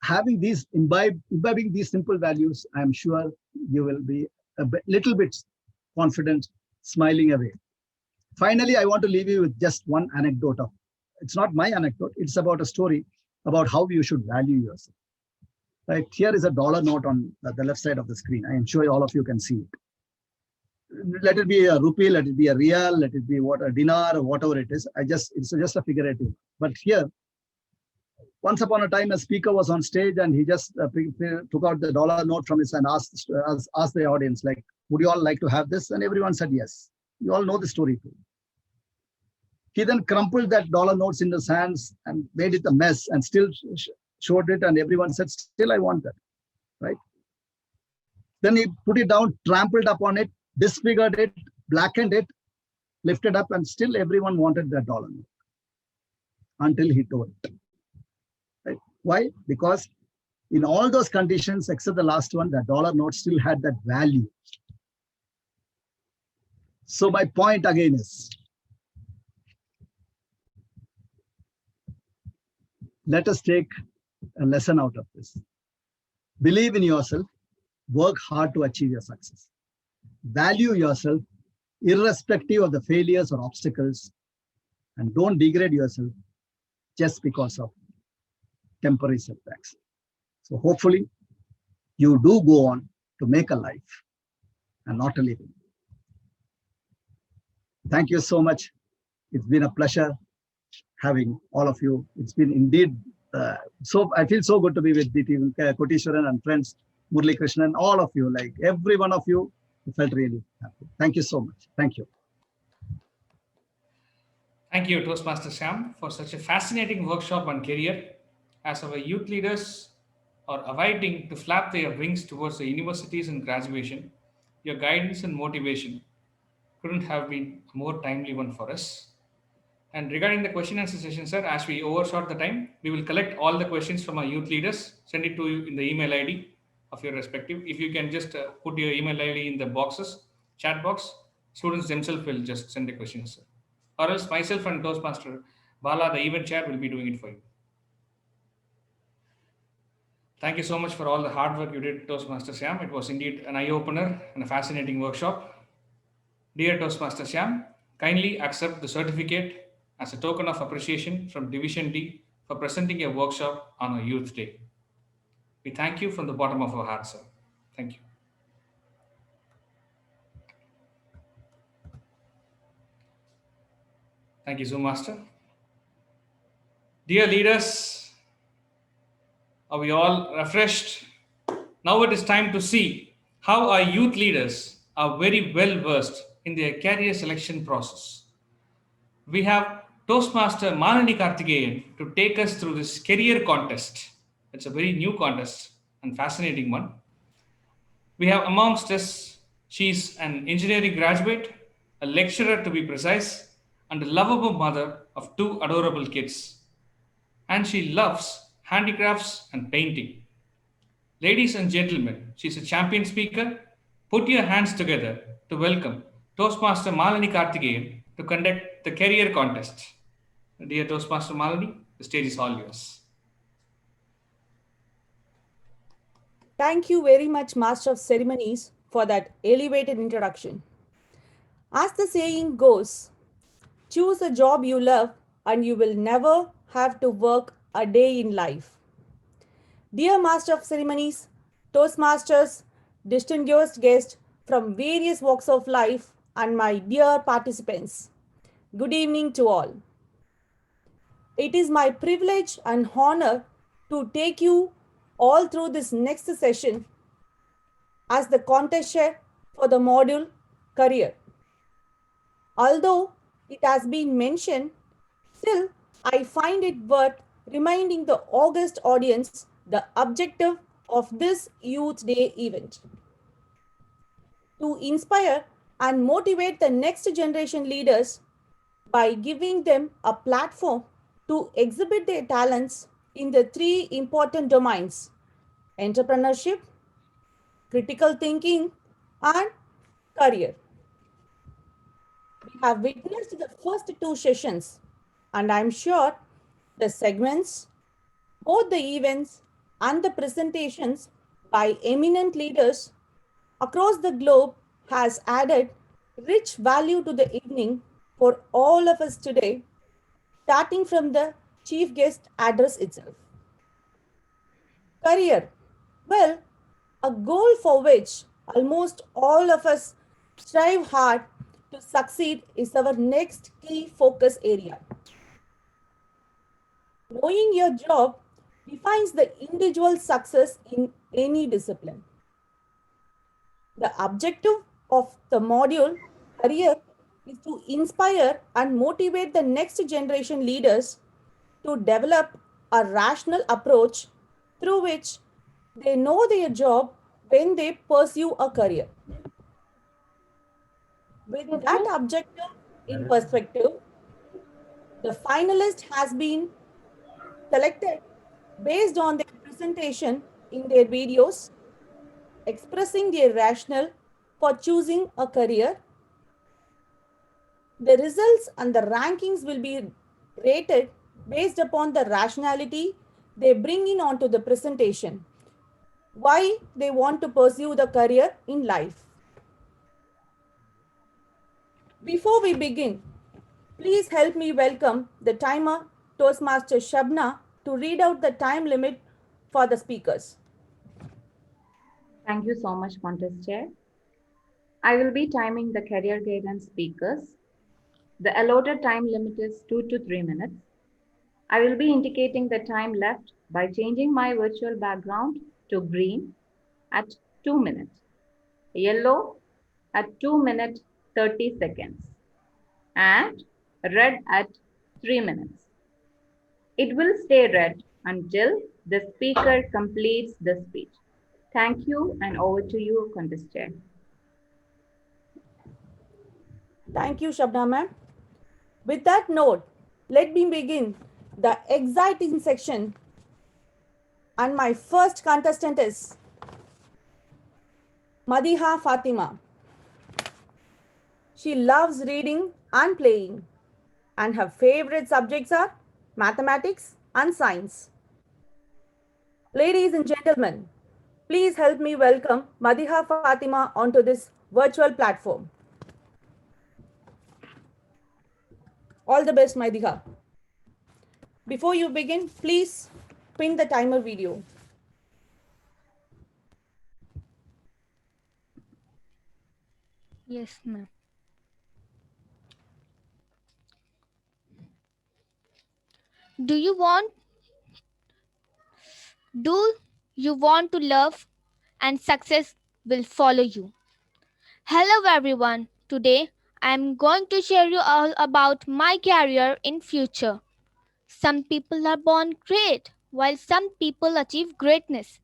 having these, imbibing these simple values, I'm sure you will be a little bit confident, smiling away. Finally, I want to leave you with just one anecdote. It's not my anecdote, it's about a story about how you should value yourself. Right, here is a dollar note on the left side of the screen. I am sure all of you can see it. Let it be a rupee, let it be a real, let it be a dinar or whatever it is. It's just a figurative. But here, once upon a time, a speaker was on stage and he just took out the dollar note from his and asked the audience, like, would you all like to have this? And everyone said yes. You all know the story too. He then crumpled that dollar notes in his hands and made it a mess and still showed it, and everyone said, still I want that, right? Then he put it down, trampled upon it, disfigured it, blackened it, lifted up, and still everyone wanted that dollar note until he tore it. Right? Why? Because in all those conditions, except the last one, that dollar note still had that value. So my point again is, let us take a lesson out of this. Believe in yourself, work hard to achieve your success. Value yourself irrespective of the failures or obstacles, and don't degrade yourself just because of temporary setbacks. So hopefully you do go on to make a life and not a living. Thank you so much. It's been a pleasure having all of you. It's been indeed so I feel so good to be with the team, Kotishwaran and friends, Murli Krishnan, all of you, like every one of you, felt really happy. Thank you so much. Thank you. Thank you, Toastmaster Shyam, for such a fascinating workshop on career. As our youth leaders are awaiting to flap their wings towards the universities and graduation, your guidance and motivation couldn't have been a more timely one for us. And regarding the question and answer session, sir, as we overshot the time, we will collect all the questions from our youth leaders, send it to you in the email ID of your respective. If you can just put your email ID in the boxes, chat box, students themselves will just send the questions, sir. Or else myself and Toastmaster Bala, the event chair, will be doing it for you. Thank you so much for all the hard work you did, Toastmaster Shyam. It was indeed an eye-opener and a fascinating workshop. Dear Toastmaster Shyam, kindly accept the certificate as a token of appreciation from Division D for presenting a workshop on our Youth Day. We thank you from the bottom of our hearts, sir. Thank you. Thank you, Zoom Master. Dear leaders, are we all refreshed? Now it is time to see how our youth leaders are very well versed in their career selection process. We have Toastmaster Malini Karthikeyan to take us through this career contest. It's a very new contest and fascinating one. We have amongst us, she's an engineering graduate, a lecturer to be precise, and a lovable mother of 2 adorable kids. And she loves handicrafts and painting. Ladies and gentlemen, she's a champion speaker. Put your hands together to welcome Toastmaster Malini Karthikeyan to conduct the career contest. Dear Toastmaster Malini, the stage is all yours. Thank you very much, Master of Ceremonies, for that elevated introduction. As the saying goes, choose a job you love and you will never have to work a day in life. Dear Master of Ceremonies, Toastmasters, distinguished guests, from various walks of life and my dear participants. Good evening to all. It is my privilege and honor to take you all through this next session as the contest chair for the module Career. Although it has been mentioned, still I find it worth reminding the august audience the objective of this Youth Day event. To inspire and motivate the next generation leaders by giving them a platform to exhibit their talents in the three important domains: entrepreneurship, critical thinking, and career. We have witnessed the first two sessions, and I'm sure the segments, both the events and the presentations by eminent leaders across the globe has added rich value to the evening for all of us today, starting from the chief guest address itself. Career. Well, a goal for which almost all of us strive hard to succeed is our next key focus area. Knowing your job defines the individual success in any discipline. The objective of the module Career is to inspire and motivate the next generation leaders to develop a rational approach through which they know their job when they pursue a career. With that objective in perspective, the finalist has been selected based on their presentation in their videos, expressing their rationale for choosing a career. The results and the rankings will be rated based upon the rationality they bring in onto the presentation, why they want to pursue the career in life. Before we begin, please help me welcome the timer Toastmaster Shabna to read out the time limit for the speakers. Thank you so much, Contest Chair. I will be timing the career guidance speakers. The allotted time limit is 2 to 3 minutes. I will be indicating the time left by changing my virtual background to green at 2 minutes, yellow at 2 minutes 30 seconds, and red at 3 minutes. It will stay red until the speaker completes the speech. Thank you, and over to you, Contest Chair. Thank you, Shabna ma'am. With that note, let me begin the exciting section. And my first contestant is Madiha Fatima. She loves reading and playing, and her favorite subjects are mathematics and science. Ladies and gentlemen, please help me welcome Madiha Fatima onto this virtual platform. All the best, Madiha. Before you begin, please pin the timer video. Yes, ma'am. Do you want to love and success will follow you? Hello everyone. Today I am going to share you all about my career in future. Some people are born great while some people achieve greatness.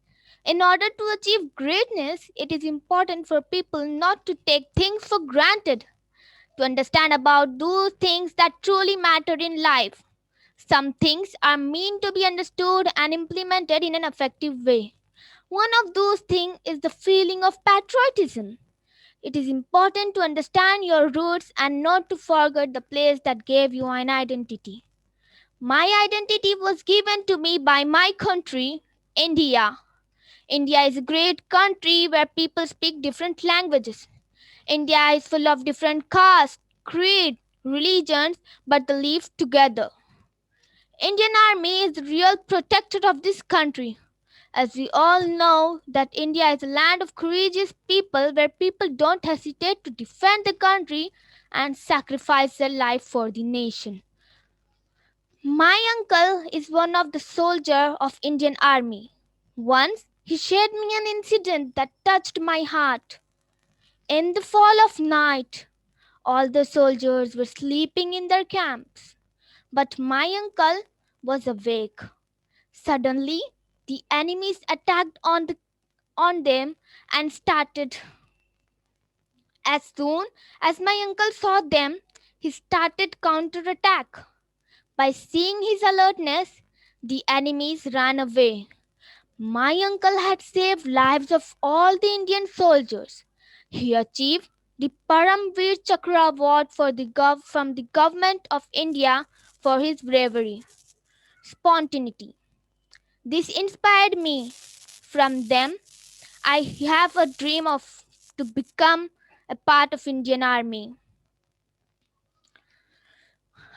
In order to achieve greatness, it is important for people not to take things for granted, to understand about those things that truly matter in life. Some things are meant to be understood and implemented in an effective way. One of those things is the feeling of patriotism. It is important to understand your roots and not to forget the place that gave you an identity. My identity was given to me by my country, India. India is a great country where people speak different languages. India is full of different castes, creed, religions, but they live together. Indian Army is the real protector of this country. As we all know that India is a land of courageous people where people don't hesitate to defend the country and sacrifice their life for the nation. My uncle is one of the soldiers of Indian Army. Once he shared me an incident that touched my heart. In the fall of night, all the soldiers were sleeping in their camps, but my uncle was awake. Suddenly, the enemies attacked on them and started. As soon as my uncle saw them, he started counterattack. By seeing his alertness, the enemies ran away. My uncle had saved lives of all the Indian soldiers. He achieved the Paramveer Chakra Award from the Government of India for his bravery, spontaneity. This inspired me. From them, I have a dream of to become a part of Indian Army.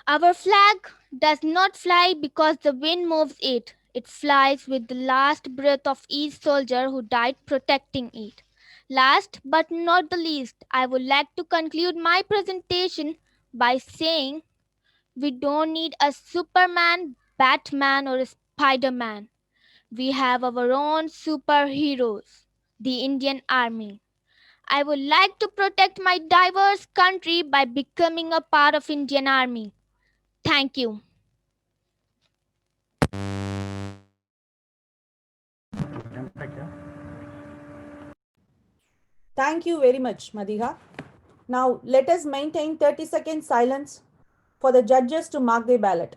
Our flag does not fly because the wind moves it. It flies with the last breath of each soldier who died protecting it. Last but not the least, I would like to conclude my presentation by saying we don't need a Superman, Batman, or a Spider-Man. We have our own superheroes, the Indian Army. I would like to protect my diverse country by becoming a part of Indian Army. Thank you. Thank you very much, Madiha. Now let us maintain 30 seconds silence for the judges to mark their ballot.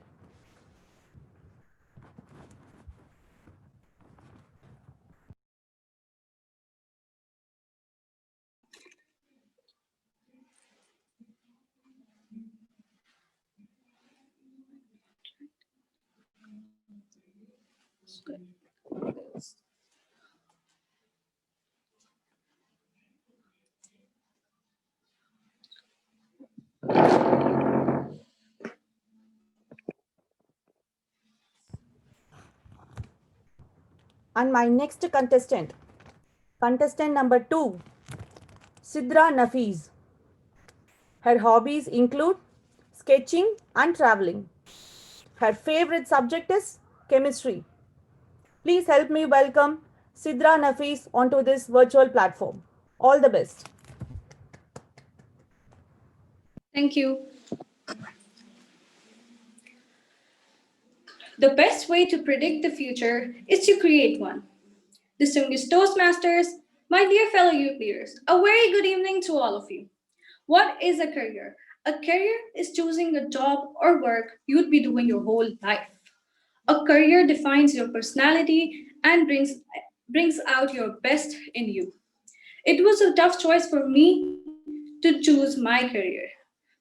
And my next contestant number 2, Sidra Nafiz. Her hobbies include sketching and traveling. Her favorite subject is chemistry. Please help me welcome Sidra Nafiz onto this virtual platform. All the best. Thank you. The best way to predict the future is to create one. Distinguished Toastmasters, my dear fellow youth leaders, a very good evening to all of you. What is a career? A career is choosing a job or work you'd be doing your whole life. A career defines your personality and brings out your best in you. It was a tough choice for me to choose my career,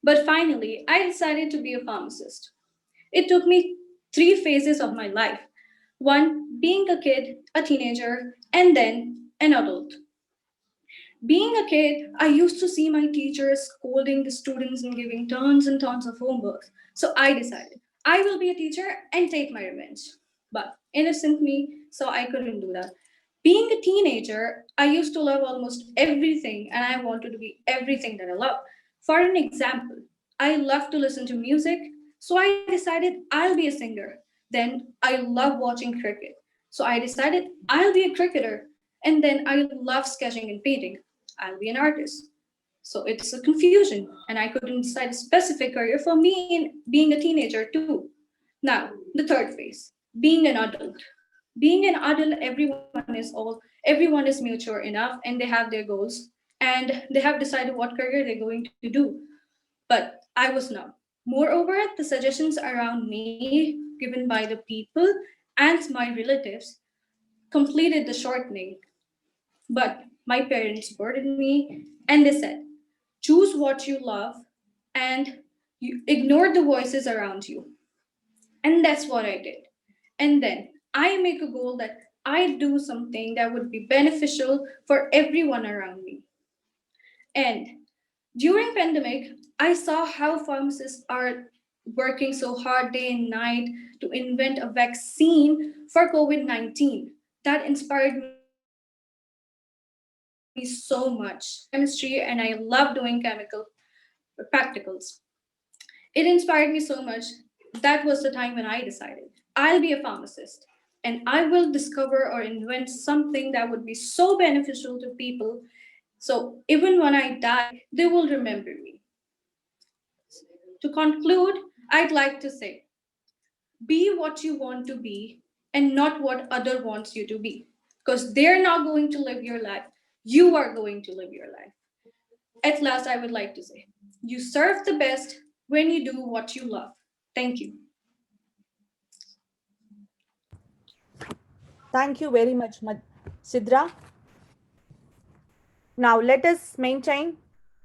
but finally I decided to be a pharmacist. It took me 3 phases of my life. One, being a kid, a teenager, and then an adult. Being a kid, I used to see my teachers scolding the students and giving tons and tons of homework. So I decided I will be a teacher and take my revenge. But innocent me, so I couldn't do that. Being a teenager, I used to love almost everything and I wanted to be everything that I love. For an example, I love to listen to music, so I decided I'll be a singer. Then I love watching cricket, so I decided I'll be a cricketer. And then I love sketching and painting. I'll be an artist. So it's a confusion, and I couldn't decide a specific career for me in being a teenager too. Now, the third phase, being an adult. Being an adult, everyone is mature enough and they have their goals and they have decided what career they're going to do. But I was not. Moreover, the suggestions around me given by the people and my relatives completed the shortening. But my parents supported me and they said, choose what you love and you ignore the voices around you. And that's what I did. And then I make a goal that I do something that would be beneficial for everyone around me. And during pandemic, I saw how pharmacists are working so hard day and night to invent a vaccine for COVID-19. that inspired me so much. Chemistry, and I love doing chemical practicals. It inspired me so much. That was the time when I decided I'll be a pharmacist and I will discover or invent something that would be so beneficial to people. So even when I die, they will remember me. To conclude, I'd like to say, be what you want to be and not what other wants you to be, because they're not going to live your life. You are going to live your life. At last, I would like to say, you serve the best when you do what you love. Thank you. Thank you very much, Sidra. Now let us maintain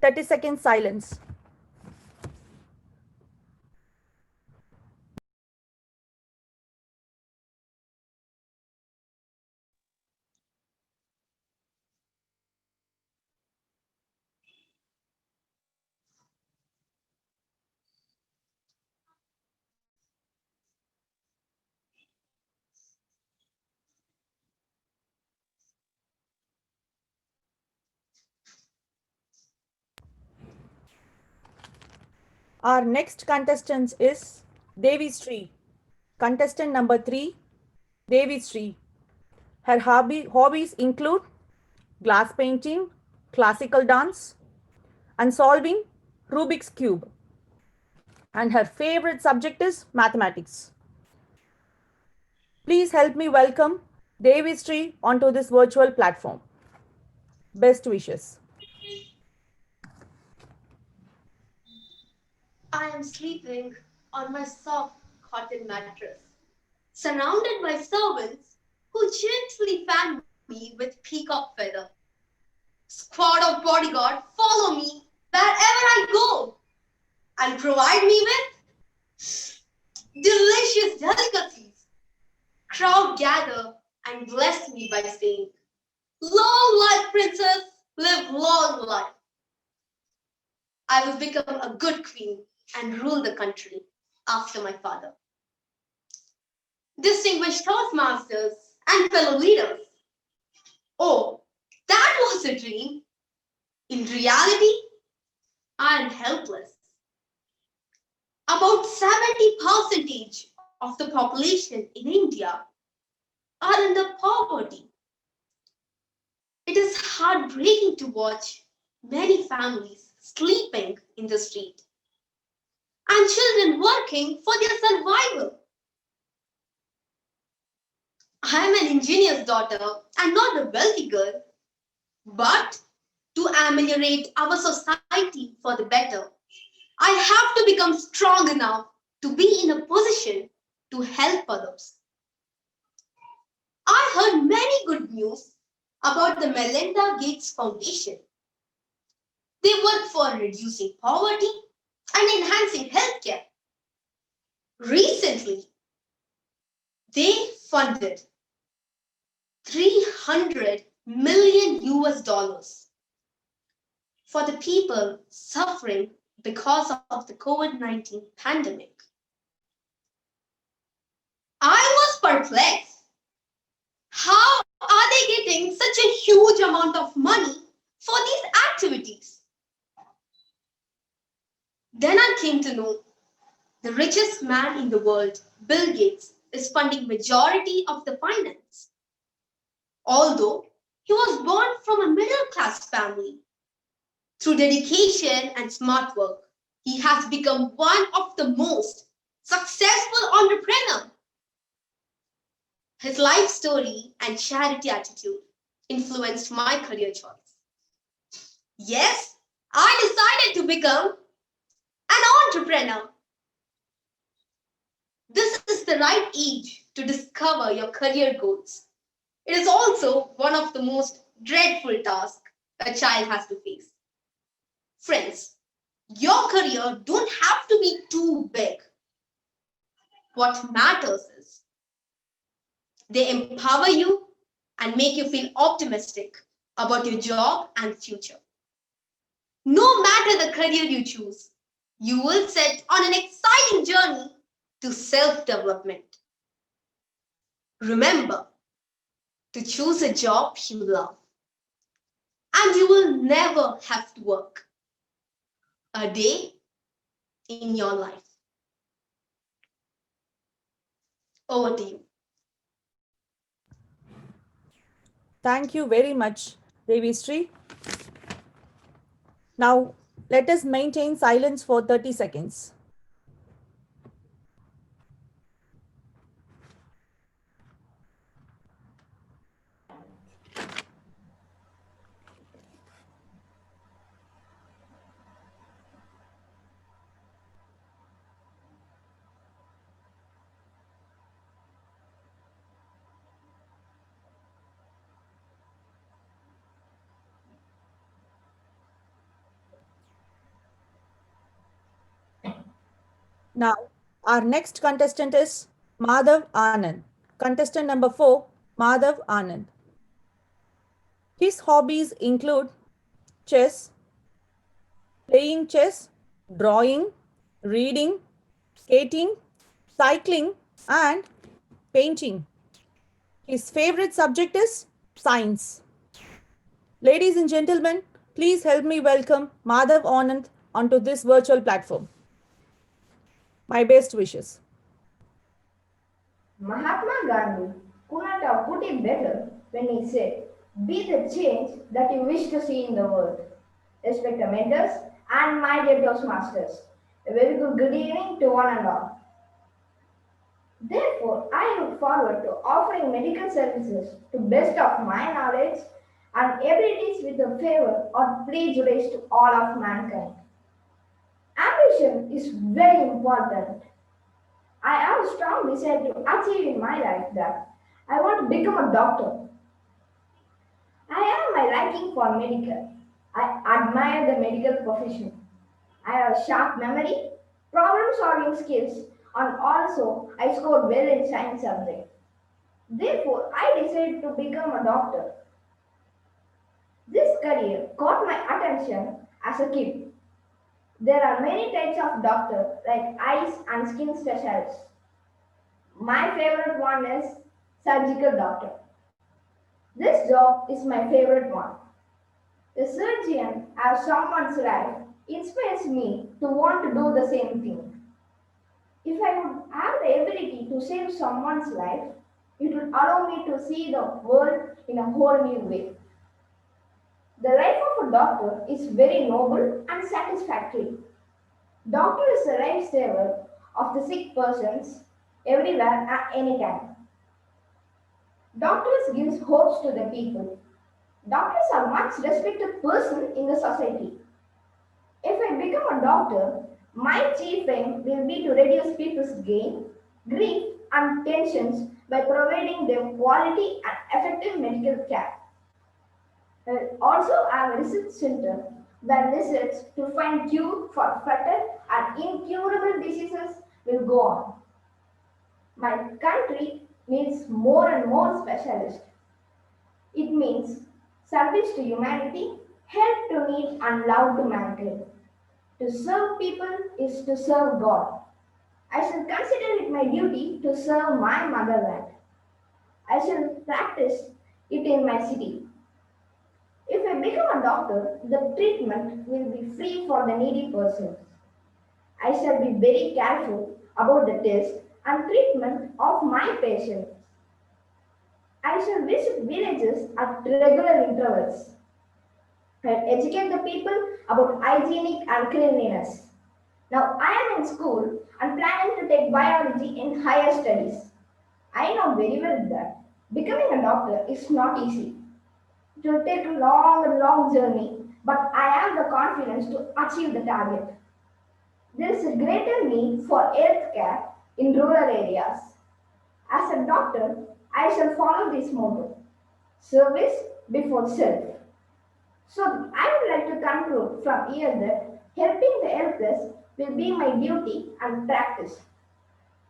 30-second silence. Our next contestant is Devi Sri. Contestant number 3, Devi Sri. Her hobbies include glass painting, classical dance, and solving Rubik's Cube. And her favorite subject is mathematics. Please help me welcome Devi Sri onto this virtual platform. Best wishes. I am sleeping on my soft cotton mattress, surrounded by servants who gently fan me with peacock feather. Squad of bodyguards follow me wherever I go and provide me with delicious delicacies. Crowd gather and bless me by saying, "Long life, princess, live long life." I will become a good queen and rule the country after my father. Distinguished Toastmasters and fellow leaders, oh, that was a dream. In reality, I am helpless. About 70% of the population in India are under poverty. It is heartbreaking to watch many families sleeping in the street and children working for their survival. I am an engineer's daughter and not a wealthy girl, but to ameliorate our society for the better, I have to become strong enough to be in a position to help others. I heard many good news about the Melinda Gates Foundation. They work for reducing poverty and enhancing healthcare. Recently, they funded $300 million for the people suffering because of the COVID-19 pandemic. I was perplexed. How are they getting such a huge amount of money for these activities? Then I came to know the richest man in the world, Bill Gates, is funding majority of the finance. Although he was born from a middle-class family, through dedication and smart work, he has become one of the most successful entrepreneurs. His life story and charity attitude influenced my career choice. Yes, I decided to become an entrepreneur. This is the right age to discover your career goals. It is also one of the most dreadful tasks a child has to face. Friends, your career don't have to be too big. What matters is they empower you and make you feel optimistic about your job and future. No matter the career you choose, you will set on an exciting journey to self-development. Remember, to choose a job you love. And you will never have to work a day in your life. Over to you. Thank you very much, Devi Sri. Now, let us maintain silence for 30 seconds. Now, our next contestant is Madhav Anand. Contestant number 4, Madhav Anand. His hobbies include chess, playing chess, drawing, reading, skating, cycling, and painting. His favorite subject is science. Ladies and gentlemen, please help me welcome Madhav Anand onto this virtual platform. My best wishes. Mahatma Gandhi could not have put it better when he said, "Be the change that you wish to see in the world." Respected mentors and my dear Toastmasters, a very good evening to one and all. Therefore, I look forward to offering medical services to best of my knowledge and abilities with a favor or prejudice to all of mankind. Ambition is very important. I have a strong desire to achieve in my life that I want to become a doctor. I have my liking for medical. I admire the medical profession. I have a sharp memory, problem-solving skills, and also I scored well in science subject. Therefore, I decided to become a doctor. This career caught my attention as a kid. There are many types of doctors like eyes and skin specialists. My favorite one is surgical doctor. This job is my favorite one. The surgeon as someone's life inspires me to want to do the same thing. If I would have the ability to save someone's life, it would allow me to see the world in a whole new way. The life of a doctor is very noble and satisfactory. Doctor is a lifesaver of the sick persons everywhere at any time. Doctors gives hopes to the people. Doctors are much respected person in the society. If I become a doctor, my chief aim will be to reduce people's gain, grief, and tensions by providing them quality and effective medical care. I will also have a research center where research to find cure for fatal and incurable diseases will go on. My country needs more and more specialists. It means service to humanity, help to need and love to mankind. To serve people is to serve God. I shall consider it my duty to serve my motherland. I shall practice it in my city. If I become a doctor, the treatment will be free for the needy persons. I shall be very careful about the test and treatment of my patients. I shall visit villages at regular intervals. I educate the people about hygienic and cleanliness. Now I am in school and planning to take biology in higher studies. I know very well that becoming a doctor is not easy. It will take a long journey, but I have the confidence to achieve the target. There is a greater need for health care in rural areas. As a doctor, I shall follow this motto: service before self. So I would like to conclude from here that helping the helpless will be my duty and practice.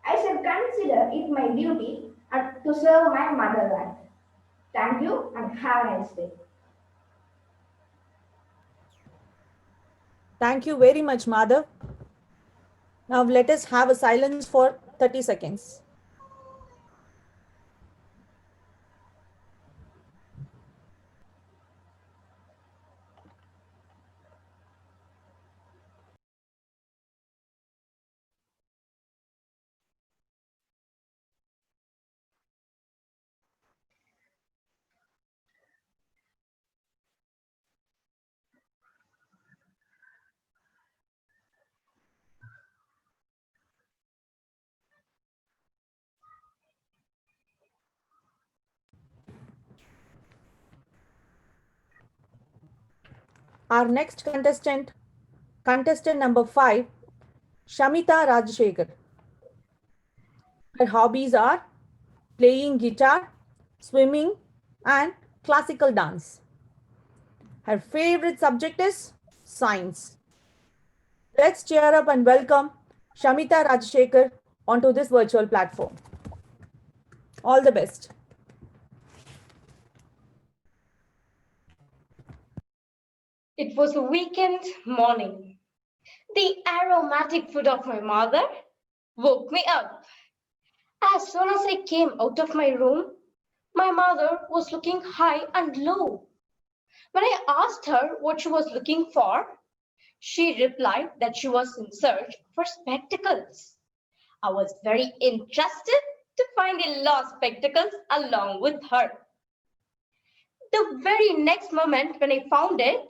I shall consider it my duty to serve my motherland. Thank you and have a nice day. Thank you very much, Madhav. Now let us have a silence for 30 seconds. Our next contestant number 5, Shamita Rajshekhar. Her hobbies are playing guitar, swimming, and classical dance. Her favorite subject is science. Let's cheer up and welcome Shamita Rajshekhar onto this virtual platform. All the best. It was a weekend morning. The aromatic food of my mother woke me up. As soon as I came out of my room, my mother was looking high and low. When I asked her what she was looking for, she replied that she was in search for spectacles. I was very interested to find a lost spectacles along with her. The very next moment when I found it,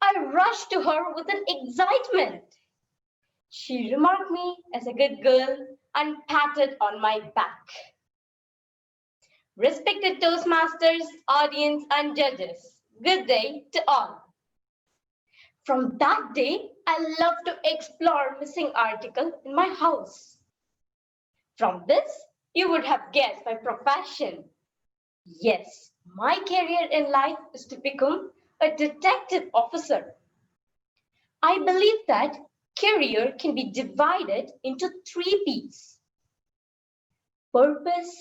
I rushed to her with an excitement. She remarked me as a good girl and patted on my back. Respected Toastmasters, audience, and judges, good day to all. From that day, I love to explore missing article in my house. From this, you would have guessed my profession. Yes, my career in life is to become a detective officer. I believe that career can be divided into 3 P's: purpose,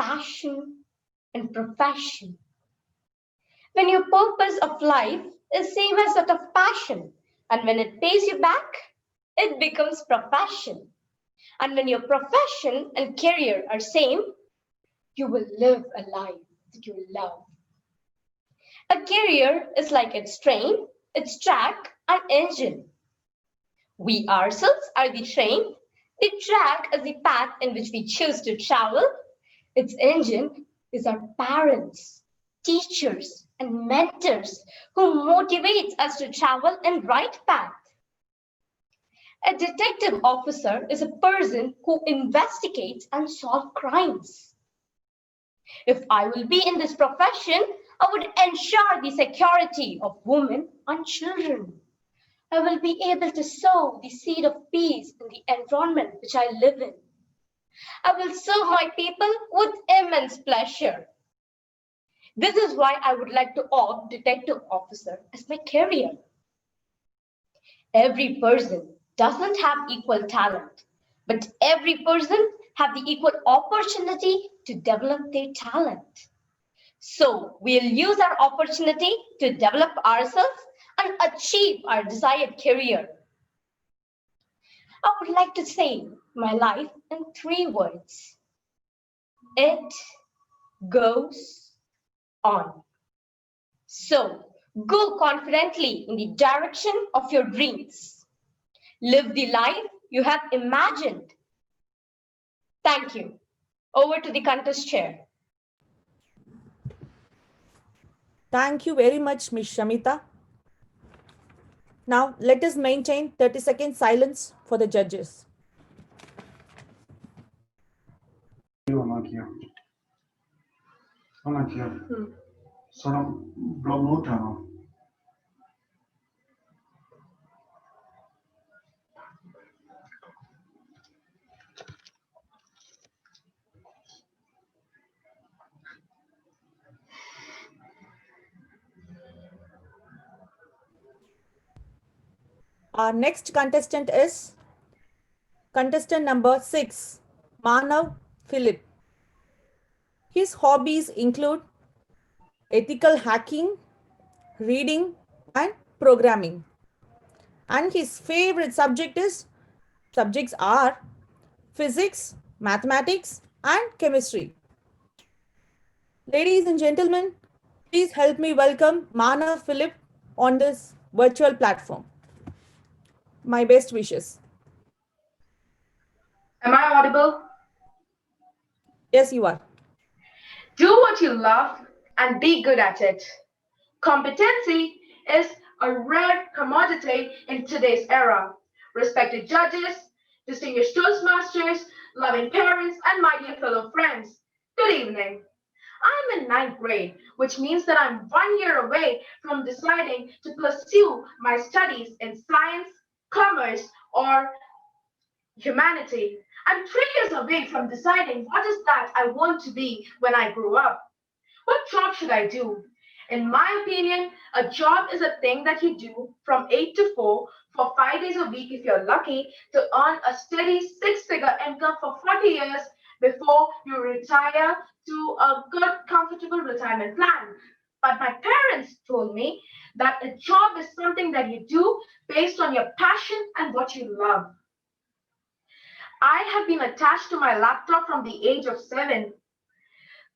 passion, and profession. When your purpose of life is same as that of passion, and when it pays you back, it becomes profession. And when your profession and career are same, you will live a life that you love. A career is like its train, its track, and engine. We ourselves are the train. The track is the path in which we choose to travel. Its engine is our parents, teachers, and mentors who motivate us to travel in right path. A detective officer is a person who investigates and solves crimes. If I will be in this profession, I would ensure the security of women and children. I will be able to sow the seed of peace in the environment which I live in. I will serve my people with immense pleasure. This is why I would like to opt detective officer as my career. Every person doesn't have equal talent, but every person have the equal opportunity to develop their talent. So we'll use our opportunity to develop ourselves and achieve our desired career. I would like to say my life in 3 words. It goes on. So go confidently in the direction of your dreams. Live the life you have imagined. Thank you. Over to the contest chair. Thank you very much, Ms. Shamita. Now, let us maintain 30-second silence for the judges. Our next contestant is contestant number 6, Manav Philip. His hobbies include ethical hacking, reading, and programming. And his favorite subjects are physics, mathematics, and chemistry. Ladies and gentlemen, please help me welcome Manav Philip on this virtual platform. My best wishes. Am I audible? Yes, you are. Do what you love and be good at it. Competency is a rare commodity in today's era. Respected judges, distinguished Toastmasters, loving parents, and my dear fellow friends, good evening. I'm in ninth grade, which means that I'm 1 year away from deciding to pursue my studies in science, commerce, or humanity. I'm 3 years away from deciding what is that I want to be when I grow up. What job should I do? In my opinion, a job is a thing that you do from 8 to 4 for 5 days a week if you're lucky to earn a steady six-figure income for 40 years before you retire to a good, comfortable retirement plan. But my parents told me that a job is something that you do based on your passion and what you love. I have been attached to my laptop from the age of 7.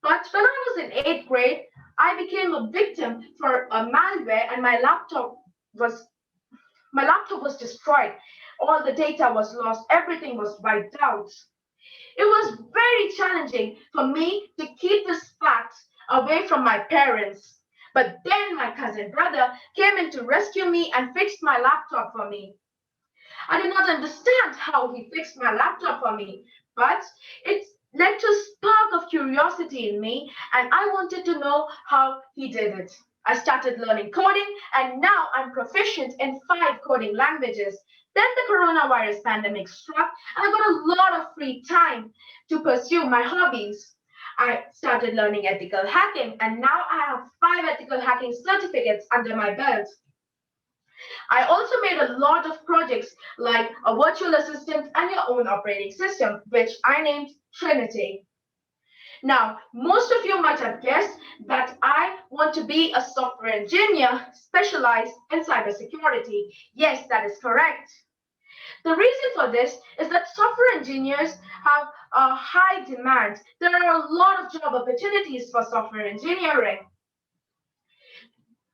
But when I was in 8th grade, I became a victim for a malware and my laptop was destroyed. All the data was lost, everything was wiped out. It was very challenging for me to keep this fact away from my parents. But then my cousin brother came in to rescue me and fixed my laptop for me. I did not understand how he fixed my laptop for me, but it led to a spark of curiosity in me, and I wanted to know how he did it. I started learning coding, and now I'm proficient in 5 coding languages. Then the coronavirus pandemic struck, and I got a lot of free time to pursue my hobbies. I started learning ethical hacking, and now I have 5 ethical hacking certificates under my belt. I also made a lot of projects like a virtual assistant and your own operating system, which I named Trinity. Now, most of you might have guessed that I want to be a software engineer specialized in cybersecurity. Yes, that is correct. The reason for this is that software engineers have a high demand. There are a lot of job opportunities for software engineering.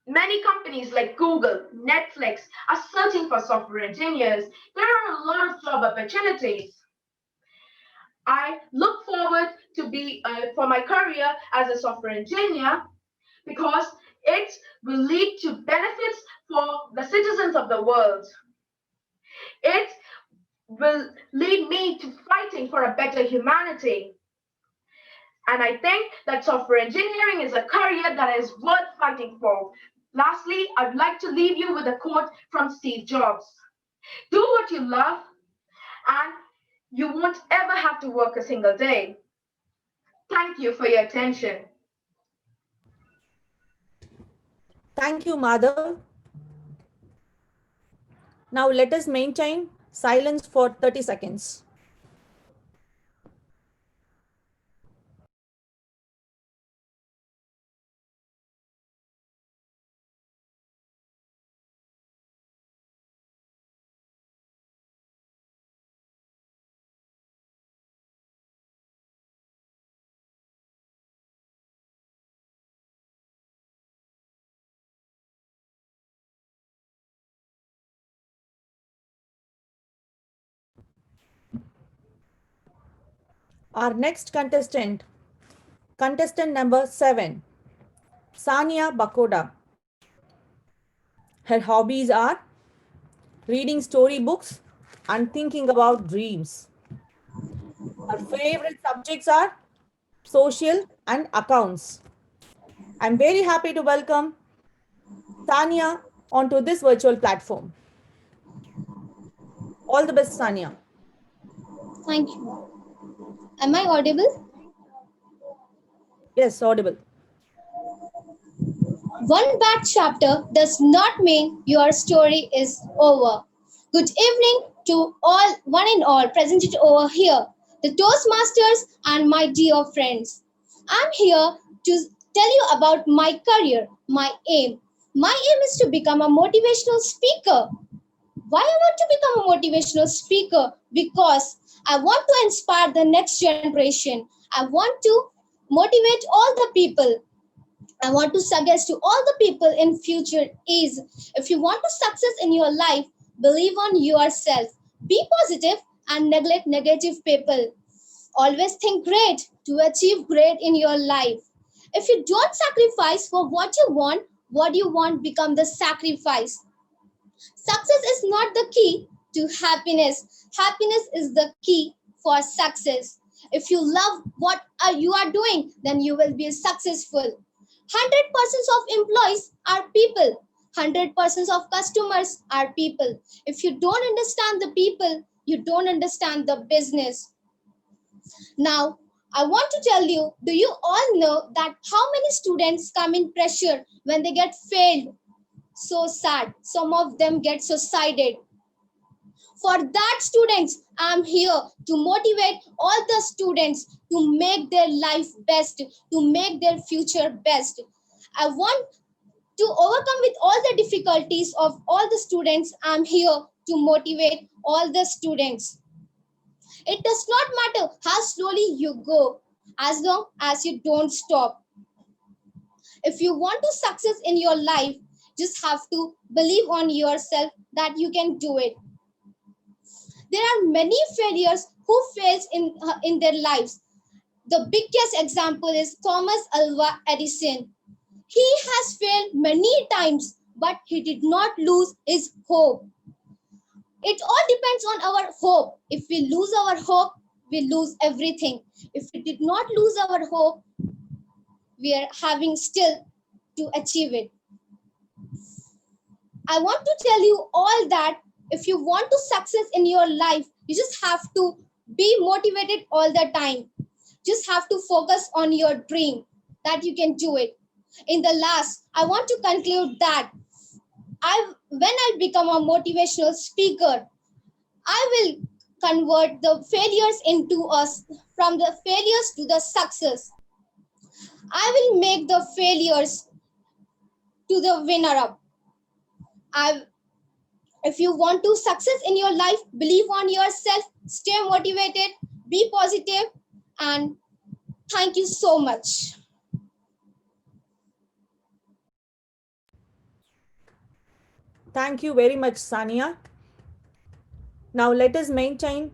Many companies like Google, Netflix are searching for software engineers. There are a lot of job opportunities. I look forward to be for my career as a software engineer because it will lead to benefits for the citizens of the world. It will lead me to fighting for a better humanity. And I think that software engineering is a career that is worth fighting for. Lastly, I'd like to leave you with a quote from Steve Jobs. Do what you love, and you won't ever have to work a single day. Thank you for your attention. Thank you, Madhav. Now let us maintain silence for 30 seconds. Our next contestant number 7, Sania Bakoda. Her hobbies are reading storybooks and thinking about dreams. Her favorite subjects are social and accounts. I'm very happy to welcome Sania onto this virtual platform. All the best, Sania. Thank you. Am I audible? Yes, audible. One bad chapter does not mean your story is over. Good evening to all, one and all presented over here, the Toastmasters and my dear friends. I'm here to tell you about my career, my aim. My aim is to become a motivational speaker. Why I want to become a motivational speaker? Because I want to inspire the next generation. I want to motivate all the people. I want to suggest to all the people in future is, if you want to success in your life, believe on yourself. Be positive and neglect negative people. Always think great to achieve great in your life. If you don't sacrifice for what you want become the sacrifice. Success is not the key to happiness. Happiness is the key for success. If you love what you are doing, then you will be successful. 100% of employees are people. 100% of customers are people. If you don't understand the people, you don't understand the business. Now, I want to tell you, do you all know that how many students come in pressure when they get failed? So sad. Some of them get suicided. For that students, I'm here to motivate all the students to make their life best, to make their future best. I want to overcome with all the difficulties of all the students. I'm here to motivate all the students. It does not matter how slowly you go, as long as you don't stop. If you want to success in your life, just have to believe on yourself that you can do it. There are many failures who fails in their lives. The biggest example is Thomas Alva Edison. He has failed many times, but he did not lose his hope. It all depends on our hope. If we lose our hope, we lose everything. If we did not lose our hope, we are having still to achieve it. I want to tell you all that if you want to success in your life, you just have to be motivated all the time. Just have to focus on your dream that you can do it. In the last, I want to conclude that when I become a motivational speaker, I will convert the failures into us, from the failures to the success. I will make the failures to the winner up. If you want to success in your life, believe on yourself, stay motivated, be positive, and thank you so much. Thank you very much, Sania. Now let us maintain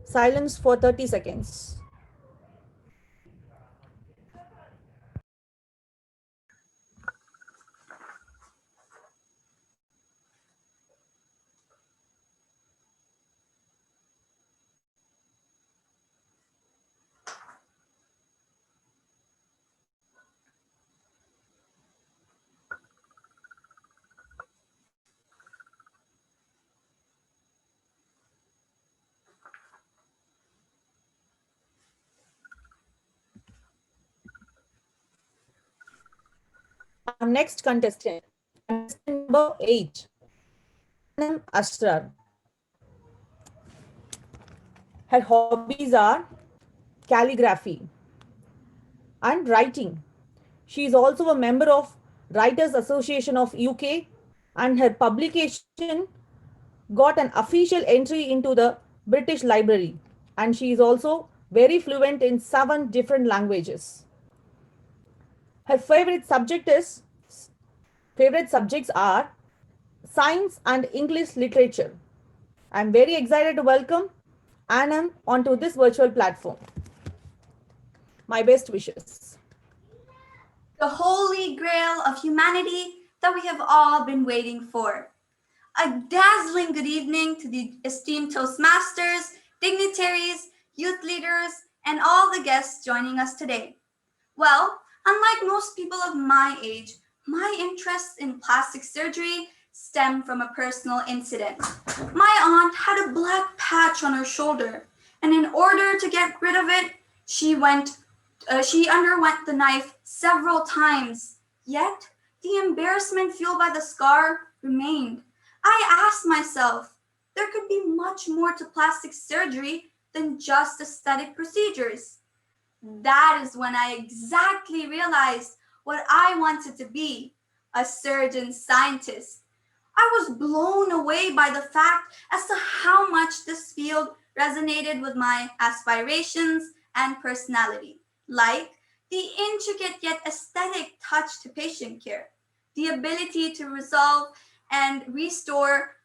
silence for 30 seconds. Our next contestant number 8, Anam Asrar. Her hobbies are calligraphy and writing. She is also a member of Writers Association of UK, and her publication got an official entry into the British Library, and she is also very fluent in 7 different languages. Her favorite subjects are science and English literature. I'm very excited to welcome Anam onto this virtual platform. My best wishes. The holy grail of humanity that we have all been waiting for. A dazzling good evening to the esteemed Toastmasters, dignitaries, youth leaders, and all the guests joining us today. Well, unlike most people of my age, my interest in plastic surgery stem from a personal incident. My aunt had a black patch on her shoulder, and in order to get rid of it, she underwent the knife several times. Yet, the embarrassment fueled by the scar remained. I asked myself, there could be much more to plastic surgery than just aesthetic procedures. That is when I exactly realized what I wanted to be, a surgeon scientist. I was blown away by the fact as to how much this field resonated with my aspirations and personality, like the intricate yet aesthetic touch to patient care, the ability to resolve and restore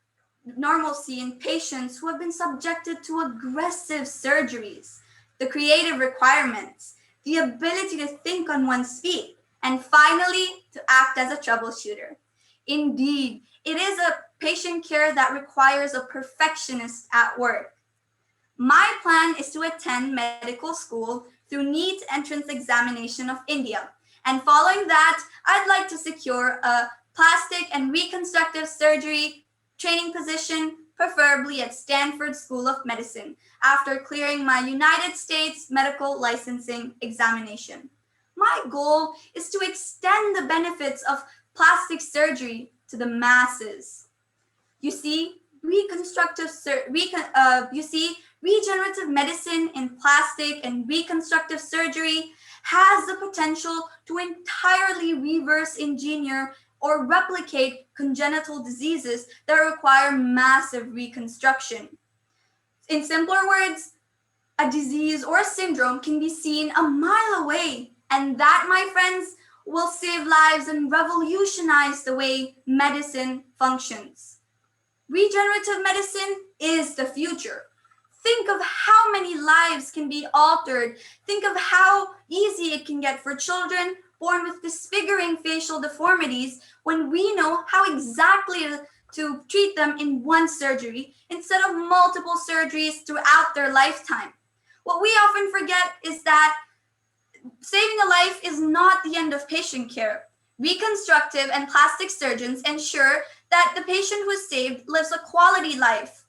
normalcy in patients who have been subjected to aggressive surgeries, the creative requirements, the ability to think on one's feet, and finally, to act as a troubleshooter. Indeed, it is a patient care that requires a perfectionist at work. My plan is to attend medical school through NEET entrance examination of India. And following that, I'd like to secure a plastic and reconstructive surgery training position, preferably at Stanford School of Medicine, after clearing my United States medical licensing examination. My goal is to extend the benefits of plastic surgery to the masses. You see, regenerative medicine in plastic and reconstructive surgery has the potential to entirely reverse engineer or replicate congenital diseases that require massive reconstruction. In simpler words, a disease or a syndrome can be seen a mile away, and that, my friends, will save lives and revolutionize the way medicine functions. Regenerative medicine is the future. Think of how many lives can be altered. Think of how easy it can get for children born with disfiguring facial deformities when we know how exactly to treat them in one surgery instead of multiple surgeries throughout their lifetime. What we often forget is that saving a life is not the end of patient care. Reconstructive and plastic surgeons ensure that the patient who is saved lives a quality life.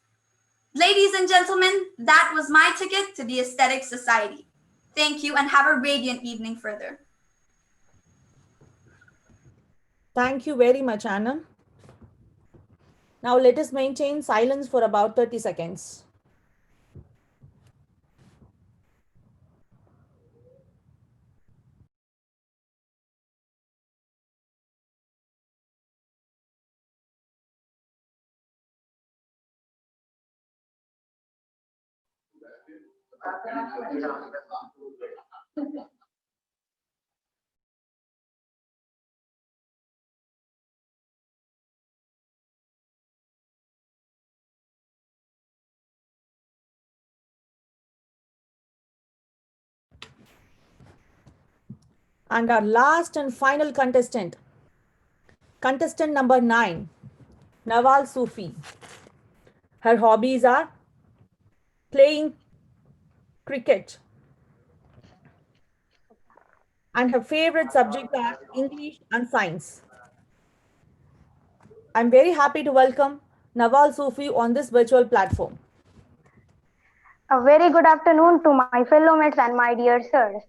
Ladies and gentlemen, that was my ticket to the Aesthetic Society. Thank you and have a radiant evening further. Thank you very much, Anna. Now let us maintain silence for about 30 seconds. And our last and final contestant number 9, Nawal Sufi. Her hobbies are playing cricket, and her favorite subjects are English and science. I'm very happy to welcome Nawal Sufi on this virtual platform. A very good afternoon to my fellow mates and my dear sirs.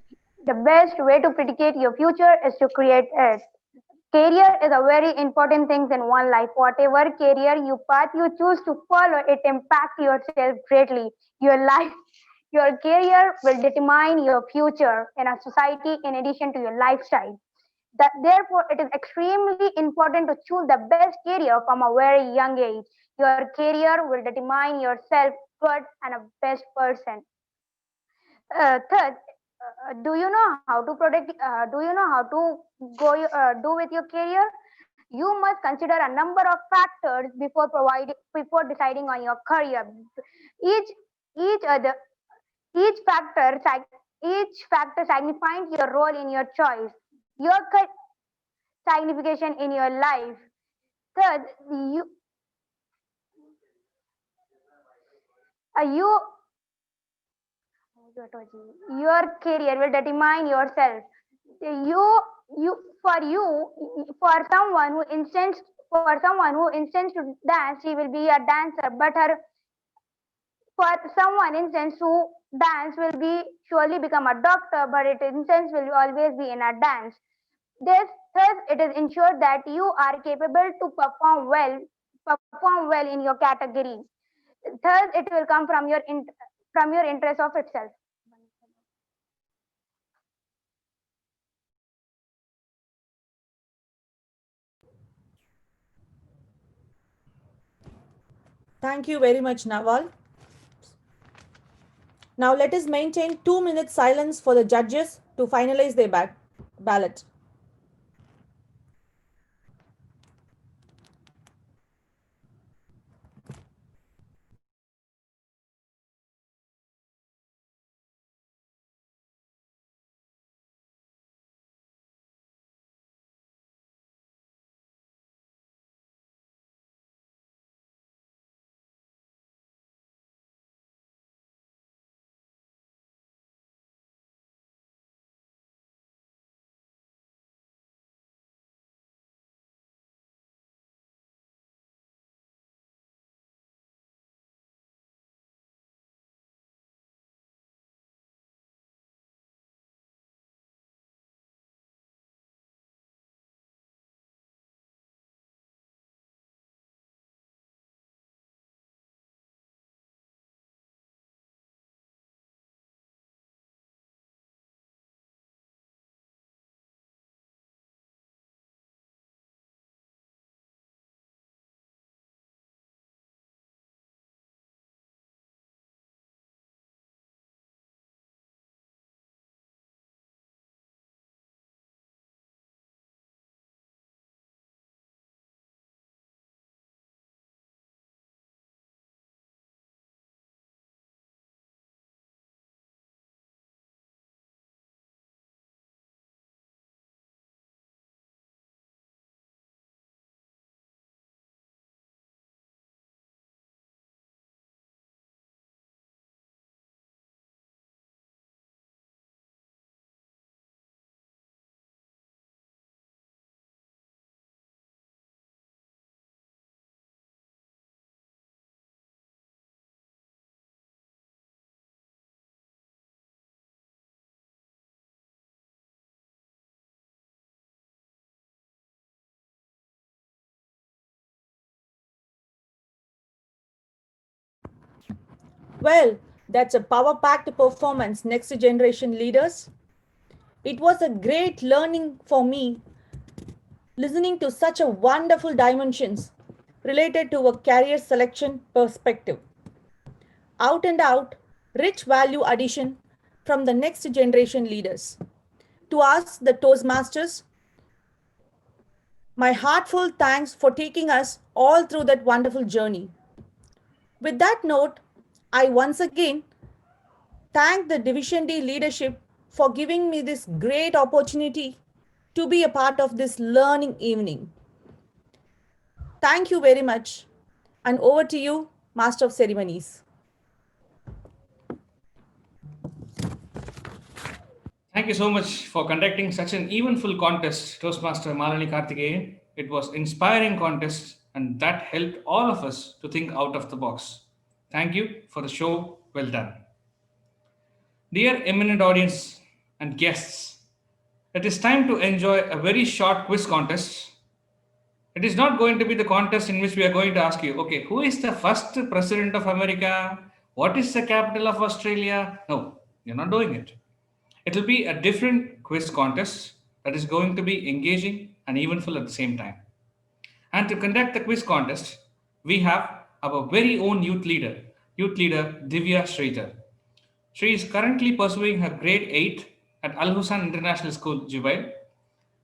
The best way to predicate your future is to create it. Career is a very important thing in one life. Whatever path you choose to follow, it impacts yourself greatly. Your career will determine your future in a society in addition to your lifestyle. Therefore, it is extremely important to choose the best career from a very young age. Your career will determine your self-worth and a best person. Third, do you know how to protect? Do you know how to do with your career? You must consider a number of factors before deciding on your career. Each each other each factor signifies your role in your choice, your signification in your life. Third, you your career will determine yourself. For someone who intends to dance, she will be a dancer. But for someone intends to dance will be surely become a doctor, but its intents will always be in a dance. Thus, it is ensured that you are capable to perform well in your category. Thus, it will come from your interest of itself. Thank you very much, Nawal. Now let us maintain 2 minutes silence for the judges to finalize their ballot. Well, that's a power packed performance, next generation leaders. It was a great learning for me listening to such a wonderful dimensions related to a career selection perspective. Out and out, rich value addition from the next generation leaders. To us, the Toastmasters, my heartfelt thanks for taking us all through that wonderful journey. With that note, I once again thank the Division D leadership for giving me this great opportunity to be a part of this learning evening. Thank you very much. And over to you, Master of Ceremonies. Thank you so much for conducting such an eventful contest, Toastmaster Malani Karthikeyan. It was inspiring contest and that helped all of us to think out of the box. Thank you for the show. Well done. Dear eminent audience and guests, it is time to enjoy a very short quiz contest. It is not going to be the contest in which we are going to ask you, okay, who is the first president of America? What is the capital of Australia? No, you're not doing it. It will be a different quiz contest that is going to be engaging and eventful at the same time. And to conduct the quiz contest, we have our very own youth leader Divya Sridhar. She is currently pursuing her grade 8 at Al Hussan International School, Jubail.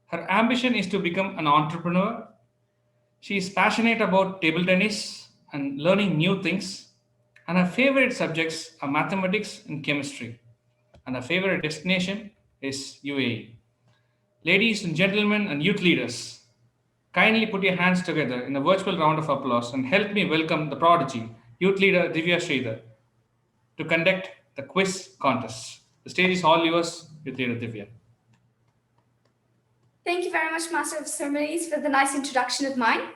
Her ambition is to become an entrepreneur. She is passionate about table tennis and learning new things. And her favorite subjects are mathematics and chemistry. And her favorite destination is UAE. Ladies and gentlemen and youth leaders, kindly put your hands together in a virtual round of applause and help me welcome the prodigy, youth leader Divya Sridhar, to conduct the quiz contest. The stage is all yours, youth leader Divya. Thank you very much, Master of Ceremonies, for the nice introduction of mine.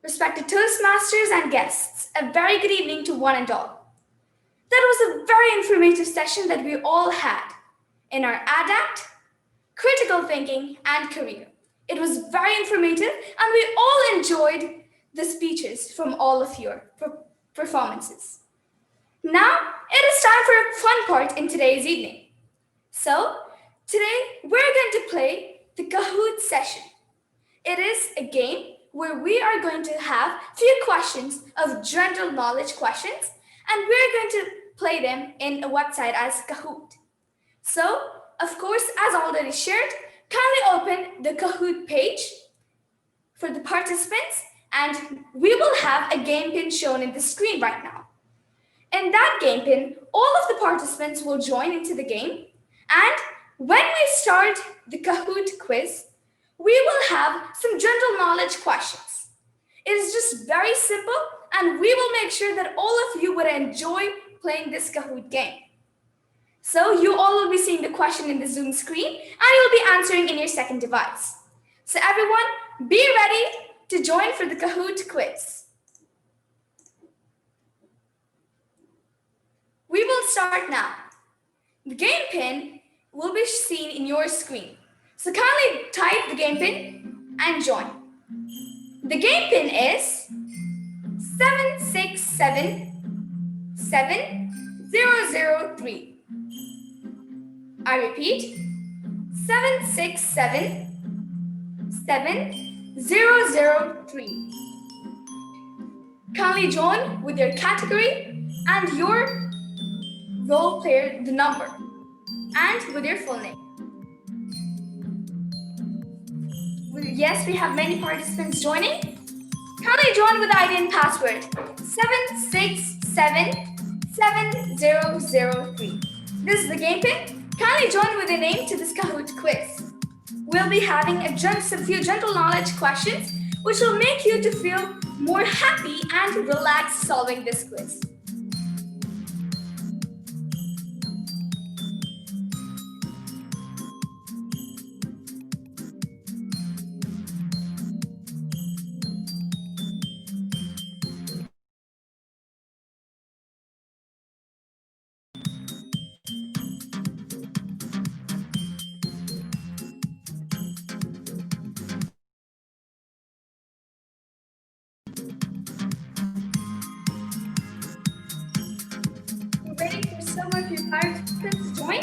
Respected Toastmasters and guests, a very good evening to one and all. That was a very informative session that we all had in our ADAPT, critical thinking, and career. It was very informative, and we all enjoyed the speeches from all of your performances. Now, it is time for a fun part in today's evening. So, today we're going to play the Kahoot session. It is a game where we are going to have a few questions of general knowledge questions, and we're going to play them in a website as Kahoot. So, of course, as already shared, kindly open the Kahoot page for the participants, and we will have a game pin shown in the screen right now. In that game pin, all of the participants will join into the game, and when we start the Kahoot quiz, we will have some general knowledge questions. It is just very simple, and we will make sure that all of you would enjoy playing this Kahoot game. So you all will be seeing the question in the Zoom screen, and you'll be answering in your second device. So everyone, be ready to join for the Kahoot quiz. We will start now. The game pin will be seen in your screen. So kindly type the game pin and join. The game pin is 7677-003. I repeat, 7677-003. Kindly join with your category and your role player, the number, and with your full name. Yes, we have many participants joining. Kindly join with ID and password 7677-003. This is the game pin. Kindly join with your name to this Kahoot quiz. We'll be having a few general knowledge questions which will make you to feel more happy and relaxed solving this quiz. more of your participants join?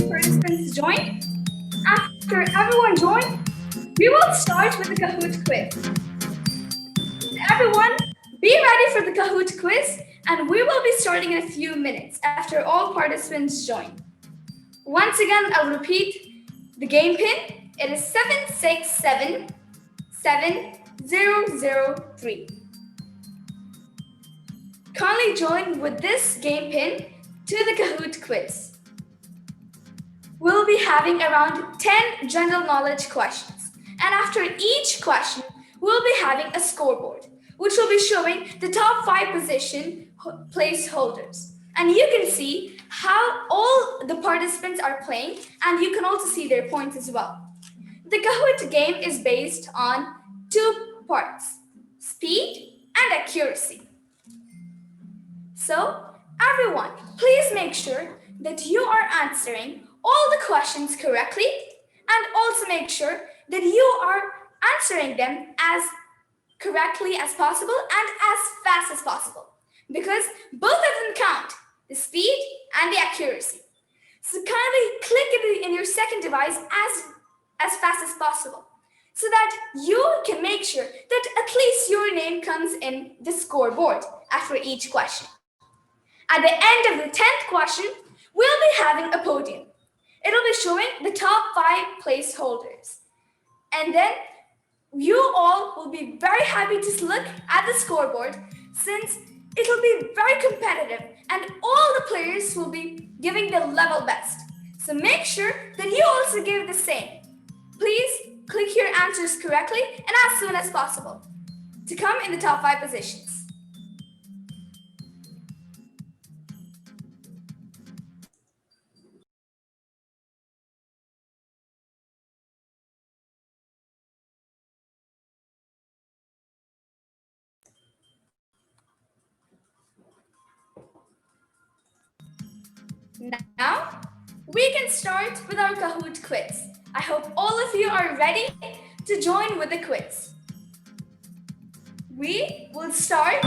Participants join. After everyone joins, we will start with the Kahoot quiz. Everyone, be ready for the Kahoot quiz, and we will be starting in a few minutes after all participants join. Once again, I'll repeat the game pin. It is 7677003. Kindly join with this game pin to the Kahoot quiz. We'll be having around 10 general knowledge questions. And after each question, we'll be having a scoreboard, which will be showing the top 5 position placeholders. And you can see how all the participants are playing, and you can also see their points as well. The Kahoot game is based on 2 parts, speed and accuracy. So, everyone, please make sure that you are answering all the questions correctly, and also make sure that you are answering them as correctly as possible and as fast as possible, because both of them count, the speed and the accuracy. So kindly click it in your second device as fast as possible, so that you can make sure that at least your name comes in the scoreboard after each question. At the end of the 10th question, we'll be having a podium. It'll be showing the top 5 placeholders. And then you all will be very happy to look at the scoreboard, since it'll be very competitive and all the players will be giving their level best. So make sure that you also give the same. Please click your answers correctly and as soon as possible to come in the top 5 positions. Now, we can start with our Kahoot quiz. I hope all of you are ready to join with the quiz. We will start.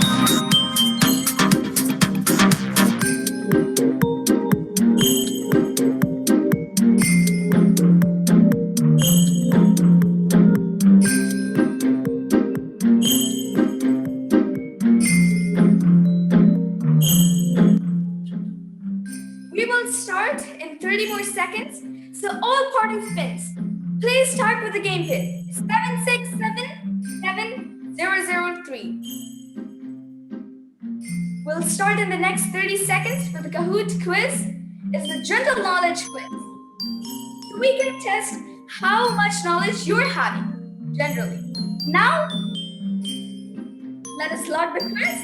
We will start in 30 more seconds, so all participants, please start with the game pin 7677003. We'll start in the next 30 seconds for the Kahoot quiz. It's the general knowledge quiz. So we can test how much knowledge you're having generally. Now, let us log the quiz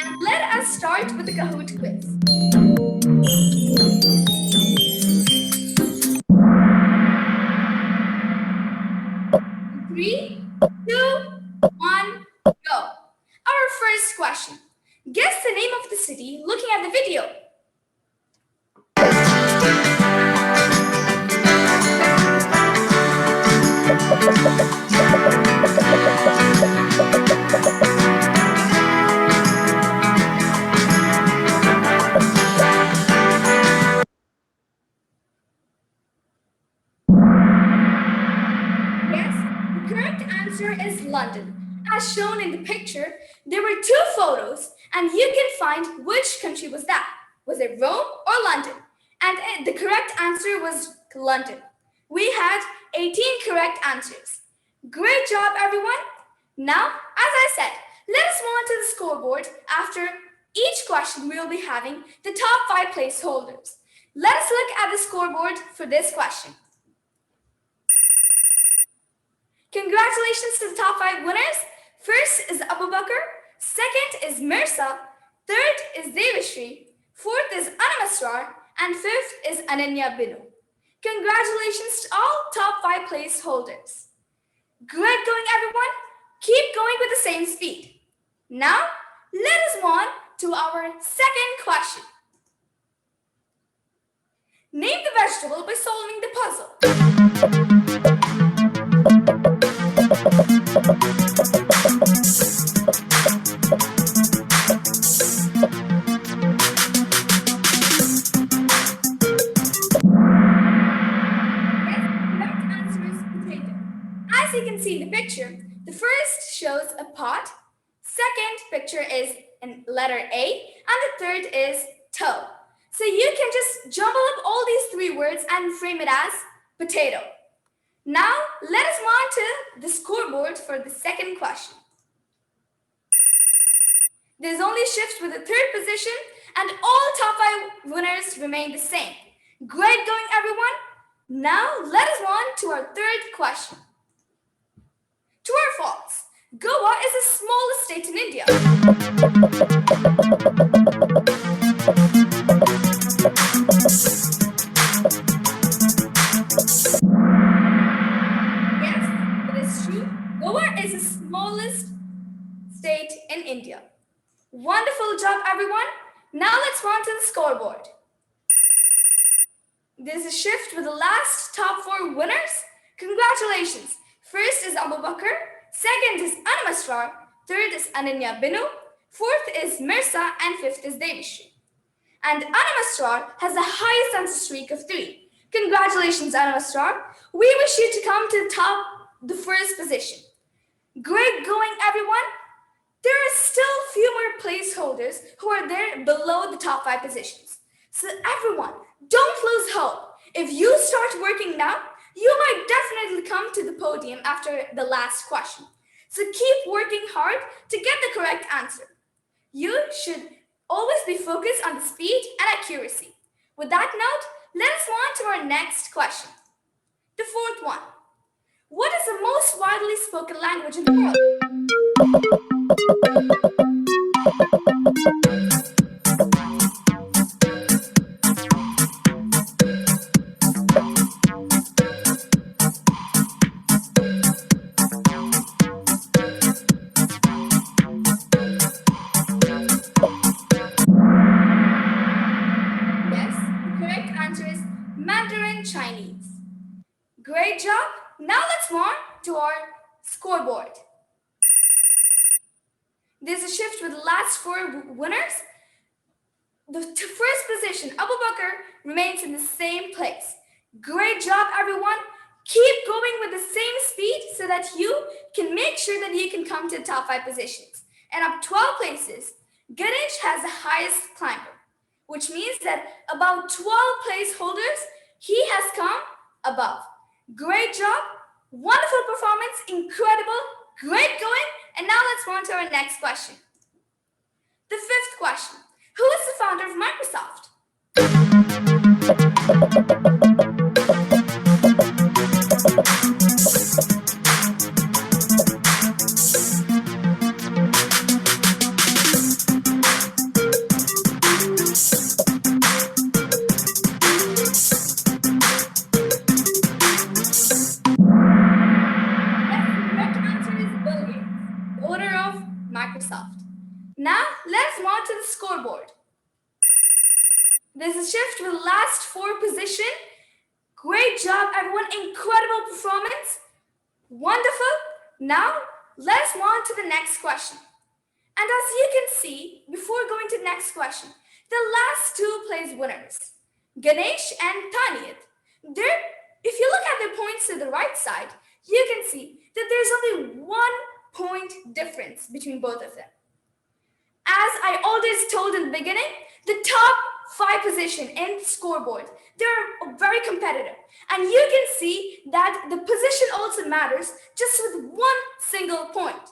and let us start with the Kahoot quiz. 3, 2, 1, go. Our first question. Guess the name of the city looking at the video. London. As shown in the picture, there were two photos, and you can find which country was that. Was it Rome or London? And the correct answer was London. We had 18 correct answers. Great job, everyone. Now, as I said, let us move on to the scoreboard. After each question, we will be having the top 5 placeholders. Let us look at the scoreboard for this question. Congratulations to the top 5 winners. First is Abu Bakr, second is Mirsa, third is Devashri, fourth is Anamasrar, and fifth is Ananya Binu. Congratulations to all top 5 placeholders. Great going, everyone. Keep going with the same speed. Now, let us move on to our second question. Name the vegetable by solving the puzzle. As you can see in the picture, the first shows a pot, second picture is in letter A, and the third is toe. So you can just jumble up all these 3 words and frame it as potato. Now, let us move on to the scoreboard for the second question. There's only shift with the third position, and all top 5 winners remain the same. Great going, everyone. Now, let us move on to our third question. True or false? Goa is the smallest state in India. Yes, it is true. Goa is the smallest state in India. Wonderful job, everyone. Now let's move on to the scoreboard. There's a shift with the last top 4 winners. Congratulations. First is Abu Bakr, second is Anamasrar, third is Ananya Binu, fourth is Mirsa, and fifth is Devashri. And Anamasrar has the highest answer streak of 3. Congratulations, Anamasrar. We wish you to come to the first position. Great going, everyone. There are still few more placeholders who are there below the top 5 positions. So everyone, don't lose hope. If you start working now, you might definitely come to the podium after the last question. So keep working hard to get the correct answer. You should always be focused on the speed and accuracy. With that note, let us move on to our next question. The fourth one. What is the most widely spoken language in the world? Chinese. Great job. Now let's move on to our scoreboard. There's a shift with the last 4 winners. The first position, Abu Bakr, remains in the same place. Great job, everyone. Keep going with the same speed so that you can make sure that you can come to the top 5 positions. And up 12 places, Ganesh has the highest climber, which means that about 12 placeholders, he has come above. Great job, wonderful performance, incredible, great going. And now let's move on to our next question. The 5th question, who is the founder of Microsoft? Now, let's move on to the scoreboard. There's a shift with the last 4 position. Great job, everyone. Incredible performance. Wonderful. Now, let's move on to the next question. And as you can see, before going to the next question, the last 2 place winners, Ganesh and Taniyat. If you look at their points to the right side, you can see that there's only 1 point difference between both of them. As I always told in the beginning, the top 5 position in the scoreboard, they're very competitive. And you can see that the position also matters just with one single point.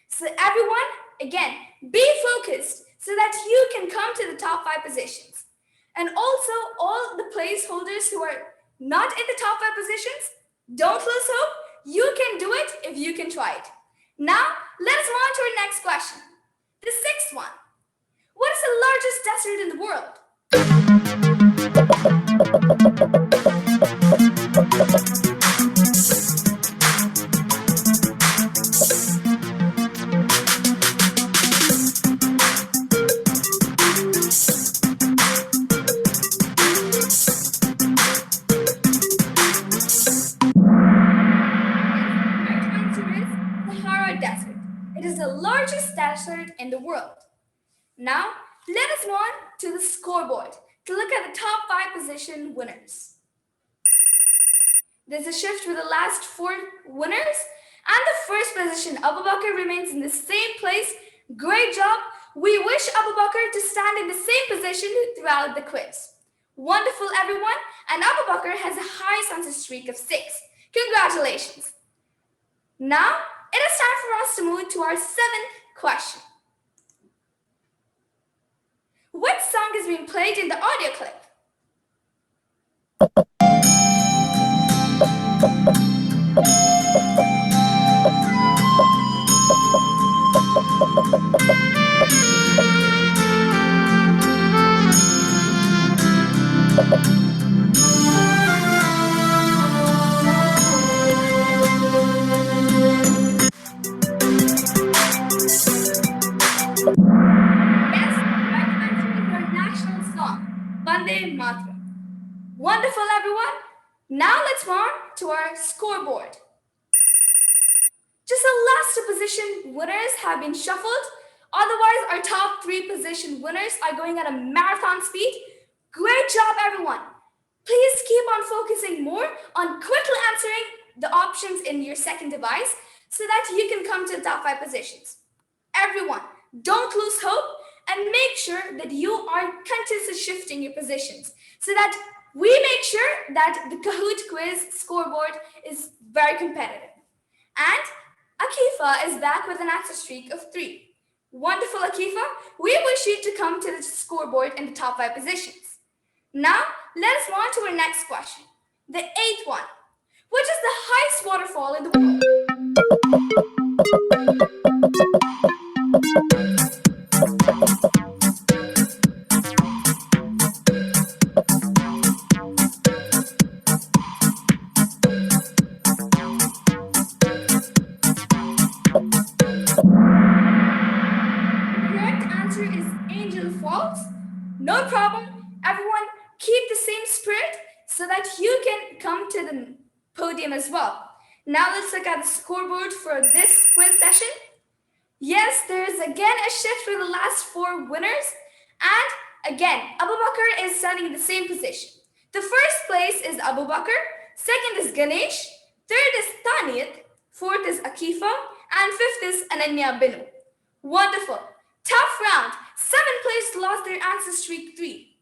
So everyone, again, be focused so that you can come to the top 5 positions. And also all the placeholders who are not in the top 5 positions, don't lose hope. You can do it if you can try it. Now, let us move on to our next question. The 6th one. What is the largest desert in the world? Sahara Desert. It is the largest desert in the world. Now, let us move on to the scoreboard to look at the top 5 position winners. There's a shift with the last 4 winners, and the first position, Abu Bakr, remains in the same place. Great job. We wish Abu Bakr to stand in the same position throughout the quiz. Wonderful, everyone. And Abu Bakr has a high answer streak of 6. Congratulations. Now, it is time for us to move to our 7th question. What song is being played in the audio clip? Vande Mataram. Wonderful, everyone. Now let's move on to our scoreboard. Just the last 2 position winners have been shuffled. Otherwise, our top 3 position winners are going at a marathon speed. Great job, everyone. Please keep on focusing more on quickly answering the options in your second device so that you can come to the top 5 positions. Everyone, don't lose hope. And make sure that you are continuously shifting your positions so that we make sure that the Kahoot quiz scoreboard is very competitive. And Akifa is back with an answer streak of 3. Wonderful, Akifa. We wish you to come to the scoreboard in the top 5 positions. Now, let us move on to our next question. The 8th one. Which is the highest waterfall in the world? No problem. Everyone, keep the same spirit so that you can come to the podium as well. Now let's look at the scoreboard for this quiz session. Yes, there is again a shift for the last 4 winners. And again, Abu Bakr is standing in the same position. The first place is Abu Bakr, second is Ganesh, third is Tanit, fourth is Akifa, and fifth is Ananya Binu. Wonderful. Tough round. 7th place lost their answer streak 3.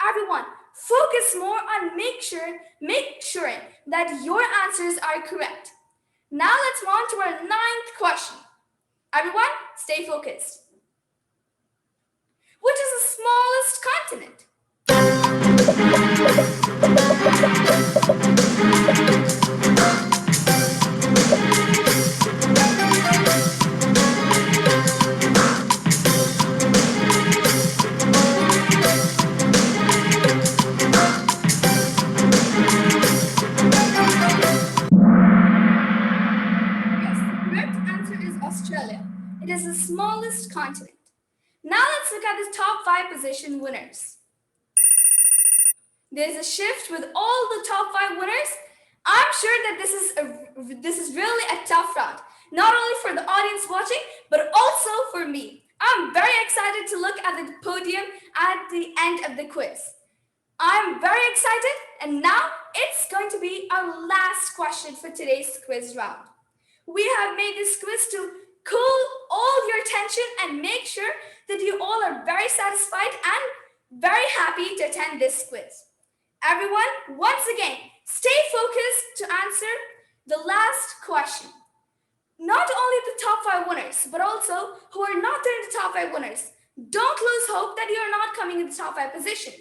Everyone, focus more on make sure that your answers are correct. Now let's move on to our 9th question. Everyone, stay focused. Which is the smallest continent? It is the smallest continent. Now let's look at the top 5 position winners. There's a shift with all the top 5 winners. I'm sure that this is really a tough round, not only for the audience watching, but also for me. I'm very excited to look at the podium at the end of the quiz. I'm very excited, and now it's going to be our last question for today's quiz round. We have made this quiz to cool all your tension and make sure that you all are very satisfied and very happy to attend this quiz. Everyone, once again, stay focused to answer the last question. Not only the top 5 winners, but also who are not there in the top 5 winners. Don't lose hope that you are not coming in the top 5 position.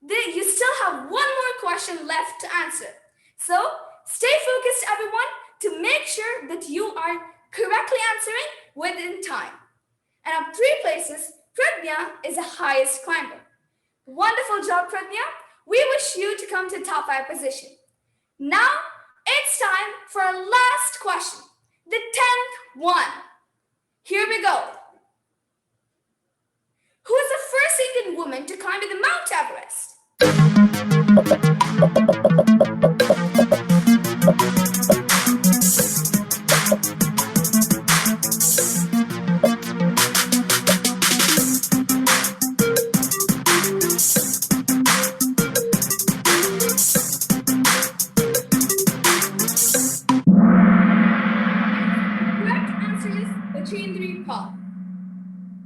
You still have one more question left to answer. So stay focused, everyone, to make sure that you are correctly answering within time. And up 3 places, Pradnya is the highest climber. Wonderful job, Pradnya. We wish you to come to the top 5 position. Now it's time for our last question, the 10th one. Here we go. Who is the first Indian woman to climb the Mount Everest?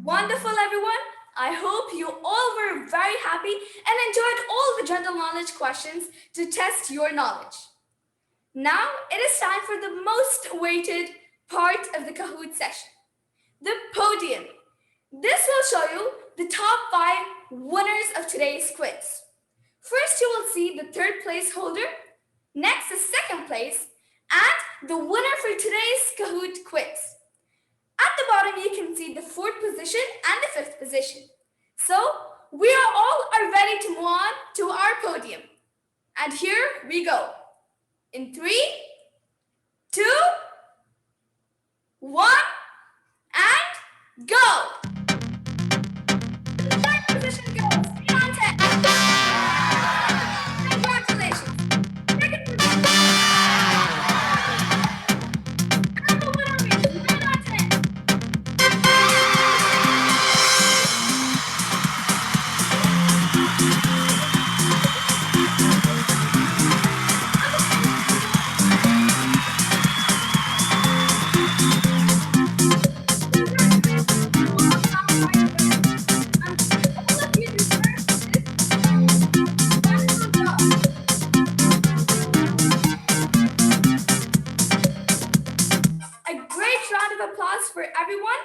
Wonderful, everyone. I hope you all were very happy and enjoyed all the general knowledge questions to test your knowledge. Now it is time for the most awaited part of the Kahoot session, the podium. This will show you the top 5 winners of today's quiz. First, you will see the 3rd place holder, next the 2nd place, and the winner for today's Kahoot quiz. At the bottom, you can see the 4th position and the 5th position. So we are all ready to move on to our podium. And here we go. In 3, 2, 1, and go. The 3rd position goes Deontay. Congratulations. 2nd position. And the winner is Deontay. For everyone.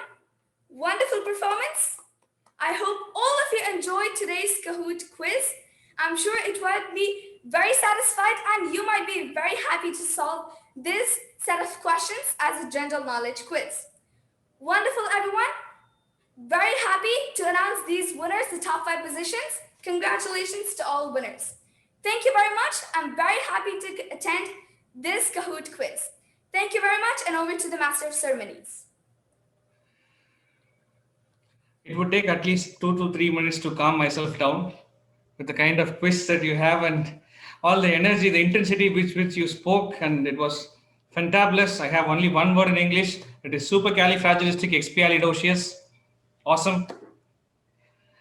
Wonderful performance. I hope all of you enjoyed today's Kahoot quiz. I'm sure it will be very satisfied and you might be very happy to solve this set of questions as a general knowledge quiz. Wonderful, everyone. Very happy to announce these winners, the top 5 positions. Congratulations to all winners. Thank you very much. I'm very happy to attend this Kahoot quiz. Thank you very much, and over to the Master of Ceremonies. It would take at least 2 to 3 minutes to calm myself down with the kind of quiz that you have and all the energy, the intensity with which you spoke, and it was fantabulous. I have only one word in English. It is supercalifragilisticexpialidocious. Awesome.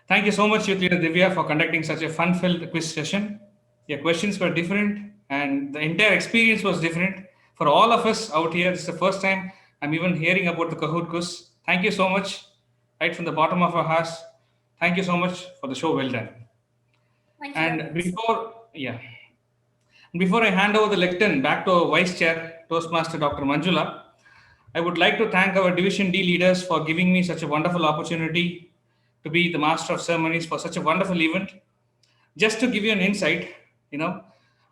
Thank you so much, Youth Leader Divya, for conducting such a fun-filled quiz session. Your questions were different and the entire experience was different. For all of us out here, this is the first time I'm even hearing about the Kahoot quiz. Thank you so much, right from the bottom of our hearts. Thank you so much for the show. Well done. Thank you. And before I hand over the lectern back to our Vice Chair, Toastmaster Dr. Manjula, I would like to thank our Division D leaders for giving me such a wonderful opportunity to be the Master of Ceremonies for such a wonderful event. Just to give you an insight,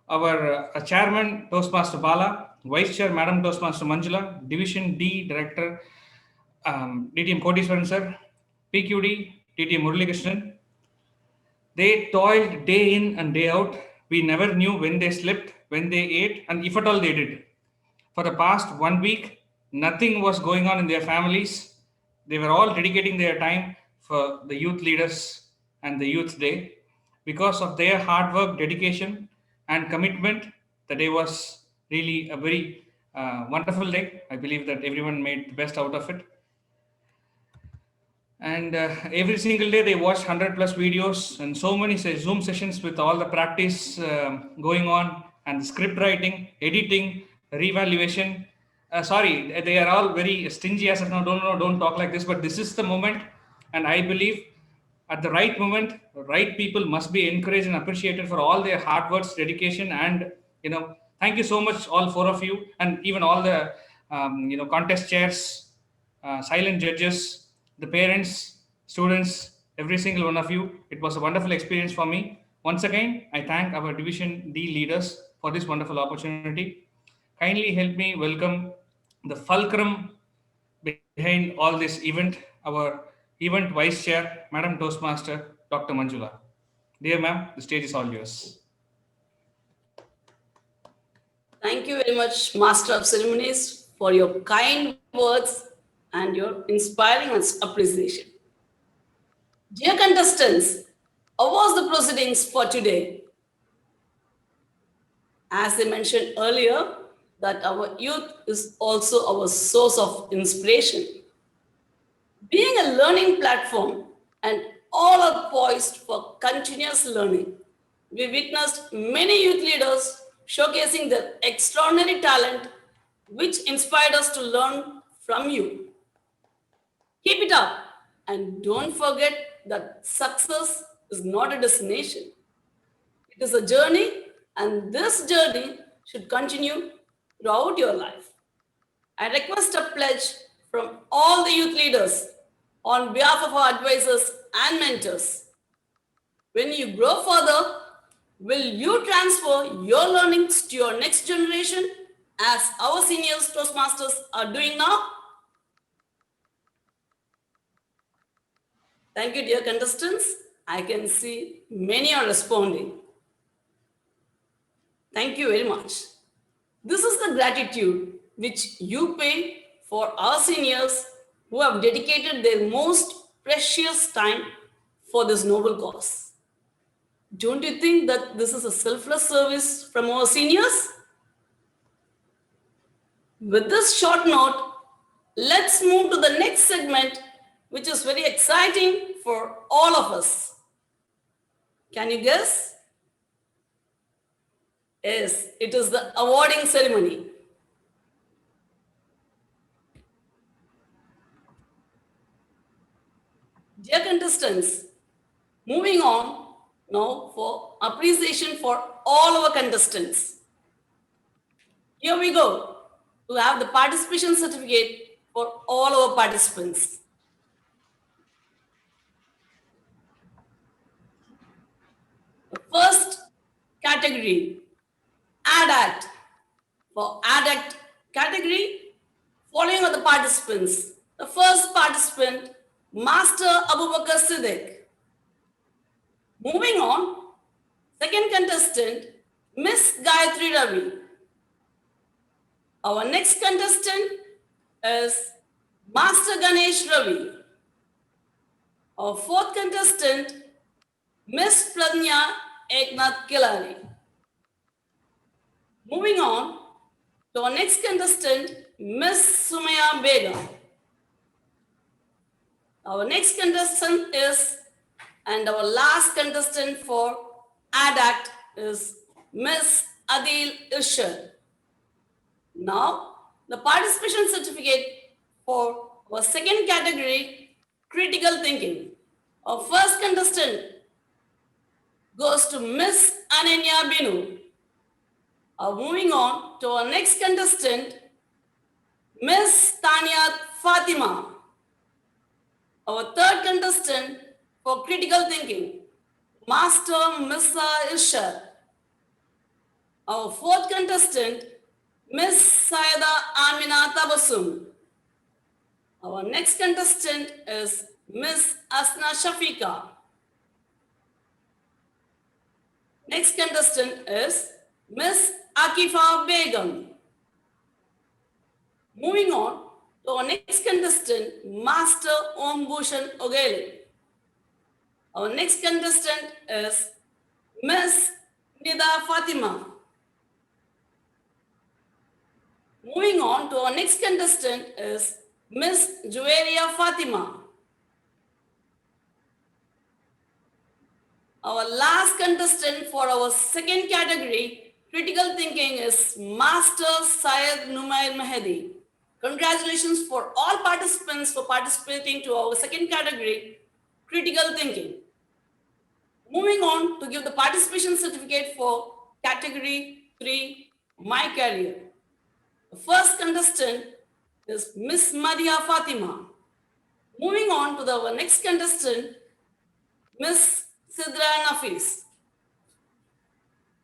our Chairman, Toastmaster Bala, Vice Chair, Madam Toastmaster Manjula, Division D Director, DTM Kodiswaran Sir, PQD, DTM Muralikrishnan, they toiled day in and day out. We never knew when they slept, when they ate, and if at all they did. For the past 1 week, nothing was going on in their families. They were all dedicating their time for the youth leaders and the Youth Day. Because of their hard work, dedication, and commitment, the day was really a very wonderful day. I believe that everyone made the best out of it. And every single day they watched 100+ videos and so many Zoom sessions with all the practice going on and script writing, editing, reevaluation, sorry, they are all very stingy as of now. Don't talk like this. But this is the moment, and I believe at the right moment, right people must be encouraged and appreciated for all their hard works, dedication, and thank you so much, all four of you, and even all the contest chairs, silent judges, the parents, students, every single one of you. It was a wonderful experience for me. Once again, I thank our Division D leaders for this wonderful opportunity. Kindly help me welcome the fulcrum behind all this event, our event vice chair, Madam Toastmaster, Dr. Manjula. Dear ma'am, the stage is all yours. Thank you very much, Master of Ceremonies, for your kind words and your inspiring appreciation. Dear contestants, how was the proceedings for today? As I mentioned earlier, that our youth is also our source of inspiration. Being a learning platform and all are poised for continuous learning, we witnessed many youth leaders showcasing their extraordinary talent, which inspired us to learn from you. Keep it up and don't forget that success is not a destination. It is a journey, and this journey should continue throughout your life. I request a pledge from all the youth leaders on behalf of our advisors and mentors. When you grow further, will you transfer your learnings to your next generation as our seniors Toastmasters are doing now? Thank you, dear contestants. I can see many are responding. Thank you very much. This is the gratitude which you pay for our seniors who have dedicated their most precious time for this noble cause. Don't you think that this is a selfless service from our seniors? With this short note, let's move to the next segment, which is very exciting for all of us. Can you guess? Yes, it is the awarding ceremony. Dear contestants, moving on now for appreciation for all our contestants. Here we go to have the participation certificate for all our participants. The first category, ADACT. For ADACT category, following are the participants. The first participant, Master Abubakar Siddiq. Moving on, second contestant, Miss Gayatri Ravi. Our next contestant is Master Ganesh Ravi. Our fourth contestant, Miss Pradnya Eknath Kilari. Moving on to our next contestant, Miss Sumaya Begum. Our next contestant is, and our last contestant for ADACT is Miss Adil Irshad. Now, the participation certificate for our second category, critical thinking. Our first contestant goes to Miss Ananya Binu. Moving on to our next contestant, Miss Tanya Fatima. Our third contestant for critical thinking, Master Missa Irshad. Our fourth contestant, Miss Sayeda Amina Tabassum. Our next contestant is Miss Asna Shafiqa. Next contestant is Miss Akifa Begum. Moving on to our next contestant, Master Om Bhushan Ogele. Our next contestant is Miss Nida Fatima. Moving on to our next contestant is Miss Juwaria Fatima. Our last contestant for our second category, critical thinking, is Master Syed Numair Mahdi. Congratulations for all participants for participating to our second category, critical thinking. Moving on to give the participation certificate for category 3, my career. The first contestant is Miss Madia Fatima. Moving on to our next contestant, Miss Sidra Nafis.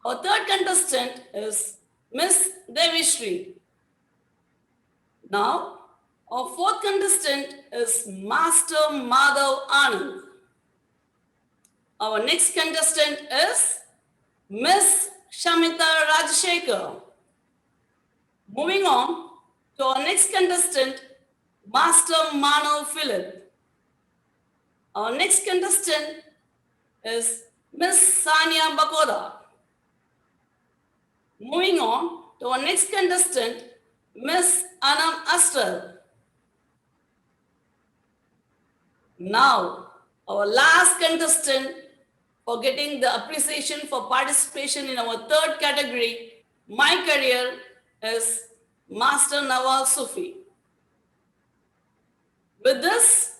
Our third contestant is Miss Devishri. Now, our fourth contestant is Master Madhav Anand. Our next contestant is Miss Shamita Rajshekar. Moving on to our next contestant, Master Manav Philip. Our next contestant is Miss Sania Bakoda. Moving on to our next contestant, Miss Anam Astar. Now, our last contestant for getting the appreciation for participation in our third category, my career, is Master Nawal Sufi. With this,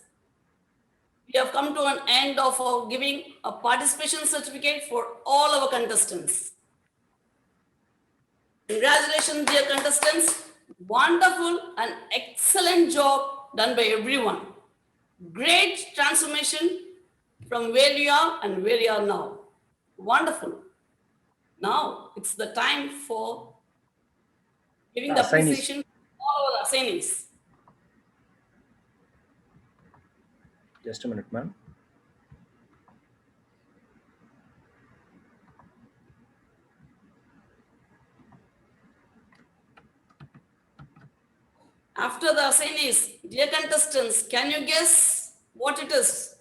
we have come to an end of our giving a participation certificate for all our contestants. Congratulations, dear contestants. Wonderful and excellent job done by everyone. Great transformation from where you are and where you are now. Wonderful. Now it's the time for giving the appreciation to all our assignees. Just a minute, ma'am. After the assignees, dear contestants, can you guess what it is?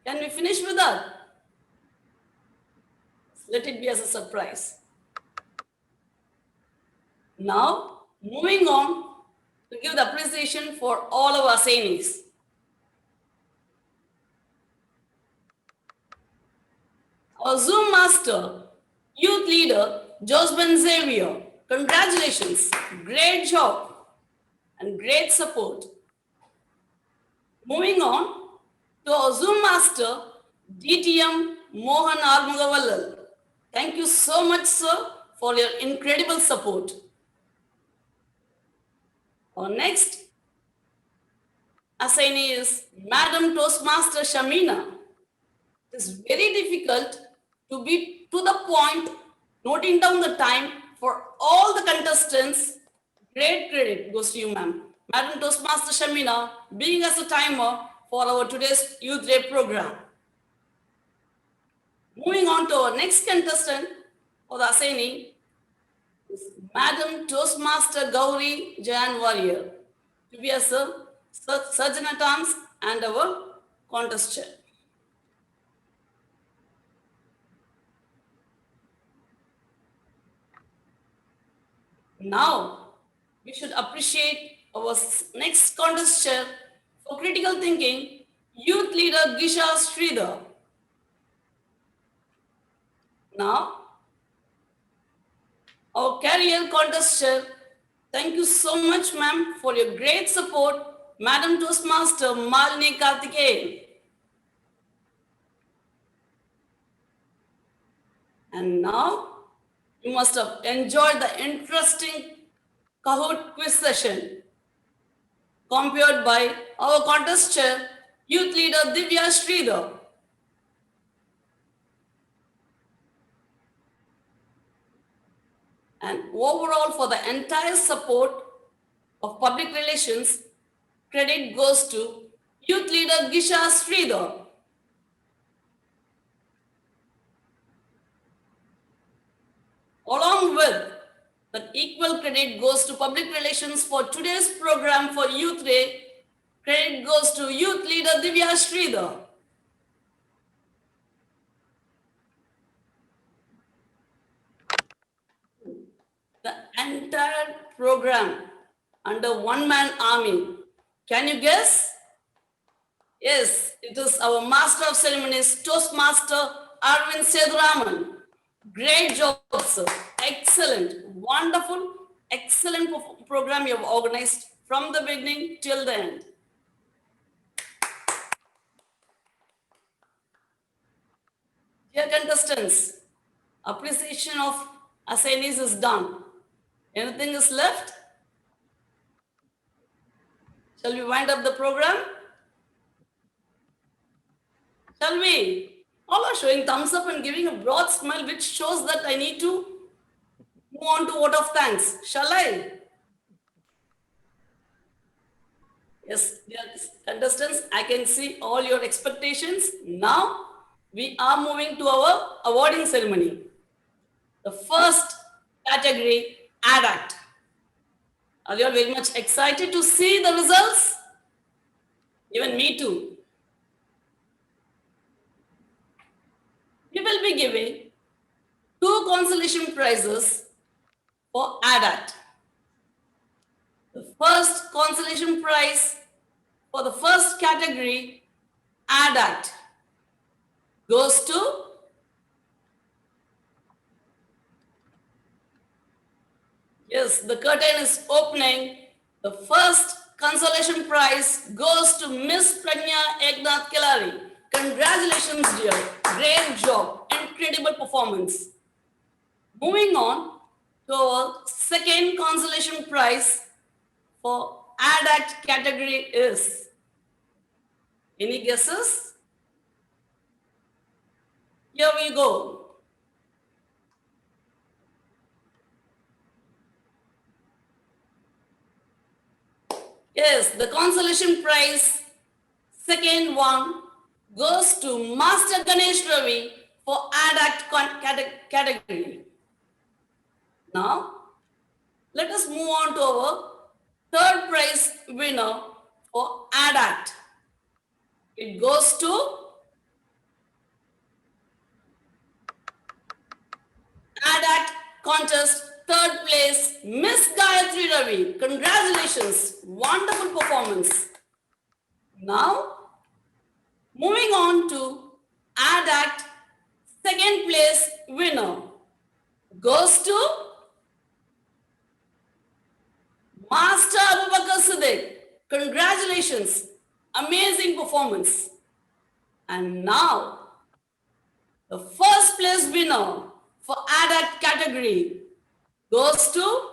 Can we finish with that? Let it be as a surprise. Now, moving on to give the appreciation for all our assignees. Our Zoom master, youth leader, Josben Xavier. Congratulations, great job and great support. Moving on to our Zoom master, DTM Mohan Armugavallal. Thank you so much, sir, for your incredible support. Our next assignee is Madam Toastmaster Shamina. It is very difficult to be to the point, noting down the time for all the contestants. Great credit goes to you, ma'am. Madam Toastmaster Shamina, being as a timer for our today's Youth Day program. Moving on to our next contestant for the assignee is Madam Toastmaster Gauri Jayan Warrior, to be as a surgeon at arms and our contest chair. Now, we should appreciate our next contest chair for critical thinking, youth leader Gisha Sridhar. Now, our career contest chair, thank you so much, ma'am, for your great support, Madam Toastmaster Malini Karthikeyan. And now, you must have enjoyed the interesting Kahoot quiz session compared by our contest chair, youth leader Divya Sridhar. And overall, for the entire support of public relations, credit goes to youth leader Gisha Sridhar. Along with that, equal credit goes to public relations for today's program for Youth Day. Credit goes to youth leader Divya Sridhar. The entire program under one-man army. Can you guess? Yes, it is our Master of Ceremonies, Toastmaster Arvind Seduraman. Great job, sir. Excellent, wonderful, excellent program you have organized from the beginning till the end. Dear contestants, appreciation of assignees is done. Anything is left? Shall we wind up the program? Shall we? All are showing thumbs up and giving a broad smile, which shows that I need to move on to vote of thanks. Shall I? Yes, dear contestants, I can see all your expectations. Now, we are moving to our awarding ceremony. The first category, ADACT. Are you all very much excited to see the results? Even me too. We will be giving 2 consolation prizes for ADACT. The first consolation prize for the first category, ADACT, goes to yes, the curtain is opening. The first consolation prize goes to Miss Pragya Eknath Kelari. Congratulations, dear. Great job. Incredible performance. Moving on to our second consolation prize for ADACT category is. Any guesses? Here we go. Yes, the consolation prize, second one, goes to Master Ganesh Ravi for ADACT category. Now, let us move on to our third prize winner for ADACT. It goes to ADACT contest third place, Miss Gayatri Ravi. Congratulations, wonderful performance. Now, moving on to ADACT second place winner goes to Master Abubakar Siddiq. Congratulations, amazing performance. And now, the first place winner for ADACT category goes to,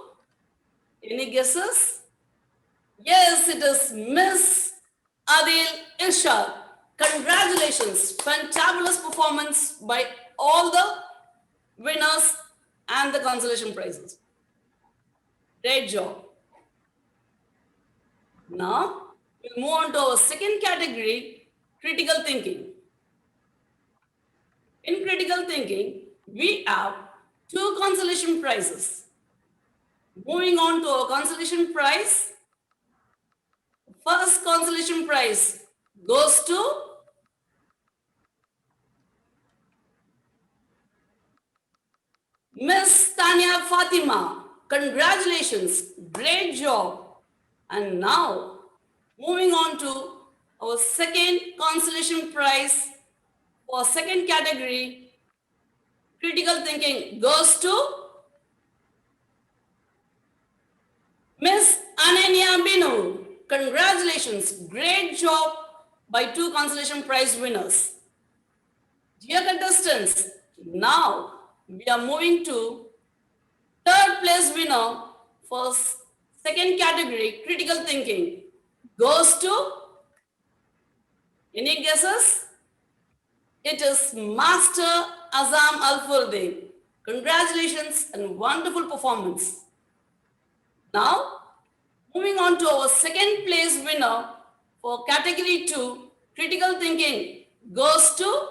any guesses? Yes, it is Miss Adil Irshad. Congratulations, fantabulous performance by all the winners and the consolation prizes. Great job. Now, we'll move on to our second category, critical thinking. In critical thinking, we have 2 consolation prizes. Moving on to our consolation prize. First consolation prize goes to Miss Tanya Fatima. Congratulations, great job. And now, moving on to our second consolation prize for second category, critical thinking, goes to Miss Ananya Binu. Congratulations, great job by 2 consolation prize winners. Dear contestants, now we are moving to third place winner for second category, critical thinking, goes to, any guesses? It is Master Azam Al-Furdi. Congratulations and wonderful performance. Now, moving on to our second place winner for category 2, critical thinking, goes to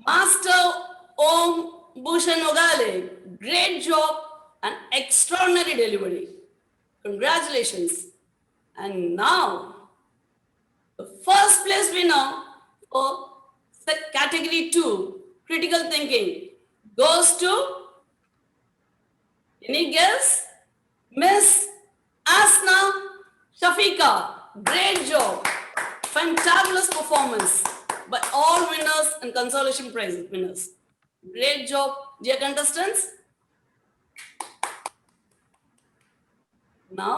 Master Om Bhushan Ogale. Great job and extraordinary delivery. Congratulations. And now, the first place winner for category 2, critical thinking, goes to, any guess? Miss Asna Shafika. Great job. Fantabulous performance by all winners and consolation prize winners. Great job, dear contestants. Now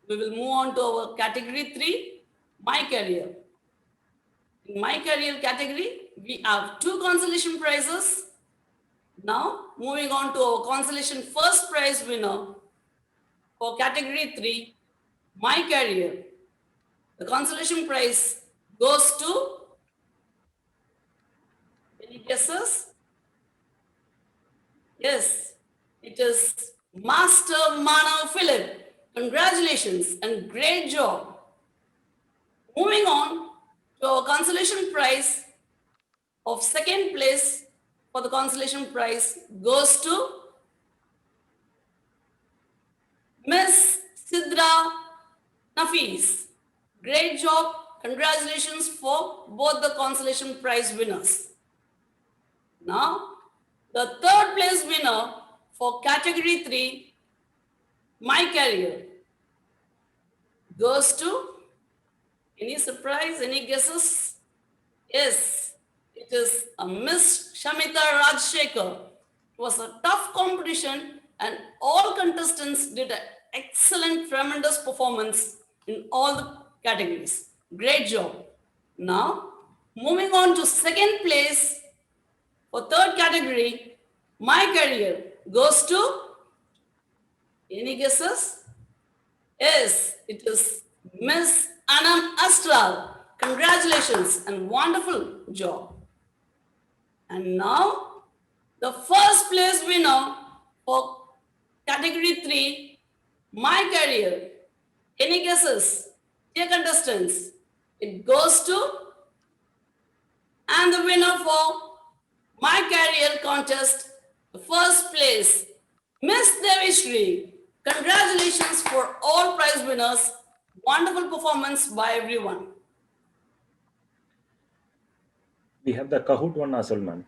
we will move on to our category 3, My Career. In My Career category, we have 2 consolation prizes. Now moving on to our consolation first prize winner for category 3, My Career. The consolation prize goes to, any guesses? Yes, it is Master Manav Philip. Congratulations and great job. Moving on to our consolation prize of second place for the consolation prize goes to Miss Sidra Nafis. Great job. Congratulations for both the consolation prize winners. Now, the third place winner for category 3, My Career, goes to, any surprise, any guesses? Yes, it is a Miss Shamita Rajshekhar. It was a tough competition and all contestants did an excellent, tremendous performance in all the categories. Great job. Now, moving on to second place for third category, My Career, goes to, any guesses? Yes, it is Miss Anam Astral. Congratulations and wonderful job. And now, the first place winner for category 3, My Career. Any guesses? Dear contestants, it goes to, and the winner for My Career contest, the first place, Miss Devi Shri. Congratulations for all prize winners. Wonderful performance by everyone. We have the Kahoot one, Salman.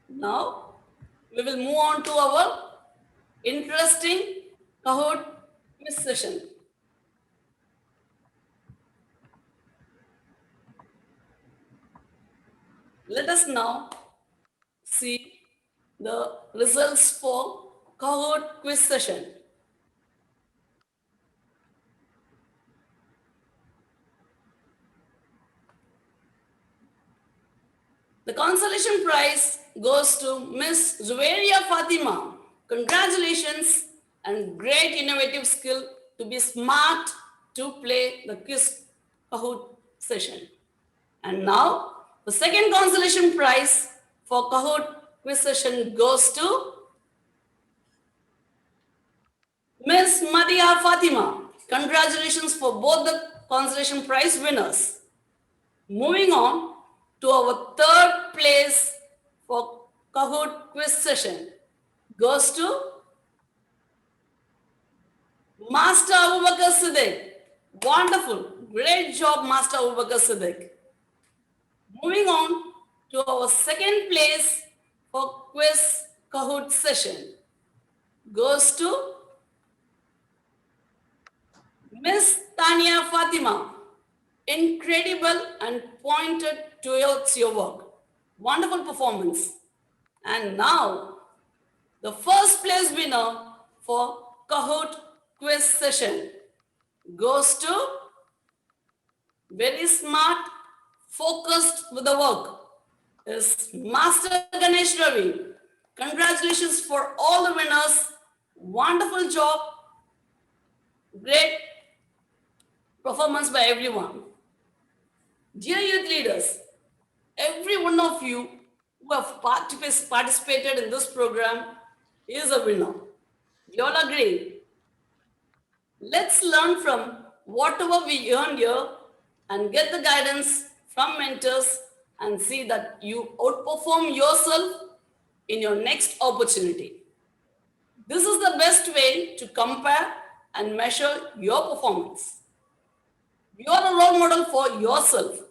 Now, we will move on to our interesting Kahoot quiz session. Let us now see the results for Kahoot quiz session. The consolation prize goes to Miss Zuveria Fatima. Congratulations and great innovative skill to be smart to play the quiz Kahoot session. And now the second consolation prize for Kahoot quiz session goes to Miss Madia Fatima. Congratulations for both the consolation prize winners. Moving on to our third place for Kahoot quiz session goes to Master Abubakar Siddiq. Wonderful. Great job, Master Abubakar Siddiq. Moving on to our second place for quiz Kahoot session goes to Miss Tania Fatima. Incredible and pointed towards your work. Wonderful performance. And now, the first place winner for Kahoot quiz session goes to very smart, focused with the work, is Master Ganesh Ravi. Congratulations for all the winners. Wonderful job. Great performance by everyone. Dear youth leaders, every one of you who have participated in this program is a winner. You all agree? Let's learn from whatever we earned here and get the guidance from mentors and see that you outperform yourself in your next opportunity. This is the best way to compare and measure your performance. You are a role model for yourself.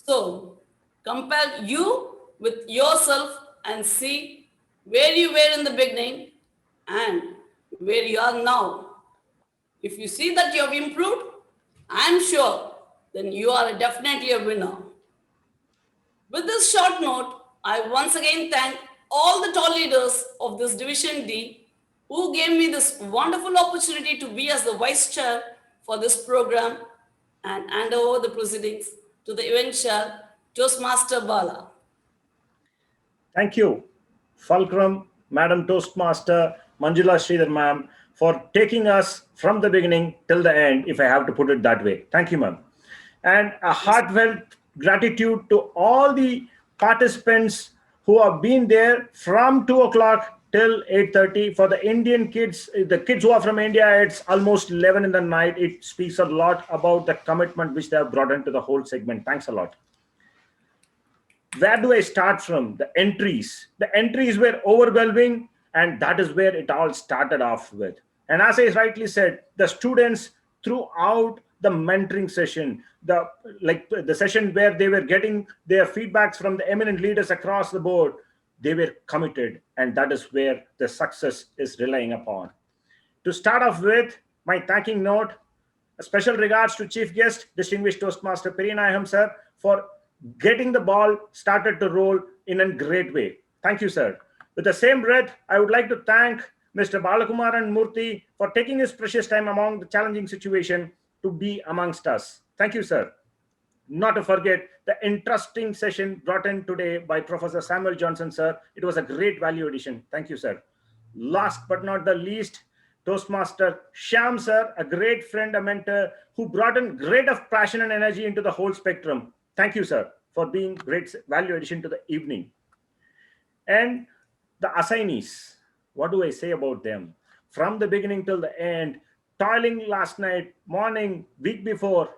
So compare you with yourself and see where you were in the beginning and where you are now. If you see that you have improved, I'm sure then you are definitely a winner. With this short note, I once again thank all the tall leaders of this Division D who gave me this wonderful opportunity to be as the vice chair for this program and hand over the proceedings to the event chair, Toastmaster Bala. Thank you, Fulcrum, Madam Toastmaster, Manjula Sridhar ma'am, for taking us from the beginning till the end, if I have to put it that way. Thank you, ma'am. And a heartfelt gratitude to all the participants who have been there from 2 o'clock till 8:30. For the Indian kids, the kids who are from India, it's almost 11 in the night. It speaks a lot about the commitment which they have brought into the whole segment. Thanks a lot. Where do I start from? The entries. The entries were overwhelming, and that is where it all started off with. And as I rightly said, the students throughout the mentoring session, the session where they were getting their feedbacks from the eminent leaders across the board, they were committed, and that is where the success is relying upon. To start off with, my thanking note, a special regards to Chief Guest, Distinguished Toastmaster Peerinayagam sir, for getting the ball started to roll in a great way. Thank you, sir. With the same breath, I would like to thank Mr. Balakumaran Murthy for taking his precious time among the challenging situation to be amongst us. Thank you, sir. Not to forget the interesting session brought in today by Professor Samuel Johnson, sir. It was a great value addition. Thank you, sir. Last but not the least, Toastmaster Shyam, sir, a great friend, a mentor, who brought in great of passion and energy into the whole spectrum. Thank you, sir, for being great value addition to the evening. And the assignees, what do I say about them? From the beginning till the end, toiling last night, morning, week before,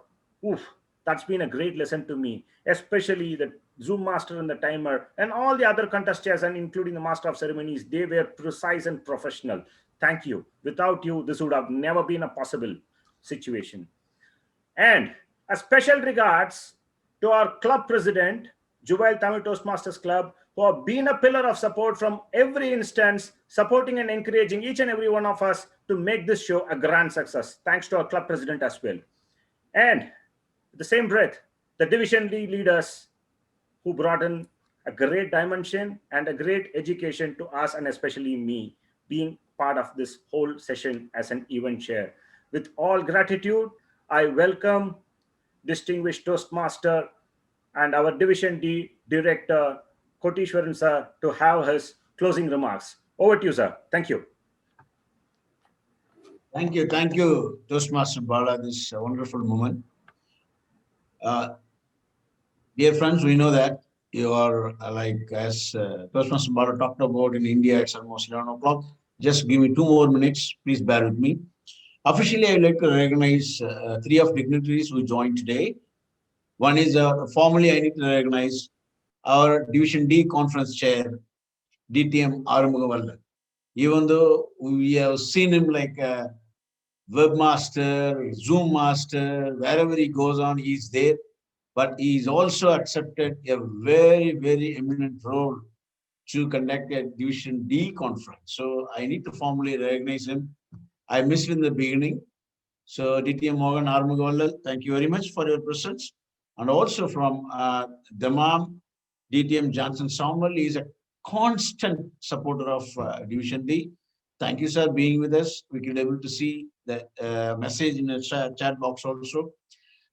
that's been a great lesson to me, especially the Zoom master and the timer and all the other contestants, and including the master of ceremonies. They were precise and professional. Thank you. Without you, this would have never been a possible situation. And a special regards to our club president, Jubail Tamil Toastmasters Club, who have been a pillar of support from every instance, supporting and encouraging each and every one of us to make this show a grand success. Thanks to our club president as well. And at the same breath, the Division D leaders who brought in a great dimension and a great education to us, and especially me, being part of this whole session as an event chair. With all gratitude, I welcome Distinguished Toastmaster and our Division D Director, Kotishwaran sir, to have his closing remarks. Over to you, sir. Thank you. Thank you, Toastmaster Bala, this wonderful moment. Dear friends, we know that you are as Toastmaster Bala talked about, in India, it's almost 11 o'clock. Just give me 2 more minutes. Please bear with me. Officially, I would like to recognize 3 of dignitaries who joined today. One is formally, I need to recognize our Division D Conference Chair, DTM Arumugavallan. Even though we have seen him like a webmaster, Zoom master, wherever he goes on, he's there. But he's also accepted a very, very eminent role to conduct a Division D conference. So I need to formally recognize him. I missed in the beginning. So DTM Morgan Arumugavallan, thank you very much for your presence. And also from Dammam, DTM Johnson Samuel, he is a constant supporter of Division D. Thank you, sir, being with us. We can be able to see the message in the chat box also.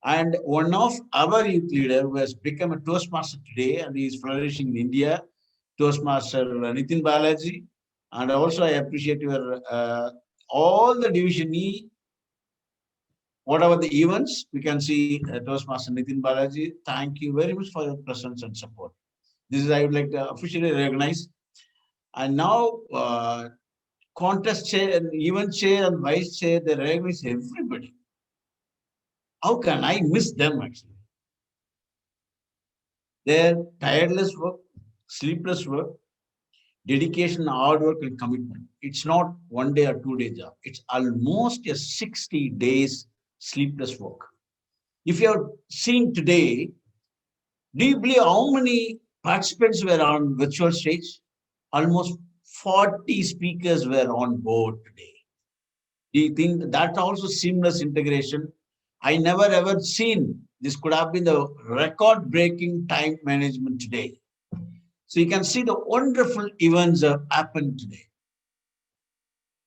And one of our youth leader who has become a Toastmaster today, and he is flourishing in India, Toastmaster Nitin Balaji. And also I appreciate your all the Division E, whatever the events, we can see Toastmaster Nitin Balaji. Thank you very much for your presence and support. This is, I would like to officially recognize. And now, contest chair and event chair and vice chair, they recognize everybody. How can I miss them actually? Their tireless work, sleepless work, dedication, hard work and commitment. It's not 1 day or 2 day job. It's almost a 60 days sleepless work. If you are seeing today, do you believe how many participants were on virtual stage? Almost 40 speakers were on board today. Do you think that also seamless integration? I never ever seen this. Could have been the record-breaking time management today. So you can see the wonderful events that happened today.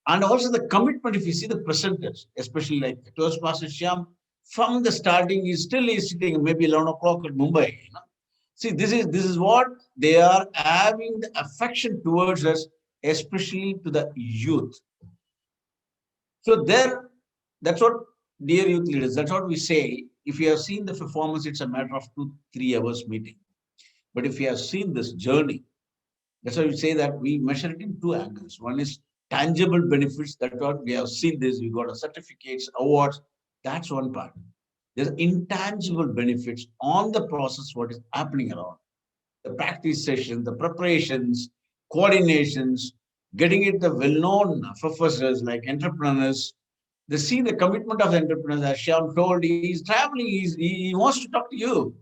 And also the commitment, if you see the presenters, especially like Toastmaster Shyam, from the starting, he still is sitting maybe 11 o'clock at Mumbai. You know? See, this is what they are having the affection towards us, especially to the youth. So there, that's what, dear youth leaders, that's what we say. If you have seen the performance, it's a matter of 2-3 hours meeting. But if you have seen this journey, that's why we say that we measure it in 2 angles. One is tangible benefits. That's what we have seen this. We got a certificates, awards. That's one part. There's intangible benefits on the process, what is happening around. The practice sessions, the preparations, coordinations, getting it the well-known professors like entrepreneurs. They see the commitment of the entrepreneurs. As Shyam told, he's traveling, he wants to talk to you.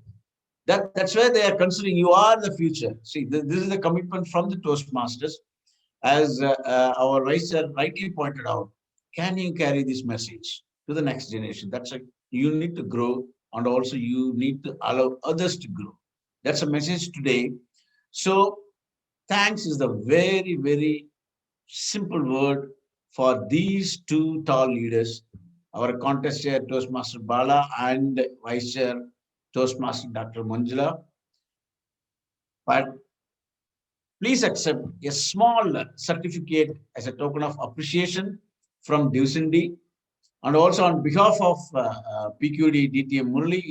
That's where they are considering you are the future. See, this is the commitment from the Toastmasters. As our Vice Chair rightly pointed out, can you carry this message to the next generation? That's you need to grow, and also you need to allow others to grow. That's a message today. So thanks is the very, very simple word for these 2 tall leaders, our contest chair Toastmaster Bala and Vice Chair Toastmaster Dr. Manjula. But please accept a small certificate as a token of appreciation from Division D. And also on behalf of PQD DTM Murali,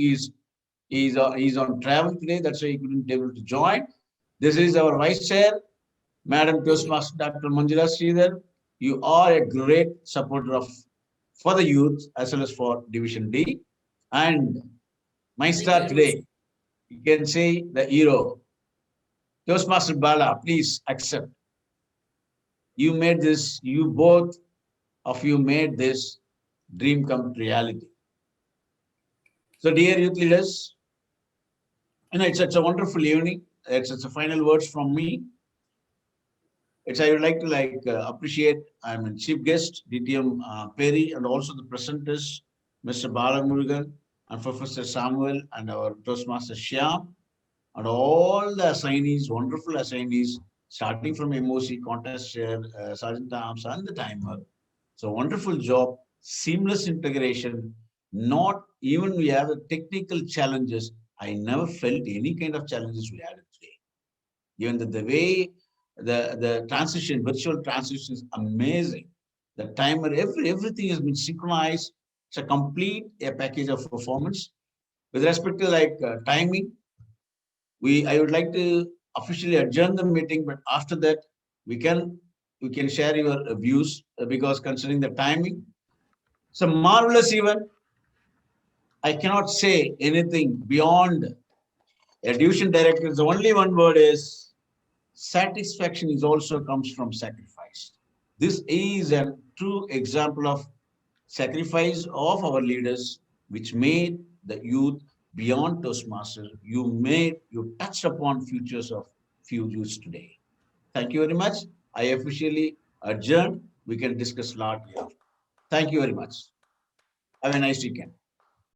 he's on travel today. That's why he couldn't be able to join. This is our Vice Chair, Madam Toastmaster Dr. Manjula Sridhar. You are a great supporter for the youth as well as for Division D. And my star today, you can say the hero, Toastmaster Bala, please accept. You made this, you both of you made this dream come to reality. So dear youth leaders, it's a wonderful evening. It's a final words from me. I would like to appreciate, I'm a chief guest, DTM Perry, and also the presenters, Mr. Bala Murugan and Professor Samuel and our Toastmaster Shyam, and all the assignees, wonderful assignees, starting from MOC, contest chair, Sergeant Arms, and the timer. So wonderful job, seamless integration. Not even we have the technical challenges. I never felt any kind of challenges we had today. Even the way the transition, virtual transition is amazing. The timer, everything has been synchronized. It's a complete package of performance. With respect to timing, I would like to officially adjourn the meeting, but after that we can share your views because considering the timing, it's a marvelous event. I cannot say anything beyond a division director. The only one word is satisfaction is also comes from sacrifice. This is a true example of sacrifice of our leaders, which made the youth beyond Toastmasters. You touched upon futures of few youths today. Thank you very much. I officially adjourn. We can discuss a lot here. Thank you very much. Have a nice weekend.